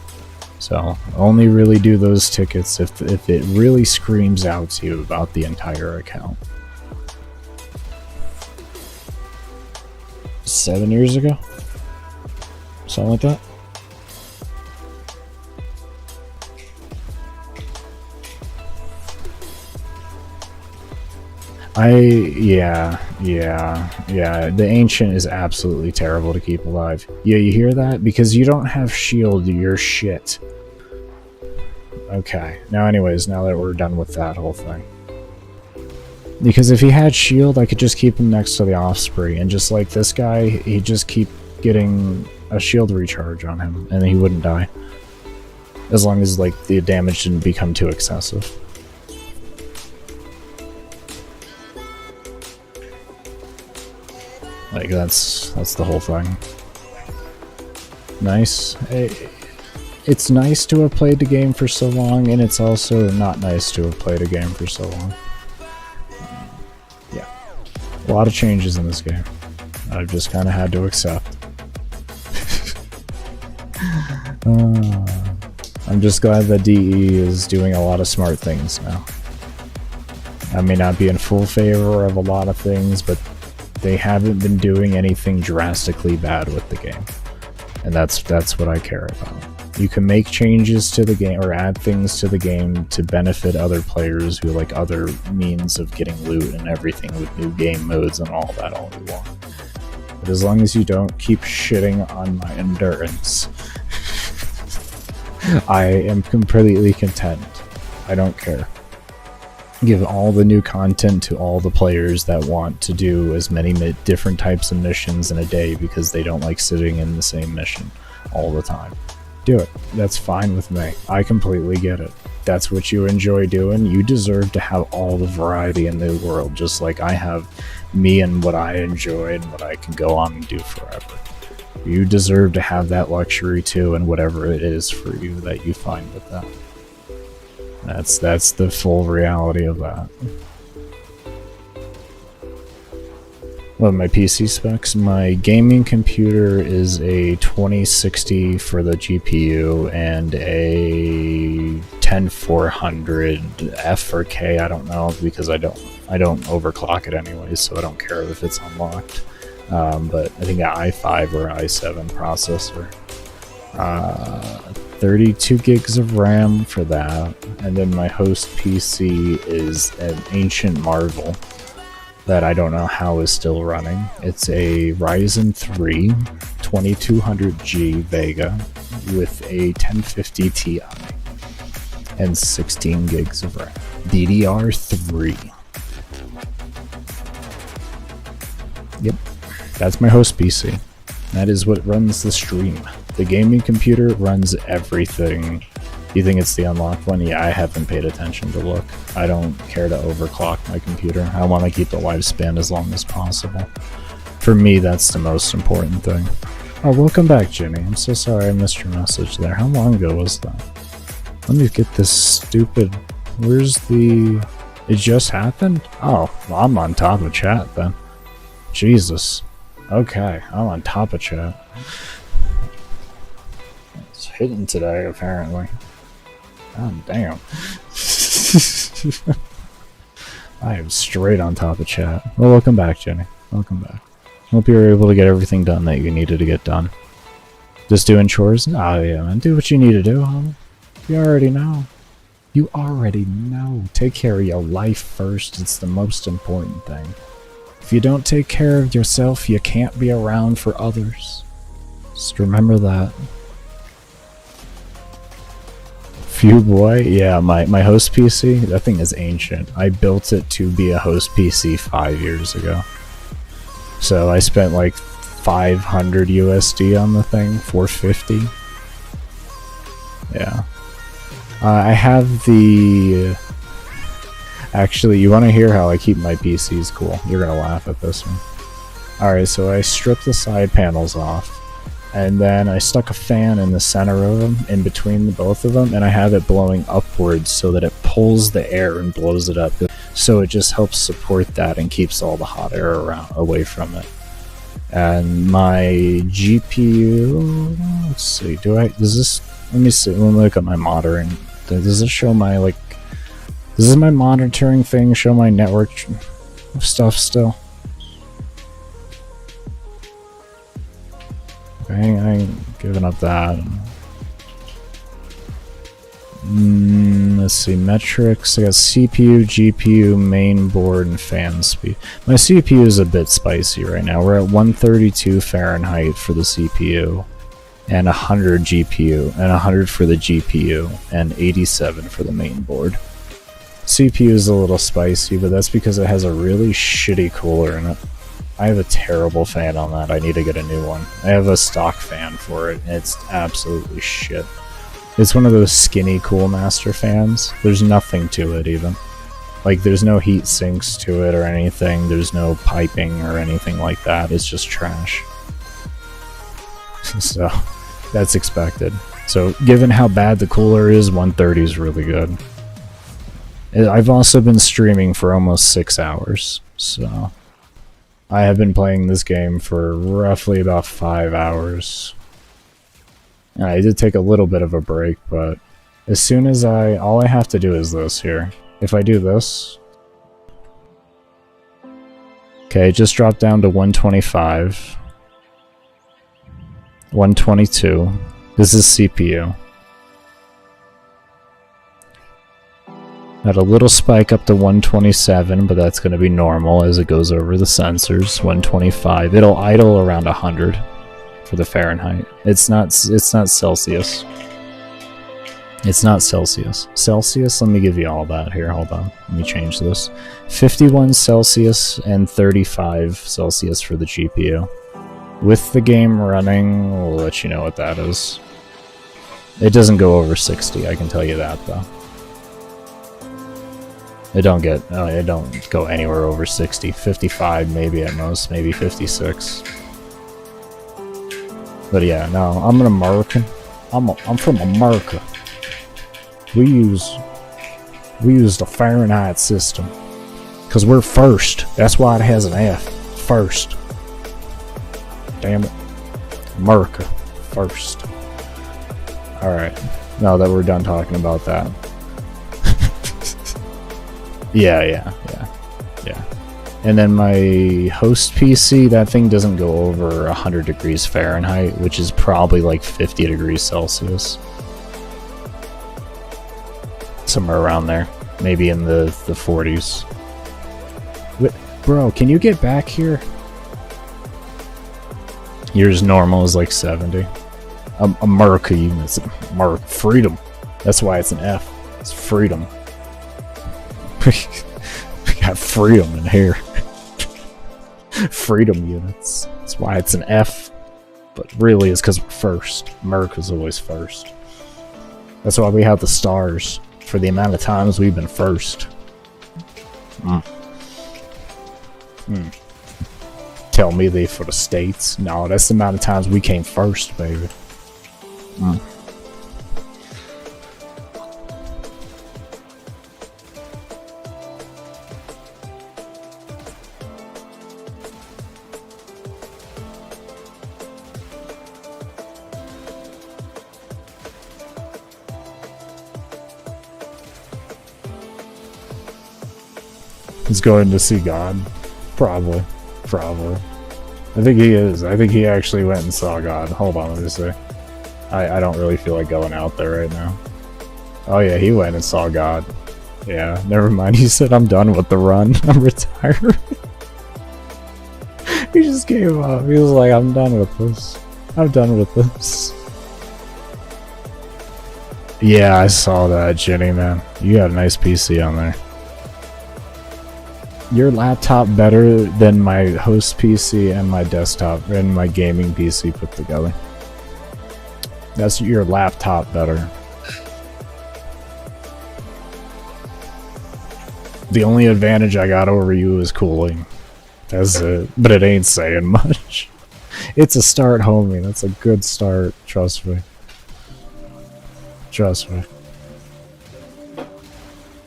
So, only really do those tickets if it really screams out to you about the entire account. 7 years ago? Something like that? Yeah. The Ancient is absolutely terrible to keep alive. Yeah, you hear that? Because you don't have shield, you're shit. Okay. Now anyways, now that we're done with that whole thing. Because if he had shield, I could just keep him next to the Offspring, and just like this guy, he'd just keep getting a shield recharge on him, and he wouldn't die. As long as, like, the damage didn't become too excessive. Like, that's the whole thing. Nice. It's nice to have played the game for so long, and it's also not nice to have played a game for so long. Yeah. A lot of changes in this game. I've just kind of had to accept. I'm just glad that DE is doing a lot of smart things now. I may not be in full favor of a lot of things, but they haven't been doing anything drastically bad with the game. And that's what I care about. You can make changes to the game or add things to the game to benefit other players who like other means of getting loot and everything with new game modes and all that all you want. But as long as you don't keep shitting on my endurance, I am completely content. I don't care. Give all the new content to all the players that want to do as many different types of missions in a day because they don't like sitting in the same mission all the time. Do it. That's fine with me. I completely get it. That's what you enjoy doing. You deserve to have all the variety in the world, just like I have me and what I enjoy and what I can go on and do forever. You deserve to have that luxury too, and whatever it is for you that you find with that. That's the full reality of that. Well, my PC specs, my gaming computer is a 2060 for the GPU and a 10400F or K, I don't know, because I don't overclock it anyway, so I don't care if it's unlocked. But I think an i5 or i7 processor. 32 gigs of RAM for that, and then my host PC is an ancient marvel that I don't know how is still running. It's a Ryzen 3 2200G Vega with a 1050 Ti and 16 gigs of RAM. DDR3. Yep, that's my host PC. That is what runs the stream. The gaming computer runs everything. You think it's the unlocked one? Yeah, I haven't paid attention to look. I don't care to overclock my computer. I want to keep the lifespan as long as possible. For me, that's the most important thing. Oh, welcome back, Jimmy. I'm so sorry I missed your message there. How long ago was that? Let me get this stupid... Where's the... It just happened? Oh, well, I'm on top of chat then. Jesus. Okay, I'm on top of chat. It's hidden today, apparently. God damn. I am straight on top of chat. Well, welcome back, Jenny. Welcome back. Hope you were able to get everything done that you needed to get done. Just doing chores? Oh yeah, man. Do what you need to do, homie. You already know. You already know. Take care of your life first. It's the most important thing. If you don't take care of yourself, you can't be around for others. Just remember that. Phew boy, yeah, my host PC, that thing is ancient. I built it to be a host PC 5 years ago. So I spent like 500 USD on the thing, 450. Yeah. I have the... Actually, you want to hear how I keep my PCs cool? You're going to laugh at this one. Alright, so I stripped the side panels off. And then I stuck a fan in the center of them, in between the both of them, and I have it blowing upwards so that it pulls the air and blows it up. So it just helps support that and keeps all the hot air away from it. And my GPU, let's see, let me see, let me look at my monitoring. Does this show my, does my monitoring thing show my network stuff still? I ain't giving up that. Let's see, metrics. I got CPU, GPU, main board, and fan speed. My CPU is a bit spicy right now. We're at 132 Fahrenheit for the CPU, and 100 GPU, and 100 for the GPU, and 87 for the main board. CPU is a little spicy, but that's because it has a really shitty cooler in it. I have a terrible fan on that. I need to get a new one. I have a stock fan for it, and it's absolutely shit. It's one of those skinny Coolmaster fans. There's nothing to it, even. Like, there's no heat sinks to it or anything. There's no piping or anything like that. It's just trash. So, that's expected. So, given how bad the cooler is, 130 is really good. I've also been streaming for almost 6 hours, so... I have been playing this game for roughly about 5 hours. And I did take a little bit of a break, but as soon as all I have to do is this here. If I do this... Okay, it just dropped down to 125. 122. This is CPU. Had a little spike up to 127, but that's going to be normal as it goes over the sensors. 125. It'll idle around 100 for the Fahrenheit. It's not Celsius. It's not Celsius. Celsius, let me give you all that here. Hold on. Let me change this. 51 Celsius and 35 Celsius for the GPU. With the game running, we'll let you know what that is. It doesn't go over 60, I can tell you that though. It don't go anywhere over 60. 55 maybe at most, maybe 56. But yeah, no, I'm an American. I'm from America. We use the Fahrenheit system because we're first. That's why it has an F. First. Damn it. America first. All right. Now that we're done talking about that. Yeah. And then my host PC, that thing doesn't go over 100 degrees Fahrenheit, which is probably like 50 degrees Celsius. Somewhere around there. Maybe in the 40s. Bro, can you get back here? Yours normal is like 70. America units. Freedom. That's why it's an F. It's freedom. We got freedom in here. Freedom units. That's why it's an F. But really it's because we're first. America's always first. That's why we have the stars. For the amount of times we've been first. Tell me they for the States. No, that's the amount of times we came first, baby. He's going to see God. Probably. I think he is. I think he actually went and saw God. Hold on, let me see. I don't really feel like going out there right now. Oh yeah, he went and saw God. Yeah, never mind. He said, I'm done with the run. I'm retired. He just gave up. He was like, I'm done with this. I'm done with this. Yeah, I saw that, Jenny, man. You got a nice PC on there. Your laptop better than my host PC and my desktop and my gaming PC put together. That's your laptop better. The only advantage I got over you is cooling. That's it. But it ain't saying much. It's a start, homie. That's a good start. Trust me. Trust me.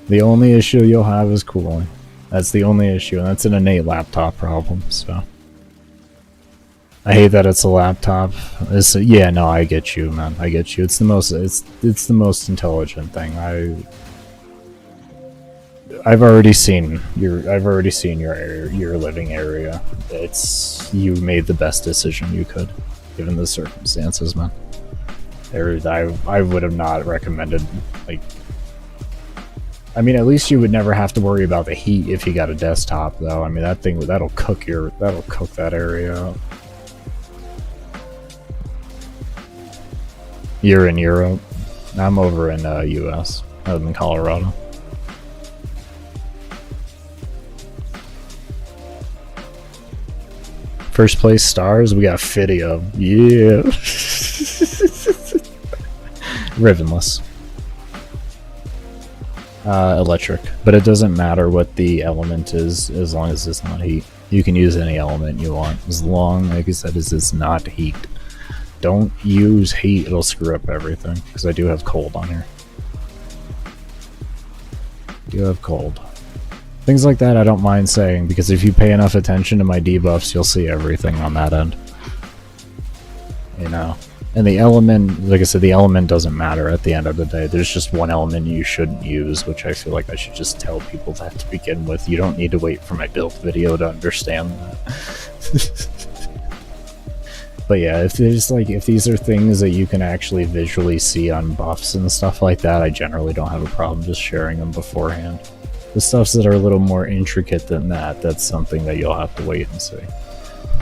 The only issue you'll have is cooling. That's the only issue, and that's an innate laptop problem, so. I hate that it's a laptop. Yeah, no, I get you, man. I get you. It's the most intelligent thing. I've already seen your living area. You made the best decision you could, given the circumstances, man. I would have not recommended, like, I mean, at least you would never have to worry about the heat if you got a desktop, though. I mean, that'll cook that area up. You're in Europe. I'm over in US. I live in Colorado. First place stars, we got Fidio. Yeah. Rivenless. Electric, but it doesn't matter what the element is as long as it's not heat. You can use any element you want as long, like I said, as it's not heat. Don't use heat, it'll screw up everything, because I do have cold on here. You have cold. Things like that I don't mind saying, because if you pay enough attention to my debuffs, you'll see everything on that end. You know? And the element, like I said, the element doesn't matter at the end of the day. There's just one element you shouldn't use, which I feel like I should just tell people that to begin with. You don't need to wait for my build video to understand that. But yeah, if these are things that you can actually visually see on buffs and stuff like that, I generally don't have a problem just sharing them beforehand. The stuffs that are a little more intricate than that, that's something that you'll have to wait and see.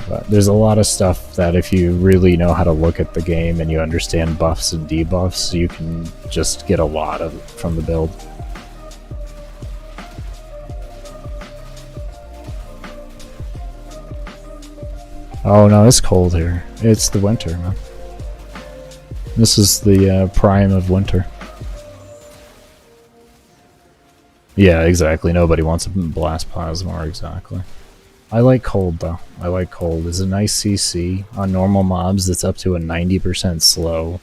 But there's a lot of stuff that if you really know how to look at the game and you understand buffs and debuffs, you can just get a lot of it from the build. Oh no, it's cold here. It's the winter, man. This is the prime of winter. Yeah, exactly. Nobody wants a blast plasma, exactly. I like cold though. I like cold. It's a nice CC. On normal mobs, it's up to a 90% slow.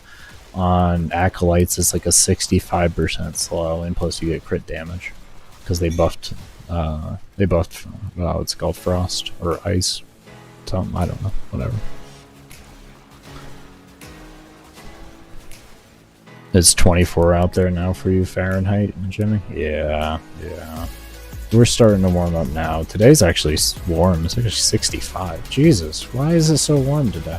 On acolytes, it's like a 65% slow, and plus you get crit damage because they buffed. It's called frost or ice. Something, I don't know. Whatever. It's 24 out there now for you, Fahrenheit, Jimmy. Yeah. We're starting to warm up now. Today's actually warm. It's actually 65. Jesus, why is it so warm today?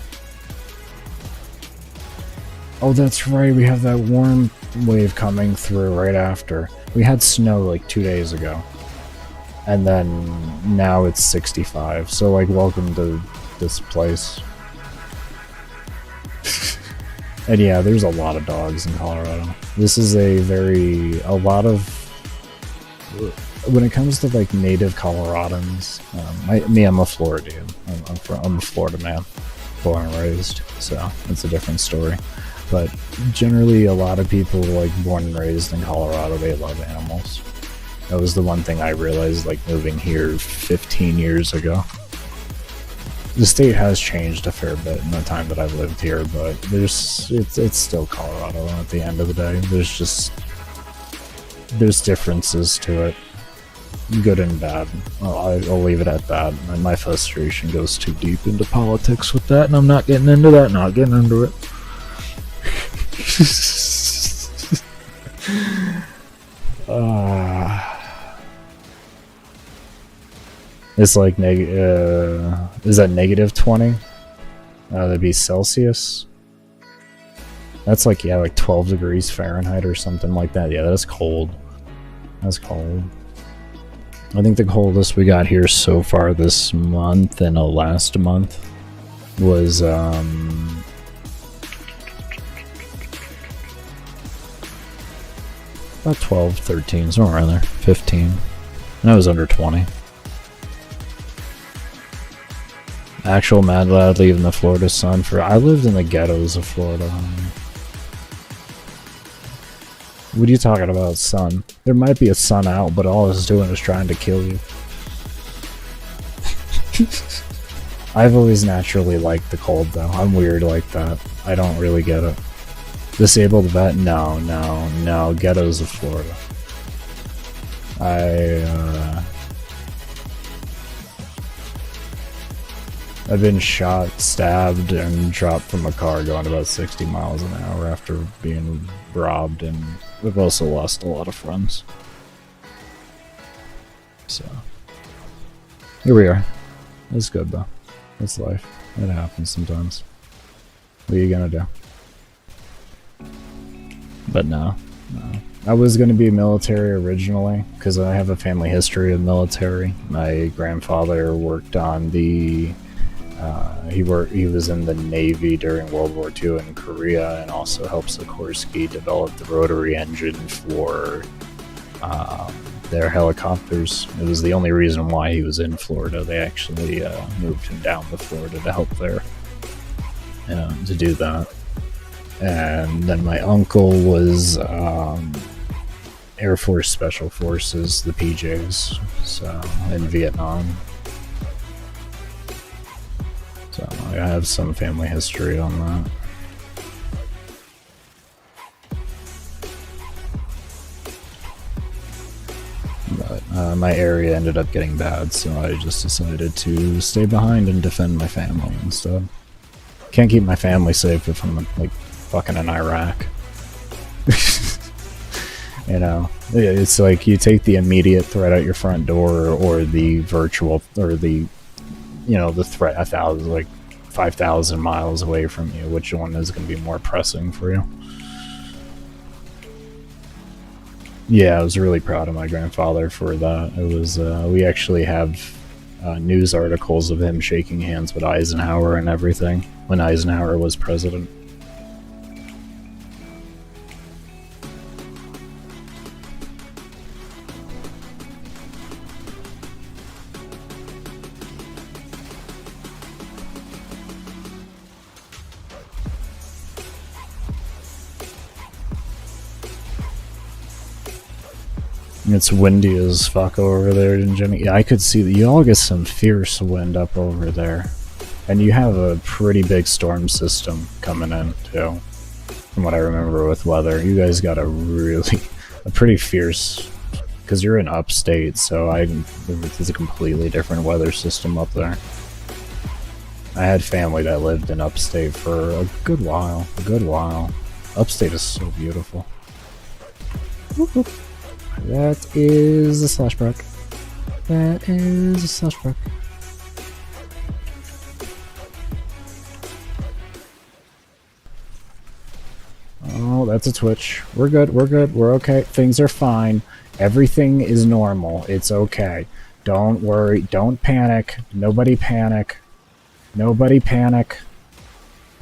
Oh, that's right. We have that warm wave coming through right after. We had snow like 2 days ago. And then now it's 65. So, like, welcome to this place. And yeah, there's a lot of dogs in Colorado. This is a lot of... When it comes to like native Coloradans, I'm a Floridian. I'm a Florida man, born and raised, so it's a different story. But generally, a lot of people like born and raised in Colorado, they love animals. That was the one thing I realized like moving here 15 years ago. The state has changed a fair bit in the time that I've lived here, but it's still Colorado at the end of the day. There's differences to it. Good and bad. I'll leave it at that. My frustration goes too deep into politics with that, and I'm not getting into that. Not getting into it. It's like is that negative 20? That'd be Celsius. That's like, yeah, like 12 degrees Fahrenheit or something like that. Yeah, that's cold. That's cold. I think the coldest we got here so far this month and last month was about 12, 13, somewhere around there. 15. And I was under 20. Actual mad lad leaving the Florida sun for... I lived in the ghettos of Florida. What are you talking about, sun? There might be a sun out, but all it's doing is trying to kill you. I've always naturally liked the cold, though. I'm weird like that. I don't really get it. Disabled vet? No. Ghettos of Florida. I've been shot, stabbed, and dropped from a car going about 60 miles an hour after being robbed, and we've also lost a lot of friends. So, here we are. It's good though. It's life. It happens sometimes. What are you gonna do? But no. I was gonna be military originally, because I have a family history of military. My grandfather worked on the... he was in the Navy during World War II in Korea, and also helped Sikorsky develop the rotary engine for their helicopters. It was the only reason why he was in Florida. They actually moved him down to Florida to help there, to do that. And then my uncle was Air Force Special Forces, the PJs, so in Vietnam. So I have some family history on that. But my area ended up getting bad, so I just decided to stay behind and defend my family instead. Can't keep my family safe if I'm like fucking in Iraq. You know, it's like you take the immediate threat at your front door, or the virtual, or the, you know, the threat 1,000, like 5,000 miles away from you. Which one is going to be more pressing for you? Yeah, I was really proud of my grandfather for that. It was, we actually have news articles of him shaking hands with Eisenhower and everything when Eisenhower was president. It's windy as fuck over there, didn't you? Yeah, I could see that you all get some fierce wind up over there. And you have a pretty big storm system coming in, too. From what I remember with weather. You guys got a pretty fierce... Because you're in upstate, so it's a completely different weather system up there. I had family that lived in upstate for a good while. Upstate is so beautiful. Whoop, whoop. That is a slash brook. That is a slash brook. Oh, that's a twitch. We're good, we're okay. Things are fine. Everything is normal. It's okay. Don't worry. Don't panic. Nobody panic. Nobody panic.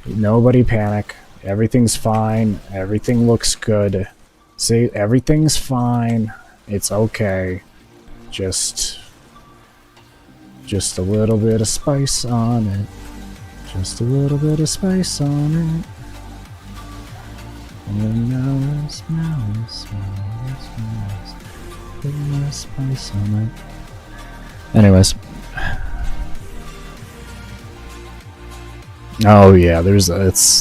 Nobody panic. Everything's fine. Everything looks good. See, everything's fine. It's okay. Just a little bit of spice on it. Just a little bit of spice on it. And now it's put my spice on it. Anyways. Oh yeah, that's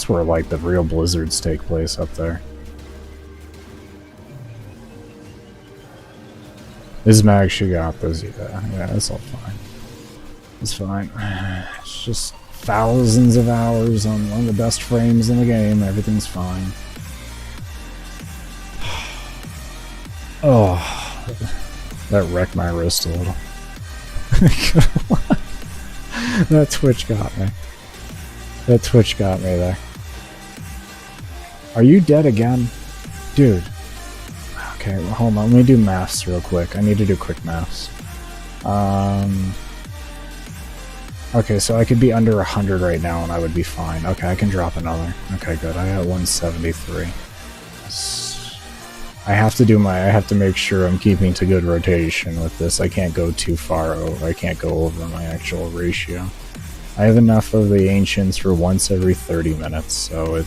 where like the real blizzards take place up there. Ismag, she got this, yeah, it's all fine. It's fine. It's just thousands of hours on one of the best frames in the game, everything's fine. Oh, that wrecked my wrist a little. That twitch got me. That twitch got me there. Are you dead again? Dude. Okay, well, hold on. Let me do maths real quick. I need to do quick maths. Okay, so I could be under 100 right now and I would be fine. Okay, I can drop another. Okay, good. I got 173. I have to make sure I'm keeping to good rotation with this. I can't go too far over. I can't go over my actual ratio. I have enough of the ancients for once every 30 minutes, so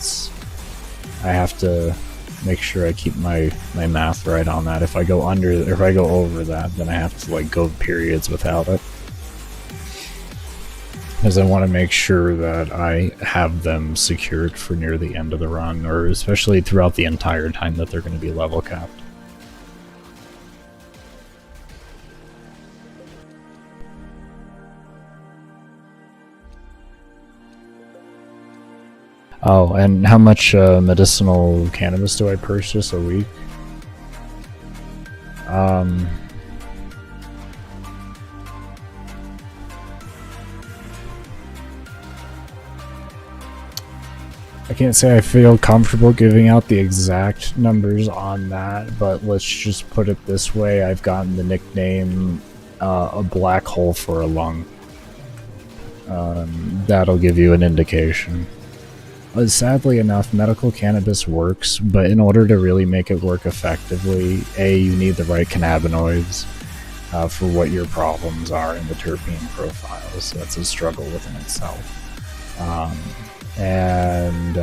I have to make sure I keep my math right on that. If I go over that, then I have to like go periods without it. Because I want to make sure that I have them secured for near the end of the run, or especially throughout the entire time that they're going to be level capped. Oh, and how much medicinal cannabis do I purchase a week? I can't say I feel comfortable giving out the exact numbers on that, but let's just put it this way. I've gotten the nickname a black hole for a lung. That'll give you an indication. Sadly enough, medical cannabis works, but in order to really make it work effectively, you need the right cannabinoids for what your problems are in the terpene profiles. So that's a struggle within itself. And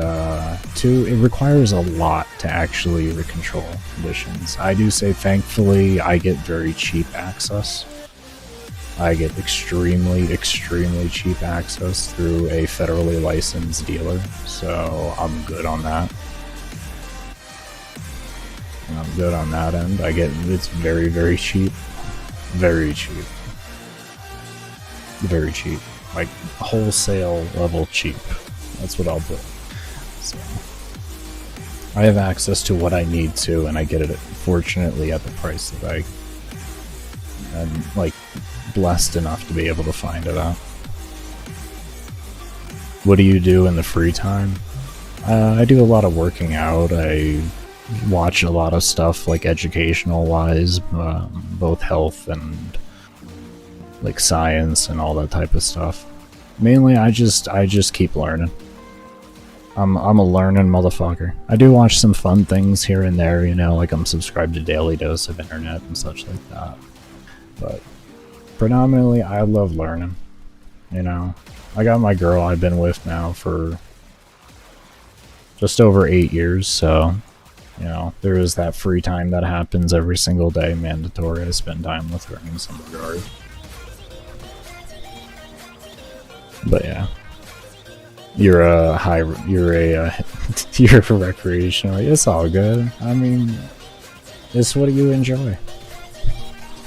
two, it requires a lot to actually control conditions. I do say, thankfully, I get very cheap access. I get extremely, extremely cheap access through a federally licensed dealer, so I'm good on that. And I'm good on that end. It's very, very cheap. Very cheap. Very cheap. Like, wholesale level cheap. That's what I'll do. So, I have access to what I need to, and I get it, fortunately, at the price that I'm, like, blessed enough to be able to find it at. What do you do in the free time? I do a lot of working out. I watch a lot of stuff, like, educational-wise, both health and, like, science and all that type of stuff. Mainly, I just keep learning. I'm a learning motherfucker. I do watch some fun things here and there, you know, like I'm subscribed to Daily Dose of Internet and such like that. But predominantly, I love learning, you know. I got my girl I've been with now for just over 8 years, so You know, there is that free time that happens every single day, mandatory to spend time with her in some regard. But yeah, you're a you're a recreational. It's all good. I mean, it's what you enjoy.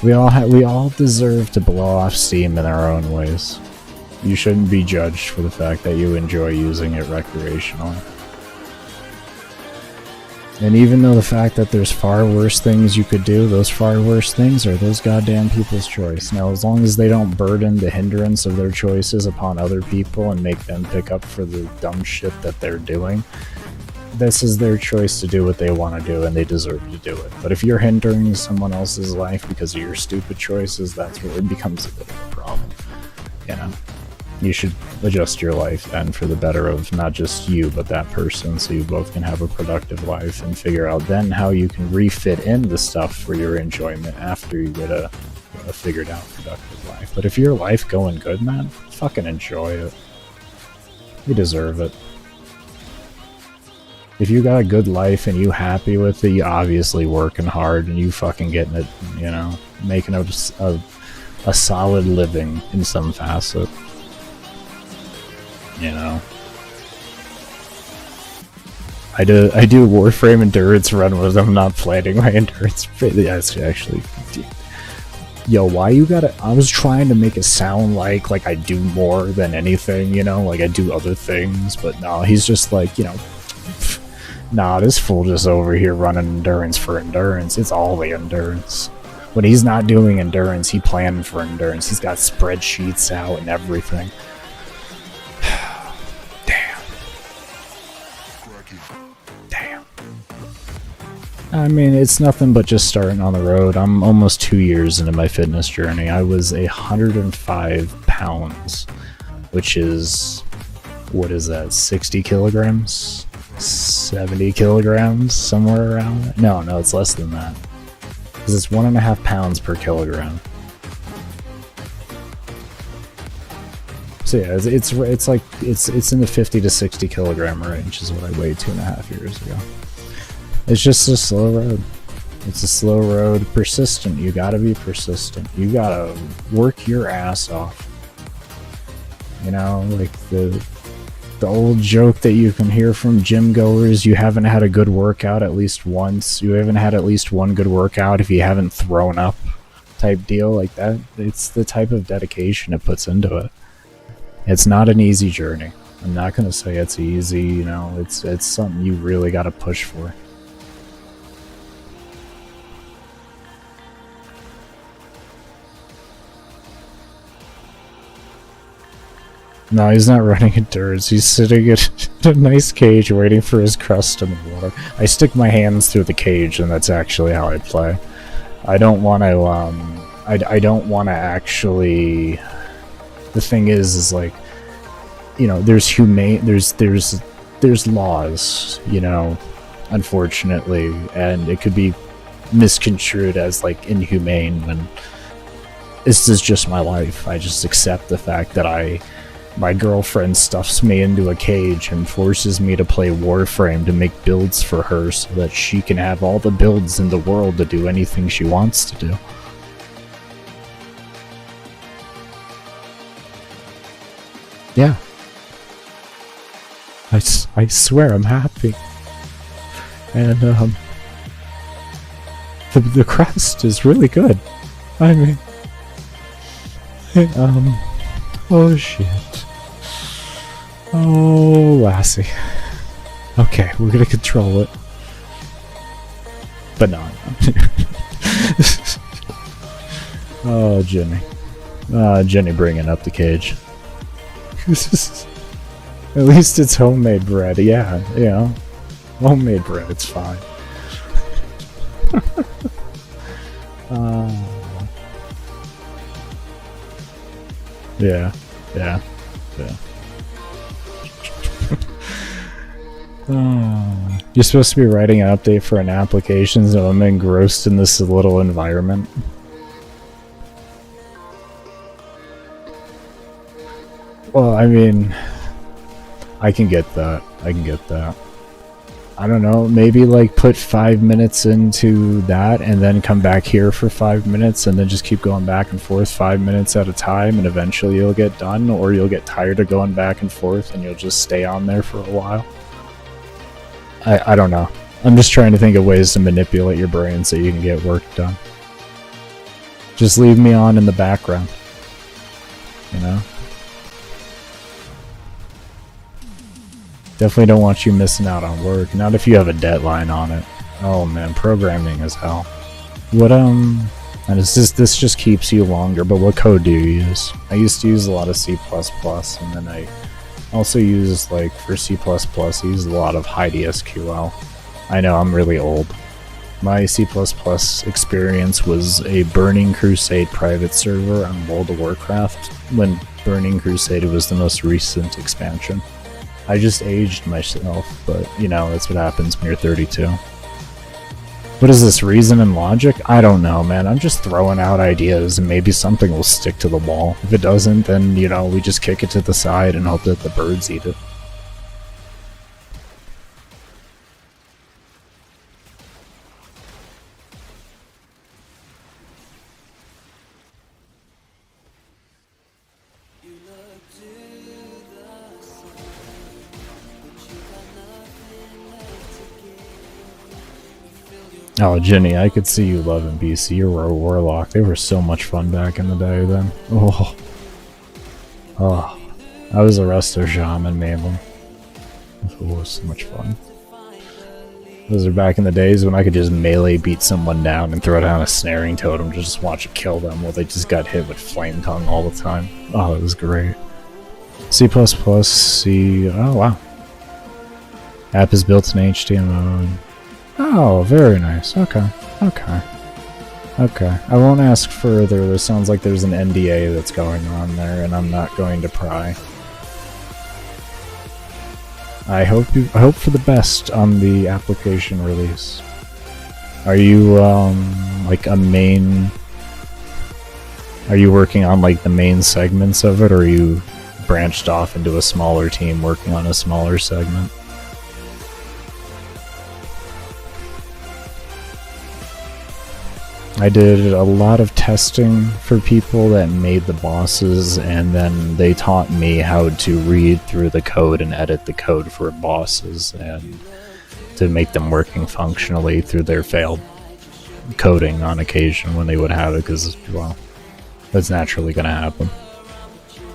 We all deserve to blow off steam in our own ways. You shouldn't be judged for the fact that you enjoy using it recreationally. And even though the fact that there's far worse things you could do, those far worse things are those goddamn people's choice. Now, as long as they don't burden the hindrance of their choices upon other people and make them pick up for the dumb shit that they're doing, this is their choice to do what they want to do, and they deserve to do it. But if you're hindering someone else's life because of your stupid choices, that's where it becomes a bit of a problem. You know? You should adjust your life then for the better of not just you, but that person, so you both can have a productive life and figure out then how you can refit in the stuff for your enjoyment after you get a figured out productive life. But if your life going good, man, fucking enjoy it. You deserve it. If you got a good life and you happy with it, you obviously working hard and you fucking getting it, you know, making a solid living in some facet. You know, I do Warframe endurance run with them, not planning my endurance. That's actually, yo, why you gotta? I was trying to make it sound like I do more than anything, you know, like I do other things, but no, he's just like, you know, nah, this fool just over here running endurance for endurance. It's all the endurance. When he's not doing endurance, he planning for endurance. He's got spreadsheets out and everything. Damn. I mean, it's nothing but just starting on the road. I'm almost 2 years into my fitness journey. I was 105 pounds, which is, what is that, 60 kilograms? 70 kilograms? Somewhere around that? No, it's less than that. Because it's 1.5 pounds per kilogram. So yeah, it's in the 50 to 60 kilogram range is what I weighed 2.5 years ago. It's just a slow road. It's a slow road. Persistent. You gotta be persistent. You gotta work your ass off. You know, like the old joke that you can hear from gym goers, you haven't had a good workout at least once. You haven't had at least one good workout if you haven't thrown up, type deal like that. It's the type of dedication it puts into it. It's not an easy journey. I'm not gonna say it's easy, you know, it's something you really gotta push for. No, he's not running endurance. He's sitting in a nice cage waiting for his crust in the water. I stick my hands through the cage, and that's actually how I play. I don't want to, I don't want to actually... The thing is like, you know, there's laws, you know, unfortunately, and it could be misconstrued as like inhumane when this is just my life. I just accept the fact that my girlfriend stuffs me into a cage and forces me to play Warframe to make builds for her so that she can have all the builds in the world to do anything she wants to do. Yeah. I swear I'm happy. And, the crust is really good. I mean... Oh shit. Oh, lassie. Okay, we're gonna control it. But no. Oh, Jenny. Jenny bringing up the cage. At least it's homemade bread. Yeah, you know. Homemade bread, it's fine. Yeah. You're supposed to be writing an update for an application, so I'm engrossed in this little environment. Well, I mean, I can get that. I don't know, maybe like put 5 minutes into that and then come back here for 5 minutes and then just keep going back and forth 5 minutes at a time, and eventually you'll get done, or you'll get tired of going back and forth and you'll just stay on there for a while. I don't know. I'm just trying to think of ways to manipulate your brain so you can get work done. Just leave me on in the background, you know? Definitely don't want you missing out on work. Not if you have a deadline on it. Oh man, programming is hell. What and it's just, this just keeps you longer, but what code do you use? I used to use a lot of C++, and then I also use, like, for C++, I use a lot of HiDSQL. I know, I'm really old. My C++ experience was a Burning Crusade private server on World of Warcraft, when Burning Crusade was the most recent expansion. I just aged myself, but, you know, that's what happens when you're 32. What is this, reason and logic? I don't know, man. I'm just throwing out ideas, and maybe something will stick to the wall. If it doesn't, then, you know, we just kick it to the side and hope that the birds eat it. Oh, Jenny, I could see you loving BC or Warlock. They were so much fun back in the day then. Oh. Oh. I was a Resto Shaman mainly. It was so much fun. Those are back in the days when I could just melee beat someone down and throw down a snaring totem to just watch it kill them while they just got hit with flame tongue all the time. Oh, it was great. C++, C... Oh, wow. App is built in HTML. Oh, very nice. Okay. Okay. Okay. I won't ask further. There sounds like there's an NDA that's going on there, and I'm not going to pry. I hope for the best on the application release. Are you like a main? Are you working on like the main segments of it, or are you branched off into a smaller team working on a smaller segment? I did a lot of testing for people that made the bosses, and then they taught me how to read through the code and edit the code for bosses and to make them working functionally through their failed coding on occasion when they would have it, because, well, that's naturally going to happen.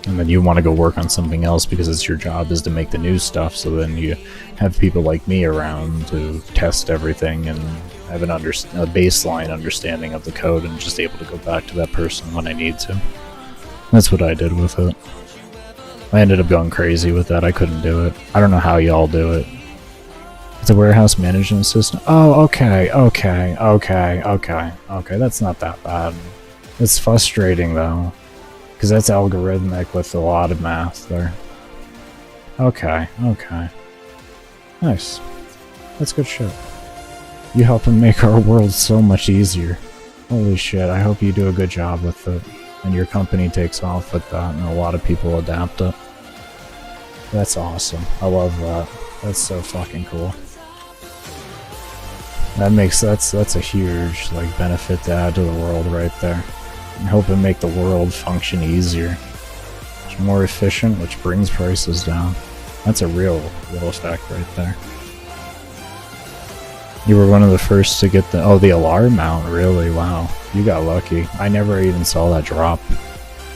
And then you want to go work on something else because it's your job is to make the new stuff, so then you have people like me around to test everything and have a baseline understanding of the code and just able to go back to that person when I need to. That's what I did with it. I ended up going crazy with that. I couldn't do it. I don't know how y'all do it. It's a warehouse management system. Oh, okay, okay, okay, okay, okay. That's not that bad. It's frustrating though, because that's algorithmic with a lot of math there. Okay, okay. Nice. That's good shit. You help them make our world so much easier. Holy shit, I hope you do a good job with it, and your company takes off with that, and a lot of people adapt it. That's awesome. I love that. That's so fucking cool. That's a huge, like, benefit to add to the world right there. And help it make the world function easier. It's more efficient, which brings prices down. That's a real effect right there. You were one of the first to get the alarm mount, really? Wow. You got lucky. I never even saw that drop.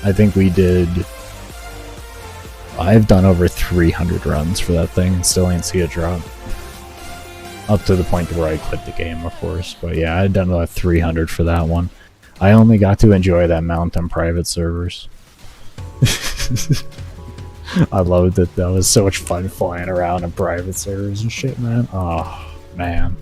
I think we did... I've done over 300 runs for that thing and still ain't see a drop. Up to the point where I quit the game, of course. But yeah, I'd done about 300 for that one. I only got to enjoy that mount on private servers. I loved it. That was so much fun flying around in private servers and shit, man. Oh, man.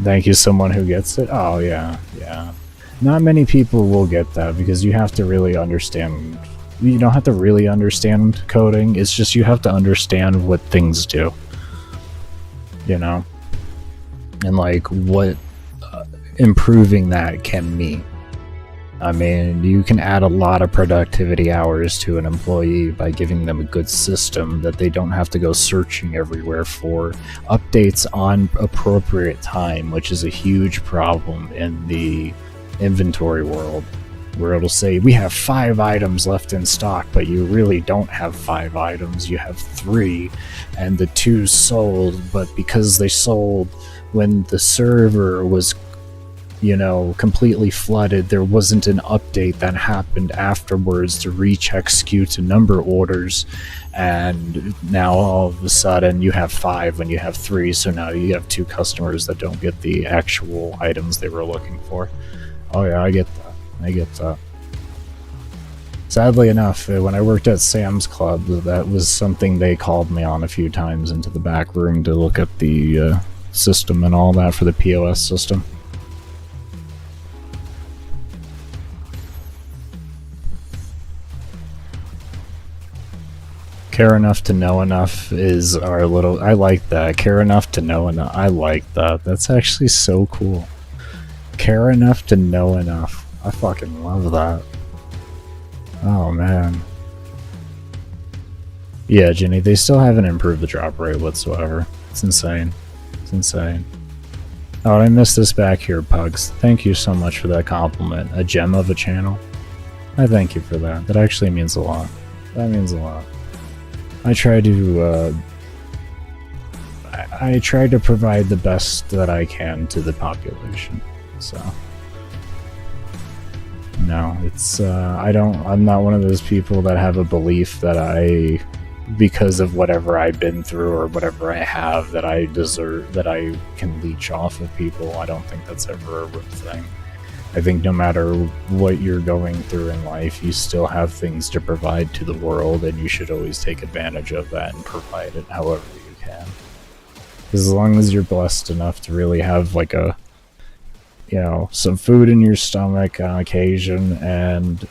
Thank you, someone who gets it. Oh, yeah, yeah. Not many people will get that because you have to really understand. You don't have to really understand coding. It's just you have to understand what things do. You know? And like what improving that can mean. I mean, you can add a lot of productivity hours to an employee by giving them a good system that they don't have to go searching everywhere for. Updates on appropriate time, which is a huge problem in the inventory world, where it'll say, we have 5 items left in stock, but you really don't have 5 items, you have 3, and the 2 sold, but because they sold when the server was completely flooded, there wasn't an update that happened afterwards to recheck number orders, and now all of a sudden you have 5 when you have 3, so now you have 2 customers that don't get the actual items they were looking for. Oh yeah, I get that. Sadly enough, when I worked at Sam's Club, that was something they called me on a few times into the back room to look at the system and all that for the POS system. Care enough to know enough is our little... I like that. Care enough to know enough. I like that. That's actually so cool. Care enough to know enough. I fucking love that. Oh, man. Yeah, Ginny, they still haven't improved the drop rate whatsoever. It's insane. It's insane. Oh, I missed this back here, Pugs. Thank you so much for that compliment. A gem of a channel. I thank you for that. That actually means a lot. That means a lot. I try to provide the best that I can to the population. So no, it's I'm not one of those people that have a belief that because of whatever I've been through or whatever I have, that I deserve, that I can leech off of people. I don't think that's ever a real thing. I think no matter what you're going through in life, you still have things to provide to the world, and you should always take advantage of that and provide it however you can. As long as you're blessed enough to really have like some food in your stomach on occasion, and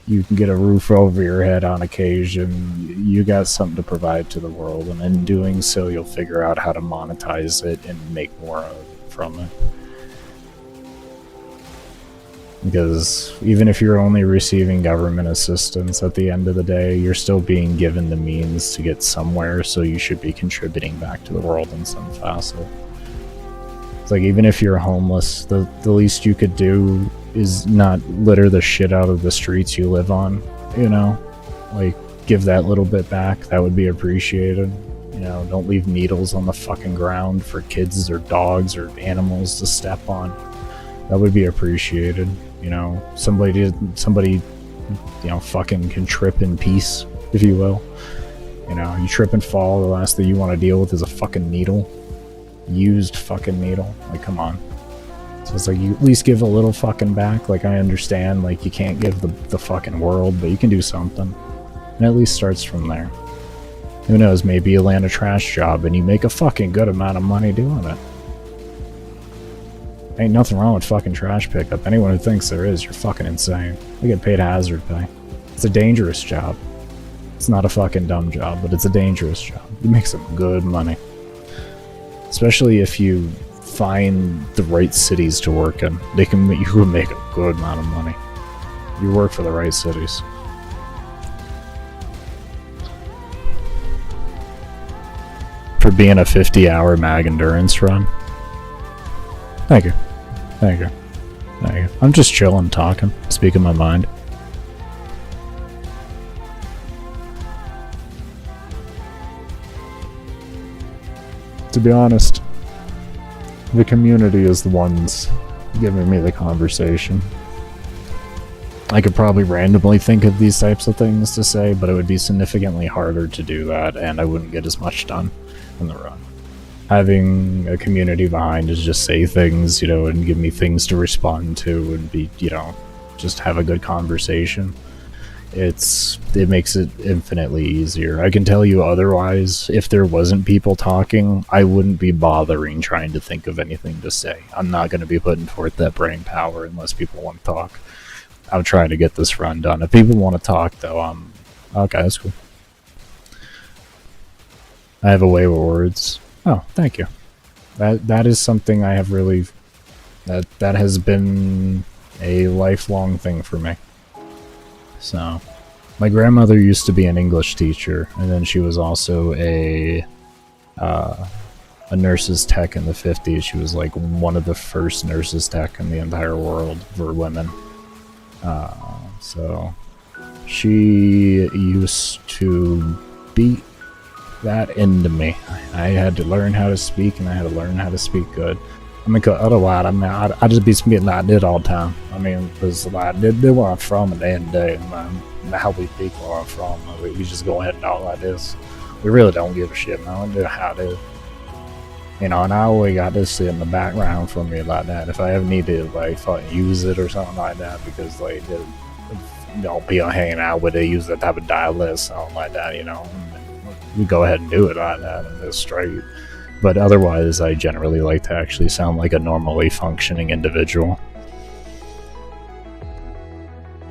you can get a roof over your head on occasion, you got something to provide to the world, and in doing so, you'll figure out how to monetize it and make more from it. Because even if you're only receiving government assistance, at the end of the day, you're still being given the means to get somewhere, so you should be contributing back to the world in some facet. It's like, even if you're homeless, the least you could do is not litter the shit out of the streets you live on, Like, give that little bit back, that would be appreciated. Don't leave needles on the fucking ground for kids or dogs or animals to step on. That would be appreciated. Somebody, fucking can trip in peace, if you will. You trip and fall, the last thing you want to deal with is a fucking needle. Used fucking needle. Like, come on. So it's like, you at least give a little fucking back. Like, I understand, like, you can't give the fucking world, but you can do something. And it at least starts from there. Who knows, maybe you land a trash job and you make a fucking good amount of money doing it. Ain't nothing wrong with fucking trash pickup. Anyone who thinks there is, you're fucking insane. I get paid hazard pay. It's a dangerous job. It's not a fucking dumb job, but it's a dangerous job. You make some good money. Especially if you find the right cities to work in. You can make a good amount of money. You work for the right cities. For being a 50-hour mag endurance run. Thank you. Thank you. Thank you. I'm just chilling, talking, speaking my mind. To be honest, the community is the ones giving me the conversation. I could probably randomly think of these types of things to say, but it would be significantly harder to do that, and I wouldn't get as much done in the run. Having a community behind is just say things, and give me things to respond to, and be, just have a good conversation. It makes it infinitely easier. I can tell you otherwise, if there wasn't people talking, I wouldn't be bothering trying to think of anything to say. I'm not going to be putting forth that brain power unless people want to talk. I'm trying to get this run done. If people want to talk, though, okay, that's cool. I have a way with words. Oh, thank you. That is something I have really... That has been a lifelong thing for me. So, my grandmother used to be an English teacher, and then she was also a nurse's tech in the 50s. She was like one of the first nurses tech in the entire world for women. So she used to beat that into me. I had to learn how to speak, and I had to learn how to speak good. I mean, otherwise, I mean, I just be speaking like this all the time. I mean, because like, this where I'm from at the end of the day, man. How we speak where I'm from. We just go ahead and talk like this. We really don't give a shit, man. We do how it is. You know, and I always got this shit in the background for me like that. If I ever need to, like, fucking use it or something like that, because, like, you know, people hanging out with it use that type of dialect, something like that, you know. We go ahead and do it like that and it's straight. But otherwise, I generally like to actually sound like a normally functioning individual.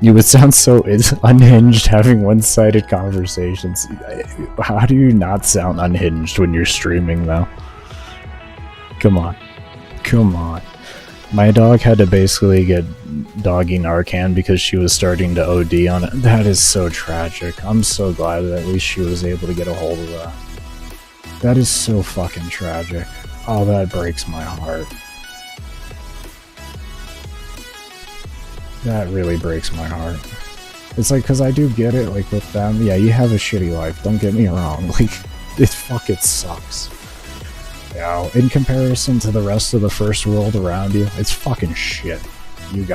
You would sound so unhinged having one-sided conversations. How do you not sound unhinged when you're streaming, though? Come on. Come on. My dog had to basically get doggy Narcan because she was starting to OD on it. That is so tragic. I'm so glad that at least she was able to get a hold of that. That is so fucking tragic. Oh, that breaks my heart. That really breaks my heart. It's like, because I do get it, like, with them, yeah, you have a shitty life, don't get me wrong, like, it fucking sucks. You know, in comparison to the rest of the first world around you, it's fucking shit. You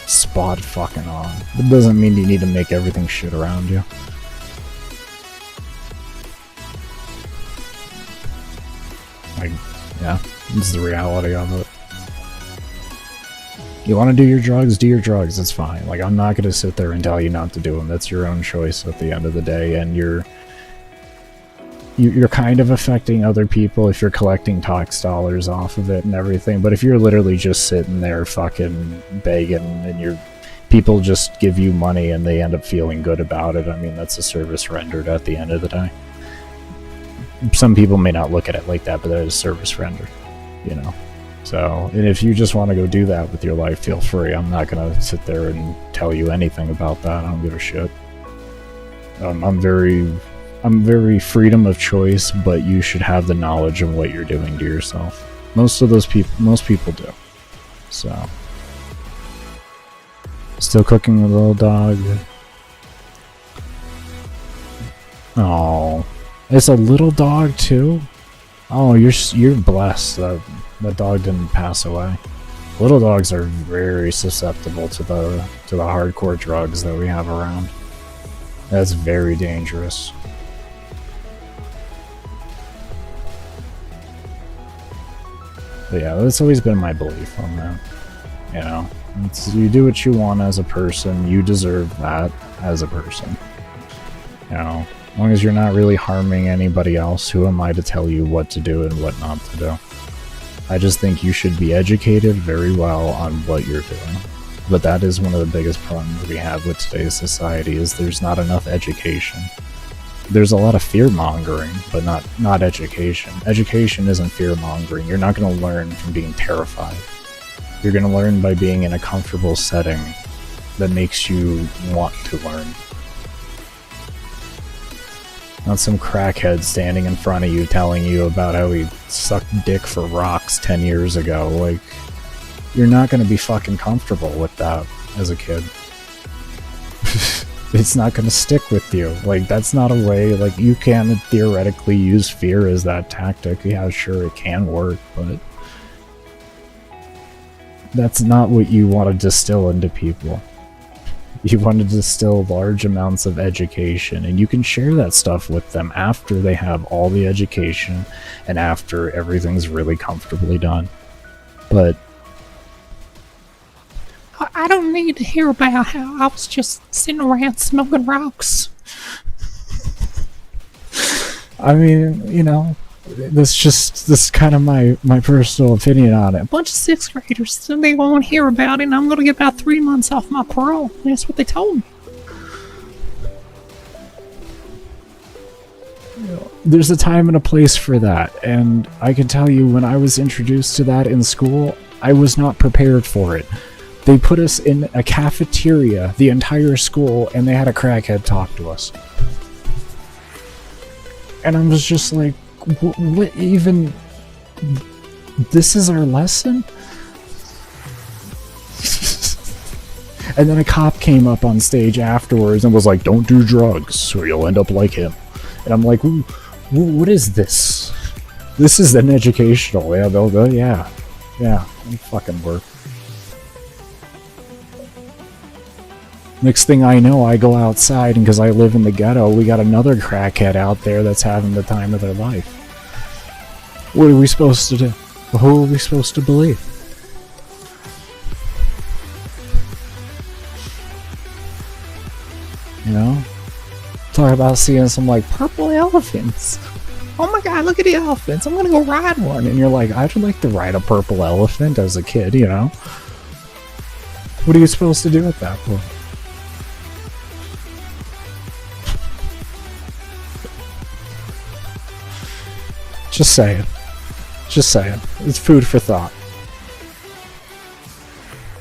spot fucking on. It doesn't mean you need to make everything shit around you. Like, yeah, this is the reality of it. You want to do your drugs, it's fine. Like, I'm not going to sit there and tell you not to do them. That's your own choice at the end of the day, and you're kind of affecting other people if you're collecting tax dollars off of it and everything, but if you're literally just sitting there fucking begging and people just give you money and they end up feeling good about it, I mean, that's a service rendered at the end of the day. Some people may not look at it like that, but that is service rendered, you know? So, and if you just want to go do that with your life, feel free. I'm not going to sit there and tell you anything about that. I don't give a shit. I'm very freedom of choice, but you should have the knowledge of what you're doing to yourself. Most people do. So, still cooking with a little dog. Oh, it's a little dog too. Oh, you're blessed that the dog didn't pass away. Little dogs are very susceptible to the hardcore drugs that we have around. That's very dangerous. But yeah, that's always been my belief on that. You know, you do what you want as a person, you deserve that as a person. You know, as long as you're not really harming anybody else, who am I to tell you what to do and what not to do? I just think you should be educated very well on what you're doing. But that is one of the biggest problems we have with today's society, is there's not enough education. There's a lot of fear-mongering, but not education. Education isn't fear-mongering. You're not going to learn from being terrified. You're going to learn by being in a comfortable setting that makes you want to learn. Not some crackhead standing in front of you telling you about how he sucked dick for rocks 10 years ago. Like, you're not going to be fucking comfortable with that as a kid. It's not going to stick with you. Like, that's not a way. Like, you can theoretically use fear as that tactic. Yeah, sure, it can work, but that's not what you want to distill into people. You want to distill large amounts of education, and you can share that stuff with them after they have all the education and after everything's really comfortably done. But I don't need to hear about how I was just sitting around smoking rocks. I mean, you know, this is kind of my personal opinion on it. A bunch of 6th graders, so they won't hear about it, and I'm going to get about 3 months off my parole. That's what they told me. There's a time and a place for that, and I can tell you, when I was introduced to that in school, I was not prepared for it. They put us in a cafeteria, the entire school, and they had a crackhead talk to us. And I was just like, what even... This is our lesson? And then a cop came up on stage afterwards and was like, don't do drugs or you'll end up like him. And I'm like, what is this? This is an educational. Yeah, yeah, it'll fucking work. Next thing I know, I go outside, and because I live in the ghetto, we got another crackhead out there that's having the time of their life. What are we supposed to do? Who are we supposed to believe? You know? Talk about seeing some, like, purple elephants. Oh my god, look at the elephants. I'm gonna go ride one. And you're like, I'd like to ride a purple elephant as a kid, you know? What are you supposed to do at that point? Just saying. Just saying. It's food for thought.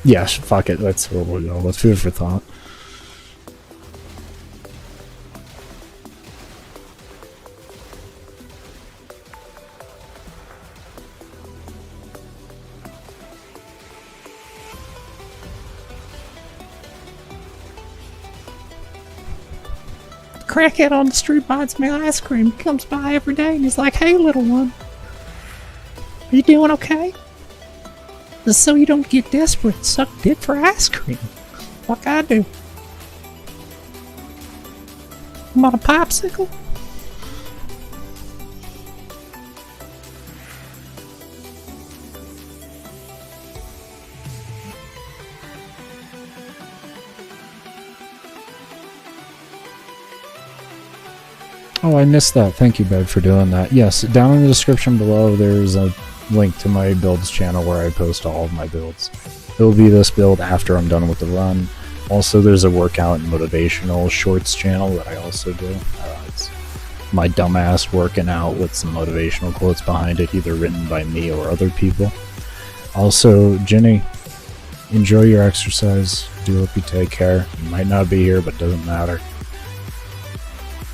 Yeah, fuck it. That's what we'll go with. Food for thought. Crackhead on the street buys me ice cream. He comes by every day and he's like, hey, little one. Are you doing okay? Just so you don't get desperate and suck dick for ice cream. Like I do. I'm on a popsicle. Oh, I missed that. Thank you, Bed, for doing that. Yes, down in the description below, there's a link to my builds channel where I post all of my builds. It'll be this build after I'm done with the run. Also, there's a workout and motivational shorts channel that I also do. It's my dumbass working out with some motivational quotes behind it, either written by me or other people. Also, Jenny, enjoy your exercise. Do hope you take care. You might not be here, but doesn't matter.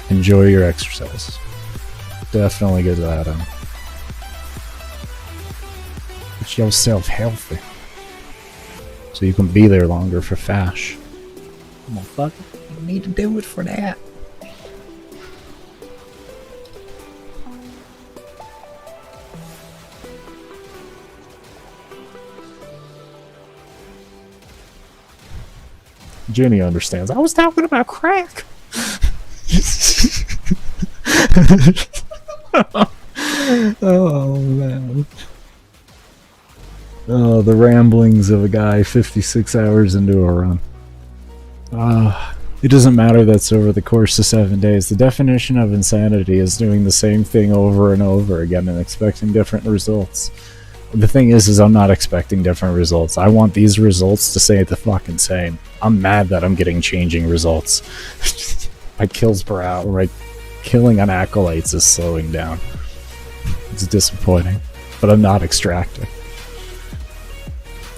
Enjoy your exercise. Definitely get that in. Get yourself healthy. So you can be there longer for Fash. Motherfucker, you need to do it for that. Jenny understands. I was talking about crack. Oh man. Oh, the ramblings of a guy 56 hours into a run. It doesn't matter that's over the course of 7 days. The definition of insanity is doing the same thing over and over again and expecting different results. The thing is I'm not expecting different results. I want these results to stay the fucking same. I'm mad that I'm getting changing results. My kills per hour, right? Killing on acolytes is slowing down. It's disappointing, but I'm not extracting.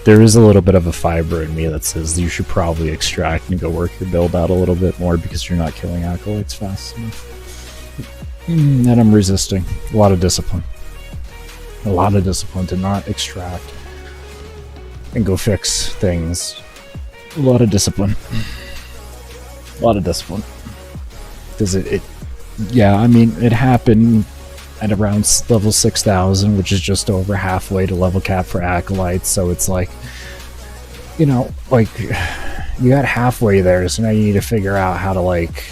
There is a little bit of a fiber in me that says you should probably extract and go work your build out a little bit more because you're not killing acolytes fast enough. And I'm resisting. A lot of discipline. A lot of discipline to not extract and go fix things. A lot of discipline. A lot of discipline. Because yeah, I mean, it happened at around level 6,000, which is just over halfway to level cap for acolytes, so it's like, you know, like, you got halfway there, so now you need to figure out how to, like,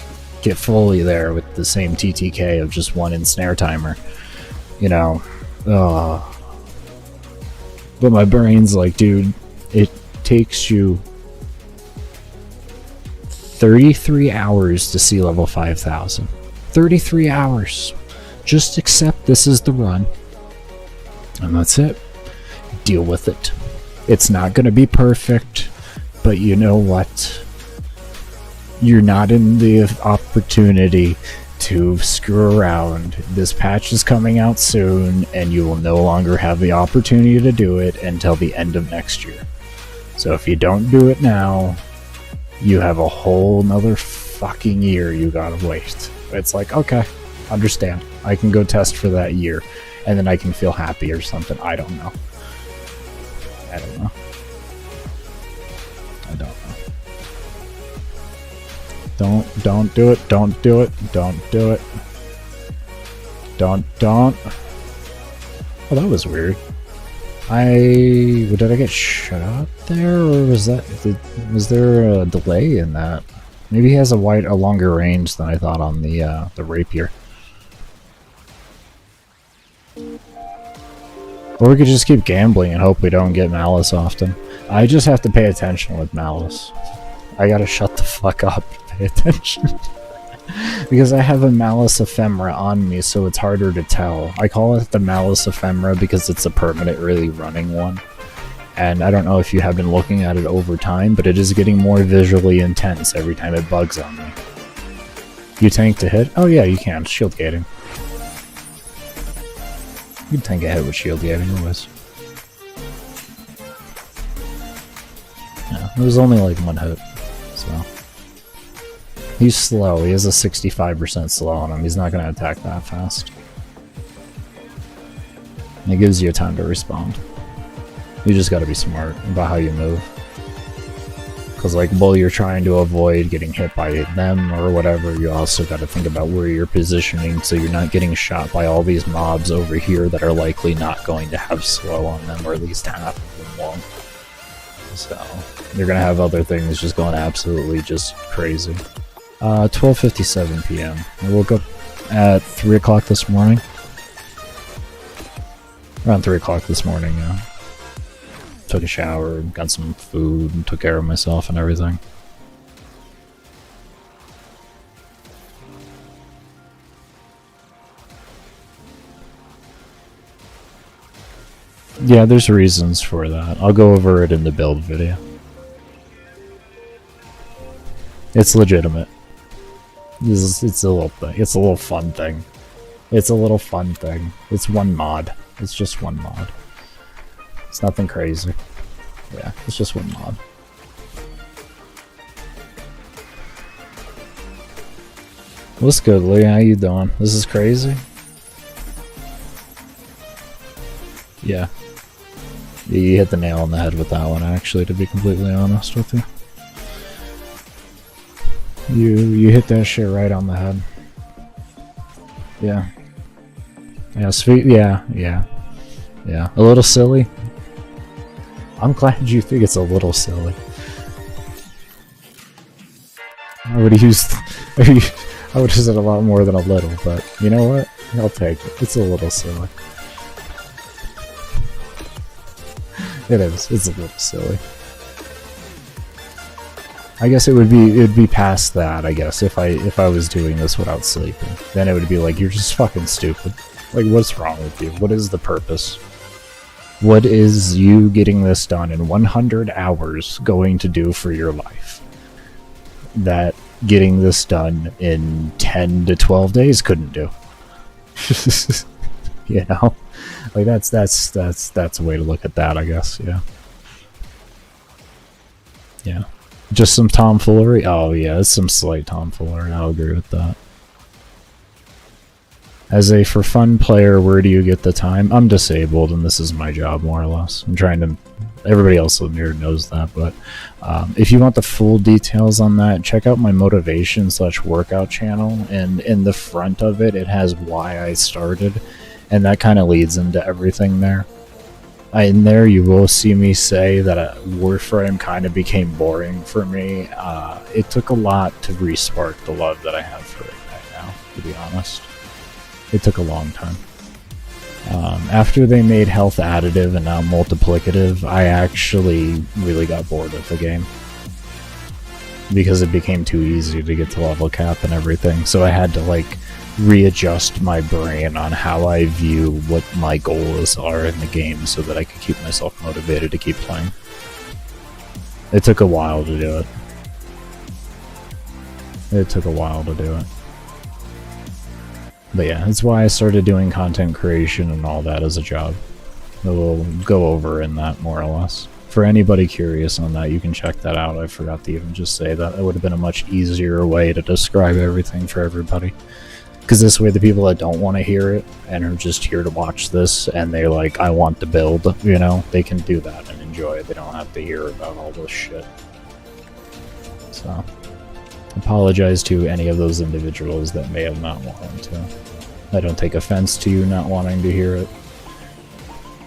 get fully there with the same TTK of just one ensnare timer, you know. But my brain's like, dude, it takes you 33 hours to see level 5,000. 33 hours. Just accept this is the run. And that's it. Deal with it. It's not going to be perfect, but you know what? You're not in the opportunity to screw around. This patch is coming out soon, and you will no longer have the opportunity to do it until the end of next year. So if you don't do it now, you have a whole nother fucking year you gotta wait. It's like, okay, understand. I can go test for that year, and then I can feel happy or something. I don't know. I don't know. I don't know. Don't do it. Don't do it. Don't do it. Don't. Oh, that was weird. Did I get shot there, or was there a delay in that? Maybe he has a longer range than I thought on the rapier. Or we could just keep gambling and hope we don't get Malice often. I just have to pay attention with Malice. I gotta shut the fuck up and pay attention. Because I have a Malice Ephemera on me, so it's harder to tell. I call it the Malice Ephemera because it's a permanently running one. And I don't know if you have been looking at it over time, but it is getting more visually intense every time it bugs on me. You tank to hit? Oh yeah, you can. Shield gating. You can tank a hit with shield gating, anyways. Yeah, it was only like one hit, so... He's slow. He has a 65% slow on him. He's not going to attack that fast. It gives you time to respond. You just got to be smart about how you move. Because, like, while you're trying to avoid getting hit by them or whatever, you also got to think about where you're positioning so you're not getting shot by all these mobs over here that are likely not going to have slow on them, or at least half of them won't. So, you're going to have other things just going absolutely just crazy. 12:57 p.m. I woke up at 3 o'clock this morning. Around 3 o'clock this morning, yeah. Took a shower, got some food, and took care of myself and everything. Yeah, there's reasons for that. I'll go over it in the build video. It's legitimate. It's a little thing. It's a little fun thing. It's a little fun thing. It's one mod. It's just one mod. It's nothing crazy. Yeah, it's just one mod. What's good, Lee? How you doing? This is crazy? Yeah. You hit the nail on the head with that one, actually, to be completely honest with you. You hit that shit right on the head. Yeah. Yeah, sweet. Yeah. A little silly. I'm glad you think it's a little silly. I would have said a lot more than a little, but you know what? I'll take it. It's a little silly. It is. It's a little silly. I guess it would be past that, I guess, if I was doing this without sleeping. Then it would be like, you're just fucking stupid. Like, what's wrong with you? What is the purpose? What is you getting this done in 100 hours going to do for your life? That getting this done in 10 to 12 days couldn't do. You know? Like, that's a way to look at that, I guess, yeah. Yeah. Just some tomfoolery? Oh yeah, it's some slight tomfoolery, I'll agree with that. As a for fun player, where do you get the time? I'm disabled and this is my job, more or less. I'm trying to... Everybody else in here knows that, but if you want the full details on that, check out my motivation/workout channel, and in the front of it, it has why I started, and that kind of leads into everything there. In there, you will see me say that Warframe kind of became boring for me. It took a lot to re-spark the love that I have for it right now, to be honest. It took a long time. After they made health additive and now multiplicative, I actually really got bored of the game. Because it became too easy to get to level cap and everything, so I had to, like, readjust my brain on how I view what my goals are in the game so that I could keep myself motivated to keep playing. It took a while to do it. It took a while to do it. But yeah, that's why I started doing content creation and all that as a job. We'll go over in that more or less. For anybody curious on that, you can check that out. I forgot to even just say that. It would have been a much easier way to describe everything for everybody. Because this way the people that don't want to hear it and are just here to watch this and they're like, I want to build, you know, they can do that and enjoy it. They don't have to hear about all this shit. So, apologize to any of those individuals that may have not wanted to. I don't take offense to you not wanting to hear it.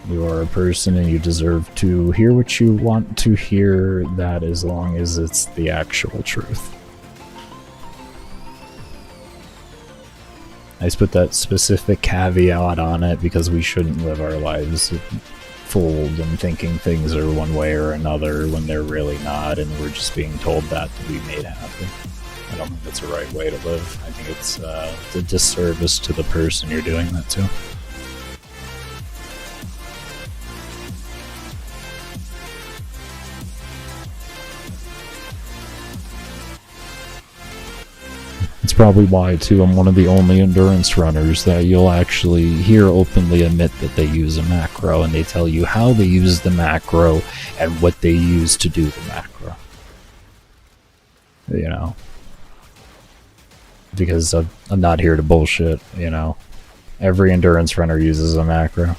You are a person and you deserve to hear what you want to hear, that as long as it's the actual truth. I just put that specific caveat on it because we shouldn't live our lives fooled and thinking things are one way or another when they're really not, and we're just being told that to be made happy. I don't think that's the right way to live. I think it's a disservice to the person you're doing that to. It's probably why, too, I'm one of the only endurance runners that you'll actually hear openly admit that they use a macro, and they tell you how they use the macro and what they use to do the macro. You know? Because I'm not here to bullshit, you know? Every endurance runner uses a macro.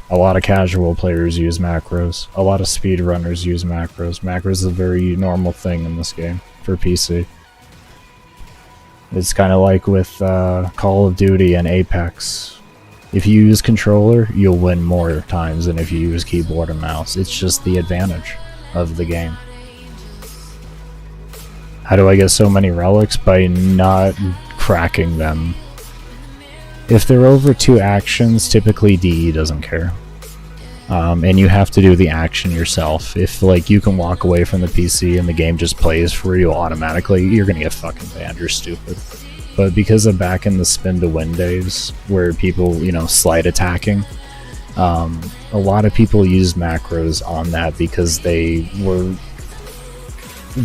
A lot of casual players use macros. A lot of speed runners use macros. Macros is a very normal thing in this game for PC. It's kind of like with Call of Duty and Apex. If you use controller, you'll win more times than if you use keyboard and mouse. It's just the advantage of the game. How do I get so many relics? By not cracking them. If they're over 2 actions, typically DE doesn't care. And you have to do the action yourself. If like you can walk away from the PC and the game just plays for you automatically, you're gonna get fucking banned. You're stupid. But because of back in the spin to win days, where people, you know, slide attacking, a lot of people use macros on that because they were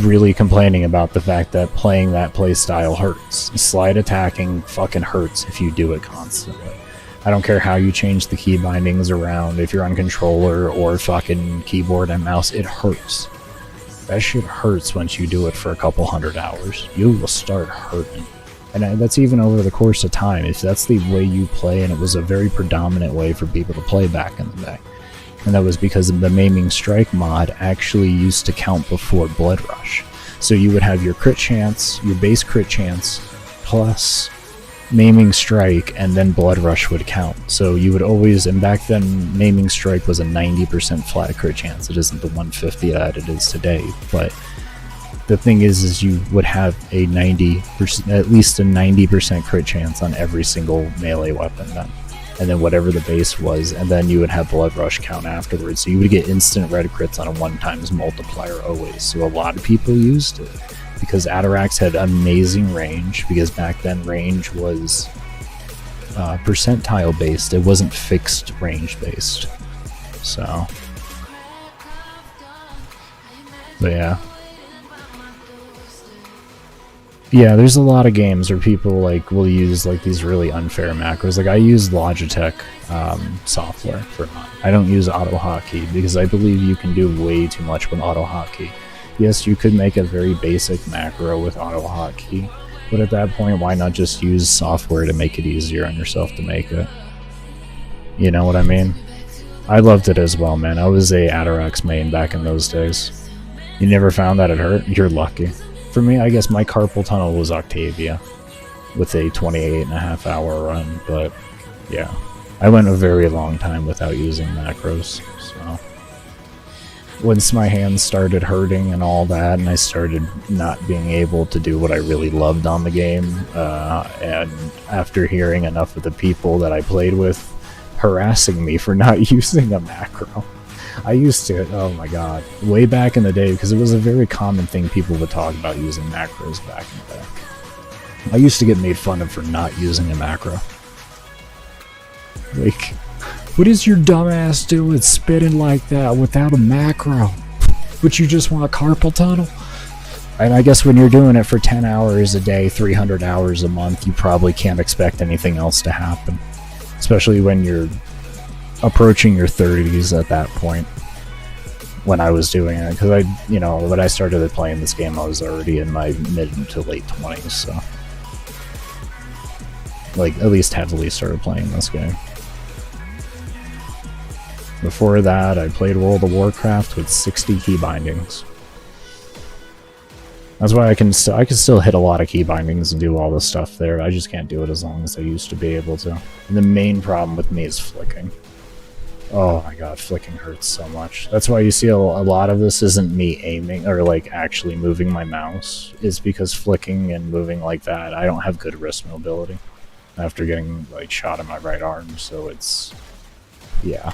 really complaining about the fact that playing that playstyle hurts. Slide attacking fucking hurts if you do it constantly. I don't care how you change the key bindings around, if you're on controller or fucking keyboard and mouse, it hurts. That shit hurts once you do it for a couple 100 hours. You will start hurting. And that's even over the course of time. If that's the way you play, and it was a very predominant way for people to play back in the day. And that was because the Maiming Strike mod actually used to count before Blood Rush. So you would have your crit chance, your base crit chance, plus Maiming Strike, and then Blood Rush would count. So you would always, and back then Maiming Strike was a 90% flat crit chance. It isn't the 150 that it is today, but the thing is you would have a 90%, at least a 90% crit chance on every single melee weapon then. And then whatever the base was, and then you would have Blood Rush count afterwards. So you would get instant red crits on a 1x multiplier always. So a lot of people used it. Because Atarax had amazing range, because back then range was percentile based, it wasn't fixed range based. So, but yeah. Yeah, there's a lot of games where people like will use like these really unfair macros. Like I use Logitech software for mine. I don't use auto hotkey because I believe you can do way too much with auto hotkey. Yes, you could make a very basic macro with auto hotkey, but at that point, why not just use software to make it easier on yourself to make it? You know what I mean? I loved it as well, man. I was a Atarax main back in those days. You never found that it hurt? You're lucky. For me, I guess my carpal tunnel was Octavia with a 28.5 hour run, but yeah. I went a very long time without using macros, so... Once my hands started hurting and all that, and I started not being able to do what I really loved on the game, and after hearing enough of the people that I played with harassing me for not using a macro, I used to, oh my god, way back in the day, because it was a very common thing people would talk about using macros back in the day. I used to get made fun of for not using a macro. Like... What is your dumbass doing spitting like that without a macro? But you just want a carpal tunnel? And I guess when you're doing it for 10 hours a day, 300 hours a month, you probably can't expect anything else to happen. Especially when you're approaching your 30s at that point. when I was doing it, because I, you know, when I started playing this game, I was already in my mid to late 20s, so like at least heavily started playing this game. Before that, I played World of Warcraft with 60 key bindings. That's why I can still hit a lot of key bindings and do all this stuff there. I just can't do it as long as I used to be able to. And the main problem with me is flicking. Oh my god, flicking hurts so much. That's why you see a lot of this isn't me aiming or like actually moving my mouse. It's because flicking and moving like that, I don't have good wrist mobility after getting like shot in my right arm. So it's, yeah.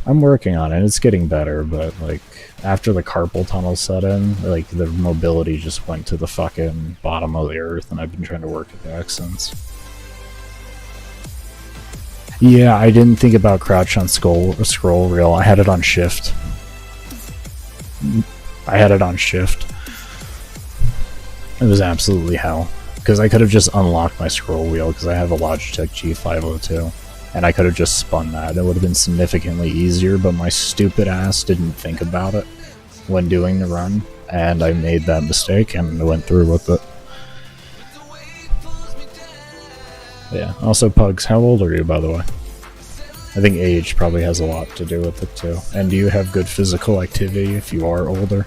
I'm working on it. It's getting better, but like after the carpal tunnel set in, like the mobility just went to the fucking bottom of the earth, and I've been trying to work it back since. Yeah, I didn't think about crouch on scroll reel. I had it on shift. It was absolutely hell. Because I could have just unlocked my scroll wheel, because I have a Logitech G502. And I could have just spun that. It would have been significantly easier, but my stupid ass didn't think about it when doing the run. And I made that mistake and went through with it. Yeah. Also, Pugs, how old are you, by the way? I think age probably has a lot to do with it, too. And do you have good physical activity if you are older?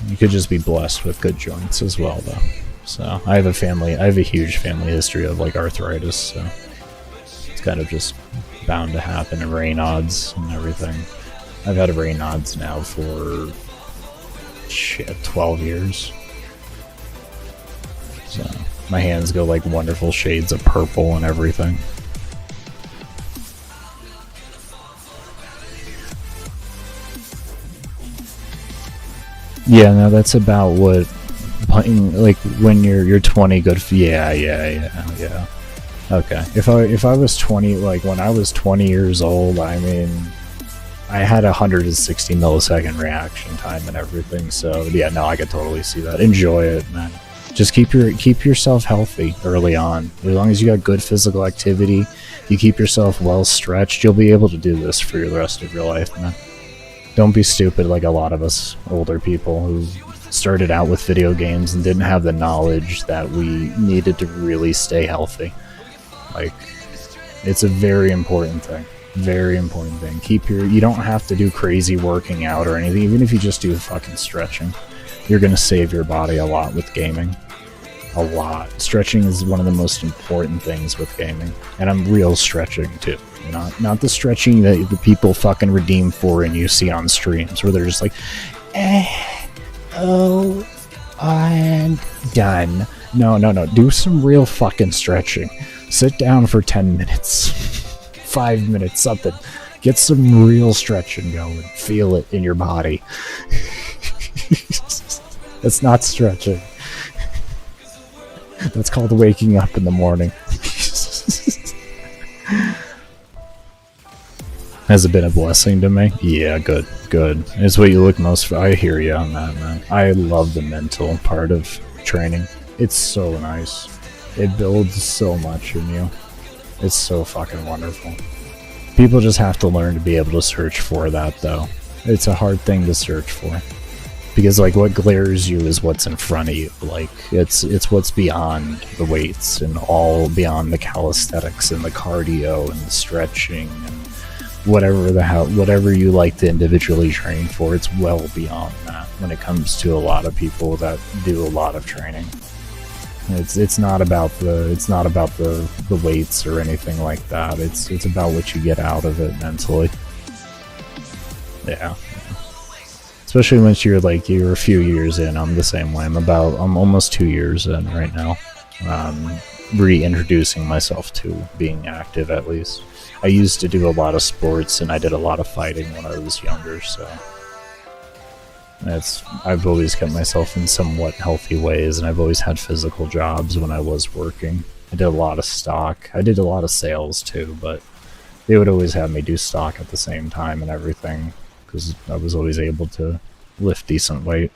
You could just be blessed with good joints as well, though. So, I have a huge family history of, like, arthritis, so it's kind of just bound to happen, and Raynaud's and everything. I've had Raynaud's now for, 12 years. So, my hands go like wonderful shades of purple and everything. Yeah, no, that's about what playing, like when you're 20 good yeah. Okay. If I was 20, like when I was 20 years old, I mean I had 160 millisecond reaction time and everything, so yeah, no, I could totally see that. Enjoy it, man. Just keep yourself healthy early on. As long as you got good physical activity, you keep yourself well stretched, you'll be able to do this for the rest of your life, man. Don't be stupid like a lot of us older people who started out with video games and didn't have the knowledge that we needed to really stay healthy. Like, it's a very important thing. Very important thing. You don't have to do crazy working out or anything. Even if you just do fucking stretching, you're gonna save your body a lot with gaming. A lot. Stretching is one of the most important things with gaming. And I'm real stretching too. Not the stretching that the people fucking redeem for and you see on streams where they're just like, oh, I'm done. No. Do some real fucking stretching. Sit down for 10 minutes. 5 minutes, something. Get some real stretching going. Feel it in your body. That's not stretching. That's called waking up in the morning. Has it been a blessing to me? Yeah, good. It's what you look most for. I hear you on that, man. I love the mental part of training. It's so nice. It builds so much in you. It's so fucking wonderful. People just have to learn to be able to search for that, though. It's a hard thing to search for. Because, like, what glares you is what's in front of you. Like, it's what's beyond the weights and all beyond the calisthenics and the cardio and the stretching and whatever you like to individually train for. It's well beyond that when it comes to a lot of people that do a lot of training. It's not about the weights or anything like that. It's about what you get out of it mentally. Yeah. Especially once you're a few years in. I'm the same way. I'm almost 2 years in right now. Reintroducing myself to being active, at least. I used to do a lot of sports and I did a lot of fighting when I was younger, so I've always kept myself in somewhat healthy ways, and I've always had physical jobs when I was working. I did a lot of stock. I did a lot of sales too, but they would always have me do stock at the same time and everything, because I was always able to lift decent weight.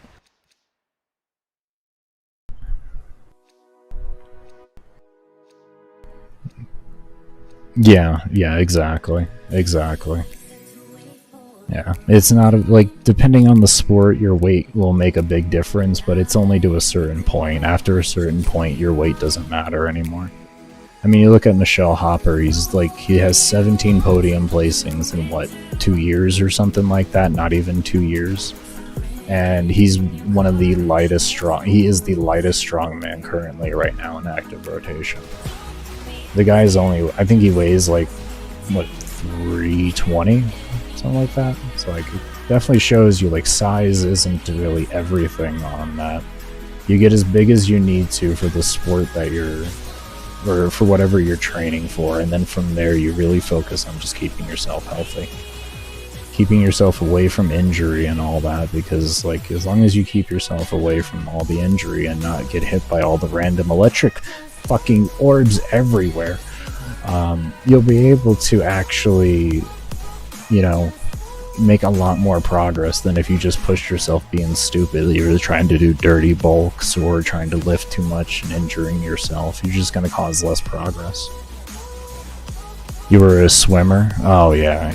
Yeah, yeah, exactly. Exactly. Yeah, it's not like, depending on the sport, your weight will make a big difference, but it's only to a certain point. After a certain point, your weight doesn't matter anymore. I mean, you look at Michelle Hopper, he has 17 podium placings in what, 2 years or something like that, not even 2 years. And he's one of the lightest he is the lightest strongman currently right now in active rotation. The guy's only, I think he weighs like, what, 320? Something like that. So like, it definitely shows you like size isn't really everything on that. You get as big as you need to for the sport that you're, or for whatever you're training for, and then from there you really focus on just keeping yourself healthy. Keeping yourself away from injury and all that, because like, as long as you keep yourself away from all the injury and not get hit by all the random electric fucking orbs everywhere, you'll be able to actually, you know, make a lot more progress than if you just pushed yourself being stupid. You're trying to do dirty bulks or trying to lift too much and injuring yourself. You're just going to cause less progress. You were a swimmer? Oh yeah.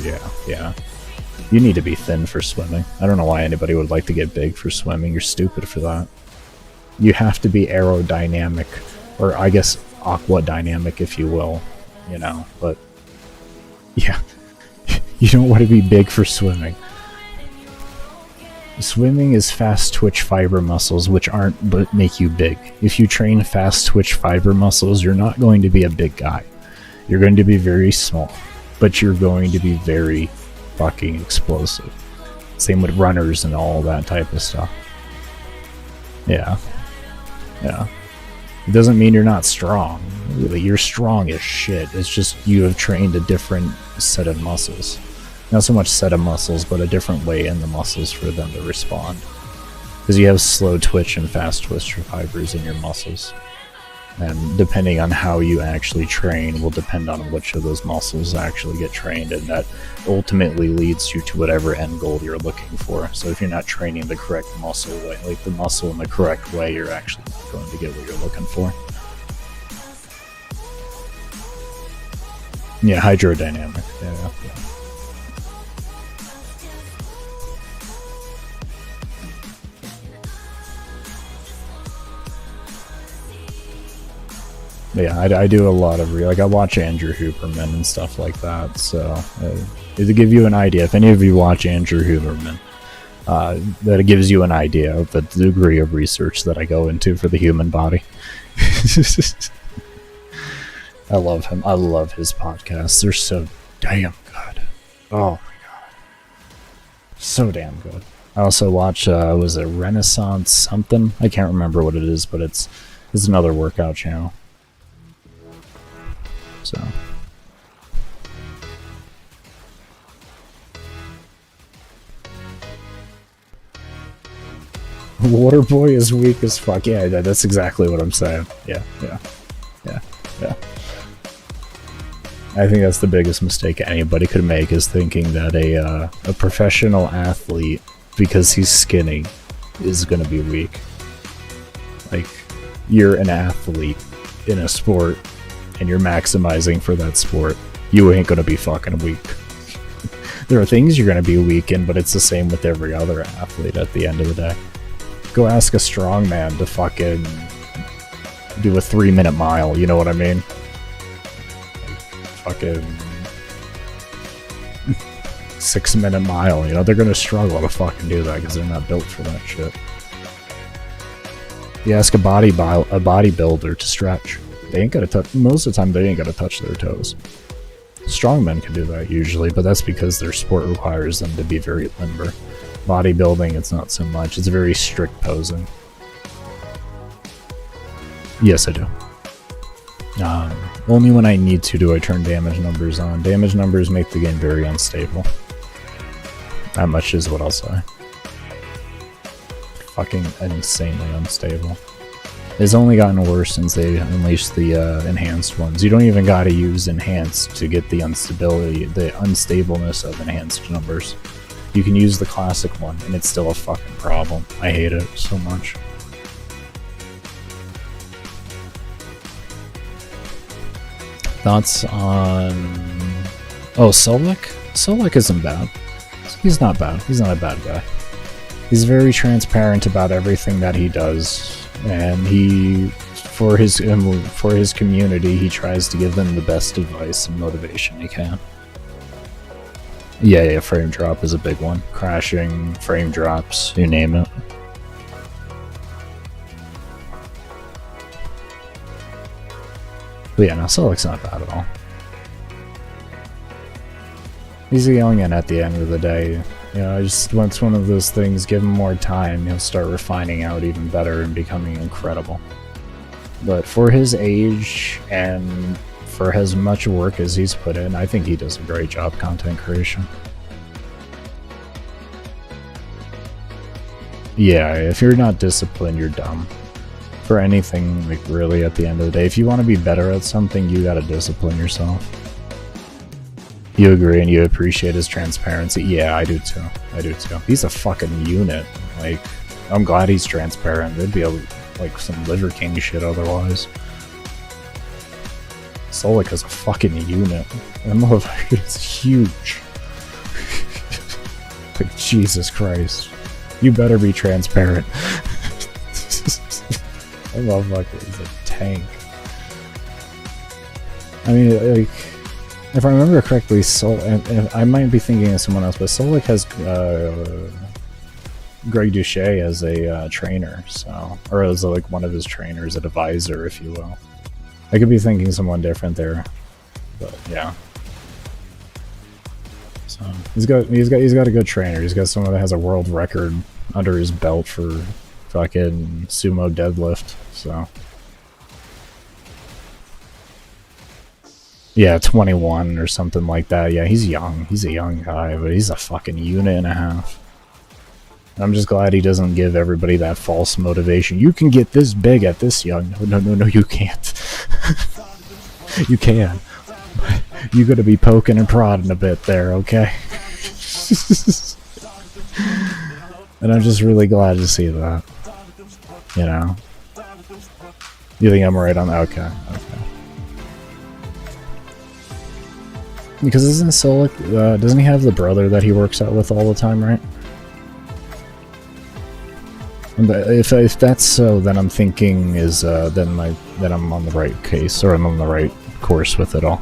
You need to be thin for swimming. I don't know why anybody would like to get big for swimming. You're stupid for that. You have to be aerodynamic, or I guess aqua dynamic, if you will, you know, but yeah. You don't want to be big for swimming. Swimming is fast twitch fiber muscles, which aren't but make you big. If you train fast twitch fiber muscles, you're not going to be a big guy. You're going to be very small, but you're going to be very fucking explosive. Same with runners and all that type of stuff. Yeah. It doesn't mean you're not strong. Really, you're strong as shit. It's just you have trained a different set of muscles. Not so much set of muscles, but a different way in the muscles for them to respond. Because you have slow twitch and fast twitch fibers in your muscles. And depending on how you actually train will depend on which of those muscles actually get trained, and that ultimately leads you to whatever end goal you're looking for. So if you're not training the correct muscle way, like the muscle in the correct way, you're actually not going to get what you're looking for. Yeah, hydrodynamic. Yeah. Yeah, I do a lot of like, I watch Andrew Huberman and stuff like that, so to give you an idea, if any of you watch Andrew Huberman, that gives you an idea of the degree of research that I go into for the human body. I love him. I love his podcasts. They're so damn good. Oh my god. So damn good. I also watch, was it Renaissance something? I can't remember what it is, but it's another workout channel. So. Waterboy is weak as fuck. Yeah, that's exactly what I'm saying. Yeah. I think that's the biggest mistake anybody could make, is thinking that a professional athlete, because he's skinny, is gonna be weak. Like, you're an athlete in a sport, and you're maximizing for that sport. You ain't gonna be fucking weak. There are things you're gonna be weak in, but it's the same with every other athlete at the end of the day. Go ask a strongman to fucking do a 3-minute mile, you know what I mean? Fucking 6-minute mile, you know, they're gonna struggle to fucking do that because they're not built for that shit. You ask a bodybuilder to stretch, they ain't gonna touch, most of the time they ain't gonna touch their toes. Strongmen can do that usually, but that's because their sport requires them to be very limber. Bodybuilding, it's not so much, it's very strict posing. Yes, I do. Only when I need to do I turn damage numbers on. Damage numbers make the game very unstable. That much is what I'll say. Fucking insanely unstable. It's only gotten worse since they unleashed the enhanced ones. You don't even gotta use enhanced to get the instability, the unstableness of enhanced numbers. You can use the classic one and it's still a fucking problem. I hate it so much. Thoughts on... Oh, Solik? Solik isn't bad. He's not bad. He's not a bad guy. He's very transparent about everything that he does, and he, for his community, he tries to give them the best advice and motivation he can. Yeah, frame drop is a big one. Crashing, frame drops, you name it. But yeah, no, Solik's not bad at all. He's a youngin' at the end of the day. You know, it's one of those things, give him more time, he'll start refining out even better and becoming incredible. But for his age, and for as much work as he's put in, I think he does a great job content creation. Yeah, if you're not disciplined, you're dumb. For anything, like, really, at the end of the day, if you want to be better at something, you gotta discipline yourself. You agree and you appreciate his transparency? Yeah, I do too. I do too. He's a fucking unit. Like, I'm glad he's transparent. There'd be like some Liver King shit otherwise. Solik is a fucking unit. That motherfucker is huge. Like, Jesus Christ. You better be transparent. That motherfucker is a tank. I mean, like... If I remember correctly, and I might be thinking of someone else, but Solik has Greg Duché as a trainer, so, or as like one of his trainers, an advisor, if you will. I could be thinking someone different there, but yeah. So he's got a good trainer. He's got someone that has a world record under his belt for fucking sumo deadlift. So. Yeah, 21 or something like that. Yeah, he's young. He's a young guy, but he's a fucking unit and a half. I'm just glad he doesn't give everybody that false motivation. You can get this big at this young. No, you can't. You can. You gotta be poking and prodding a bit there, okay? And I'm just really glad to see that. You know? You think I'm right on that? Okay. Because isn't Solik, doesn't he have the brother that he works out with all the time, right? And if that's so, then I'm thinking then I'm on the right case, or I'm on the right course with it all.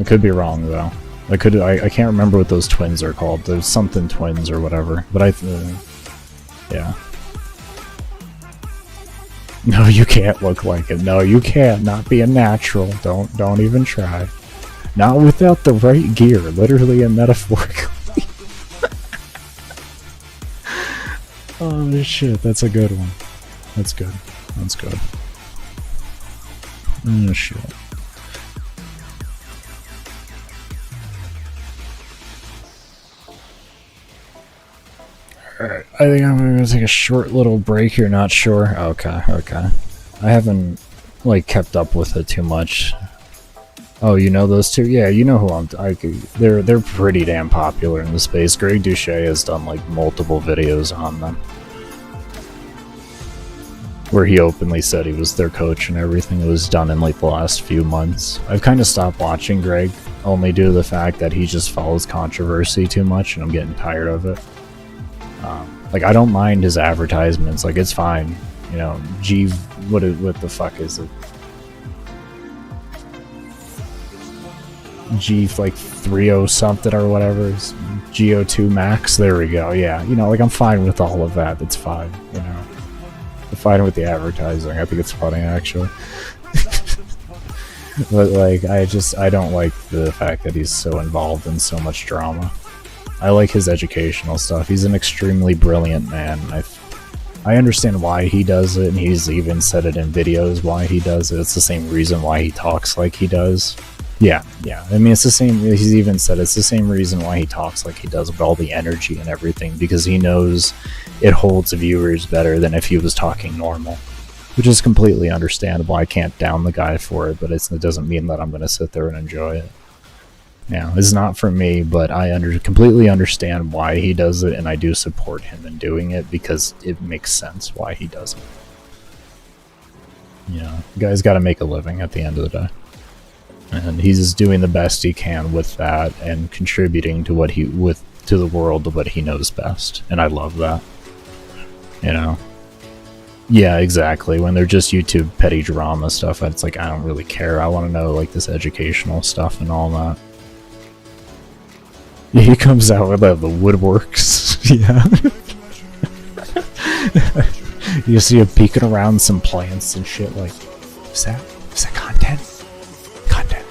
I could be wrong though. I can't remember what those twins are called. There's something twins or whatever, but yeah. No, you can't look like it. No, you can't. Not be a natural. Don't even try. Not without the right gear, literally and metaphorically. Oh shit, that's a good one. That's good. That's good. Oh shit. Alright, I think I'm gonna take a short little break here, not sure. Okay. I haven't, like, kept up with it too much. Oh, you know those two? Yeah, you know who they're pretty damn popular in the space. Greg Duché has done, like, multiple videos on them. Where he openly said he was their coach and everything. It was done in, like, the last few months. I've kind of stopped watching Greg, only due to the fact that he just follows controversy too much, and I'm getting tired of it. Like, I don't mind his advertisements, like, it's fine, you know. What the fuck is it? Like 30 something or whatever, GO2 Max, there we go, yeah, you know, like, I'm fine with all of that, it's fine, you know. I'm fine with the advertising, I think it's funny, actually. But, like, I don't like the fact that he's so involved in so much drama. I like his educational stuff. He's an extremely brilliant man. I understand why he does it, and he's even said it in videos why he does it. It's the same reason why he talks like he does. Yeah. I mean, it's the same. He's even said it's the same reason why he talks like he does, with all the energy and everything, because he knows it holds viewers better than if he was talking normal, which is completely understandable. I can't down the guy for it, but it doesn't mean that I'm going to sit there and enjoy it. Yeah, it's not for me, but I completely understand why he does it, and I do support him in doing it because it makes sense why he does it. You know, the guy's got to make a living at the end of the day. And he's doing the best he can with that and contributing to to the world of what he knows best. And I love that. You know? Yeah, exactly. When they're just YouTube petty drama stuff, it's like, I don't really care. I want to know, like, this educational stuff and all that. He comes out with the woodworks. Yeah. You see him peeking around some plants and shit like, is that content? Content.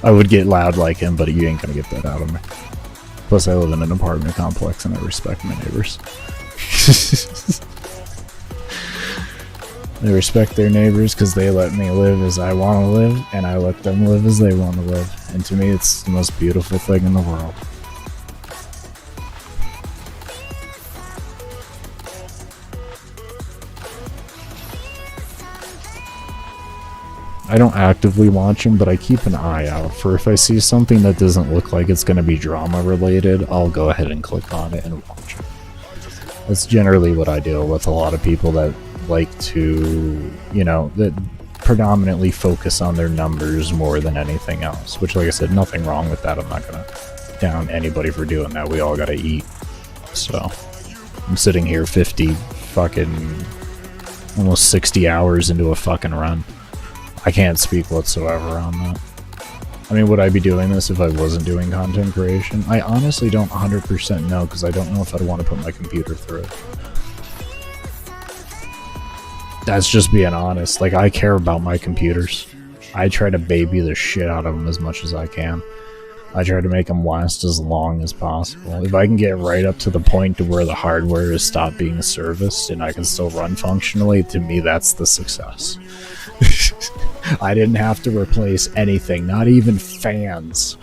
I would get loud like him, but you ain't gonna get that out of me. Plus, I live in an apartment complex and I respect my neighbors. They respect their neighbors because they let me live as I want to live, and I let them live as they want to live. And to me, it's the most beautiful thing in the world. I don't actively watch them, but I keep an eye out for if I see something that doesn't look like it's going to be drama related, I'll go ahead and click on it and watch it. That's generally what I do with a lot of people that like to, you know, that predominantly focus on their numbers more than anything else, which, like I said, nothing wrong with that. I'm not going to down anybody for doing that. We all got to eat. So I'm sitting here 50 fucking almost 60 hours into a fucking run. I can't speak whatsoever on that. I mean, would I be doing this if I wasn't doing content creation? I honestly don't 100% know, because I don't know if I'd want to put my computer through it. That's just being honest. Like, I care about my computers. I try to baby the shit out of them as much as I can. I try to make them last as long as possible. If I can get right up to the point to where the hardware has stopped being serviced and I can still run functionally, to me that's the success. I didn't have to replace anything, not even fans.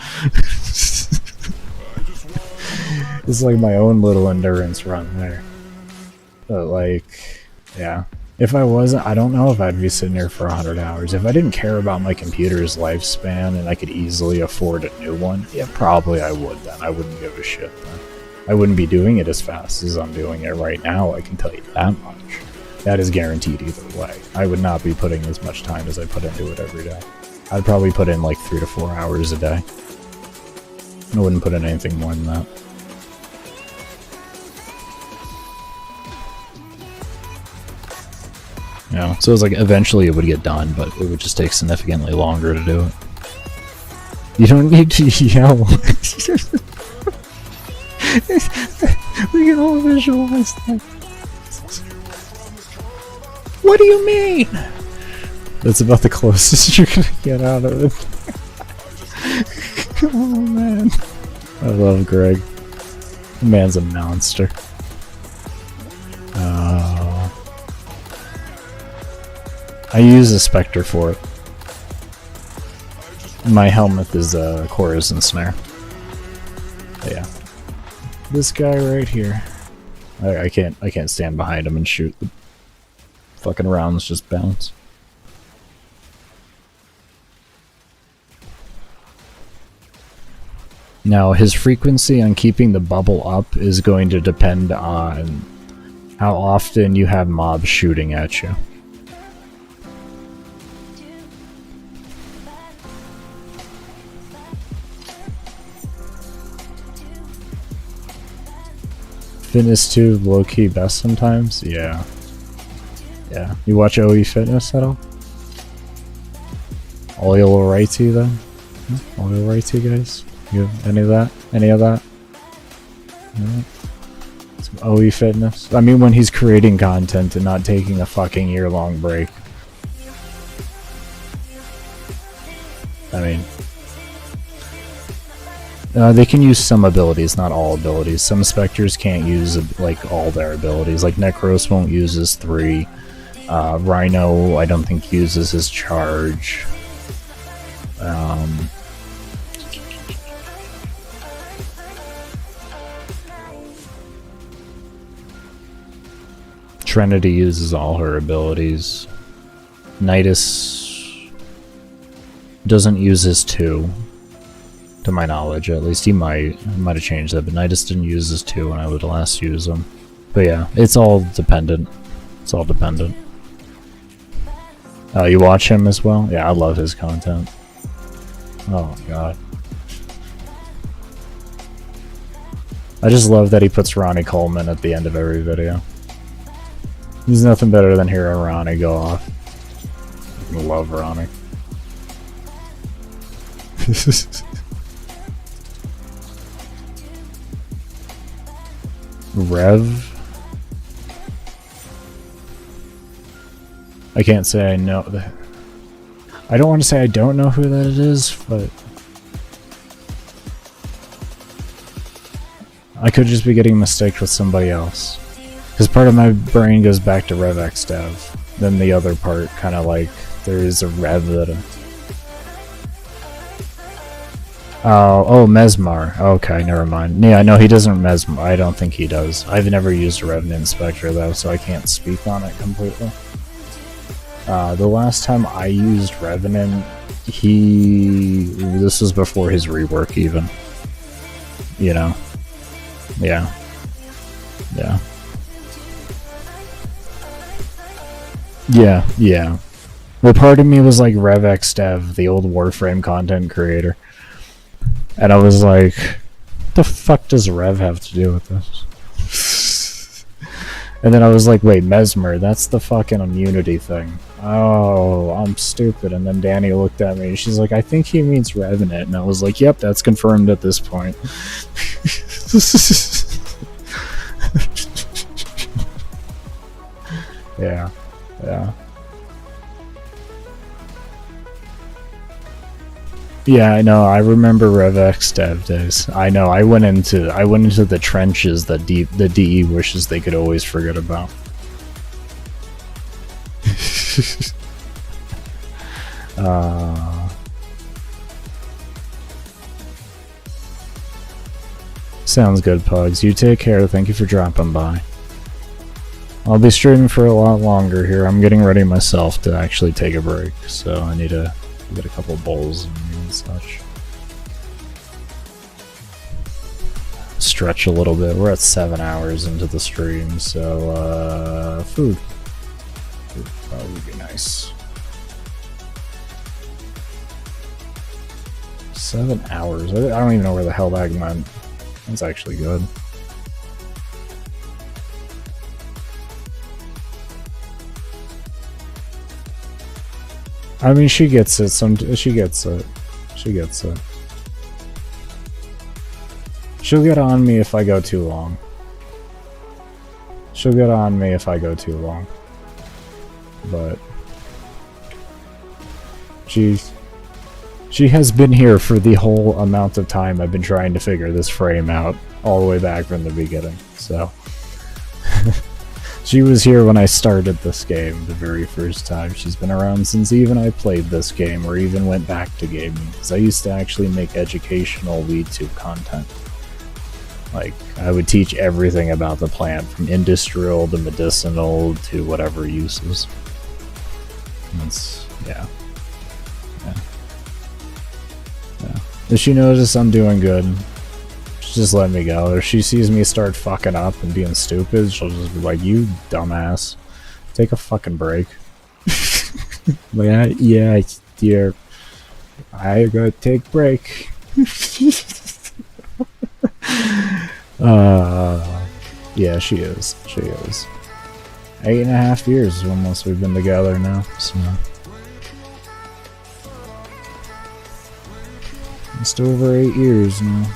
It's like my own little endurance run there. But like, yeah. If I wasn't, I don't know if I'd be sitting here for 100 hours. If I didn't care about my computer's lifespan and I could easily afford a new one, yeah, probably I would then. I wouldn't give a shit then. I wouldn't be doing it as fast as I'm doing it right now, I can tell you that much. That is guaranteed either way. I would not be putting as much time as I put into it every day. I'd probably put in like 3 to 4 hours a day. I wouldn't put in anything more than that. You know, so it's like eventually it would get done, but it would just take significantly longer to do it. You don't need to yell. We can all visualize that. What do you mean? That's about the closest you're gonna get out of it. Oh man. I love Greg. The man's a monster. I use a Spectre for it. My helmet is a chorus and snare. But yeah. This guy right here. I can't stand behind him and shoot. The fucking rounds just bounce. Now, his frequency on keeping the bubble up is going to depend on how often you have mobs shooting at you. Fitness 2, low-key best sometimes? Yeah. Yeah. You watch OE Fitness at all? Oil Righty then? Oil Righty guys? You have any of that? Any of that? No? Some OE Fitness? I mean, when he's creating content and not taking a fucking year-long break. I mean... they can use some abilities, not all abilities. Some Spectres can't use like all their abilities. Like Nekros won't use his 3. Rhino, I don't think uses his charge. Trinity uses all her abilities. Nidus doesn't use his 2. To my knowledge, at least. He might have changed that, but Nidus didn't use his 2 when I would last use him. But yeah, it's all dependent. It's all dependent. Oh, you watch him as well? Yeah, I love his content. Oh god. I just love that he puts Ronnie Coleman at the end of every video. There's nothing better than hearing Ronnie go off. I love Ronnie. Rev? I can't say I know that. I don't want to say I don't know who that is, but I could just be getting mistaken with somebody else. Because part of my brain goes back to RevX Dev. Then the other part kind of like, there is a Rev that... Oh, Mesmar. Okay, never mind. Yeah, no, he doesn't Mesmar. I don't think he does. I've never used a Revenant Spectre though, so I can't speak on it completely. The last time I used Revenant, this was before his rework even. You know? Yeah. Yeah. Yeah, yeah. Well, part of me was like RevX Dev, the old Warframe content creator. And I was like, what the fuck does Rev have to do with this? And then I was like, wait, Mesmer, that's the fucking immunity thing. Oh, I'm stupid. And then Danny looked at me and she's like, I think he means Revenant. And I was like, yep, that's confirmed at this point. Yeah, yeah. Yeah, I know. I remember RevX Dev days. I know. I went into the trenches that the DE wishes they could always forget about. Sounds good, Pugs. You take care. Thank you for dropping by. I'll be streaming for a lot longer here. I'm getting ready myself to actually take a break, so I need to get a couple bowls and such. Stretch a little bit. We're at 7 hours into the stream, so food. Food would probably be nice. 7 hours. I don't even know where the hell that went. That's actually good. I mean, she gets it. She gets it. She gets it. She'll get on me if I go too long. She'll get on me if I go too long. But she has been here for the whole amount of time I've been trying to figure this frame out, all the way back from the beginning. So she was here when I started this game the very first time. She's been around since even I played this game, or even went back to gaming, because I used to actually make educational YouTube content. Like, I would teach everything about the plant, from industrial to medicinal to whatever uses. That's, yeah. Yeah. Yeah. If she notices I'm doing good, just let me go. If she sees me start fucking up and being stupid, she'll just be like, you dumbass, take a fucking break. Like, yeah, dear, I gotta take a break. Yeah, she is. She is. 8.5 years is almost we've been together now, so. Just over 8 years now.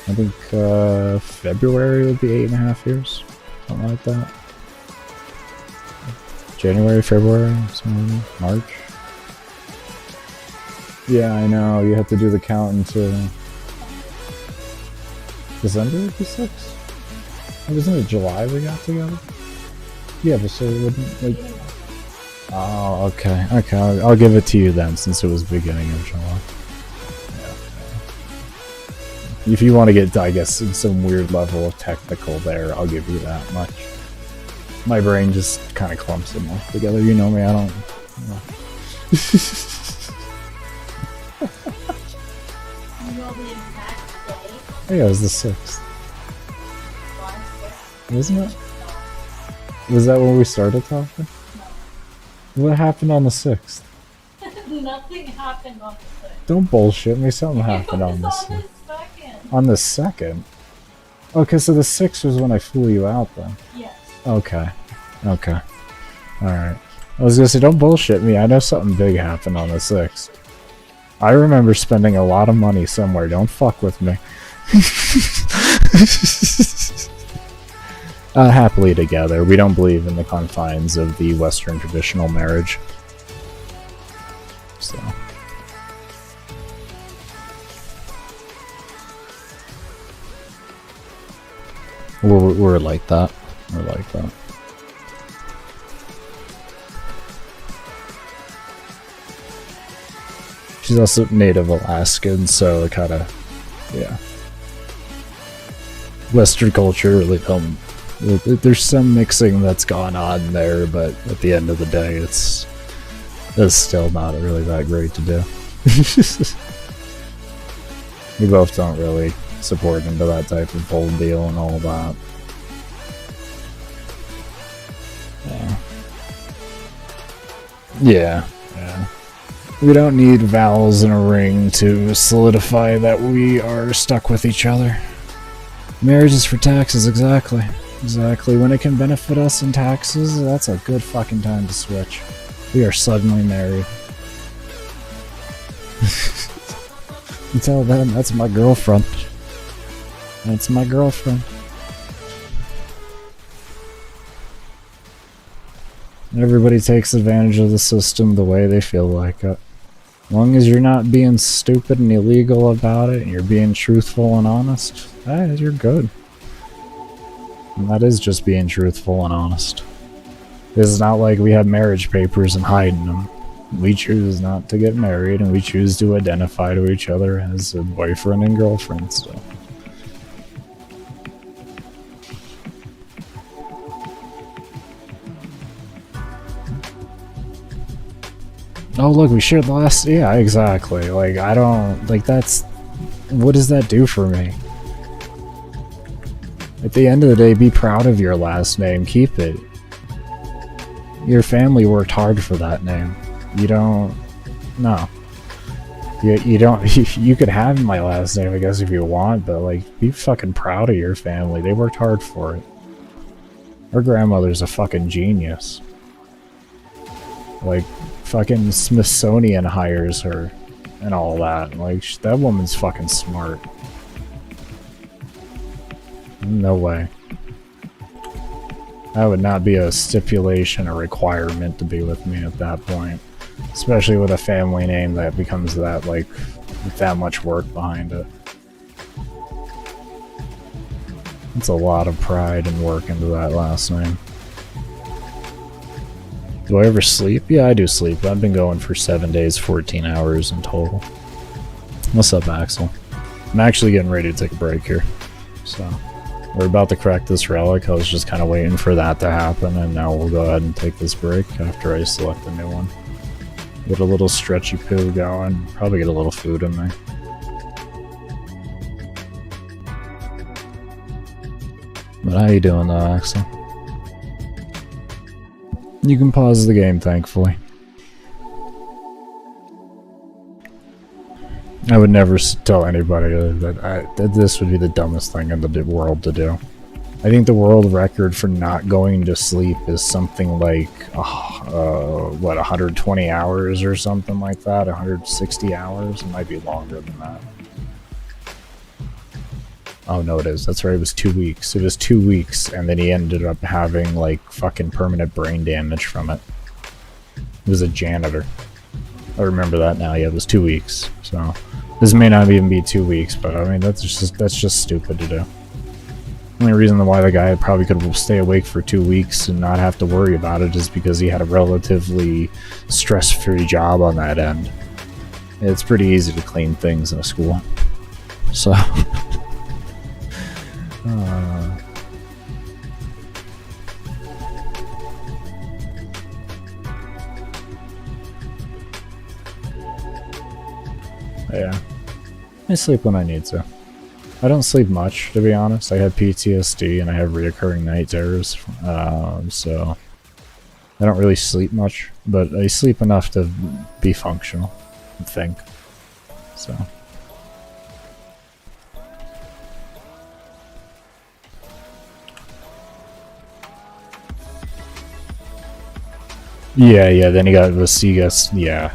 I think February would be 8.5 years, something like that. January, February, something like that. March. Yeah, I know. You have to do the count until December would be 6. Wasn't it July we got together? Yeah, but so it wouldn't like. Oh, okay, okay. I'll give it to you then, since it was beginning of July. If you want to get, I guess, some weird level of technical there, I'll give you that much. My brain just kind of clumps them all together. You know me, I don't... You know. Yeah, it was the 6th. Isn't it? Was that when we started talking? What happened on the 6th? Nothing happened on the 6th. Don't bullshit me, something happened on the 6th. On the 2nd? Okay, so the 6th was when I flew you out then? Yes. Okay. Okay. Alright. I was gonna say, don't bullshit me, I know something big happened on the 6th. I remember spending a lot of money somewhere, don't fuck with me. Happily together. We don't believe in the confines of the Western traditional marriage. So. We're like that. We're like that. She's also native Alaskan, so it kinda, yeah. Western culture really don't. There's some mixing that's gone on there, but at the end of the day, it's still not really that great to do. We both don't really support into that type of whole deal and all that. Yeah. Yeah. Yeah. We don't need vows and a ring to solidify that we are stuck with each other. Marriage is for taxes, exactly. Exactly. When it can benefit us in taxes, that's a good fucking time to switch. We are suddenly married. You tell them that's my girlfriend. That's my girlfriend. Everybody takes advantage of the system the way they feel like it. As long as you're not being stupid and illegal about it, and you're being truthful and honest, you're good. And that is just being truthful and honest. It's not like we have marriage papers and hiding them. We choose not to get married, and we choose to identify to each other as a boyfriend and girlfriend, so. Oh look, we shared the last... Yeah, exactly. Like, I don't... Like, that's... What does that do for me? At the end of the day, be proud of your last name. Keep it. Your family worked hard for that name. You don't... No. You don't... You could have my last name, I guess, if you want, but, like, be fucking proud of your family. They worked hard for it. Her grandmother's a fucking genius. Like, fucking Smithsonian hires her and all that. Like, that woman's fucking smart. No way. That would not be a stipulation or requirement to be with me at that point. Especially with a family name that becomes that, like, with that much work behind it. It's a lot of pride and work into that last name. Do I ever sleep? Yeah, I do sleep. I've been going for 7 days, 14 hours in total. What's up, Axel? I'm actually getting ready to take a break here. So, we're about to crack this relic. I was just kind of waiting for that to happen, and now we'll go ahead and take this break after I select a new one. Get a little stretchy poo going. Probably get a little food in there. But how you doing though, Axel? You can pause the game, thankfully. I would never tell anybody that this would be the dumbest thing in the world to do. I think the world record for not going to sleep is something like, what, 120 hours or something like that? 160 hours? It might be longer than that. Oh no, it is. That's right, it was 2 weeks. It was 2 weeks, and then he ended up having, like, fucking permanent brain damage from it. He was a janitor. I remember that now. Yeah, it was 2 weeks. So, this may not even be 2 weeks, but I mean, that's just stupid to do. The only reason why the guy probably could stay awake for 2 weeks and not have to worry about it is because he had a relatively stress-free job on that end. It's pretty easy to clean things in a school. So... yeah. I sleep when I need to. I don't sleep much, to be honest. I have PTSD and I have reoccurring night terrors, so I don't really sleep much, but I sleep enough to be functional and think. So. Yeah, then you got the Seagus. Yeah.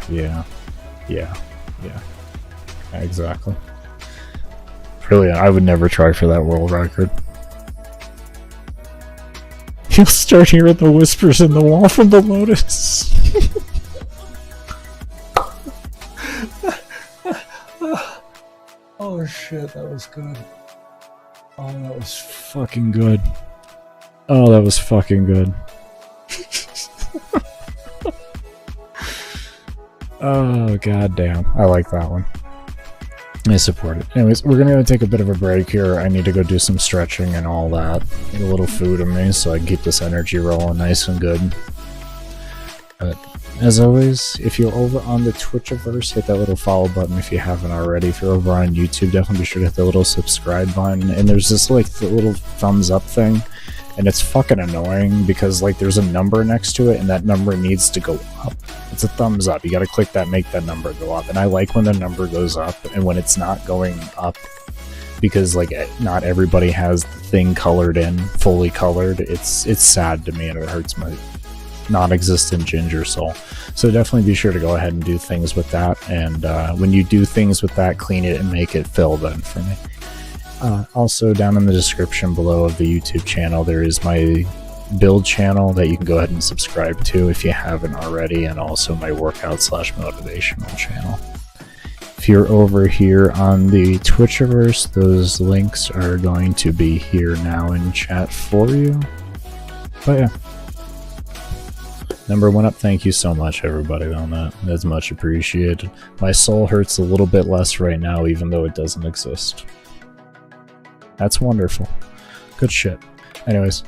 Exactly. Brilliant. I would never try for that world record. You'll start hearing the whispers in the wall from the Lotus. Oh shit, that was good. Oh, that was fucking good. Oh, that was fucking good. Oh, goddamn. I like that one. I support it. Anyways, we're gonna take a bit of a break here. I need to go do some stretching and all that. Get a little food in me so I can keep this energy rolling nice and good. But as always, if you're over on the Twitchiverse, hit that little follow button if you haven't already. If you're over on YouTube, definitely be sure to hit the little subscribe button. And there's this like the little thumbs up thing, and it's fucking annoying because like there's a number next to it, and that number needs to go up. It's a thumbs up. You gotta click that, make that number go up. And I like when the number goes up and when it's not going up, because like not everybody has the thing colored in, fully colored. It's sad to me and it hurts my non-existent ginger soul. So definitely be sure to go ahead and do things with that. And when you do things with that, clean it and make it fill then for me. Also, down in the description below of the YouTube channel, there is my build channel that you can go ahead and subscribe to if you haven't already, and also my workout/motivational channel. If you're over here on the Twitchiverse, those links are going to be here now in chat for you. But yeah. Number 1 up, thank you so much everybody on that. That's much appreciated. My soul hurts a little bit less right now even though it doesn't exist. That's wonderful. Good shit. Anyways.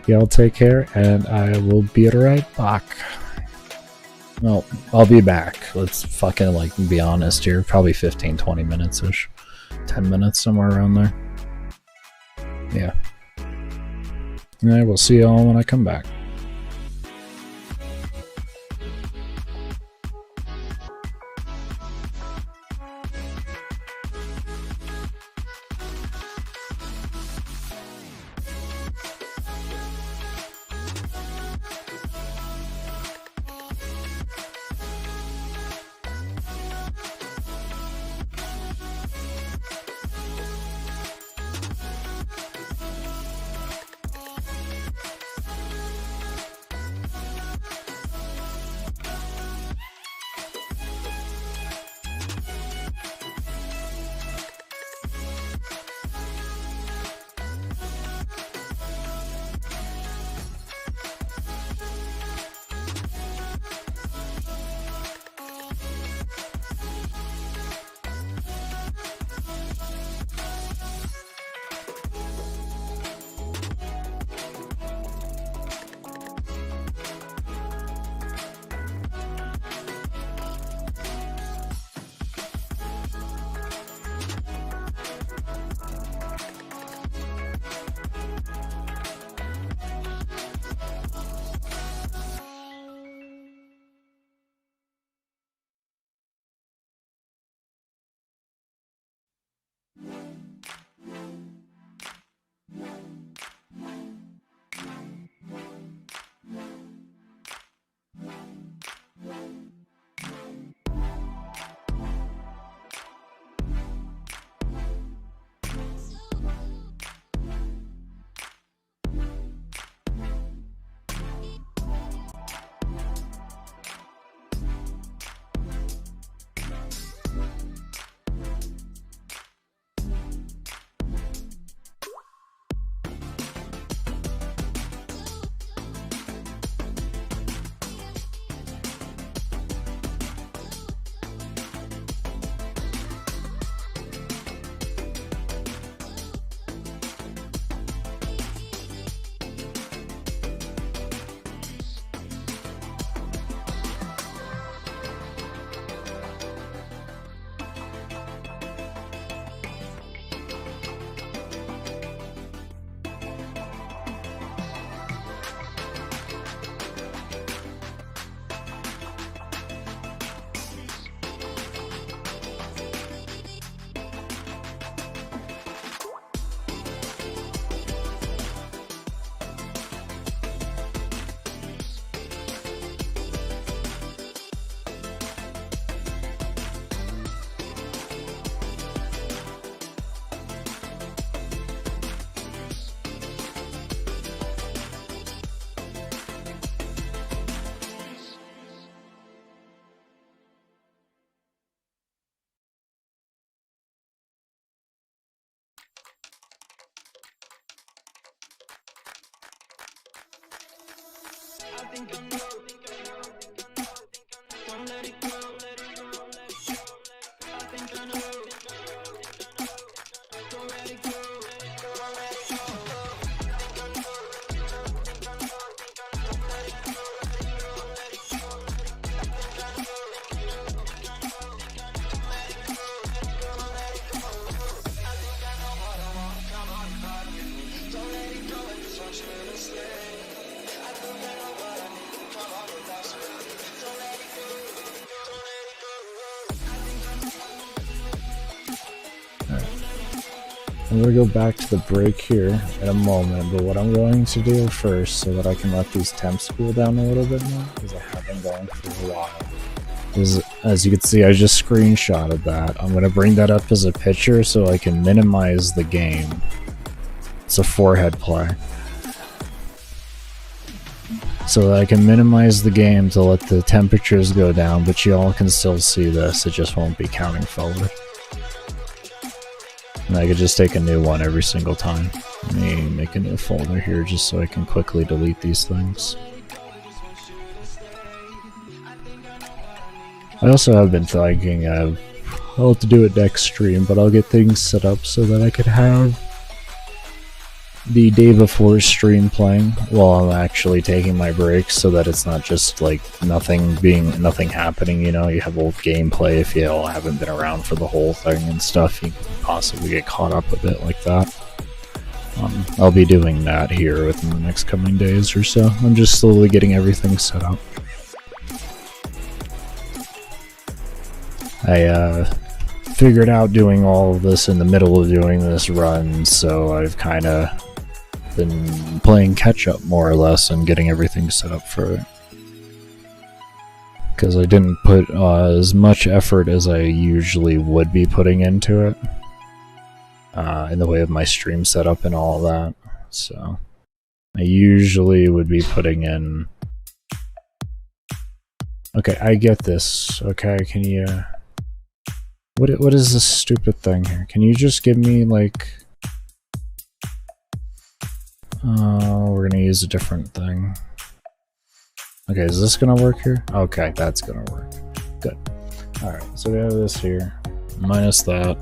Y'all take care, and I will be right back. Well, I'll be back. Let's fucking, like, be honest here. Probably 15-20 minutes-ish. 10 minutes, somewhere around there. Yeah. And I will see y'all when I come back. I'm going to go back to the break here in a moment, but what I'm going to do first, so that I can let these temps cool down a little bit more, because I have been going for a while, is, as you can see, I just screenshotted that. I'm going to bring that up as a picture so I can minimize the game. It's a forehead play. So that I can minimize the game to let the temperatures go down, but you all can still see this, it just won't be counting forward. And I could just take a new one every single time. Let me make a new folder here just so I can quickly delete these things. I also have been thinking I'll have to do it next stream, but I'll get things set up so that I could have the day before stream playing while I'm actually taking my breaks, so that it's not just like nothing happening, you know. You have old gameplay if you all haven't been around for the whole thing and stuff. You can possibly get caught up a bit like that. I'll be doing that here within the next coming days or so. I'm just slowly getting everything set up. I figured out doing all of this in the middle of doing this run, so I've kind of been playing catch up more or less and getting everything set up for it. Because I didn't put as much effort as I usually would be putting into it. In the way of my stream setup and all that. So I usually would be putting in... Okay, I get this. Okay, can you... What is this stupid thing here? Can you just give me, like... we're gonna use a different thing. Okay, is this gonna work here? Okay, that's gonna work. Good. Alright, so we have this here. Minus that.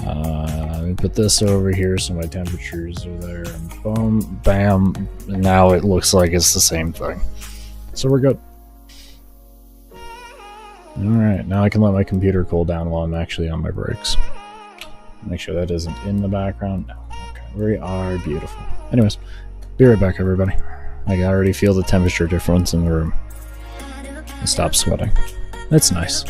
Let me put this over here so my temperatures are there. And boom, bam. And now it looks like it's the same thing. So we're good. Alright, now I can let my computer cool down while I'm actually on my breaks. Make sure that isn't in the background. No. We are beautiful. Anyways, be right back, everybody. I can already feel the temperature difference in the room. And stop sweating. That's nice.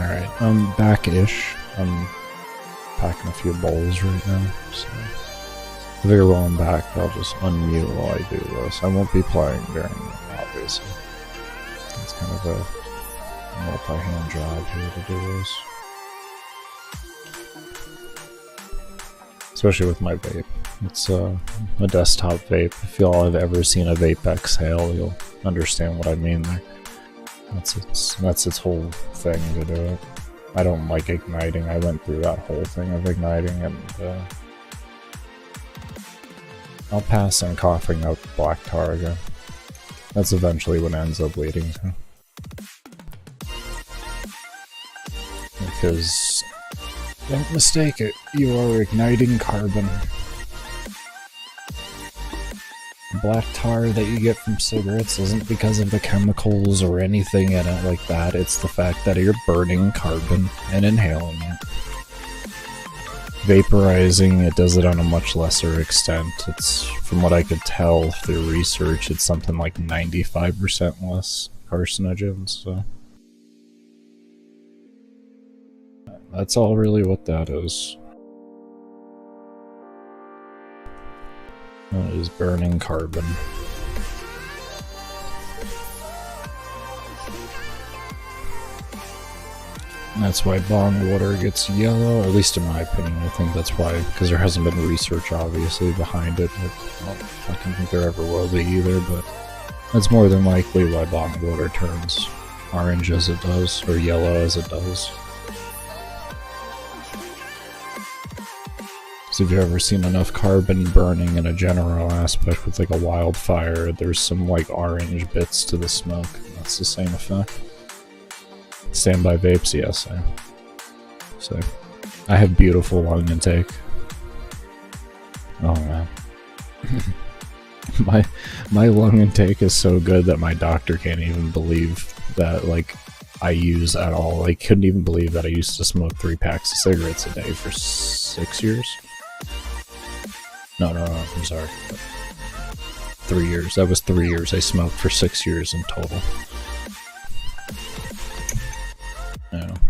Alright, I'm back-ish. I'm packing a few bowls right now, so... I figure while I'm back, I'll just unmute while I do this. I won't be playing during it, obviously. It's kind of a multi-hand job here to do this. Especially with my vape. It's a desktop vape. If y'all have ever seen a vape exhale, you'll understand what I mean there. That's its whole thing to do it. I don't like igniting. I went through that whole thing of igniting, and I'll pass on coughing up black tar again. That's eventually what ends up leading to. Because, don't mistake it, you are igniting carbon. Black tar that you get from cigarettes isn't because of the chemicals or anything in it like that, it's the fact that you're burning carbon and inhaling it. Vaporizing, it does it on a much lesser extent. It's, from what I could tell through research, it's something like 95% less carcinogens, so... That's all really what that is. That is burning carbon. That's why bong water gets yellow, at least in my opinion. I think that's why, because there hasn't been research, obviously, behind it. I don't fucking think there ever will be either, but that's more than likely why bong water turns orange as it does, or yellow as it does. So if you've ever seen enough carbon burning in a general aspect with like a wildfire, there's some like orange bits to the smoke. That's the same effect. Standby vapes, yes. So I have beautiful lung intake. Oh man. my lung intake is so good that my doctor can't even believe that like I use at all. Like, couldn't even believe that I used to smoke 3 packs of cigarettes a day for 6 years. No, I'm sorry. 3 years. That was 3 years. I smoked for 6 years in total.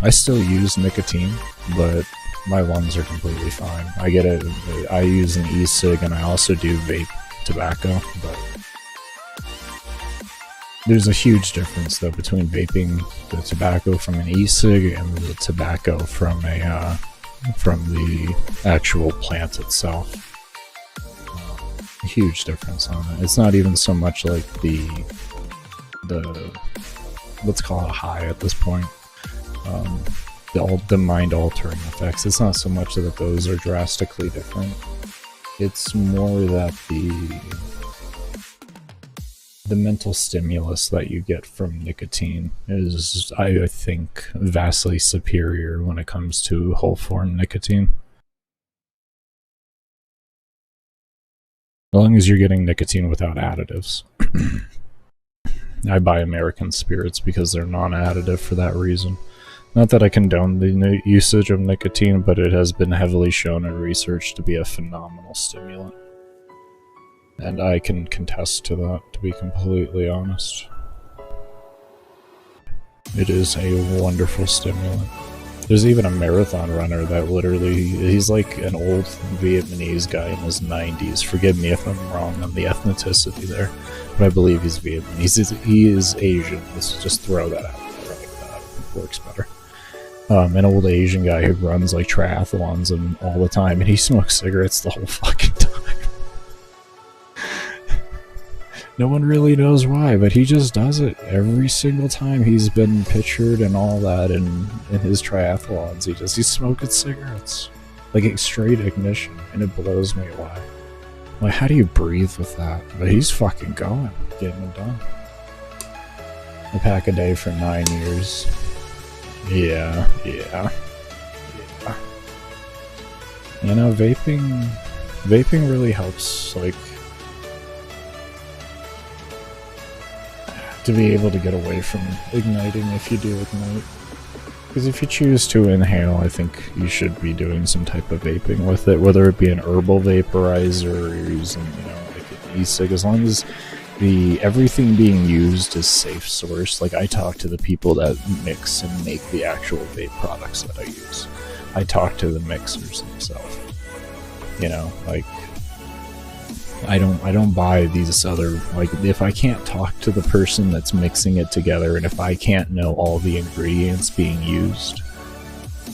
I still use nicotine, but my lungs are completely fine. I get it. I use an e-cig and I also do vape tobacco, but there's a huge difference though between vaping the tobacco from an e-cig and the tobacco from a from the actual plant itself. A huge difference on it. It's not even so much like the let's call it a high at this point. The mind-altering effects. It's not so much that those are drastically different. It's more that the mental stimulus that you get from nicotine is, I think, vastly superior when it comes to whole-form nicotine. As long as you're getting nicotine without additives. I buy American Spirits because they're non-additive for that reason. Not that I condone the usage of nicotine, but it has been heavily shown in research to be a phenomenal stimulant. And I can contest to that, to be completely honest. It is a wonderful stimulant. There's even a marathon runner that literally, he's like an old Vietnamese guy in his 90s. Forgive me if I'm wrong on the ethnicity there, but I believe he's Vietnamese. He is Asian. Let's just throw that out there like that. It works better. An old Asian guy who runs like triathlons and all the time, and he smokes cigarettes the whole fucking time. No one really knows why, but he just does it every single time he's been pictured and all that in his triathlons. He's smoking cigarettes. Like straight ignition, and it blows me away. Like, how do you breathe with that? But he's fucking going, getting it done. A pack a day for 9 years. Yeah. You know, vaping really helps, like, to be able to get away from igniting if you do ignite. Because if you choose to inhale, I think you should be doing some type of vaping with it, whether it be an herbal vaporizer or you're using, you know, like an e-cig. As long as everything being used is safe source. Like, I talk to the people that mix and make the actual vape products that I use. I talk to the mixers themselves. You know, like, I don't buy these other, like, if I can't talk to the person that's mixing it together, and if I can't know all the ingredients being used,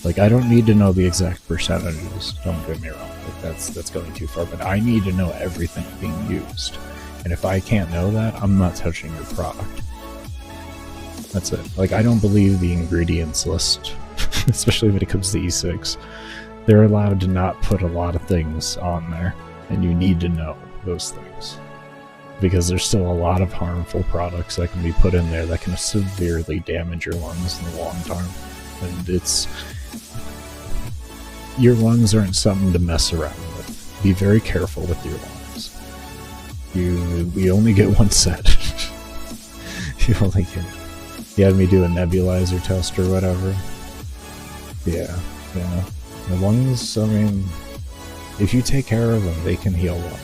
like, I don't need to know the exact percentages, don't get me wrong, like, that's going too far, but I need to know everything being used. And if I can't know that, I'm not touching your product. That's it. Like, I don't believe the ingredients list, especially when it comes to E6. They're allowed to not put a lot of things on there, and you need to know those things. Because there's still a lot of harmful products that can be put in there that can severely damage your lungs in the long term. And your lungs aren't something to mess around with. Be very careful with your lungs. We only get one set. You had me do a nebulizer test or whatever. Yeah. The lungs, I mean, if you take care of them, they can heal well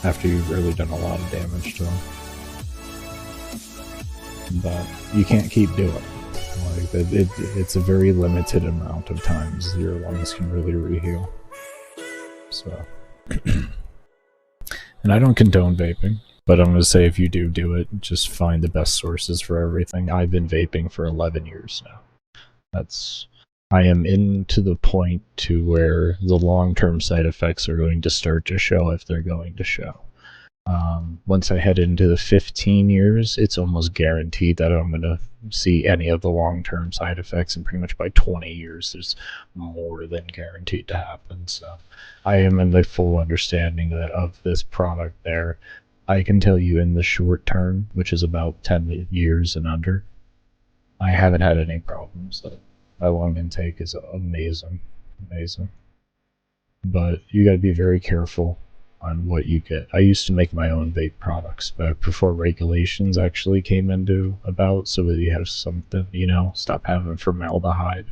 after you've really done a lot of damage to them. But you can't keep doing it. Like, it's a very limited amount of times your lungs can really reheal. So, and I don't condone vaping, but I'm gonna say if you do it, just find the best sources for everything. I've been vaping for 11 years now. I am into the point to where the long-term side effects are going to start to show if they're going to show. Once I head into the 15 years, it's almost guaranteed that I'm going to see any of the long-term side effects, and pretty much by 20 years, there's more than guaranteed to happen. So I am in the full understanding that of this product there. I can tell you in the short term, which is about 10 years and under, I haven't had any problems. My lung intake is amazing. But you gotta be very careful on what you get. I used to make my own vape products back before regulations actually came into about, so that you have something, stop having formaldehyde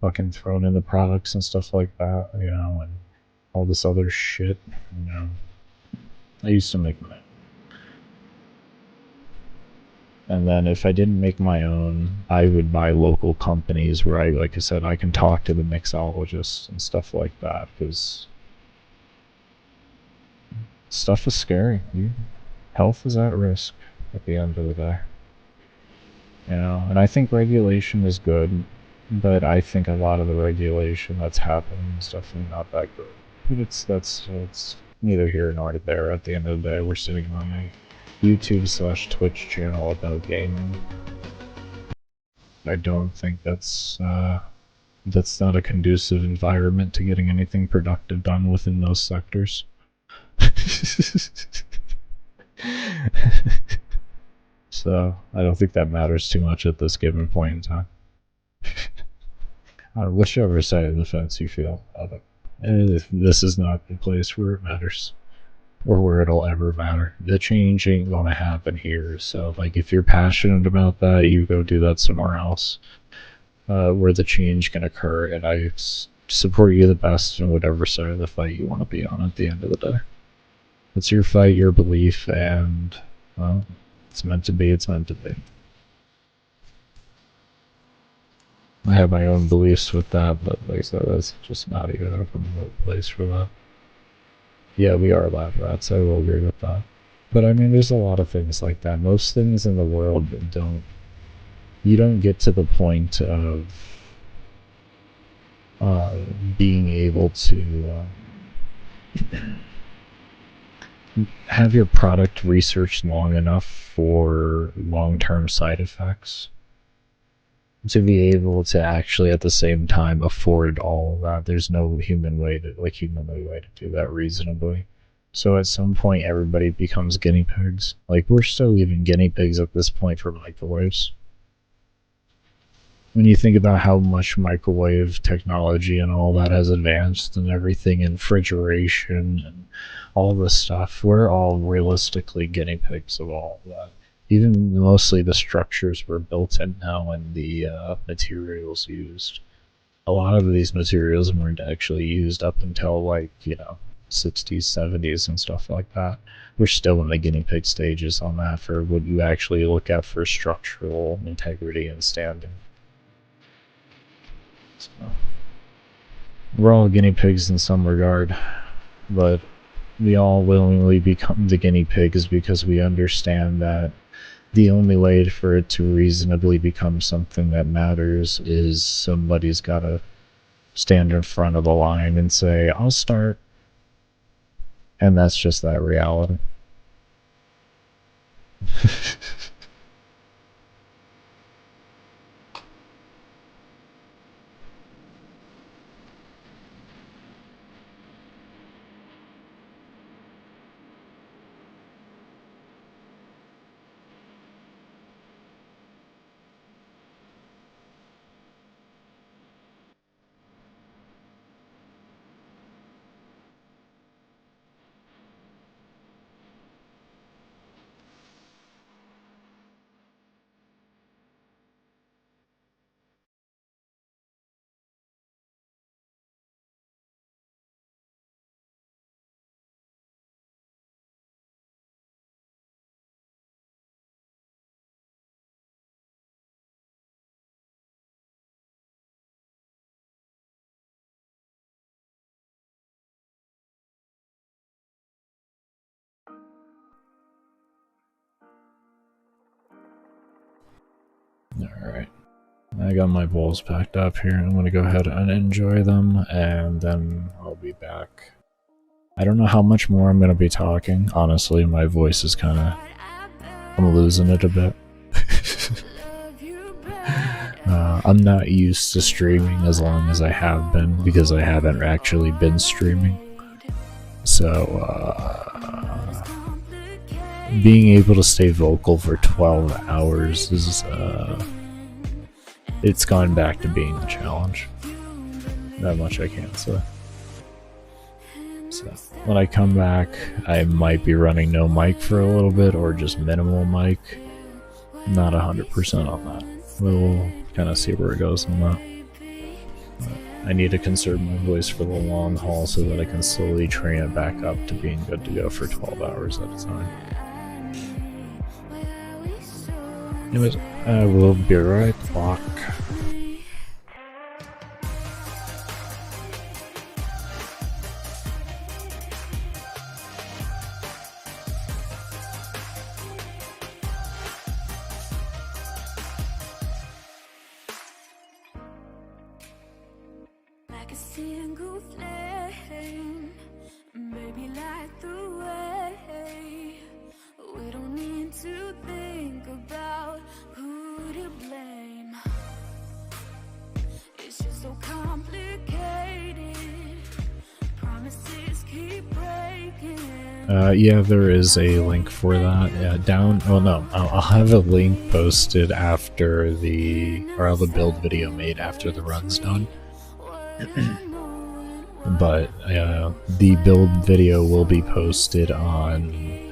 fucking thrown in the products and stuff like that, and all this other shit, I used to make my own. And then if I didn't make my own, I would buy local companies where like I said, I can talk to the mixologists and stuff like that, because stuff is scary. Health is at risk at the end of the day. And I think regulation is good, but I think a lot of the regulation that's happening is definitely not that good. But it's neither here nor there. At the end of the day, we're sitting on a YouTube/Twitch channel about gaming. I don't think that's not a conducive environment to getting anything productive done within those sectors. So I don't think that matters too much at this given point in time. Whichever side of the fence you feel about it. This is not the place where it matters, or where it'll ever matter. The change ain't gonna happen here, so like, if you're passionate about that, you go do that somewhere else, where the change can occur, and I support you the best in whatever side of the fight you want to be on at the end of the day. It's your fight, your belief, and, well, it's meant to be, it's meant to be. I have my own beliefs with that, but like I said, that's just not even a place for that. Yeah, we are lab rats, I will agree with that. But I mean, there's a lot of things like that. Most things in the world you don't get to the point of being able to have your product researched long enough for long-term side effects to be able to actually at the same time afford all of that. There's no human way to do that reasonably. So at some point everybody becomes guinea pigs. Like, we're still even guinea pigs at this point for microwaves. When you think about how much microwave technology and all that has advanced, and everything in refrigeration and all this stuff, we're all realistically guinea pigs of all of that. Even mostly the structures we're built in now, and the materials used. A lot of these materials weren't actually used up until, like, 60s, 70s, and stuff like that. We're still in the guinea pig stages on that for what you actually look at for structural integrity and standing. So, we're all guinea pigs in some regard, but we all willingly become the guinea pigs because we understand that the only way for it to reasonably become something that matters is somebody's got to stand in front of the line and say, I'll start. And that's just that reality. Alright, I got my bowls packed up here. I'm going to go ahead and enjoy them, and then I'll be back. I don't know how much more I'm going to be talking. Honestly, my voice is kind of... I'm losing it a bit. I'm not used to streaming as long as I have been, because I haven't actually been streaming. So, being able to stay vocal for 12 hours is, it's gone back to being a challenge. That much I can say. So, when I come back, I might be running no mic for a little bit, or just minimal mic. Not 100% on that. We'll kind of see where it goes on that. I need to conserve my voice for the long haul so that I can slowly train it back up to being good to go for 12 hours at a time. Anyways, I will be right back. Like a single flame, maybe light the way. We don't need to think about who to blame. It's just so complicated. Promises keep breaking. Yeah, there is a link for that. Yeah, down. Oh no, I'll have a link posted after or I'll have a build video made after the run's done. But the build video will be posted on.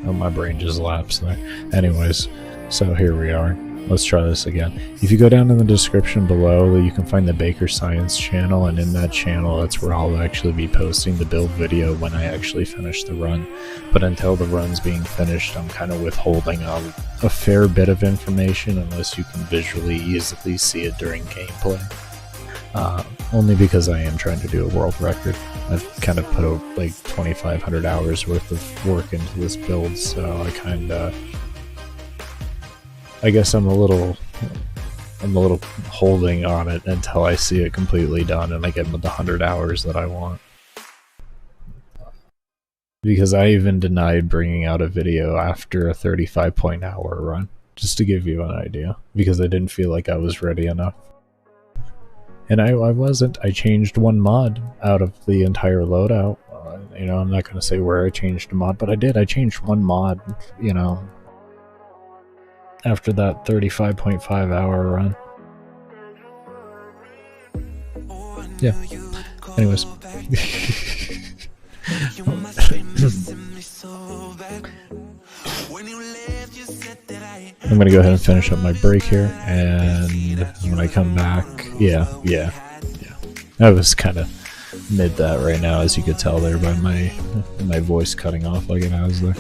Oh, my brain just lapsed there. Anyways, so here we are. Let's try this again. If you go down in the description below, you can find the Baker Science channel, and in that channel, that's where I'll actually be posting the build video when I actually finish the run. But until the run's being finished, I'm kind of withholding a fair bit of information unless you can visually easily see it during gameplay. Only because I am trying to do a world record. I've kind of put like 2,500 hours worth of work into this build, so I guess I'm a little holding on it until I see it completely done and I get the 100 hours that I want. Because I even denied bringing out a video after a 35-hour run, just to give you an idea, because I didn't feel like I was ready enough. And I wasn't. I changed one mod out of the entire loadout. You know, I'm not going to say where I changed a mod, but I did. I changed one mod, you know, after that 35.5-hour run. Yeah. Anyways. I'm gonna go ahead and finish up my break here, and when I come back, yeah. That was kind of mid that right now, as you could tell there by my voice cutting off like it has there.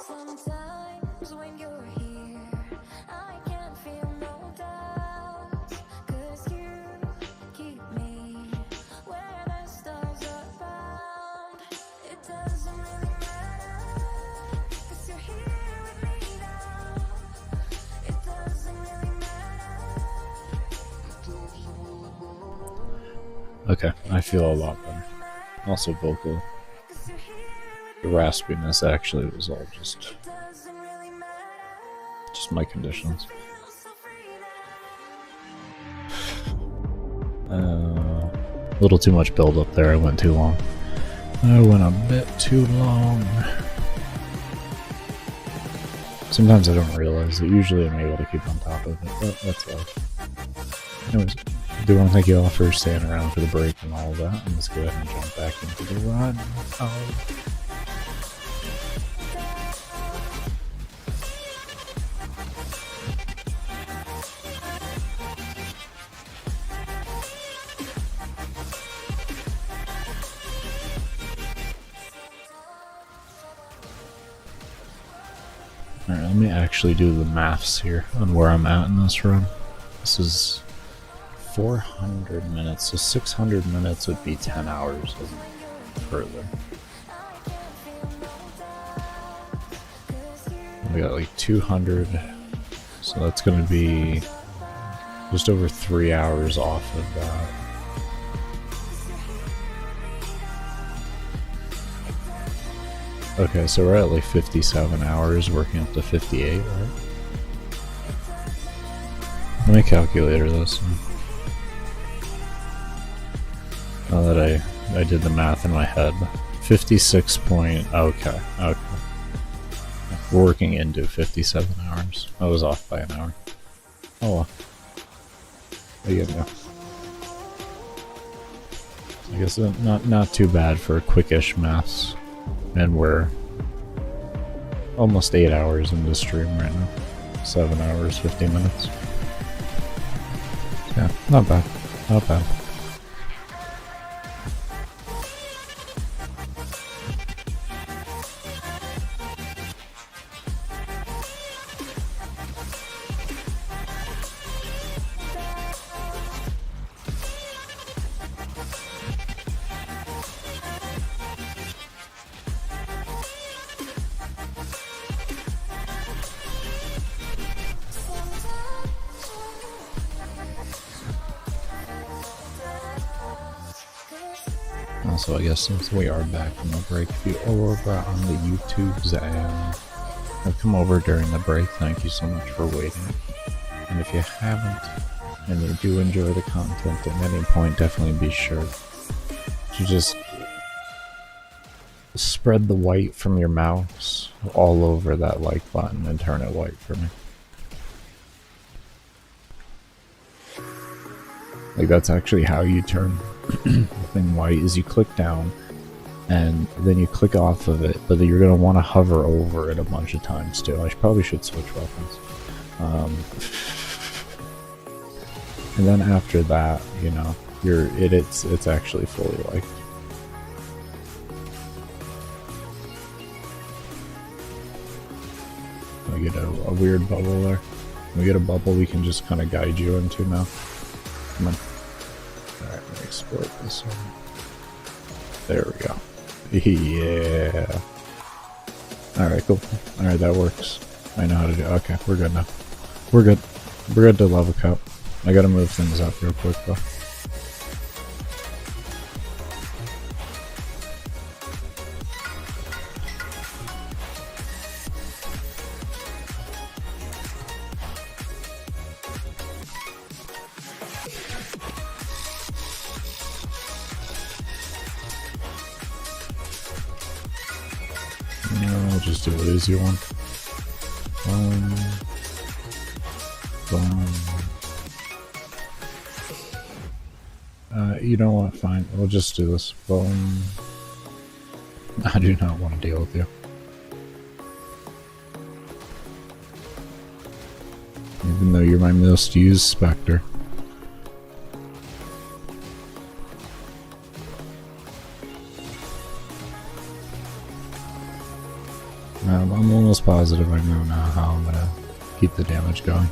Sometimes when you're here, I can feel no doubt. Okay, I feel a lot better. Also vocal. The raspiness actually was all just my conditions. A little too much build up there. I went too long. I went a bit too long. Sometimes I don't realize that. Usually I'm able to keep on top of it, but that's life. Anyways, I do want to thank you all for staying around for the break and all of that. And let's go ahead and jump back into the run. Alright, let me actually do the maths here on where I'm at in this run. This is 400 minutes, so 600 minutes would be 10 hours further. We got like 200, so that's going to be just over 3 hours off of that. Okay, so we're at like 57 hours, working up to 58, right? Let me calculator this. Now that I did the math in my head. 56 point... Okay. We're working into 57 hours. I was off by an hour. Oh well. What are you gonna do? I guess not too bad for quickish maths. And we're almost 8 hours into stream right now. 7 hours, 50 minutes. Yeah, not bad. Not bad. Also, I guess since we are back from the break, if you are over on the YouTubes and have come over during the break, thank you so much for waiting. And if you haven't, and you do enjoy the content at any point, definitely be sure to just spread the white from your mouse all over that like button and turn it white for me. Like, that's actually how you turn the thing white, is you click down and then you click off of it, but you're going to want to hover over it a bunch of times too. I probably should switch weapons. And then after that, you know, it's actually fully white. We get a weird bubble there. When we get a bubble we can just kind of guide you into now. Come on. Alright, let me export this one. There we go. Yeah. Alright, cool. Alright, that works. I know how to do it. Okay, we're good now. We're good. We're good to level cap. I gotta move things up real quick though. I'll just do an easy one. Boom. You know what? Fine. We'll just do this. Boom. I do not want to deal with you. Even though you're my most used Spectre. I'm almost positive I know now how I'm gonna keep the damage going.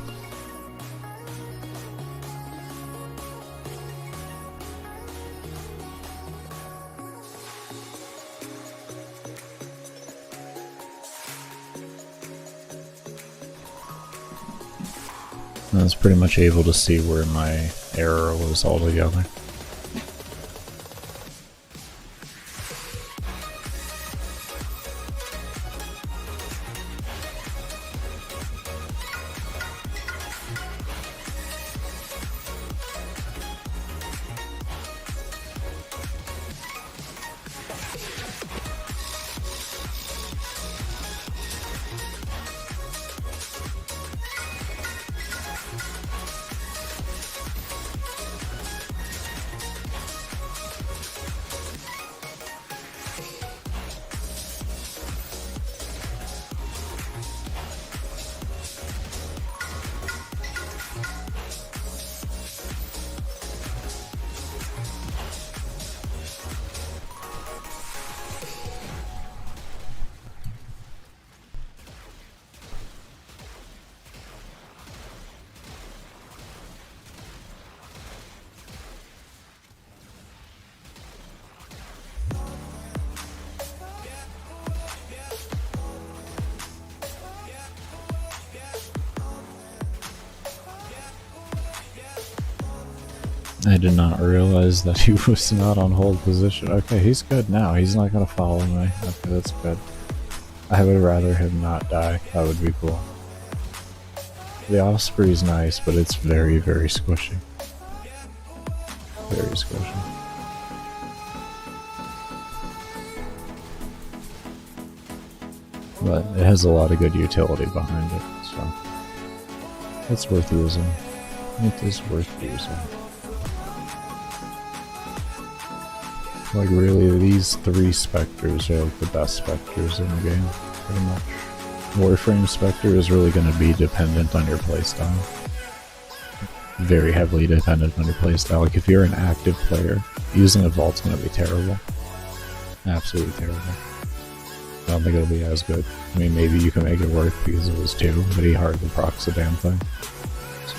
I was pretty much able to see where my error was altogether. I did not realize that he was not on hold position. Okay, he's good now. He's not gonna follow me. Okay, that's good. I would rather him not die. That would be cool. The Osprey's nice, but it's very, very squishy. Very squishy. But it has a lot of good utility behind it, so it's worth using. It is worth using. Like really, these 3 Spectres are like the best Spectres in the game, pretty much. Warframe Spectre is really going to be dependent on your playstyle. Very heavily dependent on your playstyle. Like if you're an active player, using a Vault's going to be terrible. Absolutely terrible. I don't think it'll be as good. I mean, maybe you can make it work because it was 2, but he hardly procs the damn thing. So.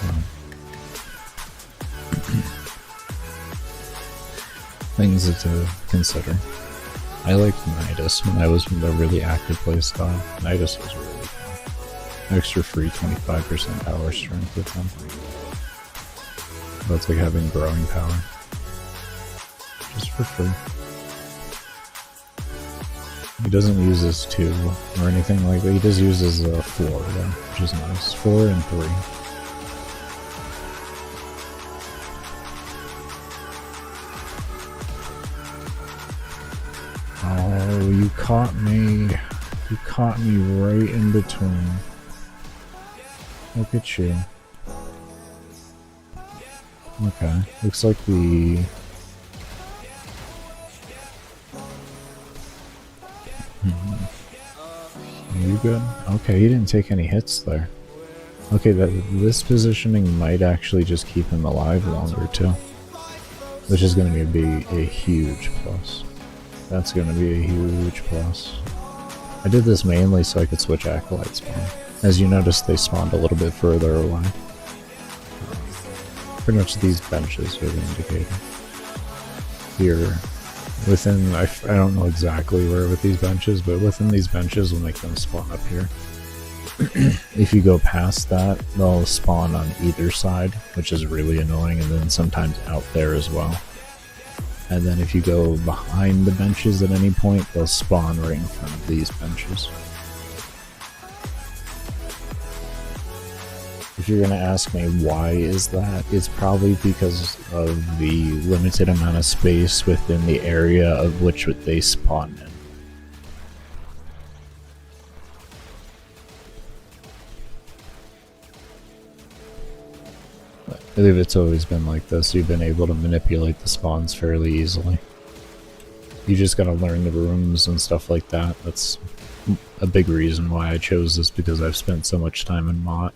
Things to consider. I liked Nidus when I was in a really active playstyle. Nidus was really fun. Extra free 25% power strength with him. That's like having growing power. Just for free. He doesn't use his 2 or anything like that. He just uses 4 though, which is nice. 4 and 3. Oh, you caught me. You caught me right in between. Look at you. Okay, looks like the... Are you good? Okay, he didn't take any hits there. Okay, this positioning might actually just keep him alive longer too. Which is going to be a huge plus. That's going to be a huge plus. I did this mainly so I could switch Acolyte spawn. As you notice, they spawned a little bit further away. Pretty much these benches are the indicator. Here, within, I don't know exactly where with these benches, but within these benches will make them spawn up here. If you go past that, they'll spawn on either side, which is really annoying, and then sometimes out there as well. And then if you go behind the benches at any point, they'll spawn right in front of these benches. If you're gonna ask me why is that, it's probably because of the limited amount of space within the area of which they spawn in. I believe it's always been like this. You've been able to manipulate the spawns fairly easily. You just gotta learn the rooms and stuff like that. That's a big reason why I chose this, because I've spent so much time in MOT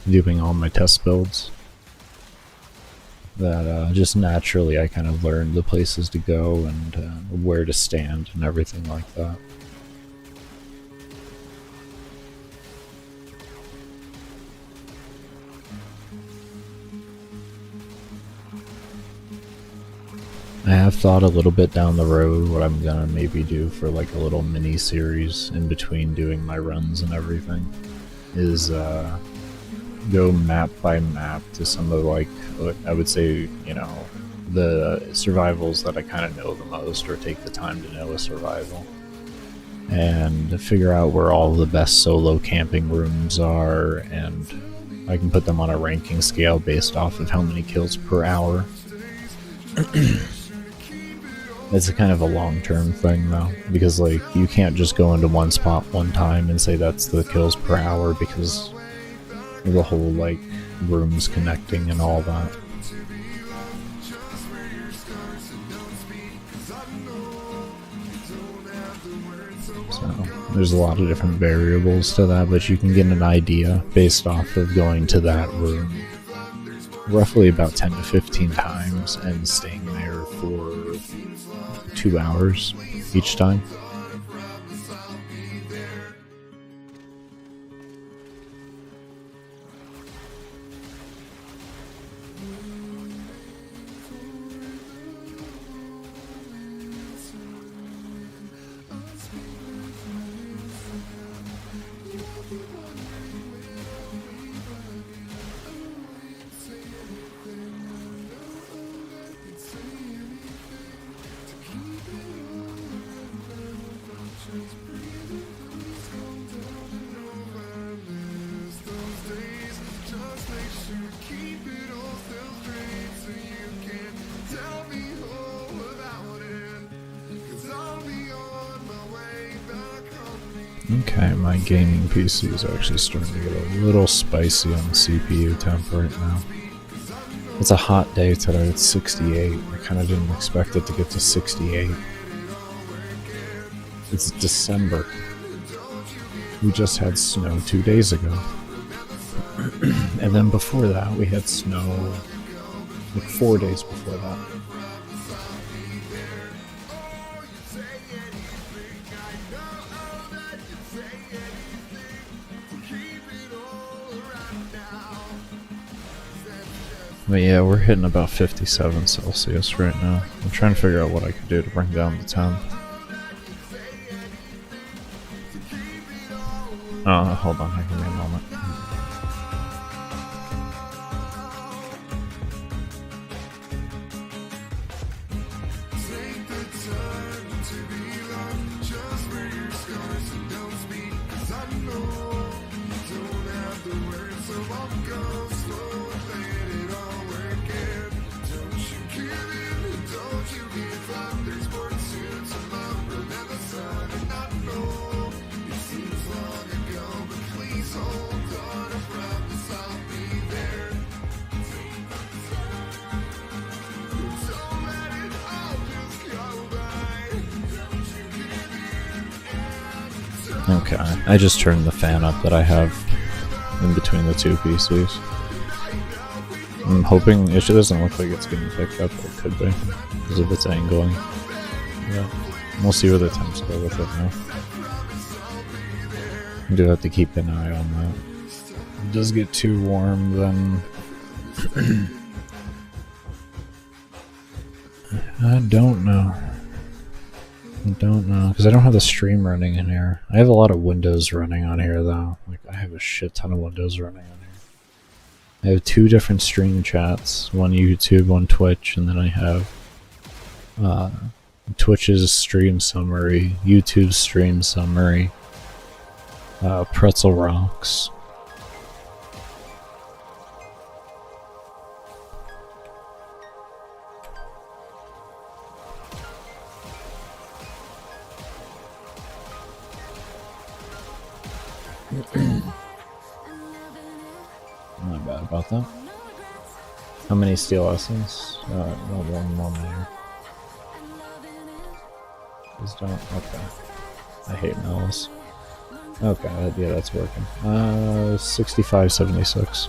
doing all my test builds that just naturally I kind of learned the places to go and where to stand and everything like that. I have thought a little bit down the road what I'm gonna maybe do for like a little mini series in between doing my runs and everything is go map by map to some of like, I would say, you know, the survivals that I kind of know the most, or take the time to know a survival, and figure out where all the best solo camping rooms are, and I can put them on a ranking scale based off of how many kills per hour. It's a kind of a long-term thing though, because like you can't just go into one spot one time and say that's the kills per hour, because the whole like rooms connecting and all that. So there's a lot of different variables to that, but you can get an idea based off of going to that room roughly about 10 to 15 times and staying there for 2 hours each time. Okay, my gaming PC is actually starting to get a little spicy on the CPU temp right now. It's a hot day today, it's 68. I kind of didn't expect it to get to 68. It's December. We just had snow 2 days ago. And then before that, we had snow like 4 days before that. But yeah, we're hitting about 57 Celsius right now. I'm trying to figure out what I could do to bring down the temp. Hold on, give me a moment. Okay, I just turned the fan up that I have in between the two PCs. I'm hoping it doesn't look like it's getting picked up, but it could be because of its angling. Yeah, we'll see where the temps go with it now. I do have to keep an eye on that. If it does get too warm, then I don't know. Because I don't have the stream running in here. I have a lot of Windows running on here, though. Like, I have a shit ton of Windows running on here. I have 2 different stream chats. One YouTube, one Twitch, and then I have Twitch's stream summary, YouTube's stream summary, Pretzel Rocks. Not bad about that. How many steel essence? One more here. Please don't. Okay. I hate mills. Okay, yeah, that's working. 65.76.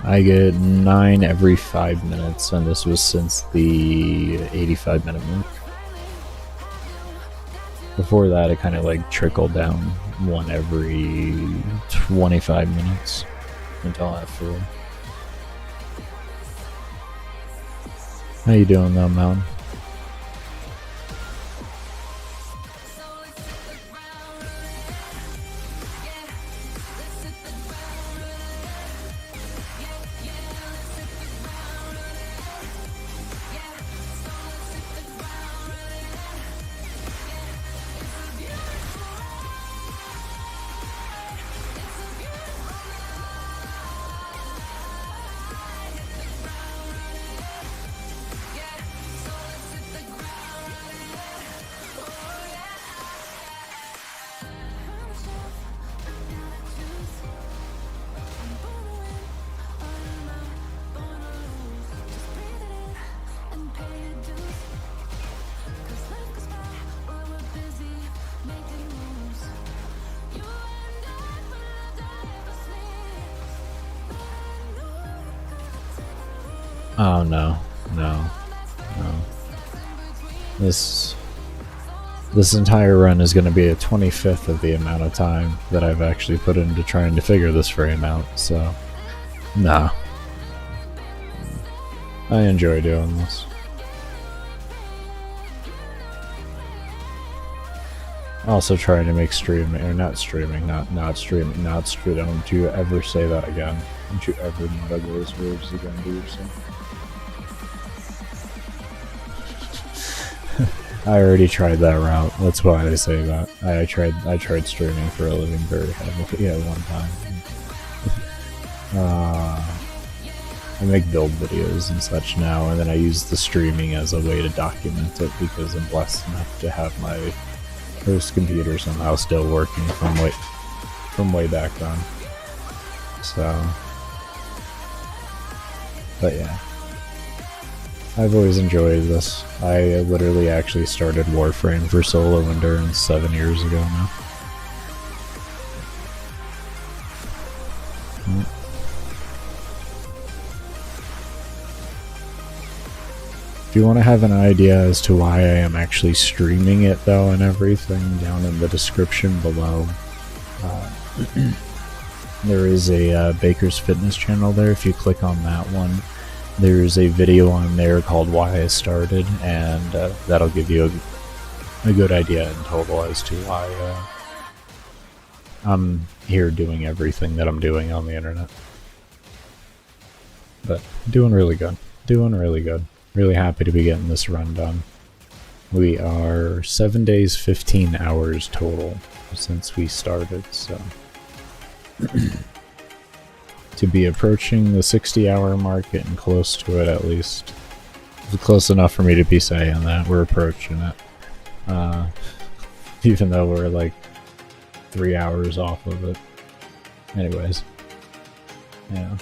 I get 9 every 5 minutes, and this was since the 85-minute mark. Before that, it kind of like trickled down 1 every 25 minutes until I have 4. How you doing though, Mountain? Oh no. This entire run is going to be a 25th of the amount of time that I've actually put into trying to figure this frame out, so nah. I enjoy doing this. Also trying to make streaming, or not streaming. Don't you ever say that again. Don't you ever mutter those words again to yourself. I already tried that route. That's why I say that. I tried streaming for a living very heavily. Yeah, one time. I make build videos and such now, and then I use the streaming as a way to document it because I'm blessed enough to have my This computer somehow still working from way back then. So, but yeah, I've always enjoyed this. I literally actually started Warframe for solo endurance 7 years ago now. If you want to have an idea as to why I am actually streaming it though and everything, down in the description below, there is a Baker's Fitness channel there. If you click on that one, there's a video on there called Why I Started, and that'll give you a good idea in total as to why I'm here doing everything that I'm doing on the internet. But doing really good. Doing really good. Really happy to be getting this run done. We are 7 days, 15 hours total since we started, so to be approaching the 60-hour mark, getting close to it at least. It's close enough for me to be saying that we're approaching it. Even though we're like 3 hours off of it. Anyways. Yeah.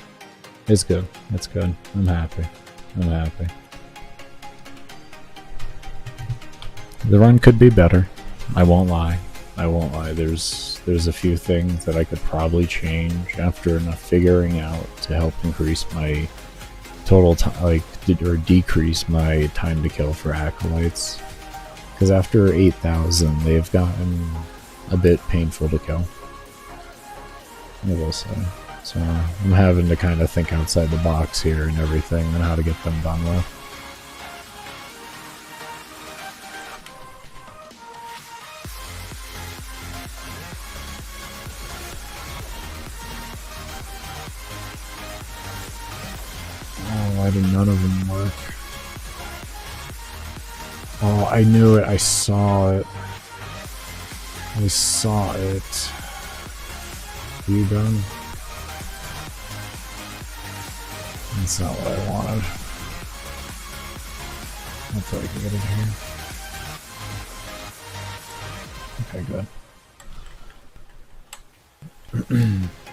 It's good. It's good. I'm happy. I'm happy. The run could be better. I won't lie. I won't lie. There's a few things that I could probably change after enough figuring out to help increase my total time, or decrease my time to kill for acolytes. Because after 8,000, they've gotten a bit painful to kill. I will say. So I'm having to kind of think outside the box here and everything, and how to get them done with. Why did none of them work? Oh, I knew it. I saw it. I saw it. You done? That's not what I wanted. Hopefully I can get it here. Okay, good.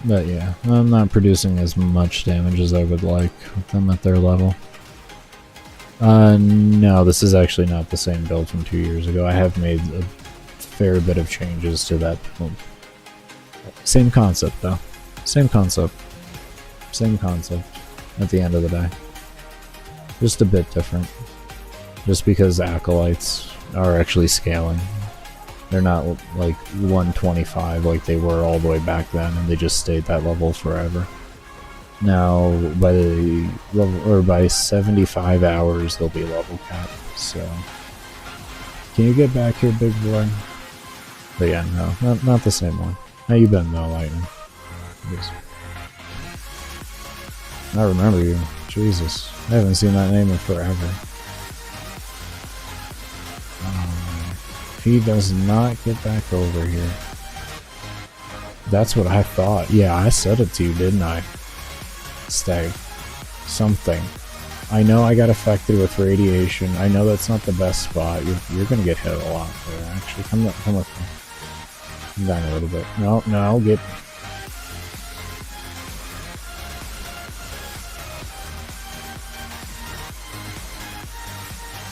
But yeah, I'm not producing as much damage as I would like with them at their level. No, this is actually not the same build from 2 years ago. I have made a fair bit of changes to that build. Same concept though. Same concept. Same concept at the end of the day. Just a bit different. Just because acolytes are actually scaling. They're not like 125 like they were all the way back then, and they just stayed that level forever. Now, by the level, or by 75 hours, they'll be level capped. So, can you get back here, big boy? But yeah, no, not the same one. How you been though, Lightning? I remember you. Jesus, I haven't seen that name in forever. He does not get back over here. That's what I thought. Yeah, I said it to you, didn't I? Stay. Something. I know I got affected with radiation. I know that's not the best spot. You're gonna get hit a lot there, actually. Come with me. Come down a little bit. No, get...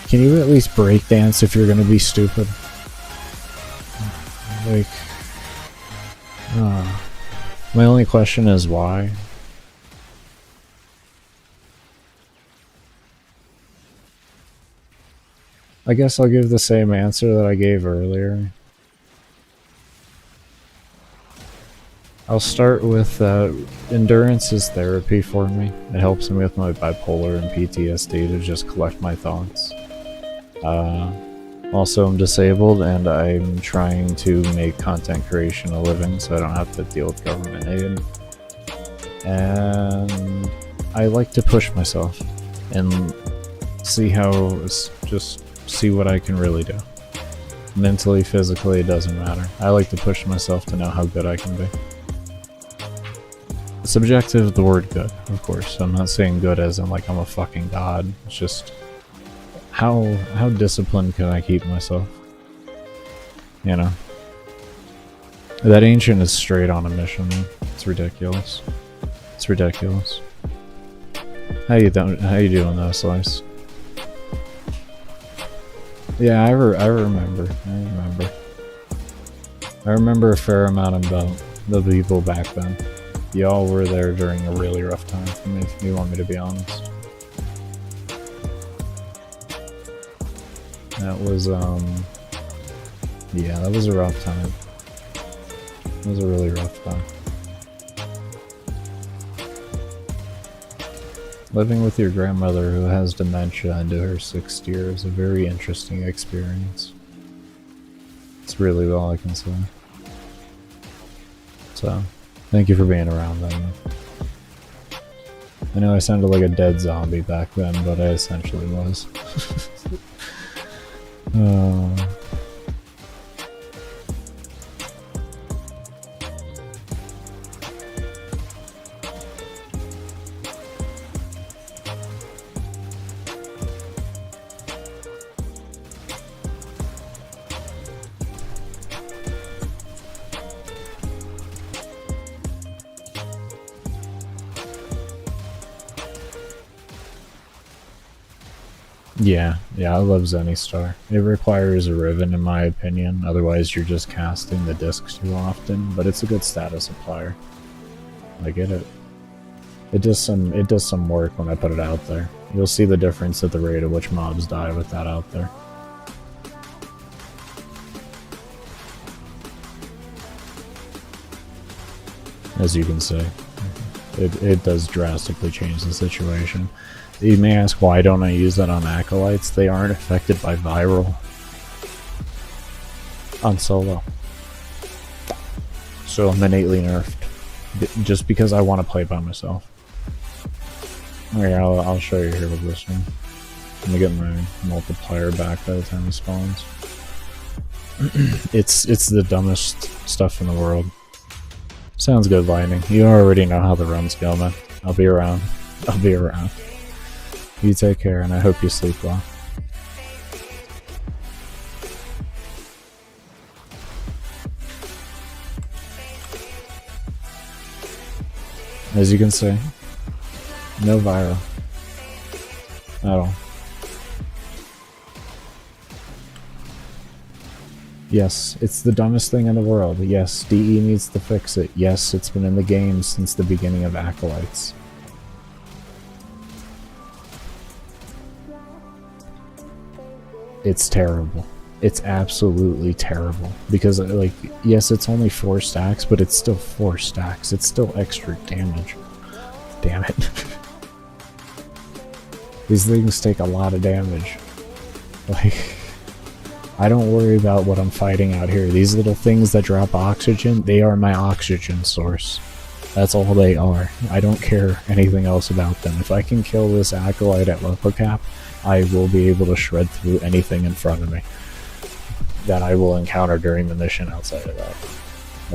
Can you at least breakdance if you're gonna be stupid? Like... my only question is why? I guess I'll give the same answer that I gave earlier. I'll start with endurance is therapy for me. It helps me with my bipolar and PTSD to just collect my thoughts. Also, I'm disabled and I'm trying to make content creation a living so I don't have to deal with government aid. And I like to push myself and see see what I can really do. Mentally, physically, it doesn't matter. I like to push myself to know how good I can be. Subjective, the word good, of course. I'm not saying good as in like I'm a fucking god. It's just how disciplined can I keep myself? You know? That ancient is straight on a mission, man. It's ridiculous. It's ridiculous. How you doing though, Slice? Yeah, I remember. I remember a fair amount about the people back then. Y'all were there during a really rough time for me, if you want me to be honest. That was, yeah, that was a rough time. It was a really rough time. Living with your grandmother who has dementia into her 6th year is a very interesting experience. It's really all I can say. So, thank you for being around then. I know I sounded like a dead zombie back then, but I essentially was. Yeah, I love Zenistar. It requires a Riven in my opinion, otherwise you're just casting the discs too often, but it's a good status applier. I get it. It does some work when I put it out there. You'll see the difference at the rate at which mobs die with that out there. As you can see, it does drastically change the situation. You may ask, why don't I use that on Acolytes? They aren't affected by viral on solo. So I'm innately nerfed. Just because I want to play by myself. Okay, I'll show you here with this one. I'm gonna get my multiplier back by the time he spawns. It's the dumbest stuff in the world. Sounds good, Lightning. You already know how the runs go, man. I'll be around. You take care, and I hope you sleep well. As you can see, no viral at all. Yes, it's the dumbest thing in the world. Yes, DE needs to fix it. Yes, it's been in the game since the beginning of Acolytes. It's terrible. It's absolutely terrible. Because, like, yes, it's only 4 stacks, but it's still 4 stacks. It's still extra damage. Damn it. These things take a lot of damage. Like, I don't worry about what I'm fighting out here. These little things that drop oxygen, they are my oxygen source. That's all they are. I don't care anything else about them. If I can kill this Acolyte at level cap, I will be able to shred through anything in front of me that I will encounter during the mission outside of that.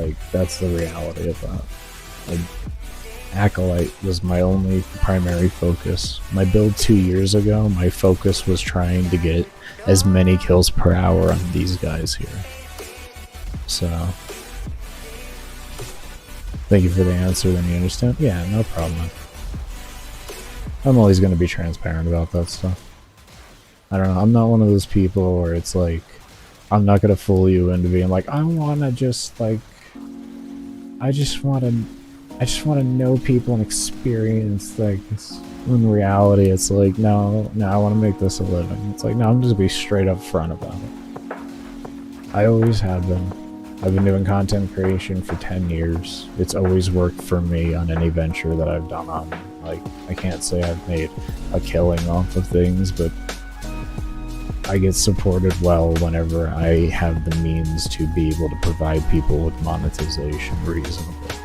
Like, that's the reality of that. Like, Acolyte was my only primary focus. My build 2 years ago, my focus was trying to get as many kills per hour on these guys here. So, thank you for the answer, then you understand? Yeah, no problem. I'm always going to be transparent about that stuff. I don't know, I'm not one of those people where it's like, I'm not going to fool you into being like, I want to just like, I just want to know people and experience things. In reality, it's like, no, I want to make this a living. It's like, no, I'm just going to be straight up front about it. I always have been. I've been doing content creation for 10 years. It's always worked for me on any venture that I've done on. Like, I can't say I've made a killing off of things, but I get supported well whenever I have the means to be able to provide people with monetization reasonably.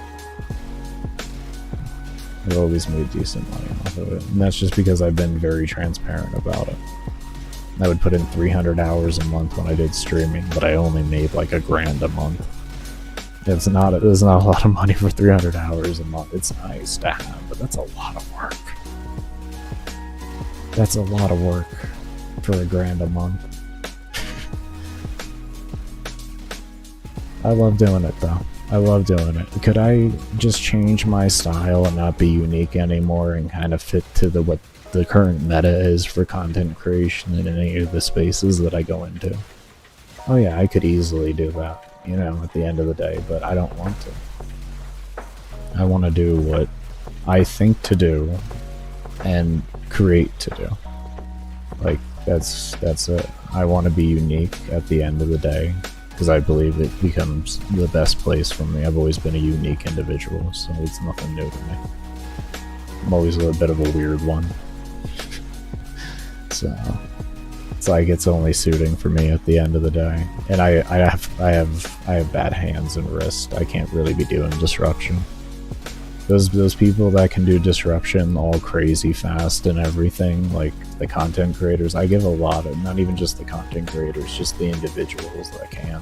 I've always made decent money off of it, and that's just because I've been very transparent about it. I would put in 300 hours a month when I did streaming, but I only made like $1,000 a month. It's not a lot of money for 300 hours a month. It's nice to have, but that's a lot of work. That's a lot of work for $1,000 a month. I love doing it though. I love doing it. Could I just change my style and not be unique anymore and kind of fit to what the current meta is for content creation in any of the spaces that I go into? Oh yeah, I could easily do that, you know, at the end of the day, but I don't want to. I want to do what I think to do and create to do. Like, that's it. I want to be unique at the end of the day, because I believe it becomes the best place for me. I've always been a unique individual, so it's nothing new to me. I'm always a bit of a weird one. So it's like it's only suiting for me at the end of the day. And I have bad hands and wrist. I can't really be doing disruption. Those people that can do disruption all crazy fast and everything, like the content creators, I give a lot of, not even just the content creators, just the individuals that can.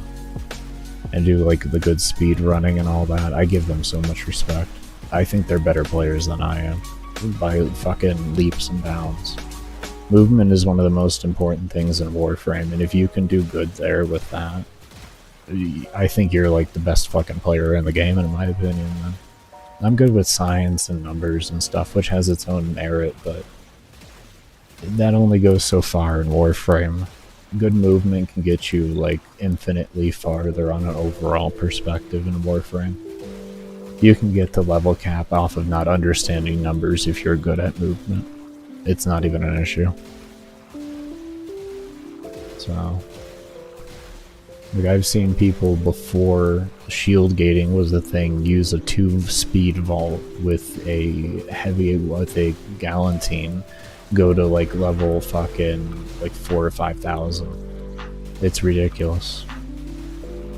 And do like the good speed running and all that. I give them so much respect. I think they're better players than I am, by fucking leaps and bounds. Movement is one of the most important things in Warframe, and if you can do good there with that, I think you're like the best fucking player in the game, in my opinion, man. I'm good with science and numbers and stuff, which has its own merit, but that only goes so far in Warframe. Good movement can get you like infinitely farther on an overall perspective in Warframe. You can get to level cap off of not understanding numbers if you're good at movement. It's not even an issue. So, like, I've seen people before shield gating was the thing use a 2-speed vault with a Galantine, go to like level fucking like 4,000 or 5,000. It's ridiculous.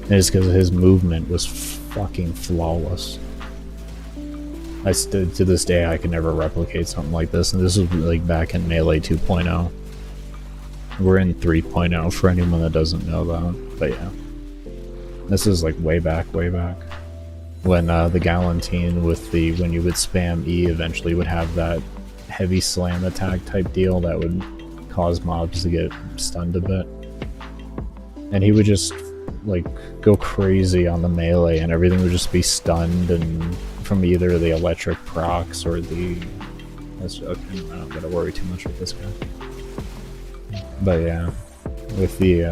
And it's because his movement was fucking flawless. To this day, I can never replicate something like this, and this was like back in Melee 2.0. We're in 3.0 for anyone that doesn't know that, but yeah. This is like way back. When the Galantine with when you would spam E eventually would have that heavy slam attack type deal that would cause mobs to get stunned a bit. And he would just like go crazy on the melee and everything would just be stunned and from either the electric procs or the... I'm not gonna worry too much with this guy. But yeah, with the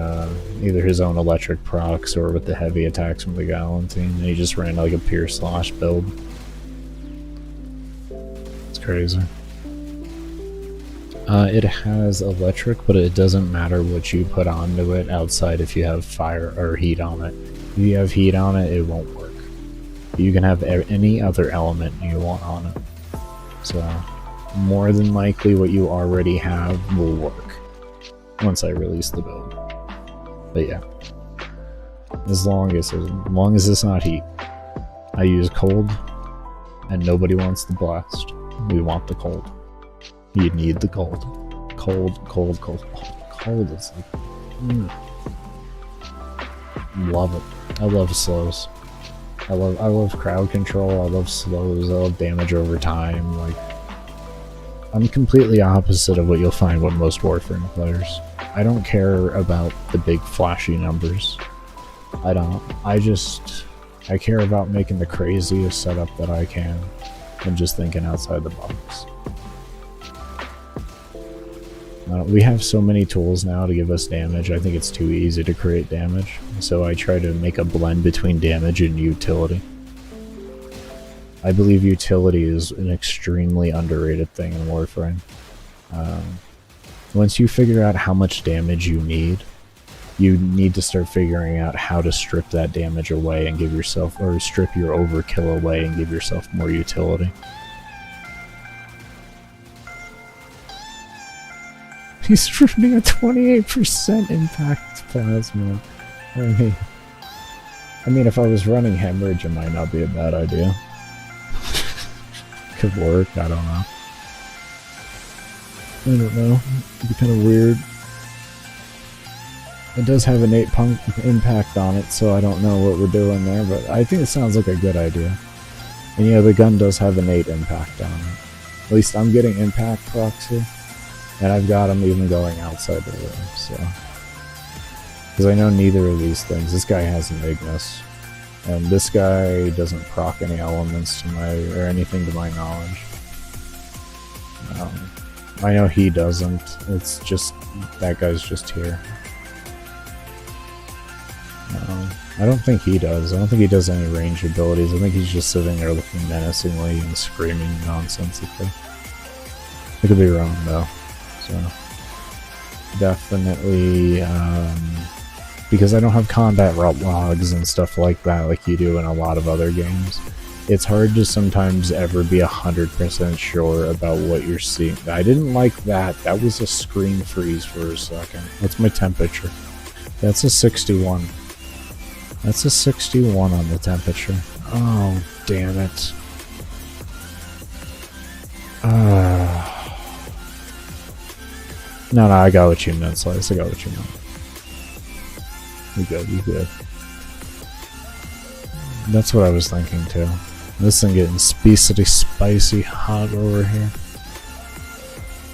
either his own electric procs or with the heavy attacks from the Galantine, and he just ran like a pure slosh build. It's crazy. It has electric, but it doesn't matter what you put onto it outside if you have fire or heat on it. If you have heat on it, it won't work. You can have any other element you want on it. So, more than likely what you already have will work once I release the build. But yeah, as long as it's not heat. I use cold, and nobody wants the blast. We want the cold. You need the cold. Cold. Oh, cold is like... Love it. I love slows. I love crowd control, I love slows, I love damage over time. Like, I'm completely opposite of what you'll find with most Warframe players. I don't care about the big flashy numbers. I don't. I care about making the craziest setup that I can and just thinking outside the box. We have so many tools now to give us damage, I think it's too easy to create damage. So I try to make a blend between damage and utility. I believe utility is an extremely underrated thing in Warframe. Once you figure out how much damage you need to start figuring out how to strip that damage away and give yourself, or strip your overkill away and give yourself more utility. He's running a 28% impact plasma. I mean, if I was running hemorrhage, it might not be a bad idea. Could work, I don't know. I don't know. It'd be kind of weird. It does have an 8 impact on it, so I don't know what we're doing there, but I think it sounds like a good idea. And yeah, the gun does have an 8 impact on it. At least I'm getting impact proxy. And I've got them even going outside the room, so... Because I know neither of these things. This guy has an Ignis. And this guy doesn't proc any elements to my, or anything to my knowledge. I know he doesn't, it's just, that guy's just here. I don't think he does. I don't think he does any range abilities. I think he's just sitting there looking menacingly and screaming nonsensically. I could be wrong though. So definitely, because I don't have combat logs and stuff like that like you do in a lot of other games, it's hard to sometimes ever be 100% sure about what you're seeing. I didn't like that. That was a screen freeze for a second. What's my temperature? That's a 61. That's a 61 on the temperature. Oh, damn it. No, I got what you meant, Slice. I got what you meant. You good, you good. That's what I was thinking too. This thing getting spicy hot over here.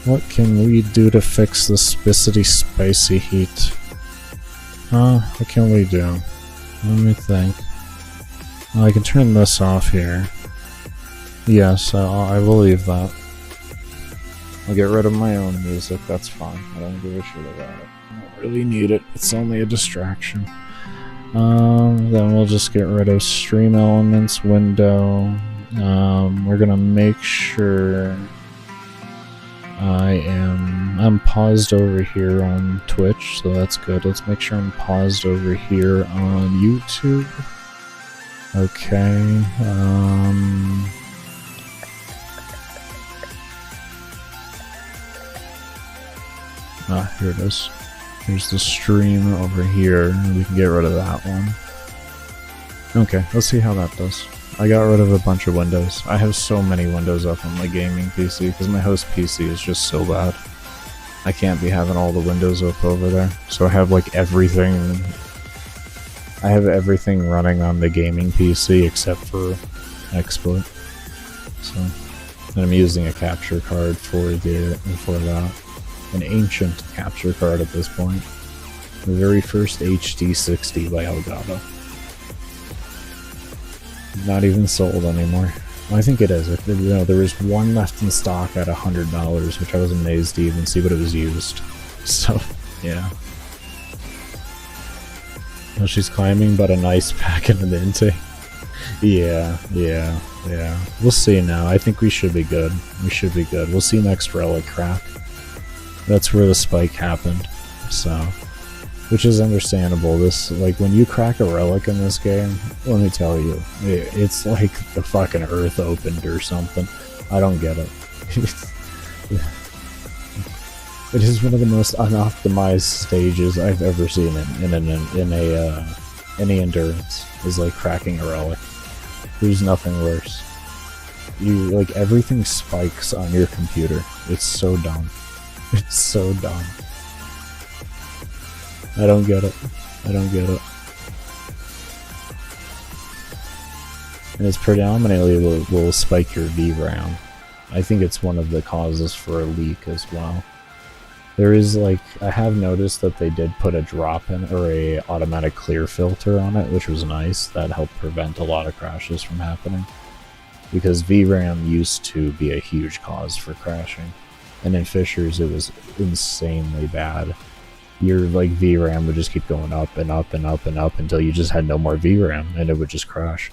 What can we do to fix the spicy heat? What can we do? Let me think. I can turn this off here. Yes, I will leave that. I'll get rid of my own music, that's fine. I don't give a shit about it. I don't really need it, it's only a distraction. Then we'll just get rid of stream elements window. We're gonna make sure I'm paused over here on Twitch, so that's good. Let's make sure I'm paused over here on YouTube. Okay, here it is. Here's the stream over here, and we can get rid of that one. Okay, let's see how that does. I got rid of a bunch of windows. I have so many windows up on my gaming PC, because my host PC is just so bad. I can't be having all the windows up over there. So I have like everything... I have everything running on the gaming PC except for export. So, and I'm using a capture card for that. An ancient capture card at this point. The very first HD60 by Elgato. Not even sold anymore. Well, I think it is. You know, there was one left in stock at $100, which I was amazed to even see, but it was used. So, yeah. Oh, she's climbing, but a nice pack in the intake. Yeah. We'll see now. I think we should be good. We should be good. We'll see next relic crack. That's where the spike happened. So, which is understandable. This, like, when you crack a relic in this game, let me tell you, it's like the fucking earth opened or something. I don't get it. It is one of the most unoptimized stages I've ever seen in any endurance. Is like cracking a relic. There's nothing worse. Like, everything spikes on your computer. It's so dumb. It's so dumb. I don't get it. I don't get it. And it's predominantly will spike your VRAM. I think it's one of the causes for a leak as well. There is, like, I have noticed that they did put a drop in, or a automatic clear filter on it, which was nice. That helped prevent a lot of crashes from happening. Because VRAM used to be a huge cause for crashing. And in Fissures it was insanely bad. Your, like, VRAM would just keep going up and up and up and up until you just had no more VRAM, and it would just crash.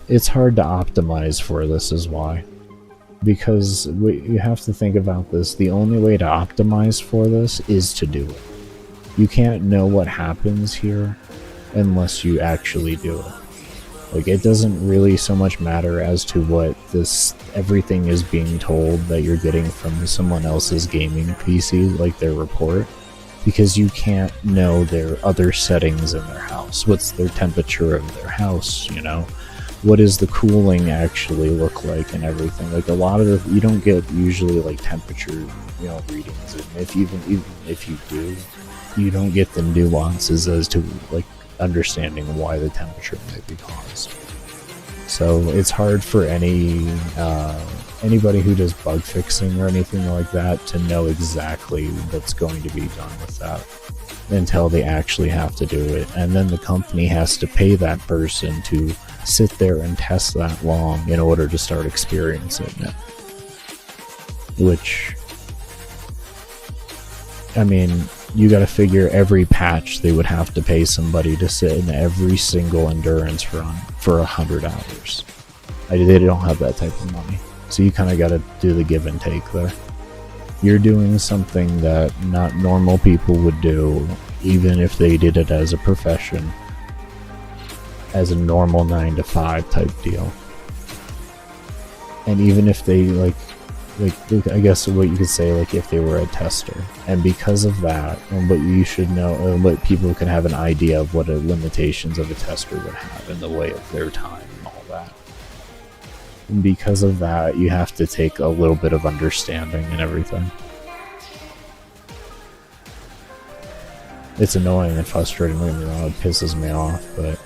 It's hard to optimize for this is why. Because you have to think about this, the only way to optimize for this is to do it. You can't know what happens here unless you actually do it. Like, it doesn't really so much matter as to what everything is being told that you're getting from someone else's gaming PC, like their report, because you can't know their other settings in their house. What's their temperature of their house, you know? What does the cooling actually look like and everything? Like, a lot of you don't get usually like temperature, you know, readings, and even if you do, you don't get the nuances as to like understanding why the temperature might be caused. So it's hard for any anybody who does bug fixing or anything like that to know exactly what's going to be done with that until they actually have to do it. And then the company has to pay that person to sit there and test that long in order to start experiencing it. Which, I mean, you gotta figure every patch they would have to pay somebody to sit in every single endurance run for 100 hours. They don't have that type of money. So you kind of gotta do the give and take there. You're doing something that not normal people would do, even if they did it as a profession, as a normal 9 to 5 type deal. And even if they like I guess what you could say, like if they were a tester, and because of that, and what you should know, what people can have an idea of what the limitations of a tester would have in the way of their time and all that. And because of that, you have to take a little bit of understanding and everything. It's annoying and frustrating, don't get me wrong, it pisses me off, but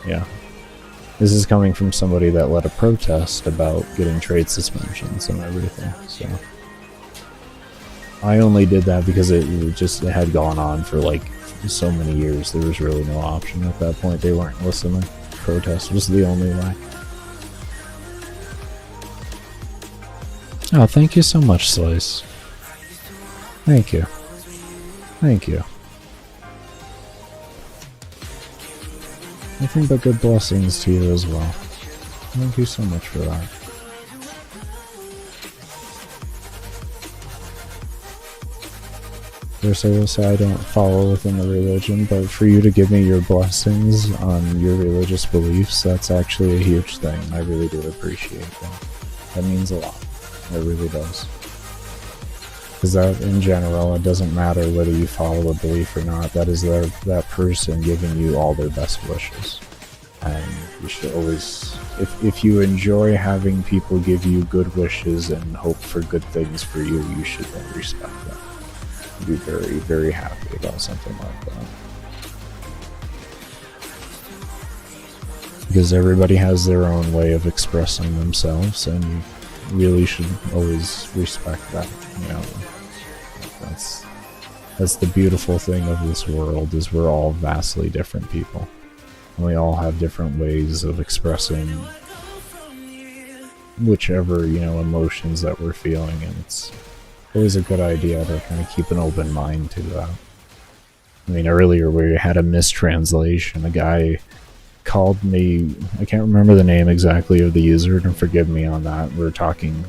yeah. This is coming from somebody that led a protest about getting trade suspensions and everything, so. I only did that because it had gone on for like so many years. There was really no option at that point. They weren't listening. Protest was the only way. Oh, thank you so much, Slice. Thank you. Thank you. Nothing but good blessings to you as well. Thank you so much for that. First, I will say I don't follow within the religion, but for you to give me your blessings on your religious beliefs, that's actually a huge thing. I really do appreciate that. That means a lot. It really does. Because that, in general, it doesn't matter whether you follow a belief or not. That is that person giving you all their best wishes. And you should always, if you enjoy having people give you good wishes and hope for good things for you, you should then respect that. Be very, very happy about something like that. Because everybody has their own way of expressing themselves, and you really should always respect that, you know. That's the beautiful thing of this world, is we're all vastly different people. And we all have different ways of expressing whichever, you know, emotions that we're feeling, and it's always a good idea to kind of keep an open mind to that. I mean, earlier we had a mistranslation. A guy called me, I can't remember the name exactly of the user, and forgive me on that. We're talking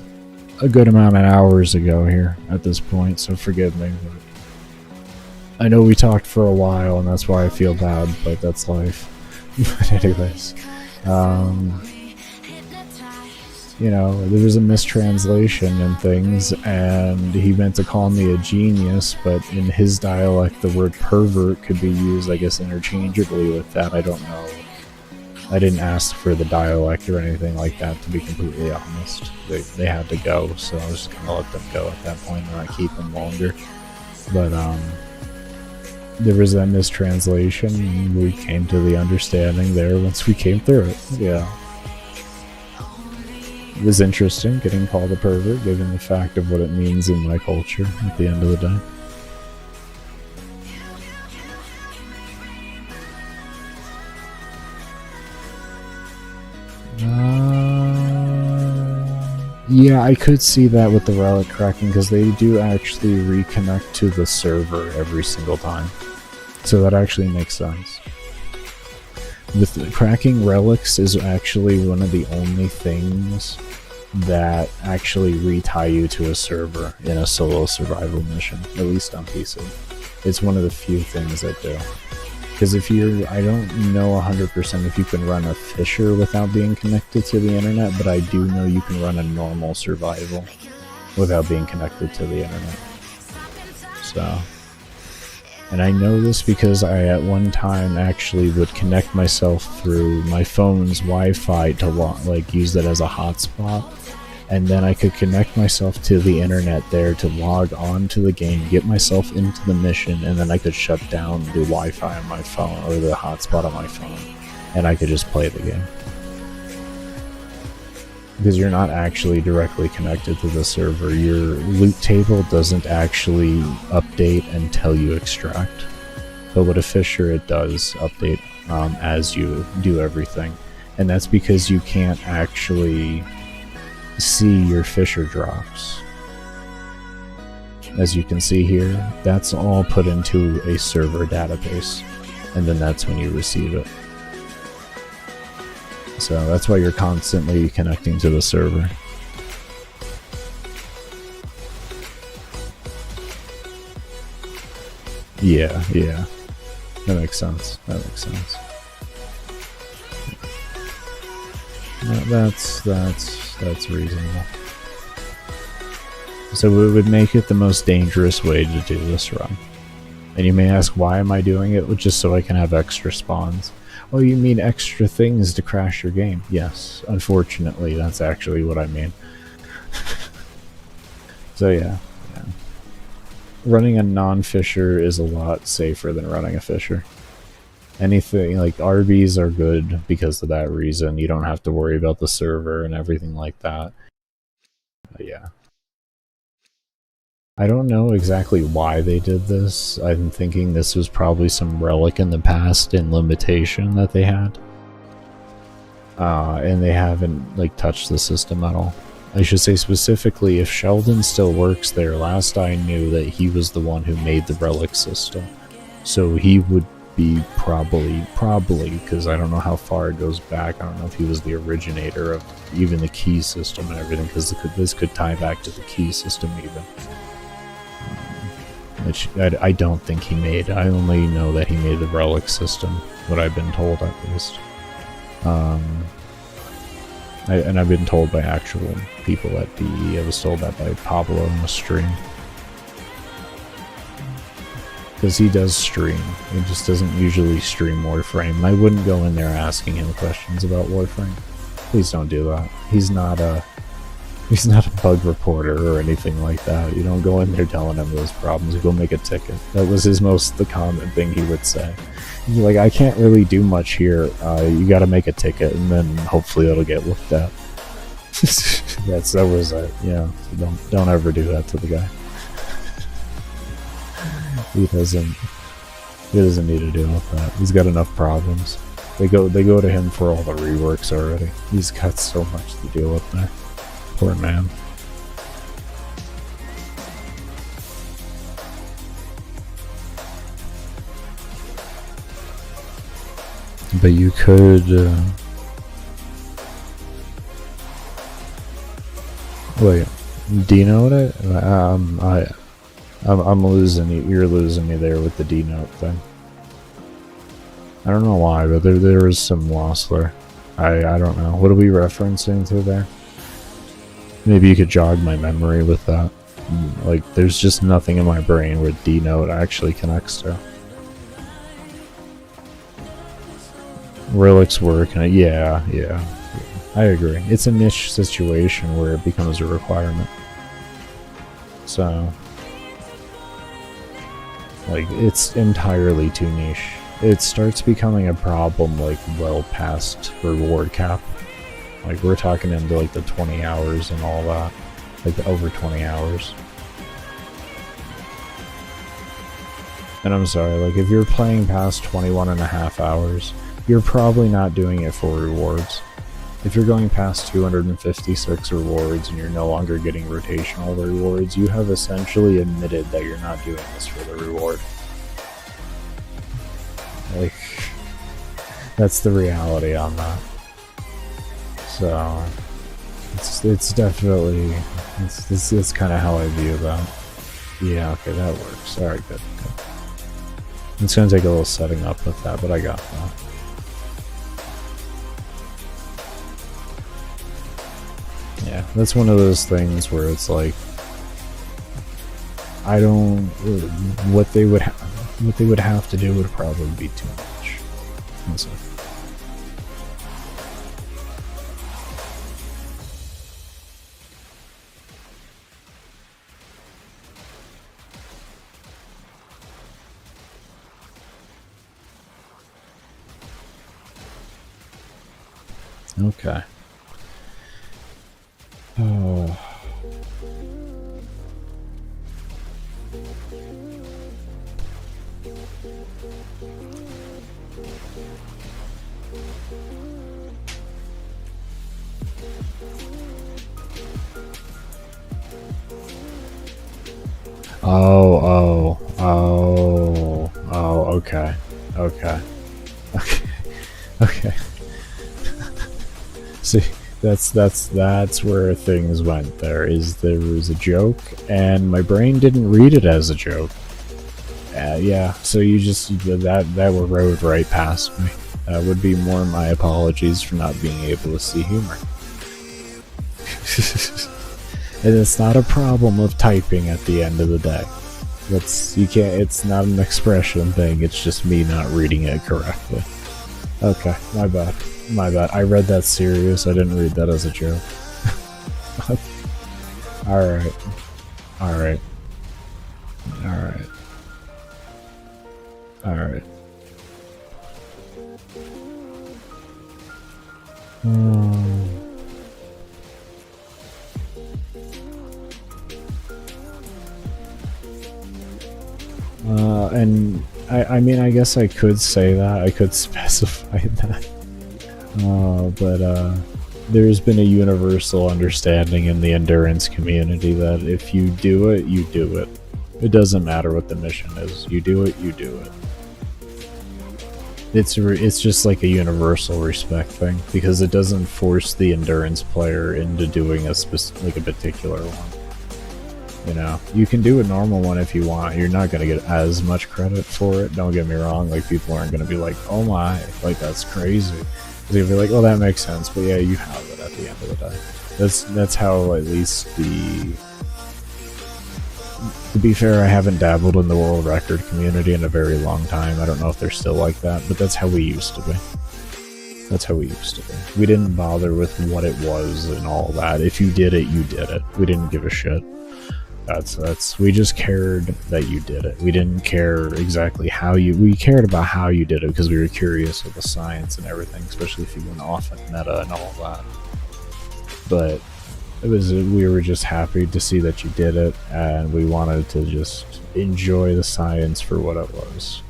a good amount of hours ago here at this point, so forgive me. But I know we talked for a while, and that's why I feel bad, but that's life. But anyways, you know, there was a mistranslation and things, and he meant to call me a genius, but in his dialect the word pervert could be used, I guess, interchangeably with that. I don't know. I didn't ask for the dialect or anything like that, to be completely honest. They had to go, so I was just gonna let them go at that point and not keep them longer. But there was that mistranslation, and we came to the understanding there once we came through it. Yeah. It was interesting getting called a pervert, given the fact of what it means in my culture at the end of the day. Yeah, I could see that with the relic cracking, because they do actually reconnect to the server every single time. So that actually makes sense. With cracking relics is actually one of the only things that actually retie you to a server in a solo survival mission, at least on PC. It's one of the few things that do. Because if you're, I don't know 100% if you can run a Fissure without being connected to the internet, but I do know you can run a normal survival without being connected to the internet. So, and I know this because I at one time actually would connect myself through my phone's Wi-Fi to like use that as a hotspot, and then I could connect myself to the internet there to log on to the game, get myself into the mission, and then I could shut down the Wi-Fi on my phone, or the hotspot on my phone, and I could just play the game. because you're not actually directly connected to the server. Your loot table doesn't actually update until you extract. But with a Fissure, it does update as you do everything. And that's because you can't actually see your Fissure drops. As you can see here, that's all put into a server database. And then that's when you receive it. So that's why you're constantly connecting to the server. Yeah, yeah. That makes sense. That makes sense. That's reasonable. So it would make it the most dangerous way to do this run. And you may ask, why am I doing it? Well, just so I can have extra spawns. Oh, you mean extra things to crash your game? Yes, unfortunately, that's actually what I mean. So yeah. Running a non-Fissure is a lot safer than running a Fissure. Anything like RBs are good because of that reason. You don't have to worry about the server and everything like that. But yeah. I don't know exactly why they did this. I'm thinking this was probably some relic in the past in limitation that they had. And they haven't like touched the system at all. I should say specifically, if Sheldon still works there, last I knew that he was the one who made the relic system. So he would be probably, because I don't know how far it goes back, I don't know if he was the originator of even the key system and everything, because this could tie back to the key system even. Which I don't think he made. I only know that he made the relic system, what I've been told at least. And I've been told by actual people at DE. I was told that by Pablo in the stream. Because he does stream. He just doesn't usually stream Warframe. And I wouldn't go in there asking him questions about Warframe. Please don't do that. He's not a bug reporter or anything like that. You don't go in there telling him those problems. You go make a ticket. That was the common thing he would say. He's like, I can't really do much here. You gotta make a ticket and then hopefully it'll get looked at. that was it. Yeah. So don't ever do that to the guy. He doesn't need to deal with that. He's got enough problems. They go to him for all the reworks already. He's got so much to deal with there. Poor man. But you could wait, denote it? I'm losing you. You're losing me there with the denote thing. I don't know why, but there is some loss there. I don't know. What are we referencing to there? Maybe you could jog my memory with that. Like, there's just nothing in my brain where denote actually connects to. Relics work, and yeah, I agree. It's a niche situation where it becomes a requirement. So, like, it's entirely too niche. It starts becoming a problem, like, well past reward cap. Like, we're talking into, like, the 20 hours and all that. Like, over 20 hours. And I'm sorry, like, if you're playing past 21.5 hours, you're probably not doing it for rewards. If you're going past 256 rewards and you're no longer getting rotational rewards, you have essentially admitted that you're not doing this for the reward. Like, that's the reality on that. So, it's definitely, it's kind of how I view that. Yeah, okay, that works. Alright, good. It's gonna take a little setting up with that, but I got that. Yeah, that's one of those things where it's like, I don't, what they would have to do would probably be too much. That's it. Okay. Oh. Okay. Okay. Okay. See, that's where things went. There was a joke, and my brain didn't read it as a joke. Yeah, so that rode right past me. That would be more my apologies for not being able to see humor. And it's not a problem of typing at the end of the day. It's not an expression thing, it's just me not reading it correctly. Okay, my bad. My bad. I read that serious, I didn't read that as a joke. Alright. Alright. Alright. Alright. And I mean, I guess I could say that, I could specify that. But there's been a universal understanding in the endurance community that if you do it, you do it. It doesn't matter what the mission is. You do it, you do it. It's just like a universal respect thing, because it doesn't force the endurance player into doing a particular one. You know, you can do a normal one if you want. You're not going to get as much credit for it. Don't get me wrong. Like, people aren't going to be like, oh my, like, that's crazy. They'll be like, oh, that makes sense. But yeah, you have it at the end of the day. That's how, at least to be fair, I haven't dabbled in the world record community in a very long time. I don't know if they're still like that, but that's how we used to be. That's how we used to be. We didn't bother with what it was and all that. If you did it, you did it. We didn't give a shit. We just cared that you did it. We didn't care exactly how we cared about how you did it because we were curious of the science and everything, especially if you went off in meta and all that. But we were just happy to see that you did it, and we wanted to just enjoy the science for what it was.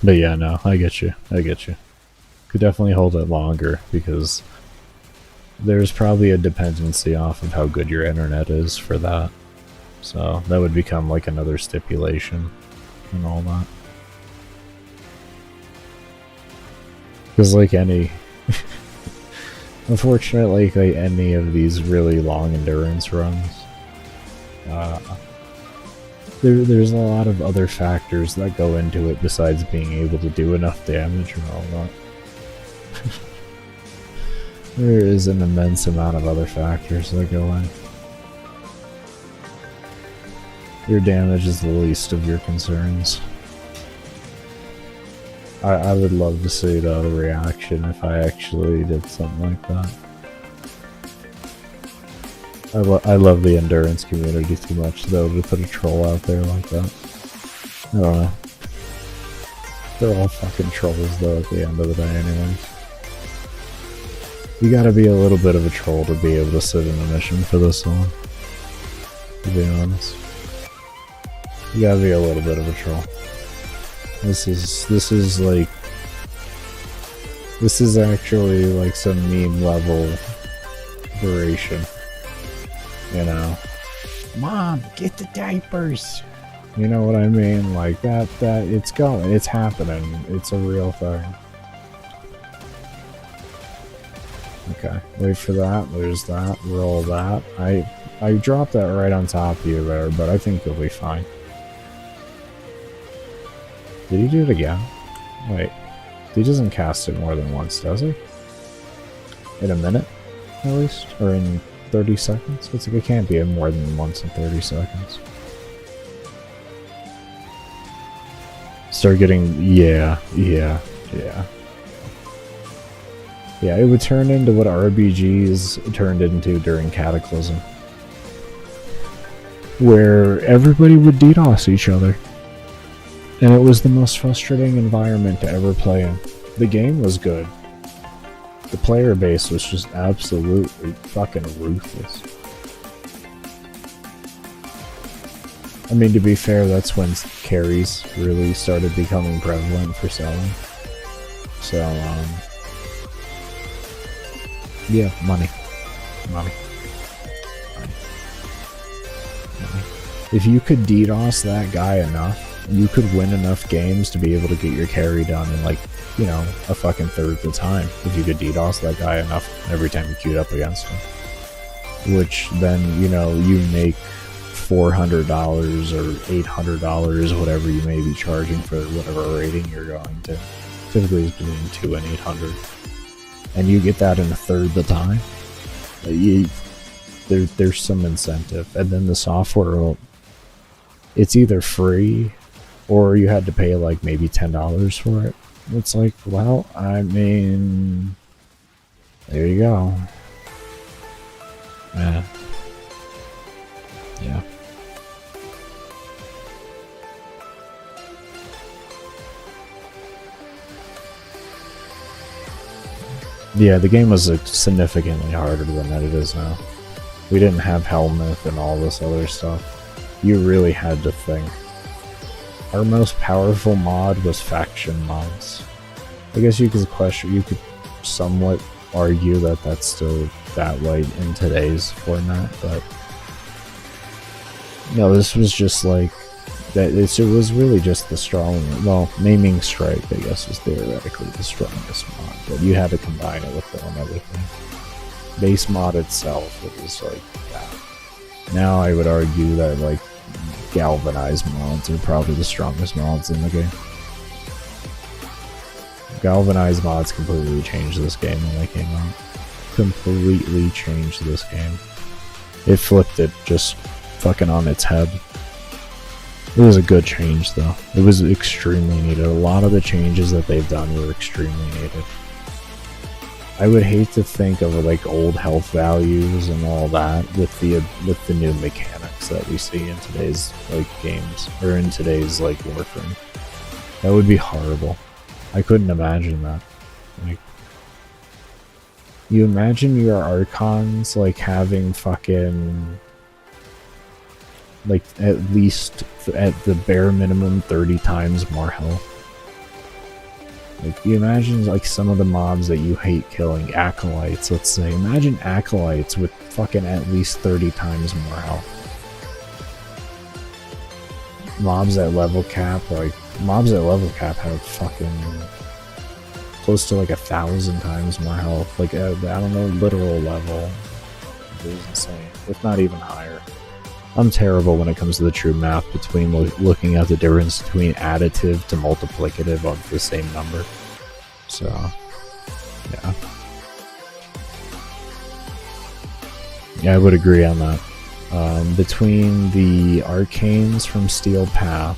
But yeah, no, I get you. Could definitely hold it longer, because there's probably a dependency off of how good your internet is for that. So that would become like another stipulation and all that. Because like unfortunately, like any of these really long endurance runs, there's a lot of other factors that go into it besides being able to do enough damage and all that. There is an immense amount of other factors that go in. Your damage is the least of your concerns. I would love to see the reaction if I actually did something like that. I love the endurance community too much, though, to put a troll out there like that. I don't know. They're all fucking trolls, though, at the end of the day, anyways. You gotta be a little bit of a troll to be able to sit in a mission for this long. To be honest. You gotta be a little bit of a troll. This is actually like some meme level duration. You know, Mom, get the diapers. You know what I mean? Like that it's going, it's happening. It's a real thing. Okay, wait for that. There's that. Roll that. I dropped that right on top of you there, but I think you'll be fine. Did he do it again? Wait. He doesn't cast it more than once, does he? In a minute, at least? Or in 30 seconds? It can't be more than once in 30 seconds. Start getting... Yeah, it would turn into what RBGs turned into during Cataclysm. Where everybody would DDoS each other. And it was the most frustrating environment to ever play in. The game was good. The player base was just absolutely fucking ruthless. I mean, to be fair, that's when carries really started becoming prevalent for selling. So, yeah, money. If you could DDoS that guy enough, you could win enough games to be able to get your carry done in, like, you know, a fucking third the time. If you could DDoS that guy enough every time you queued up against him. Which then, you know, you make $400 or $800, whatever you may be charging for whatever rating you're going to. Typically it's between 2 and 800. And you get that in a third the time. There's some incentive. And then the software, it's either free or you had to pay like maybe $10 for it. It's like, well, I mean, there you go. Yeah. Yeah, the game was significantly harder than that it is now. We didn't have Helmuth and all this other stuff. You really had to think. Our most powerful mod was faction mods. I guess you could somewhat argue that that's still that way in today's format, but no, this was just like that. It was really just the strong. Well, naming strike, I guess, was theoretically the strongest mod, but you had to combine it with one other thing. Base mod itself, it was like that. Now I would argue that like galvanized mods are probably the strongest mods in the game. Galvanized mods completely changed this game when they came out. Completely changed this game. It flipped it just fucking on its head. It was a good change though. It was extremely needed. A lot of the changes that they've done were extremely needed. I would hate to think of like old health values and all that with the new mechanics that we see in today's like games or in today's like Warframe. That would be horrible. I couldn't imagine that. Like, you imagine your Archons like having fucking like at least at the bare minimum 30 times more health. Like, you imagine like some of the mobs that you hate killing, acolytes, let's say. Imagine acolytes with fucking at least 30 times more health. Mobs at level cap, like mobs at level cap have fucking close to like 1,000 times more health. Like I don't know, literal level. It was insane, if not even higher. I'm terrible when it comes to the true math between looking at the difference between additive to multiplicative of the same number. So, yeah. Yeah, I would agree on that. Between the arcanes from Steel Path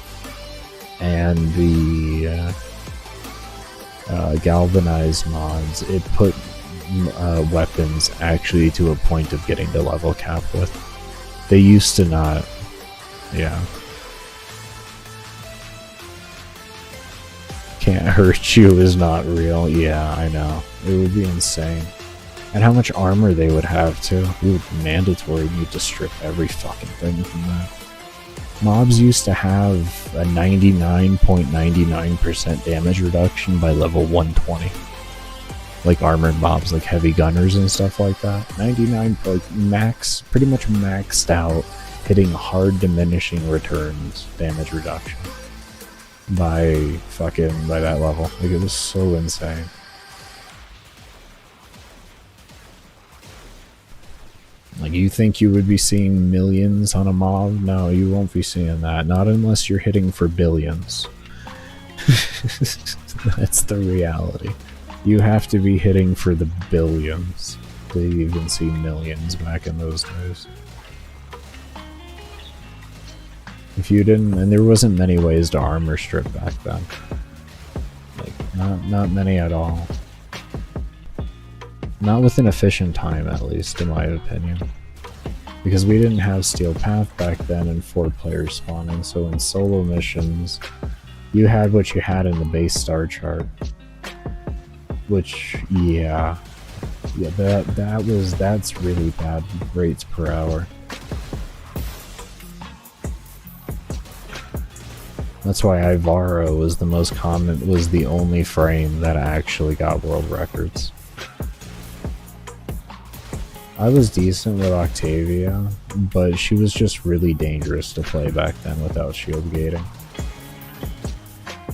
and the galvanized mods, it put weapons actually to a point of getting to level cap with. They used to not. Yeah. Can't hurt you is not real. Yeah, I know. It would be insane. And how much armor they would have too. We would mandatory need to strip every fucking thing from that. Mobs used to have a 99.99% damage reduction by level 120. Like armored mobs, like heavy gunners and stuff like that. 99, like max, pretty much maxed out, hitting hard diminishing returns damage reduction by that level. Like, it was so insane. Like, you think you would be seeing millions on a mob? No, you won't be seeing that. Not unless you're hitting for billions. That's the reality. You have to be hitting for the billions to even see millions back in those days. If you didn't, and there wasn't many ways to armor strip back then. Like, not many at all. Not with an efficient time, at least, in my opinion. Because we didn't have Steel Path back then and 4 players spawning, so in solo missions, You had what you had in the base star chart. Which, yeah. Yeah, that's really bad rates per hour. That's why Ivaro was the most common, was the only frame that actually got world records. I was decent with Octavia, but she was just really dangerous to play back then without shield gating.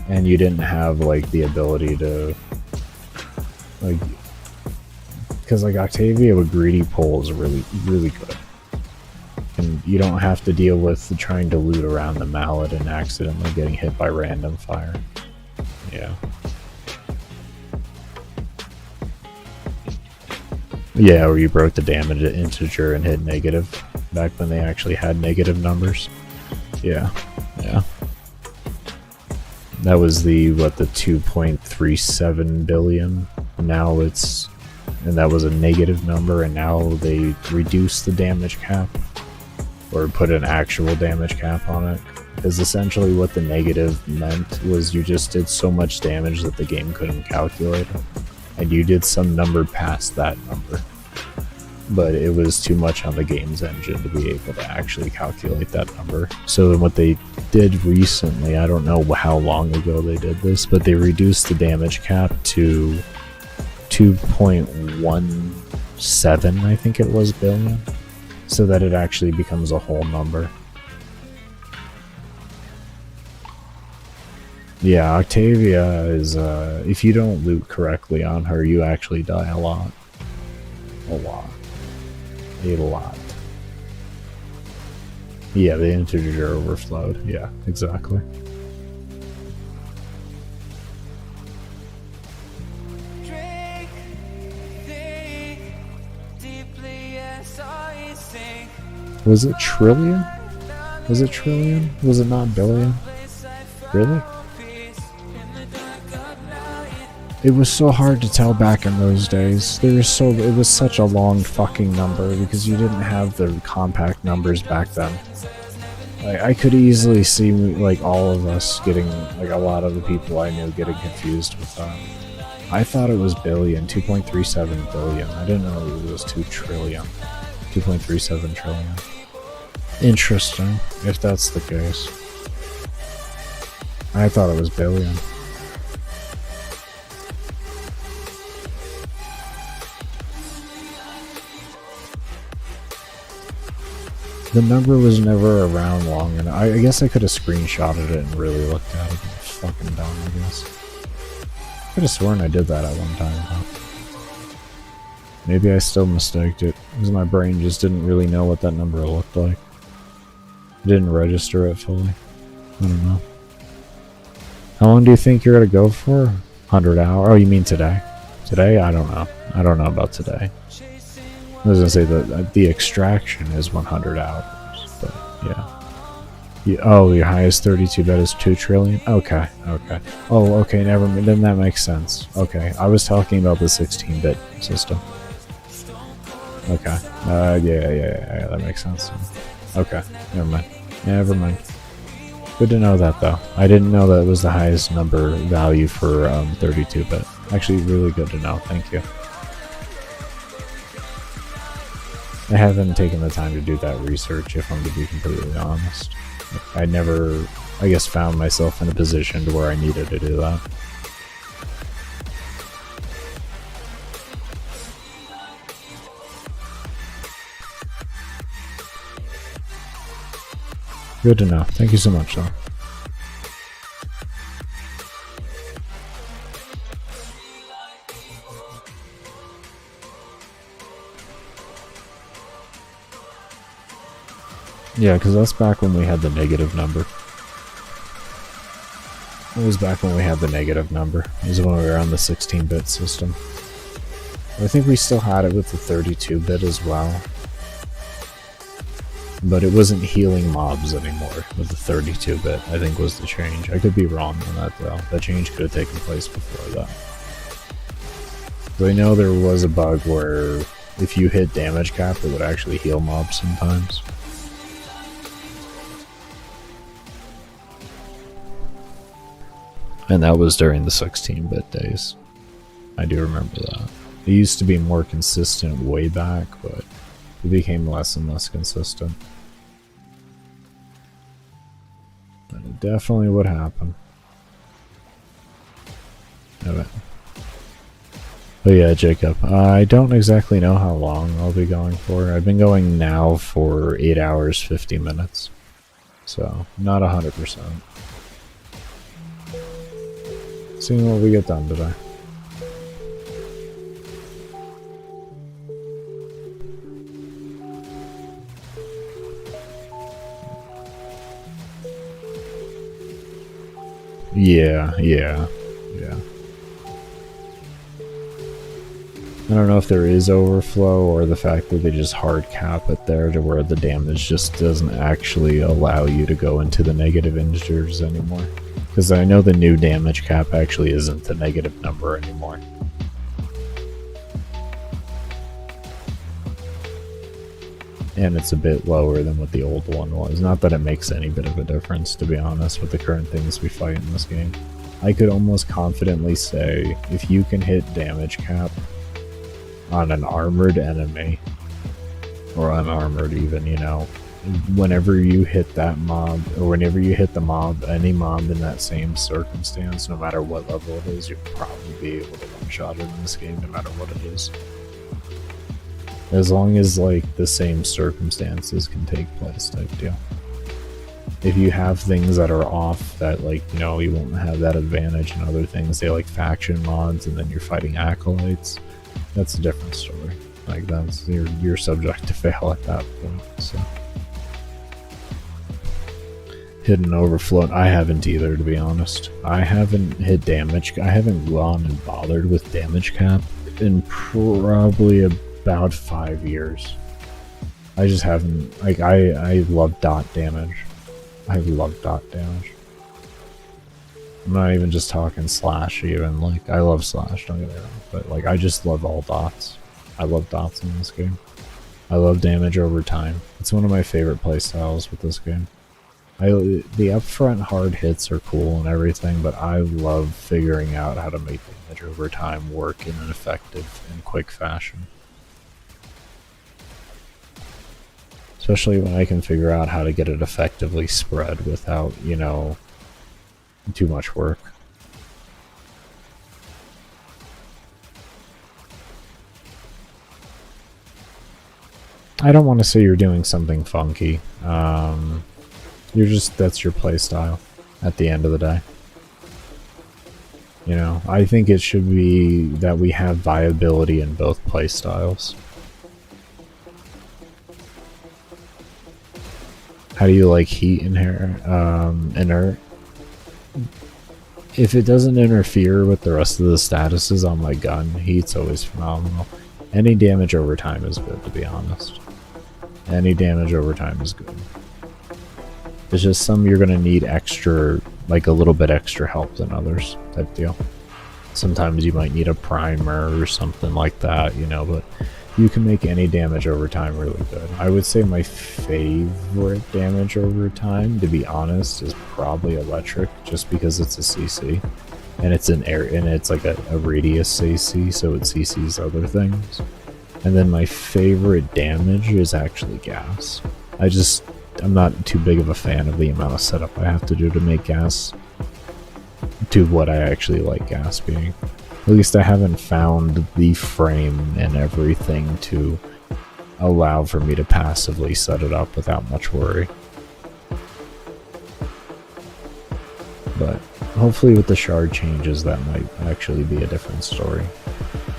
And you didn't have like the ability to like, because like Octavia with greedy pull is really good. And you don't have to deal with trying to loot around the mallet and accidentally getting hit by random fire. Yeah. Yeah, or you broke the damage at integer and hit negative back when they actually had negative numbers. Yeah, yeah. That was the 2.37 billion. Now it's, and that was a negative number, and now they reduced the damage cap. Or put an actual damage cap on it. Because essentially what the negative meant was you just did so much damage that the game couldn't calculate it. And you did some number past that number. But it was too much on the game's engine to be able to actually calculate that number. So then what they did recently, I don't know how long ago they did this, but they reduced the damage cap to 2.17, I think it was, billion. So that it actually becomes a whole number. Yeah, Octavia is, if you don't loot correctly on her, you actually die a lot. A lot. A lot. Yeah, the integer overflowed. Yeah, exactly. Was it trillion? Was it trillion? Was it not billion? Really? It was so hard to tell back in those days. It was such a long fucking number because you didn't have the compact numbers back then. I could easily see like all of us getting, like a lot of the people I knew getting confused with that. I thought it was billion, 2.37 billion. I didn't know it was 2 trillion. 2.37 trillion. Interesting, if that's the case. I thought it was billion. The number was never around long enough. I guess I could have screenshotted it and really looked at it. It's fucking dumb, I guess. I could have sworn I did that at one time, but maybe I still mistaked it, because my brain just didn't really know what that number looked like. It didn't register it fully. I don't know. How long do you think you're gonna go for? 100 hours? Oh, you mean today? Today? I don't know. I don't know about today. I was gonna say that the extraction is 100 hours, but yeah. Oh, your highest 32 bet is 2 trillion? Okay, okay. Oh, okay, never mind. Then that makes sense. Okay, I was talking about the 16-bit system. Okay. Yeah, that makes sense. Okay, never mind. Never mind. Good to know that, though. I didn't know that it was the highest number value for 32-bit. Actually, really good to know. Thank you. I haven't taken the time to do that research, if I'm to be completely honest. I never, I guess, found myself in a position to where I needed to do that. Good to know. Thank you so much, though. Yeah, because that's back when we had the negative number. It was back when we had the negative number. It was when we were on the 16-bit system. I think we still had it with the 32-bit as well. But it wasn't healing mobs anymore with the 32-bit, I think was the change. I could be wrong on that, though. That change could have taken place before that. So I know there was a bug where if you hit damage cap, it would actually heal mobs sometimes. And that was during the 16-bit days. I do remember that. It used to be more consistent way back, but it became less and less consistent. And it definitely would happen. Okay. But yeah, Jacob, I don't exactly know how long I'll be going for. I've been going now for 8 hours, 50 minutes. So, not 100%. Seeing what we get done today. Yeah. I don't know if there is overflow or the fact that they just hard cap it there to where the damage just doesn't actually allow you to go into the negative integers anymore. Because I know the new damage cap actually isn't the negative number anymore. And it's a bit lower than what the old one was. Not that it makes any bit of a difference, to be honest, with the current things we fight in this game. I could almost confidently say, if you can hit damage cap on an armored enemy, or unarmored even, you know, whenever you hit that mob, or whenever you hit the mob, any mob in that same circumstance, no matter what level it is, you'll probably be able to one-shot it in this game, no matter what it is. As long as, like, the same circumstances can take place type deal. If you have things that are off that, like, you know, you won't have that advantage and other things, say like faction mods and then you're fighting acolytes, that's a different story. Like, that's, you're subject to fail at that point, so. Hidden overflow, I haven't either, to be honest. I haven't hit damage, I haven't gone and bothered with damage cap in probably about 5 years. I just haven't, like, I love dot damage. I love dot damage. I'm not even just talking slash even, like, I love slash, don't get me wrong, but, like, I just love all dots. I love dots in this game. I love damage over time. It's one of my favorite playstyles with this game. The upfront hard hits are cool and everything, but I love figuring out how to make damage over time work in an effective and quick fashion. Especially when I can figure out how to get it effectively spread without, you know, too much work. I don't want to say you're doing something funky. You're just, that's your playstyle at the end of the day. You know, I think it should be that we have viability in both playstyles. How do you like heat inert? If it doesn't interfere with the rest of the statuses on my gun, heat's always phenomenal. Any damage over time is good, to be honest. Any damage over time is good. It's just some you're gonna need extra, like a little bit extra help than others, type deal. Sometimes you might need a primer or something like that, you know, but you can make any damage over time really good. I would say my favorite damage over time, to be honest, is probably electric, just because it's a CC. And it's an air, and it's like a radius CC, so it CCs other things. And then my favorite damage is actually gas. I'm not too big of a fan of the amount of setup I have to do to make gas to what I actually like gas being. At least I haven't found the frame and everything to allow for me to passively set it up without much worry. But hopefully with the shard changes that might actually be a different story.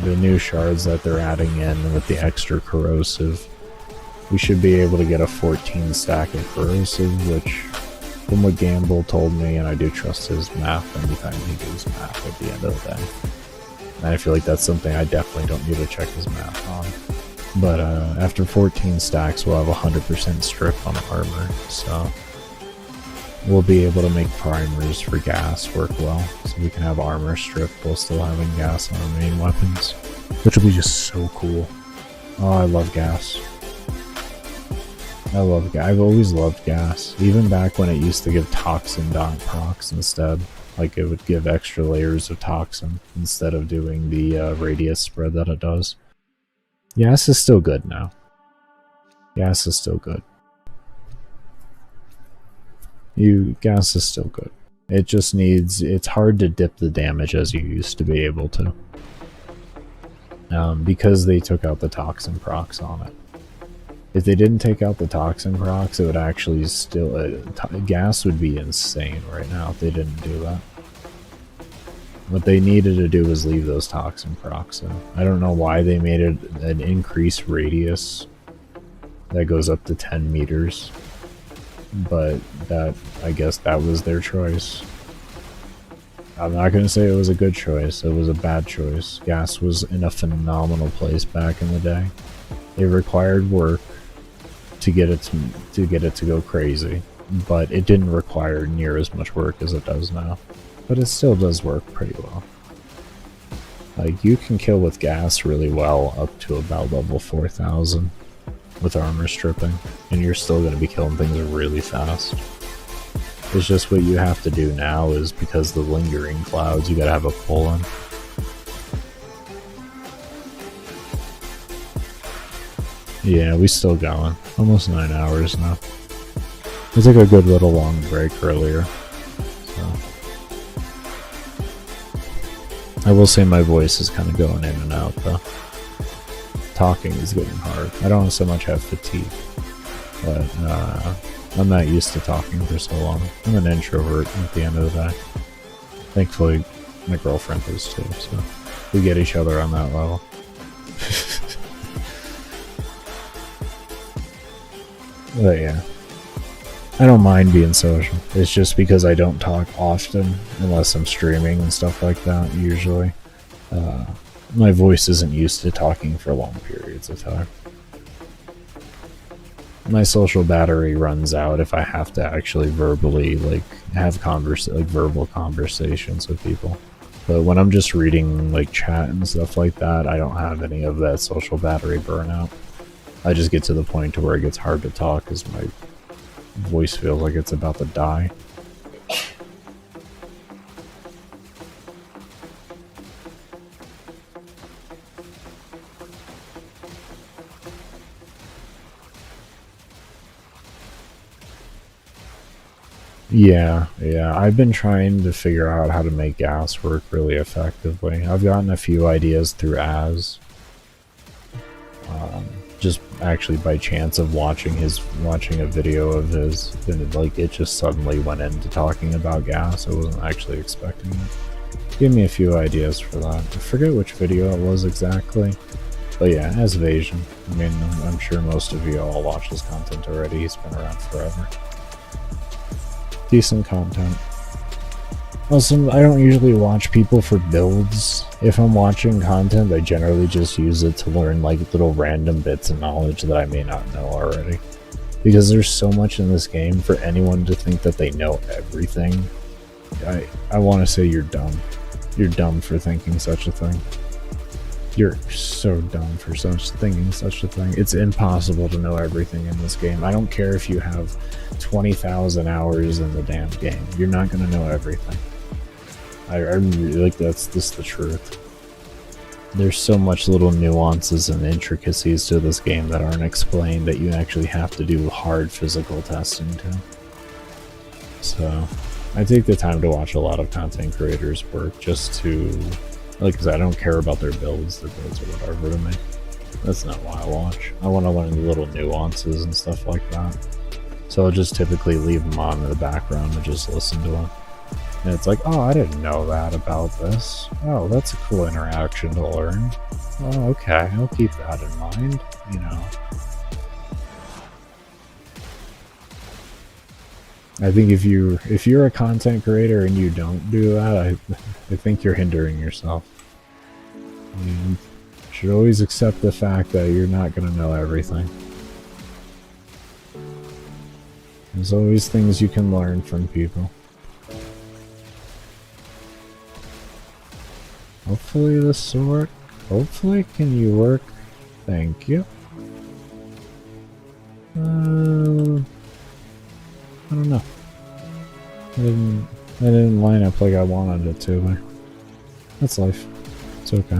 The new shards that they're adding in with the extra corrosive, we should be able to get a 14 stack of corrosive, which from what Gamble told me, and I do trust his math anytime he gives math at the end of the day. And I feel like that's something I definitely don't need to check his math on. But after 14 stacks, we'll have 100% strip on armor, so we'll be able to make primers for gas work well, so we can have armor strip while still having gas on our main weapons, which will be just so cool. Oh, I love gas. I've always loved gas, even back when it used to give toxin dot procs instead. Like it would give extra layers of toxin instead of doing the radius spread that it does. Gas is still good now. Gas is still good. Gas is still good. It just needs, it's hard to dip the damage as you used to be able to. Because they took out the toxin procs on it. If they didn't take out the toxin procs, it would actually still, gas would be insane right now if they didn't do that. What they needed to do was leave those toxin procs in. I don't know why they made it an increased radius that goes up to 10 meters. But that, I guess that was their choice. I'm not going to say it was a good choice. It was a bad choice. Gas was in a phenomenal place back in the day. It required work to get it to go crazy, but it didn't require near as much work as it does now. But it still does work pretty well. Like, you can kill with gas really well up to about level 4000 with armor stripping, and you're still going to be killing things really fast. It's just what you have to do now is, because the lingering clouds, you gotta have a pull-in. Yeah, we still going. Almost 9 hours now. We took a good little long break earlier. So. I will say my voice is kind of going in and out though. Talking is getting hard. I don't so much have fatigue, but I'm not used to talking for so long. I'm an introvert at the end of the day. Thankfully, my girlfriend is too, so we get each other on that level. But yeah, I don't mind being social. It's just because I don't talk often, unless I'm streaming and stuff like that, usually. My voice isn't used to talking for long periods of time. My social battery runs out if I have to actually verbally, like, have verbal conversations with people. But when I'm just reading, like, chat and stuff like that, I don't have any of that social battery burnout. I just get to the point to where it gets hard to talk because my voice feels like it's about to die. Yeah, I've been trying to figure out how to make gas work really effectively. I've gotten a few ideas through Az. Just actually by chance of watching a video of his, and like it just suddenly went into talking about gas. I wasn't actually expecting it. Give me a few ideas for that. I forget which video it was exactly. But yeah, Az Evasion. I mean, I'm sure most of you all watch his content already. He's been around forever. Decent content. Also, I don't usually watch people for builds. If I'm watching content, I generally just use it to learn like little random bits of knowledge that I may not know already. Because there's so much in this game for anyone to think that they know everything. I want to say you're dumb. You're dumb for thinking such a thing. You're so dumb for thinking such a thing. It's impossible to know everything in this game. I don't care if you have 20,000 hours in the damn game. You're not going to know everything. I really, like, that's just the truth. There's so much little nuances and intricacies to this game that aren't explained that you actually have to do hard physical testing to. So, I take the time to watch a lot of content creators work just to, like, because I don't care about their builds or whatever to me. That's not why I watch. I want to learn the little nuances and stuff like that. So I'll just typically leave them on in the background and just listen to them. And it's like, oh, I didn't know that about this. Oh, that's a cool interaction to learn. Oh, okay, I'll keep that in mind, you know. I think if you're a content creator and you don't do that, I think you're hindering yourself. You should always accept the fact that you're not going to know everything. There's always things you can learn from people. Hopefully this will work. Hopefully, can you work? Thank you. I don't know. I didn't line up like I wanted it to, but that's life. It's okay.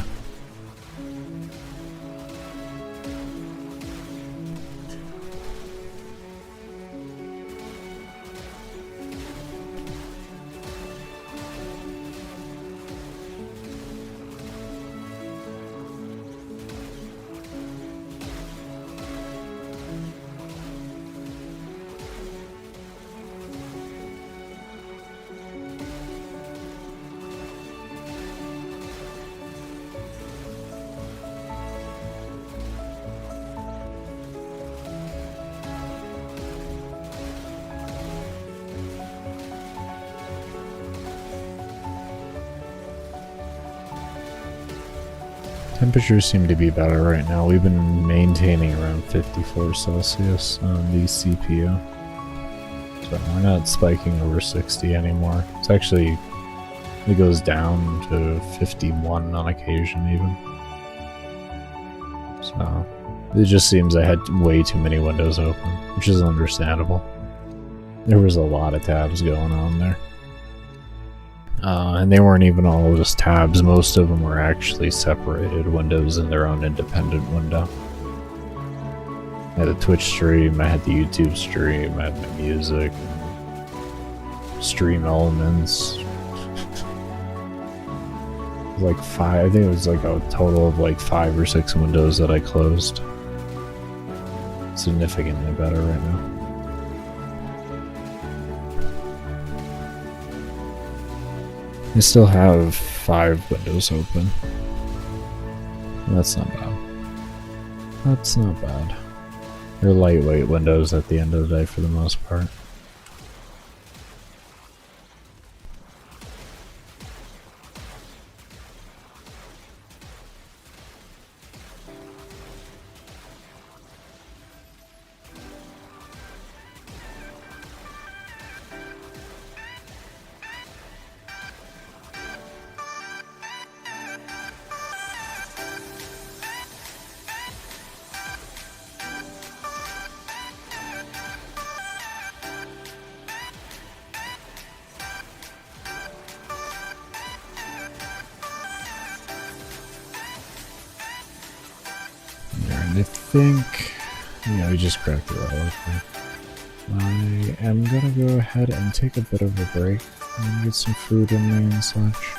Temperatures seem to be better right now. We've been maintaining around 54 Celsius on the CPU. So we're not spiking over 60 anymore. It's actually, it goes down to 51 on occasion even. So it just seems I had way too many windows open, which is understandable. There was a lot of tabs going on there. And they weren't even all just tabs. Most of them were actually separated windows in their own independent window. I had a Twitch stream, I had the YouTube stream, I had my music, stream elements. Like 5, I think it was like a total of like 5 or 6 windows that I closed. Significantly better right now. I still have 5 windows open. That's not bad. That's not bad. They're lightweight windows at the end of the day for the most part. And I think, yeah, we just cracked the relic. I am gonna go ahead and take a bit of a break and get some food in me and such.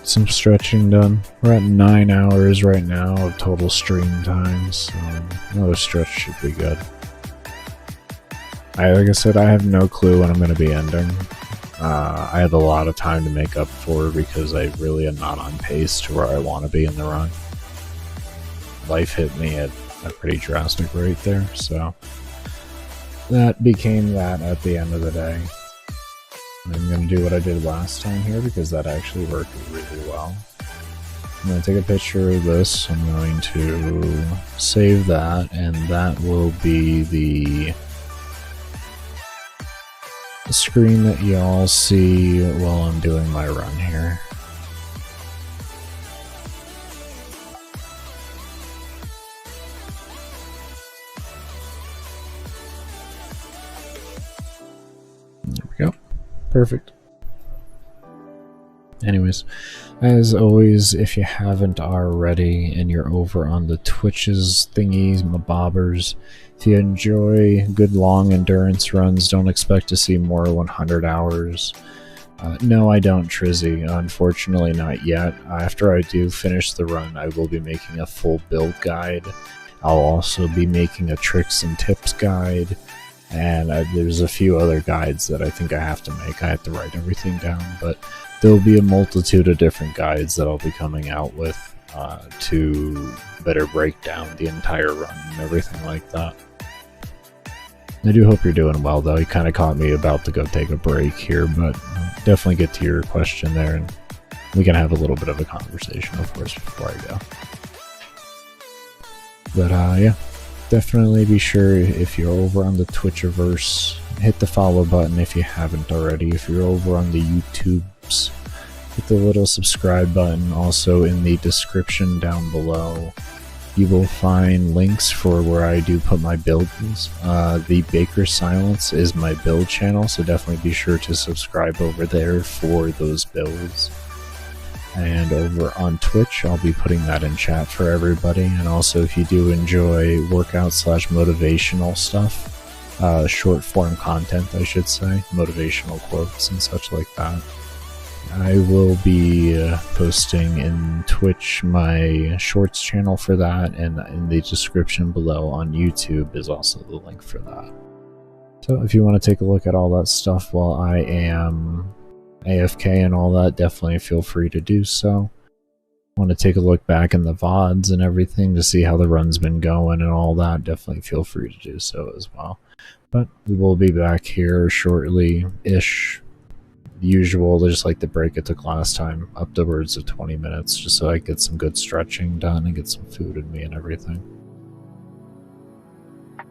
Some stretching done. We're at 9 hours right now of total stream time, so another stretch should be good. Like I said, I have no clue when I'm going to be ending. I have a lot of time to make up for because I really am not on pace to where I want to be in the run. Life hit me at a pretty drastic rate there, so that became that at the end of the day. I'm going to do what I did last time here because that actually worked really well. I'm going to take a picture of this, I'm going to save that, and that will be the screen that y'all see while I'm doing my run here. There we go. Perfect. Anyways, as always, if you haven't already and you're over on the Twitches thingies, my bobbers, if you enjoy good long endurance runs, don't expect to see more 100 hours. No, I don't, Trizzy. Unfortunately, not yet. After I do finish the run, I will be making a full build guide. I'll also be making a tricks and tips guide. And there's a few other guides that I think I have to make. I have to write everything down, but there'll be a multitude of different guides that I'll be coming out with to better break down the entire run and everything like that. I do hope you're doing well, though. You kind of caught me about to go take a break here, but definitely get to your question there, and we can have a little bit of a conversation, of course, before I go. But yeah. Definitely be sure, if you're over on the Twitchiverse, hit the follow button if you haven't already. If you're over on the YouTubes, hit the little subscribe button also in the description down below. you will find links for where I do put my builds. The Baker Silence is my build channel, so definitely be sure to subscribe over there for those builds. And over on Twitch, I'll be putting that in chat for everybody. And also, if you do enjoy workout / motivational stuff, short form content, I should say, motivational quotes and such like that, I will be posting in Twitch my shorts channel for that, and in the description below on YouTube is also the link for that. So if you want to take a look at all that stuff while I am AFK and all that, definitely feel free to do so. Want to take a look back in the VODs and everything to see how the run's been going and all that, definitely feel free to do so as well. But we will be back here shortly-ish. Usual, just like the break it took last time, upwards of 20 minutes, just so I get some good stretching done and get some food in me and everything.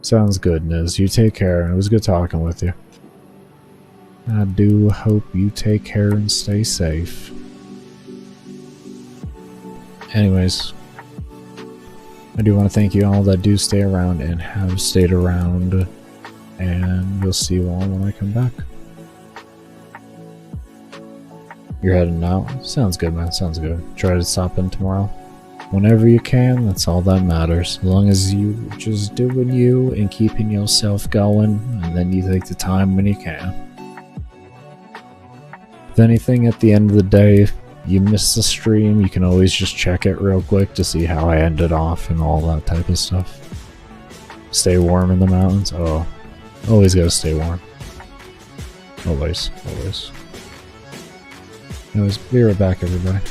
Sounds good, Niz. You take care. It was good talking with you. I do hope you take care and stay safe. Anyways, I do want to thank you all that do stay around and have stayed around, and we'll see you all when I come back. You're heading out? Sounds good, man. Sounds good. Try to stop in tomorrow. Whenever you can, that's all that matters. As long as you just doing you and keeping yourself going, and then you take the time when you can. If anything, at the end of the day, if you miss the stream, you can always just check it real quick to see how I ended off and all that type of stuff. Stay warm in the mountains? Oh, always gotta stay warm. Always, always. Anyways, be right back, everybody.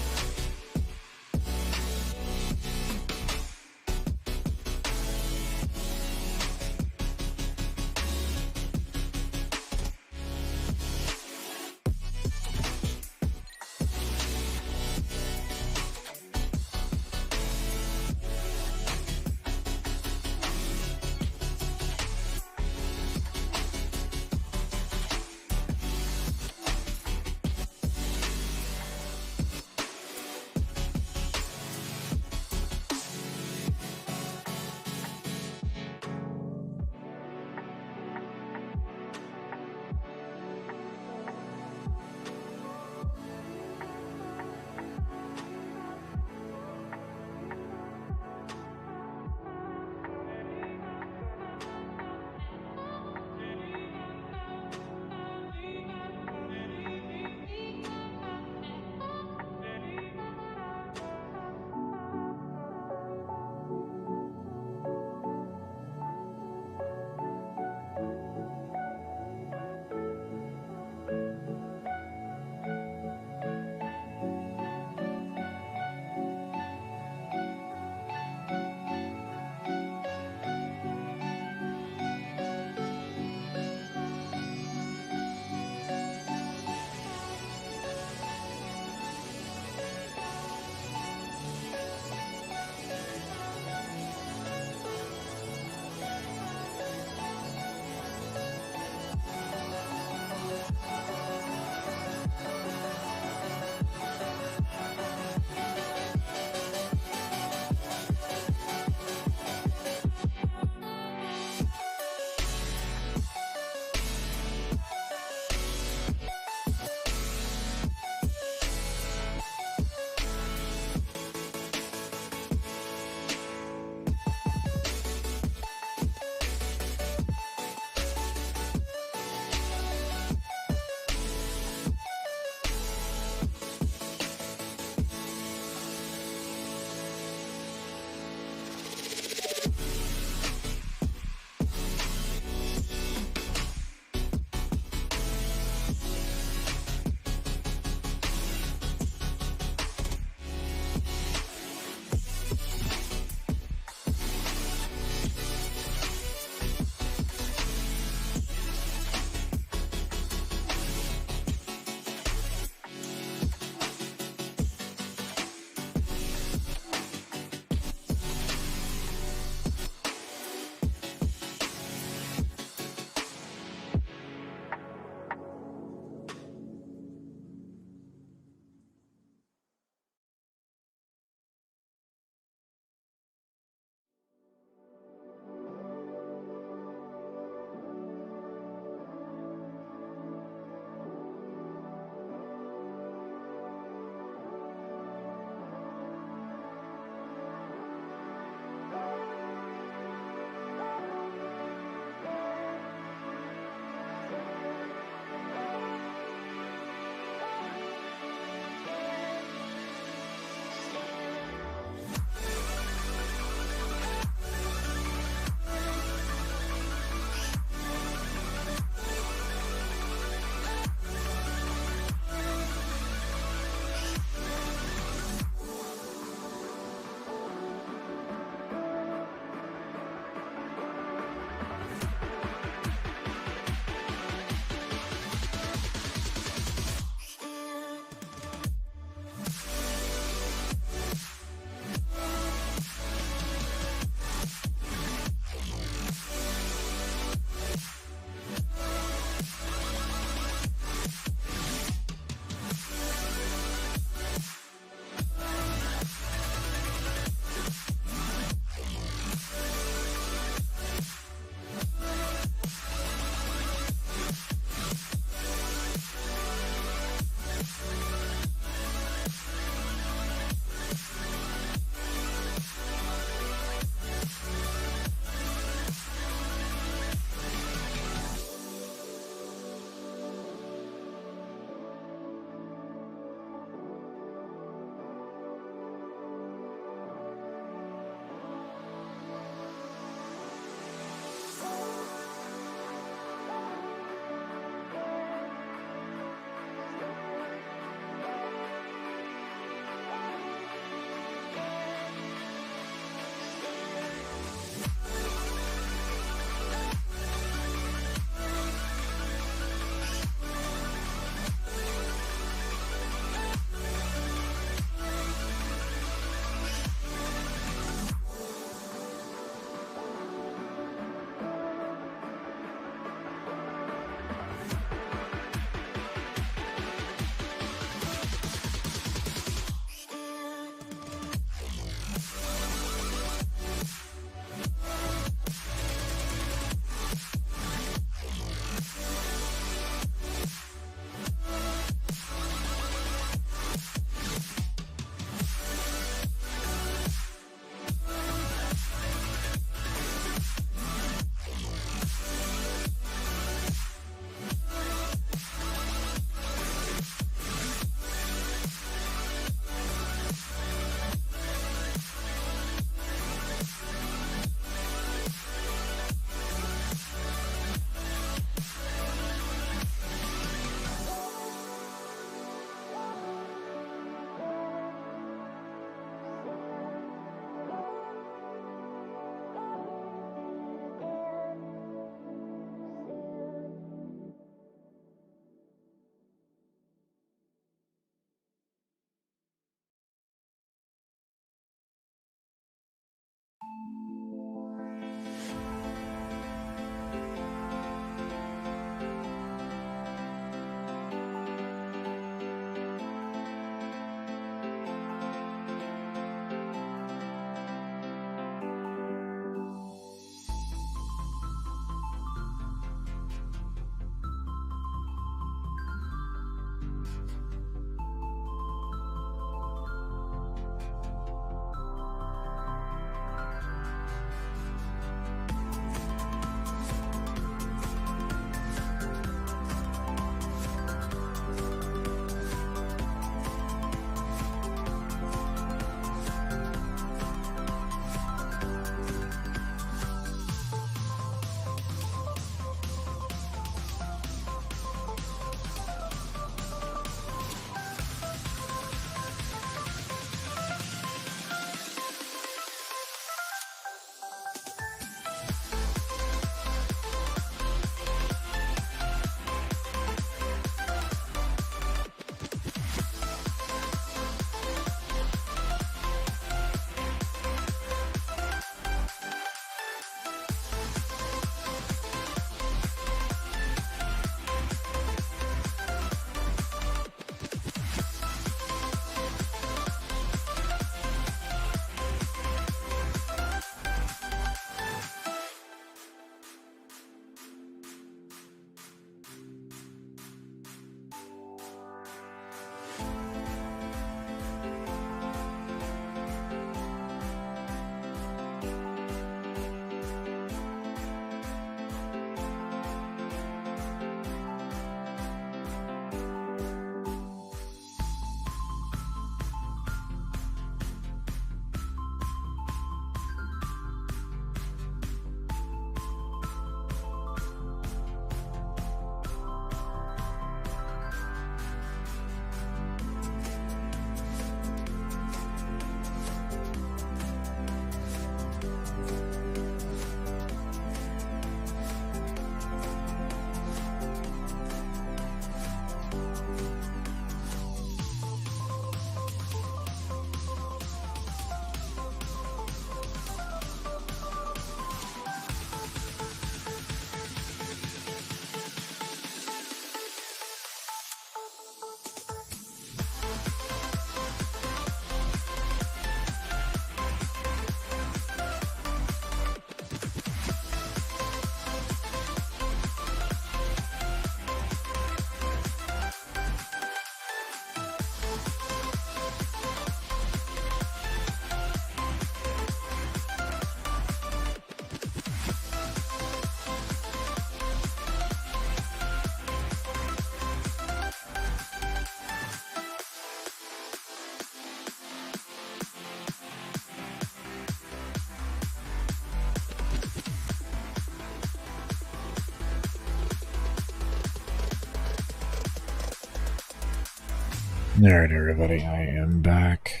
Alright, everybody, I am back.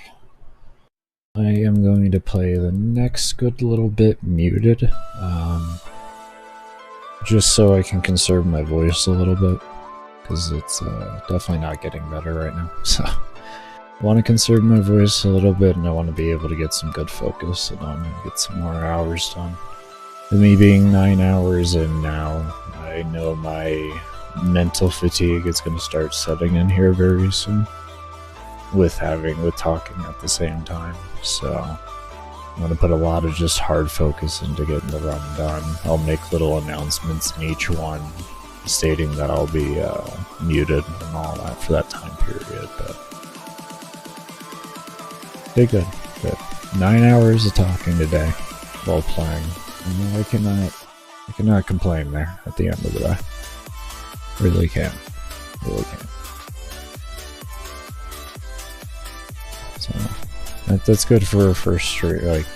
I am going to play the next good little bit muted, just so I can conserve my voice a little bit, because it's definitely not getting better right now. So, I want to conserve my voice a little bit, and I want to be able to get some good focus, so I'm going to get some more hours done. With me being 9 hours in now, I know my mental fatigue is going to start setting in here very soon. With talking at the same time, so I'm going to put a lot of just hard focus into getting the run done. I'll make little announcements in each one stating that I'll be muted and all that for that time period, but okay, good. 9 hours of talking today while playing. And I cannot complain there at the end of the day. Really can't. So that's good for a first stream, like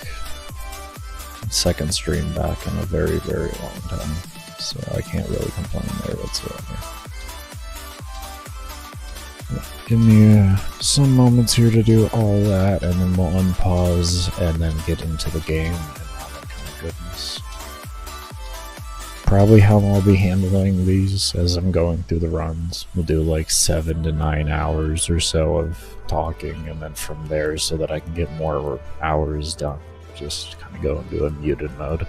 second stream back in a very, very long time. So I can't really complain there whatsoever. Give me some moments here to do all that, and then we'll unpause and then get into the game and all that kind of goodness. Probably how I'll be handling these as I'm going through the runs. We'll do like 7 to 9 hours or so of talking, and then from there, so that I can get more hours done, just kind of go into a muted mode.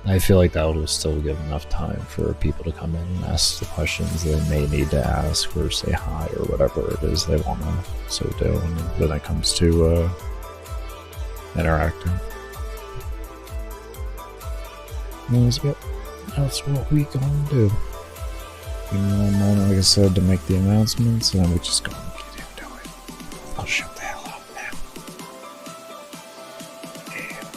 I feel like that will still give enough time for people to come in and ask the questions they may need to ask, or say hi, or whatever it is they want to so do when it comes to interacting. That's what we gonna do. Give me one moment, like I said, to make the announcements, and then we just gonna get into it. I'll shut the hell up now. Yeah.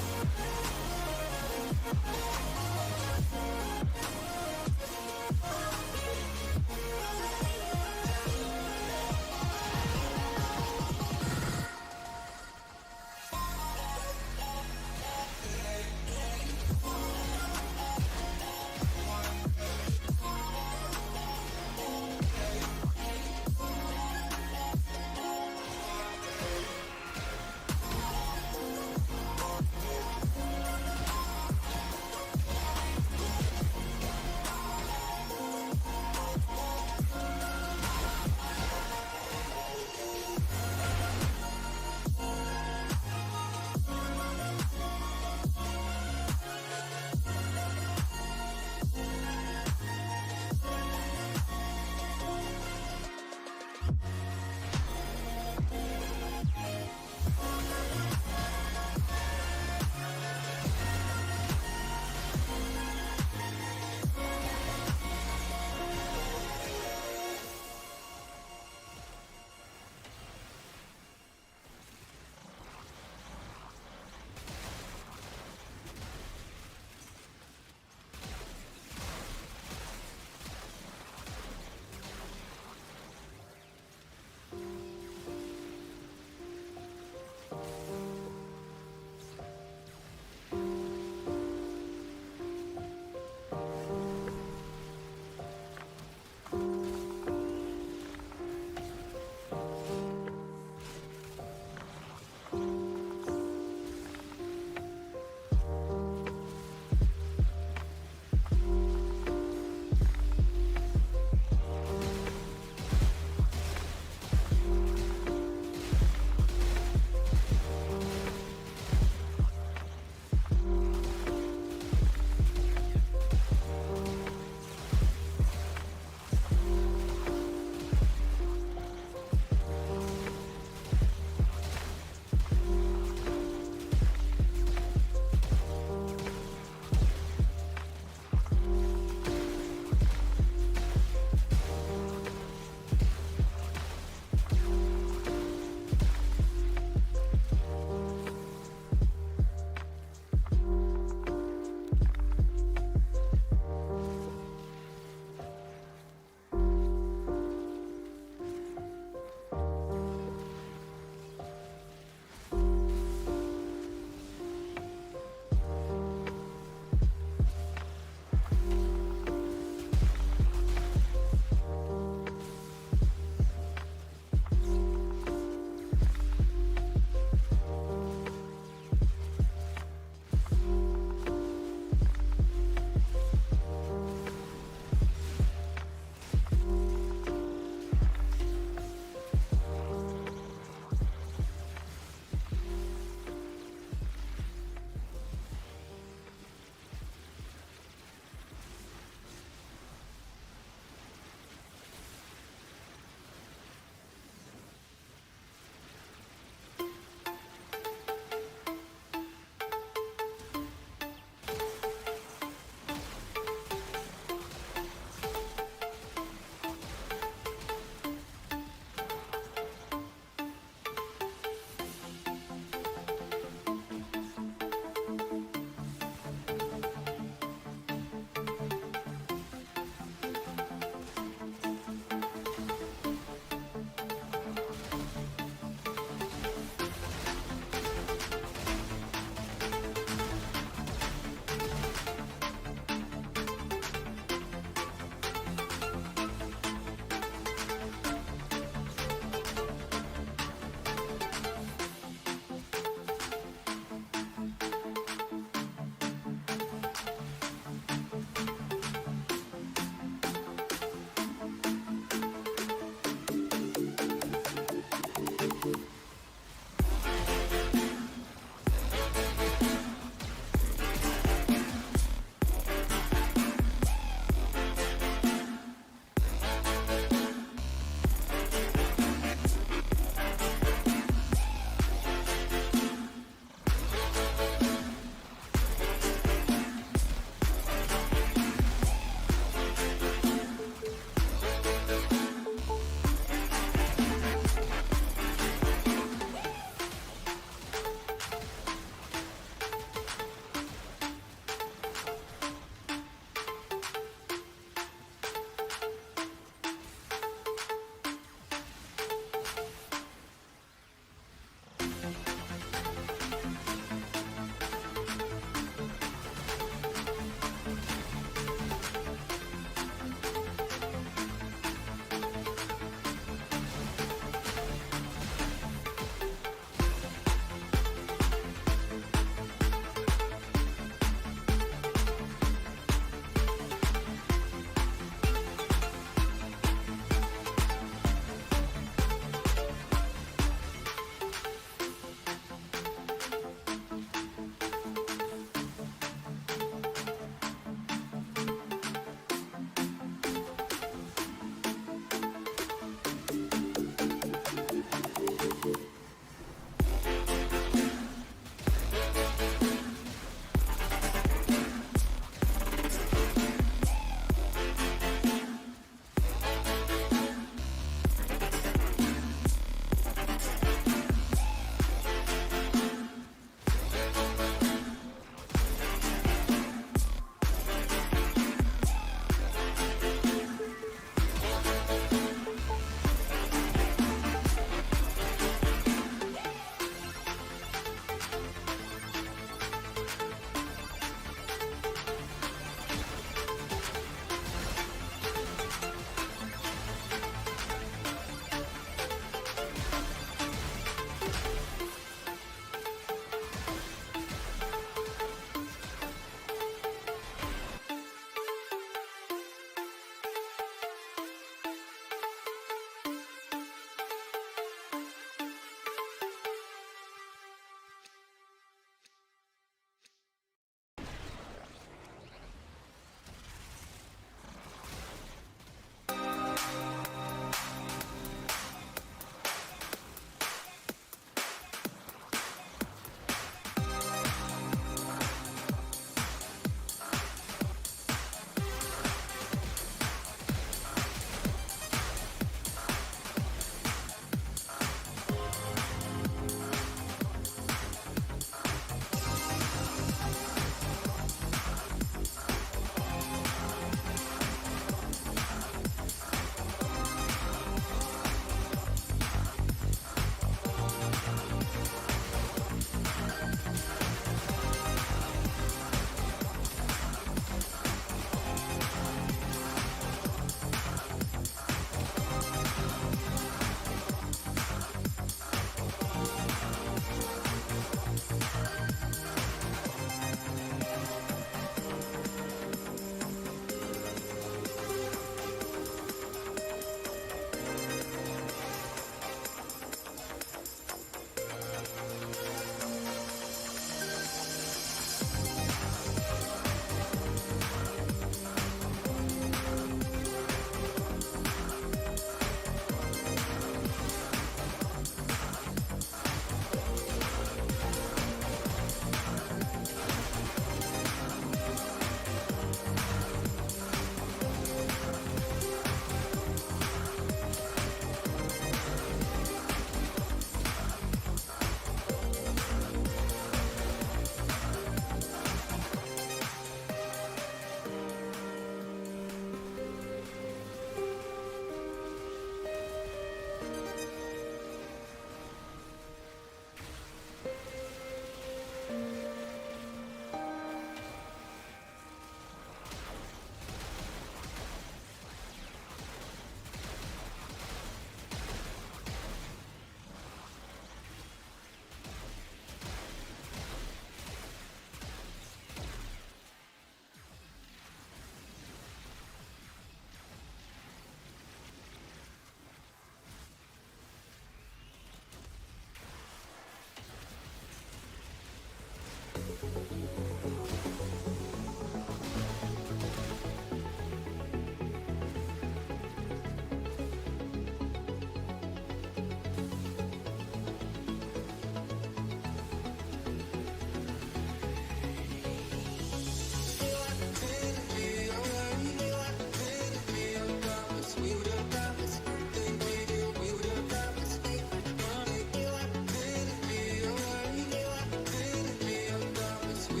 We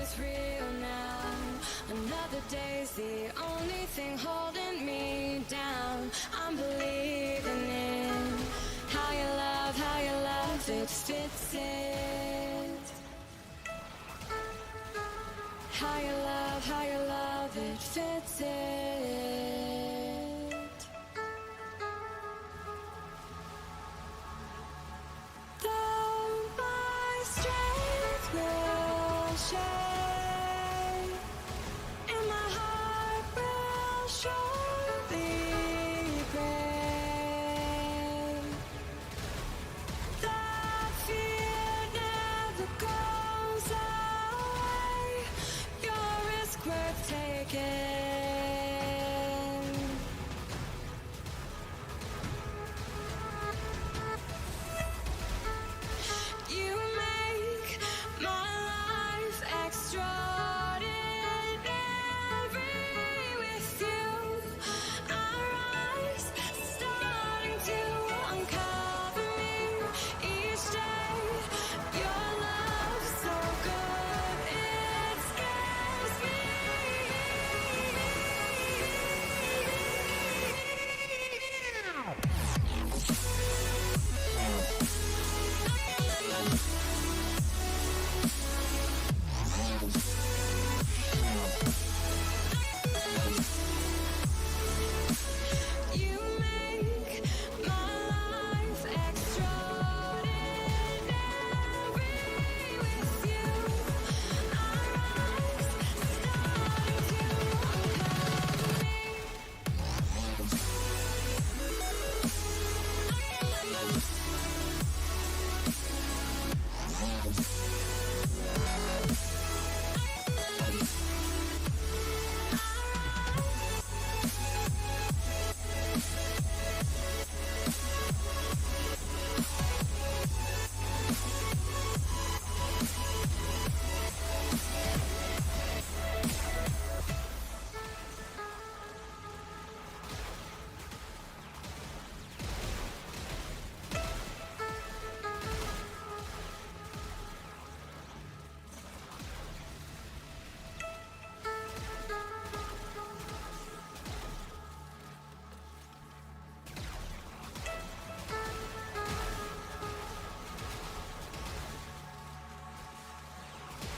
is real now. Another day's the only thing holding me down. I'm believing in how you love it fits it. How you love it fits it. Though my strength will shake, and my heart will surely break, the fear never goes away. Your risk worth taking. You make my life extraordinary. With you, I rise, starting to uncover me each day. Your love so good, it scares me. You make my life extraordinary. With you, I rise, starting to uncover me.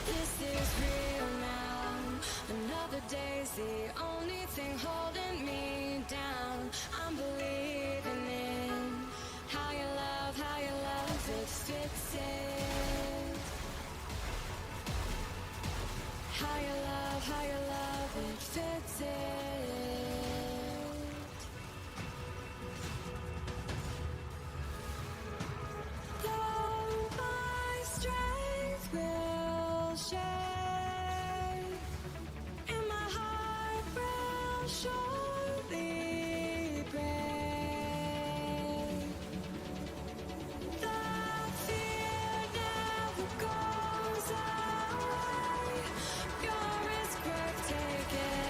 This is real now. Another day's the only thing holding me down. I'm believing in how you love it fits it. How you love it fits it. Though my strength will shake, and my heart will surely break, the fear never goes away. Your risk worth taking.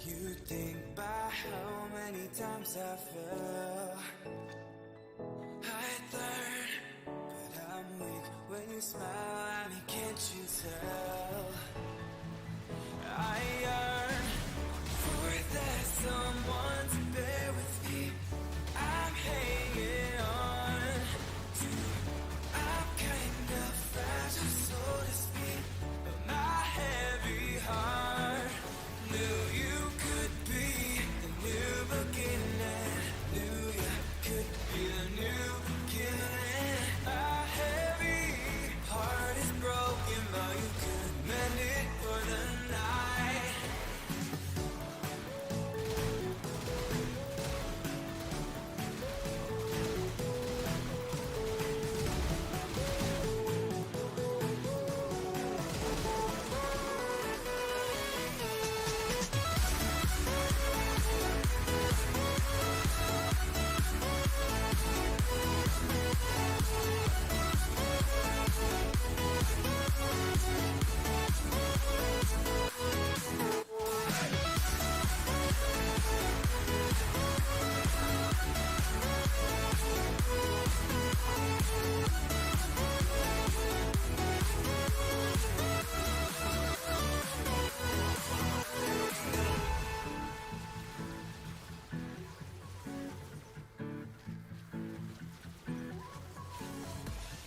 You think about how many times I fell. I'd learn, but I'm weak when you smile at me, can't you tell? I yearn for that someone to bear with me. I'm hanging on to, I'm kind of fragile, so to speak, but my heavy heart knew you could be the new beginning. Knew you could be the new beginning. My heavy heart is broken, but you could mend it for the night.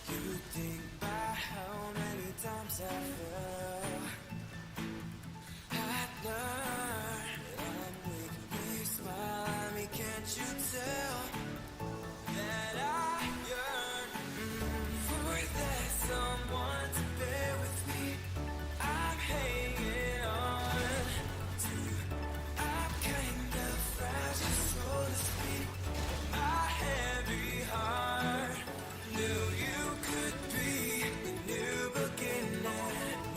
You think about how many times I fell. I'd learn that I'm weak when you smile at me, can't you tell? That I yearn for that someone to bear with me. I'm hanging on to, I'm kind of fragile, so to speak. My heavy heart knew you could be the new beginning.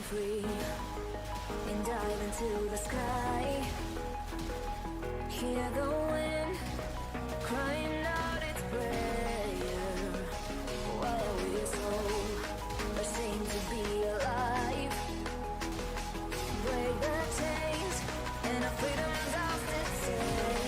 free and dive into the sky. Hear the wind crying out its prayer, while we so ashamed to be alive. Break the chains and our freedom's ours to take.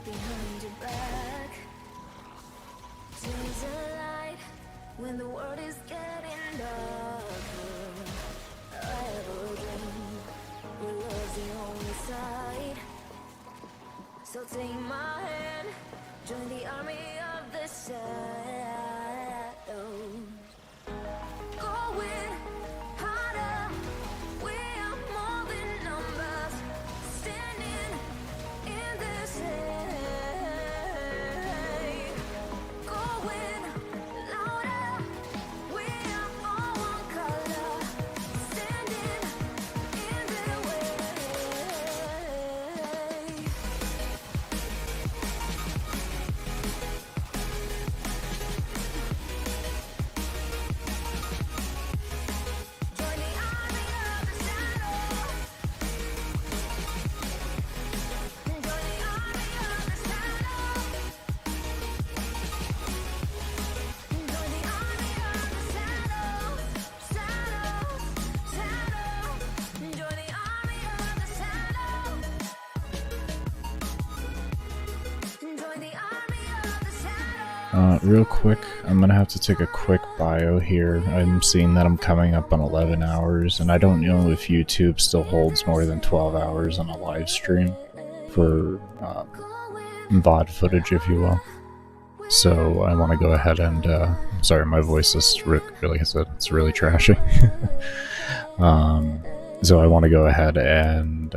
Behind your back, chase a light when the world is getting darker. I have a dream where love's the only side. So take my hand, join the army of the shadows. Going harder, we are more than numbers, standing in this air. Real quick, I'm gonna have to take a quick bio here. I'm seeing that I'm coming up on 11 hours, and I don't know if YouTube still holds more than 12 hours on a live stream for VOD footage, if you will. So I want to go ahead and, sorry, my voice is really, like I said, it's really trashy. So I want to go ahead and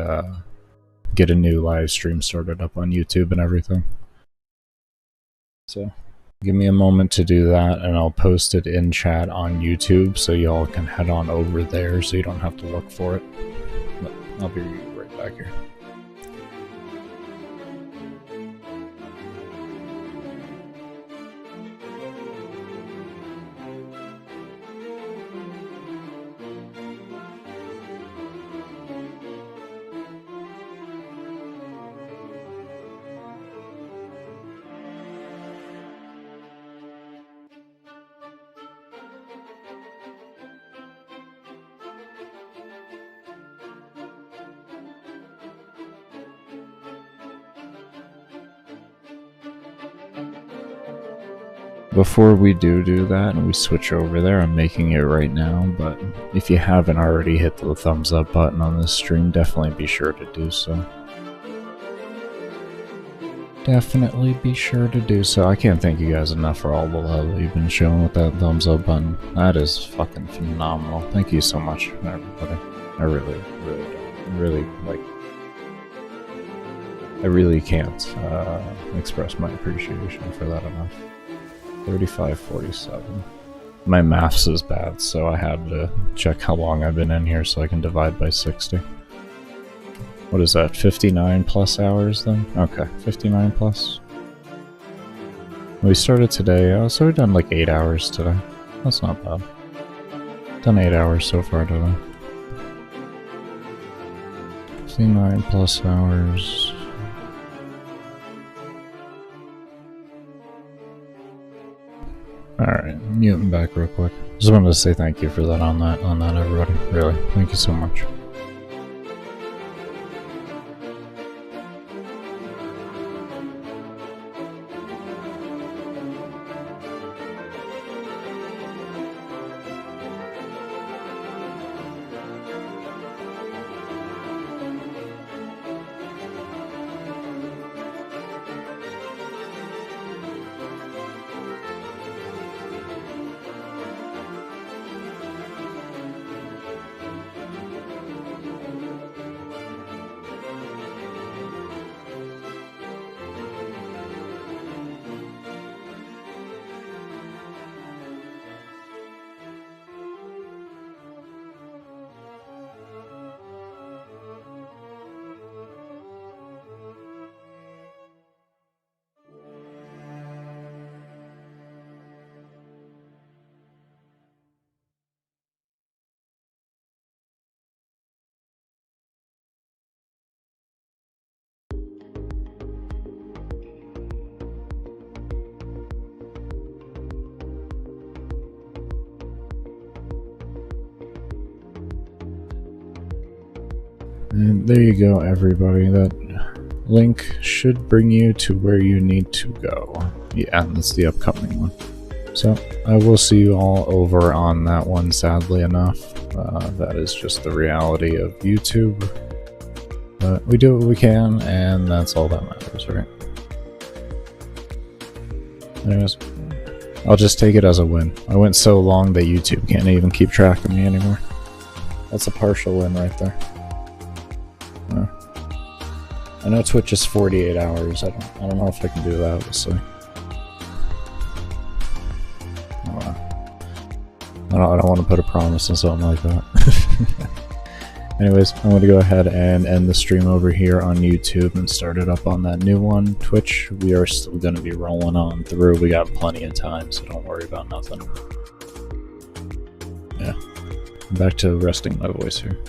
get a new live stream started up on YouTube and everything. So give me a moment to do that, and I'll post it in chat on YouTube so y'all can head on over there so you don't have to look for it. But I'll be right back here. Before we do that and we switch over there, I'm making it right now, but if you haven't already hit the thumbs up button on this stream, definitely be sure to do so. Definitely be sure to do so. I can't thank you guys enough for all the love that you've been showing with that thumbs up button. That is fucking phenomenal. Thank you so much, everybody. I really can't express my appreciation for that enough. 35:47. My maths is bad, so I had to check how long I've been in here so I can divide by 60. What is that, 59 plus hours then? Okay, 59 plus. We started today, so we've done like 8 hours today. That's not bad. Done 8 hours so far today. 59 plus hours. Alright, muting back real quick. Just wanted to say thank you for that on that everybody. Really, thank you so much. And there you go, everybody. That link should bring you to where you need to go. Yeah, that's the upcoming one. So, I will see you all over on that one, sadly enough. That is just the reality of YouTube. But we do what we can, and that's all that matters, right? Anyways, I'll just take it as a win. I went so long that YouTube can't even keep track of me anymore. That's a partial win right there. I know Twitch is 48 hours. I don't know if I can do that, we'll see. I don't want to put a promise on something like that. Anyways, I'm going to go ahead and end the stream over here on YouTube and start it up on that new one. Twitch, we are still going to be rolling on through. We got plenty of time, so don't worry about nothing. Yeah. Back to resting my voice here.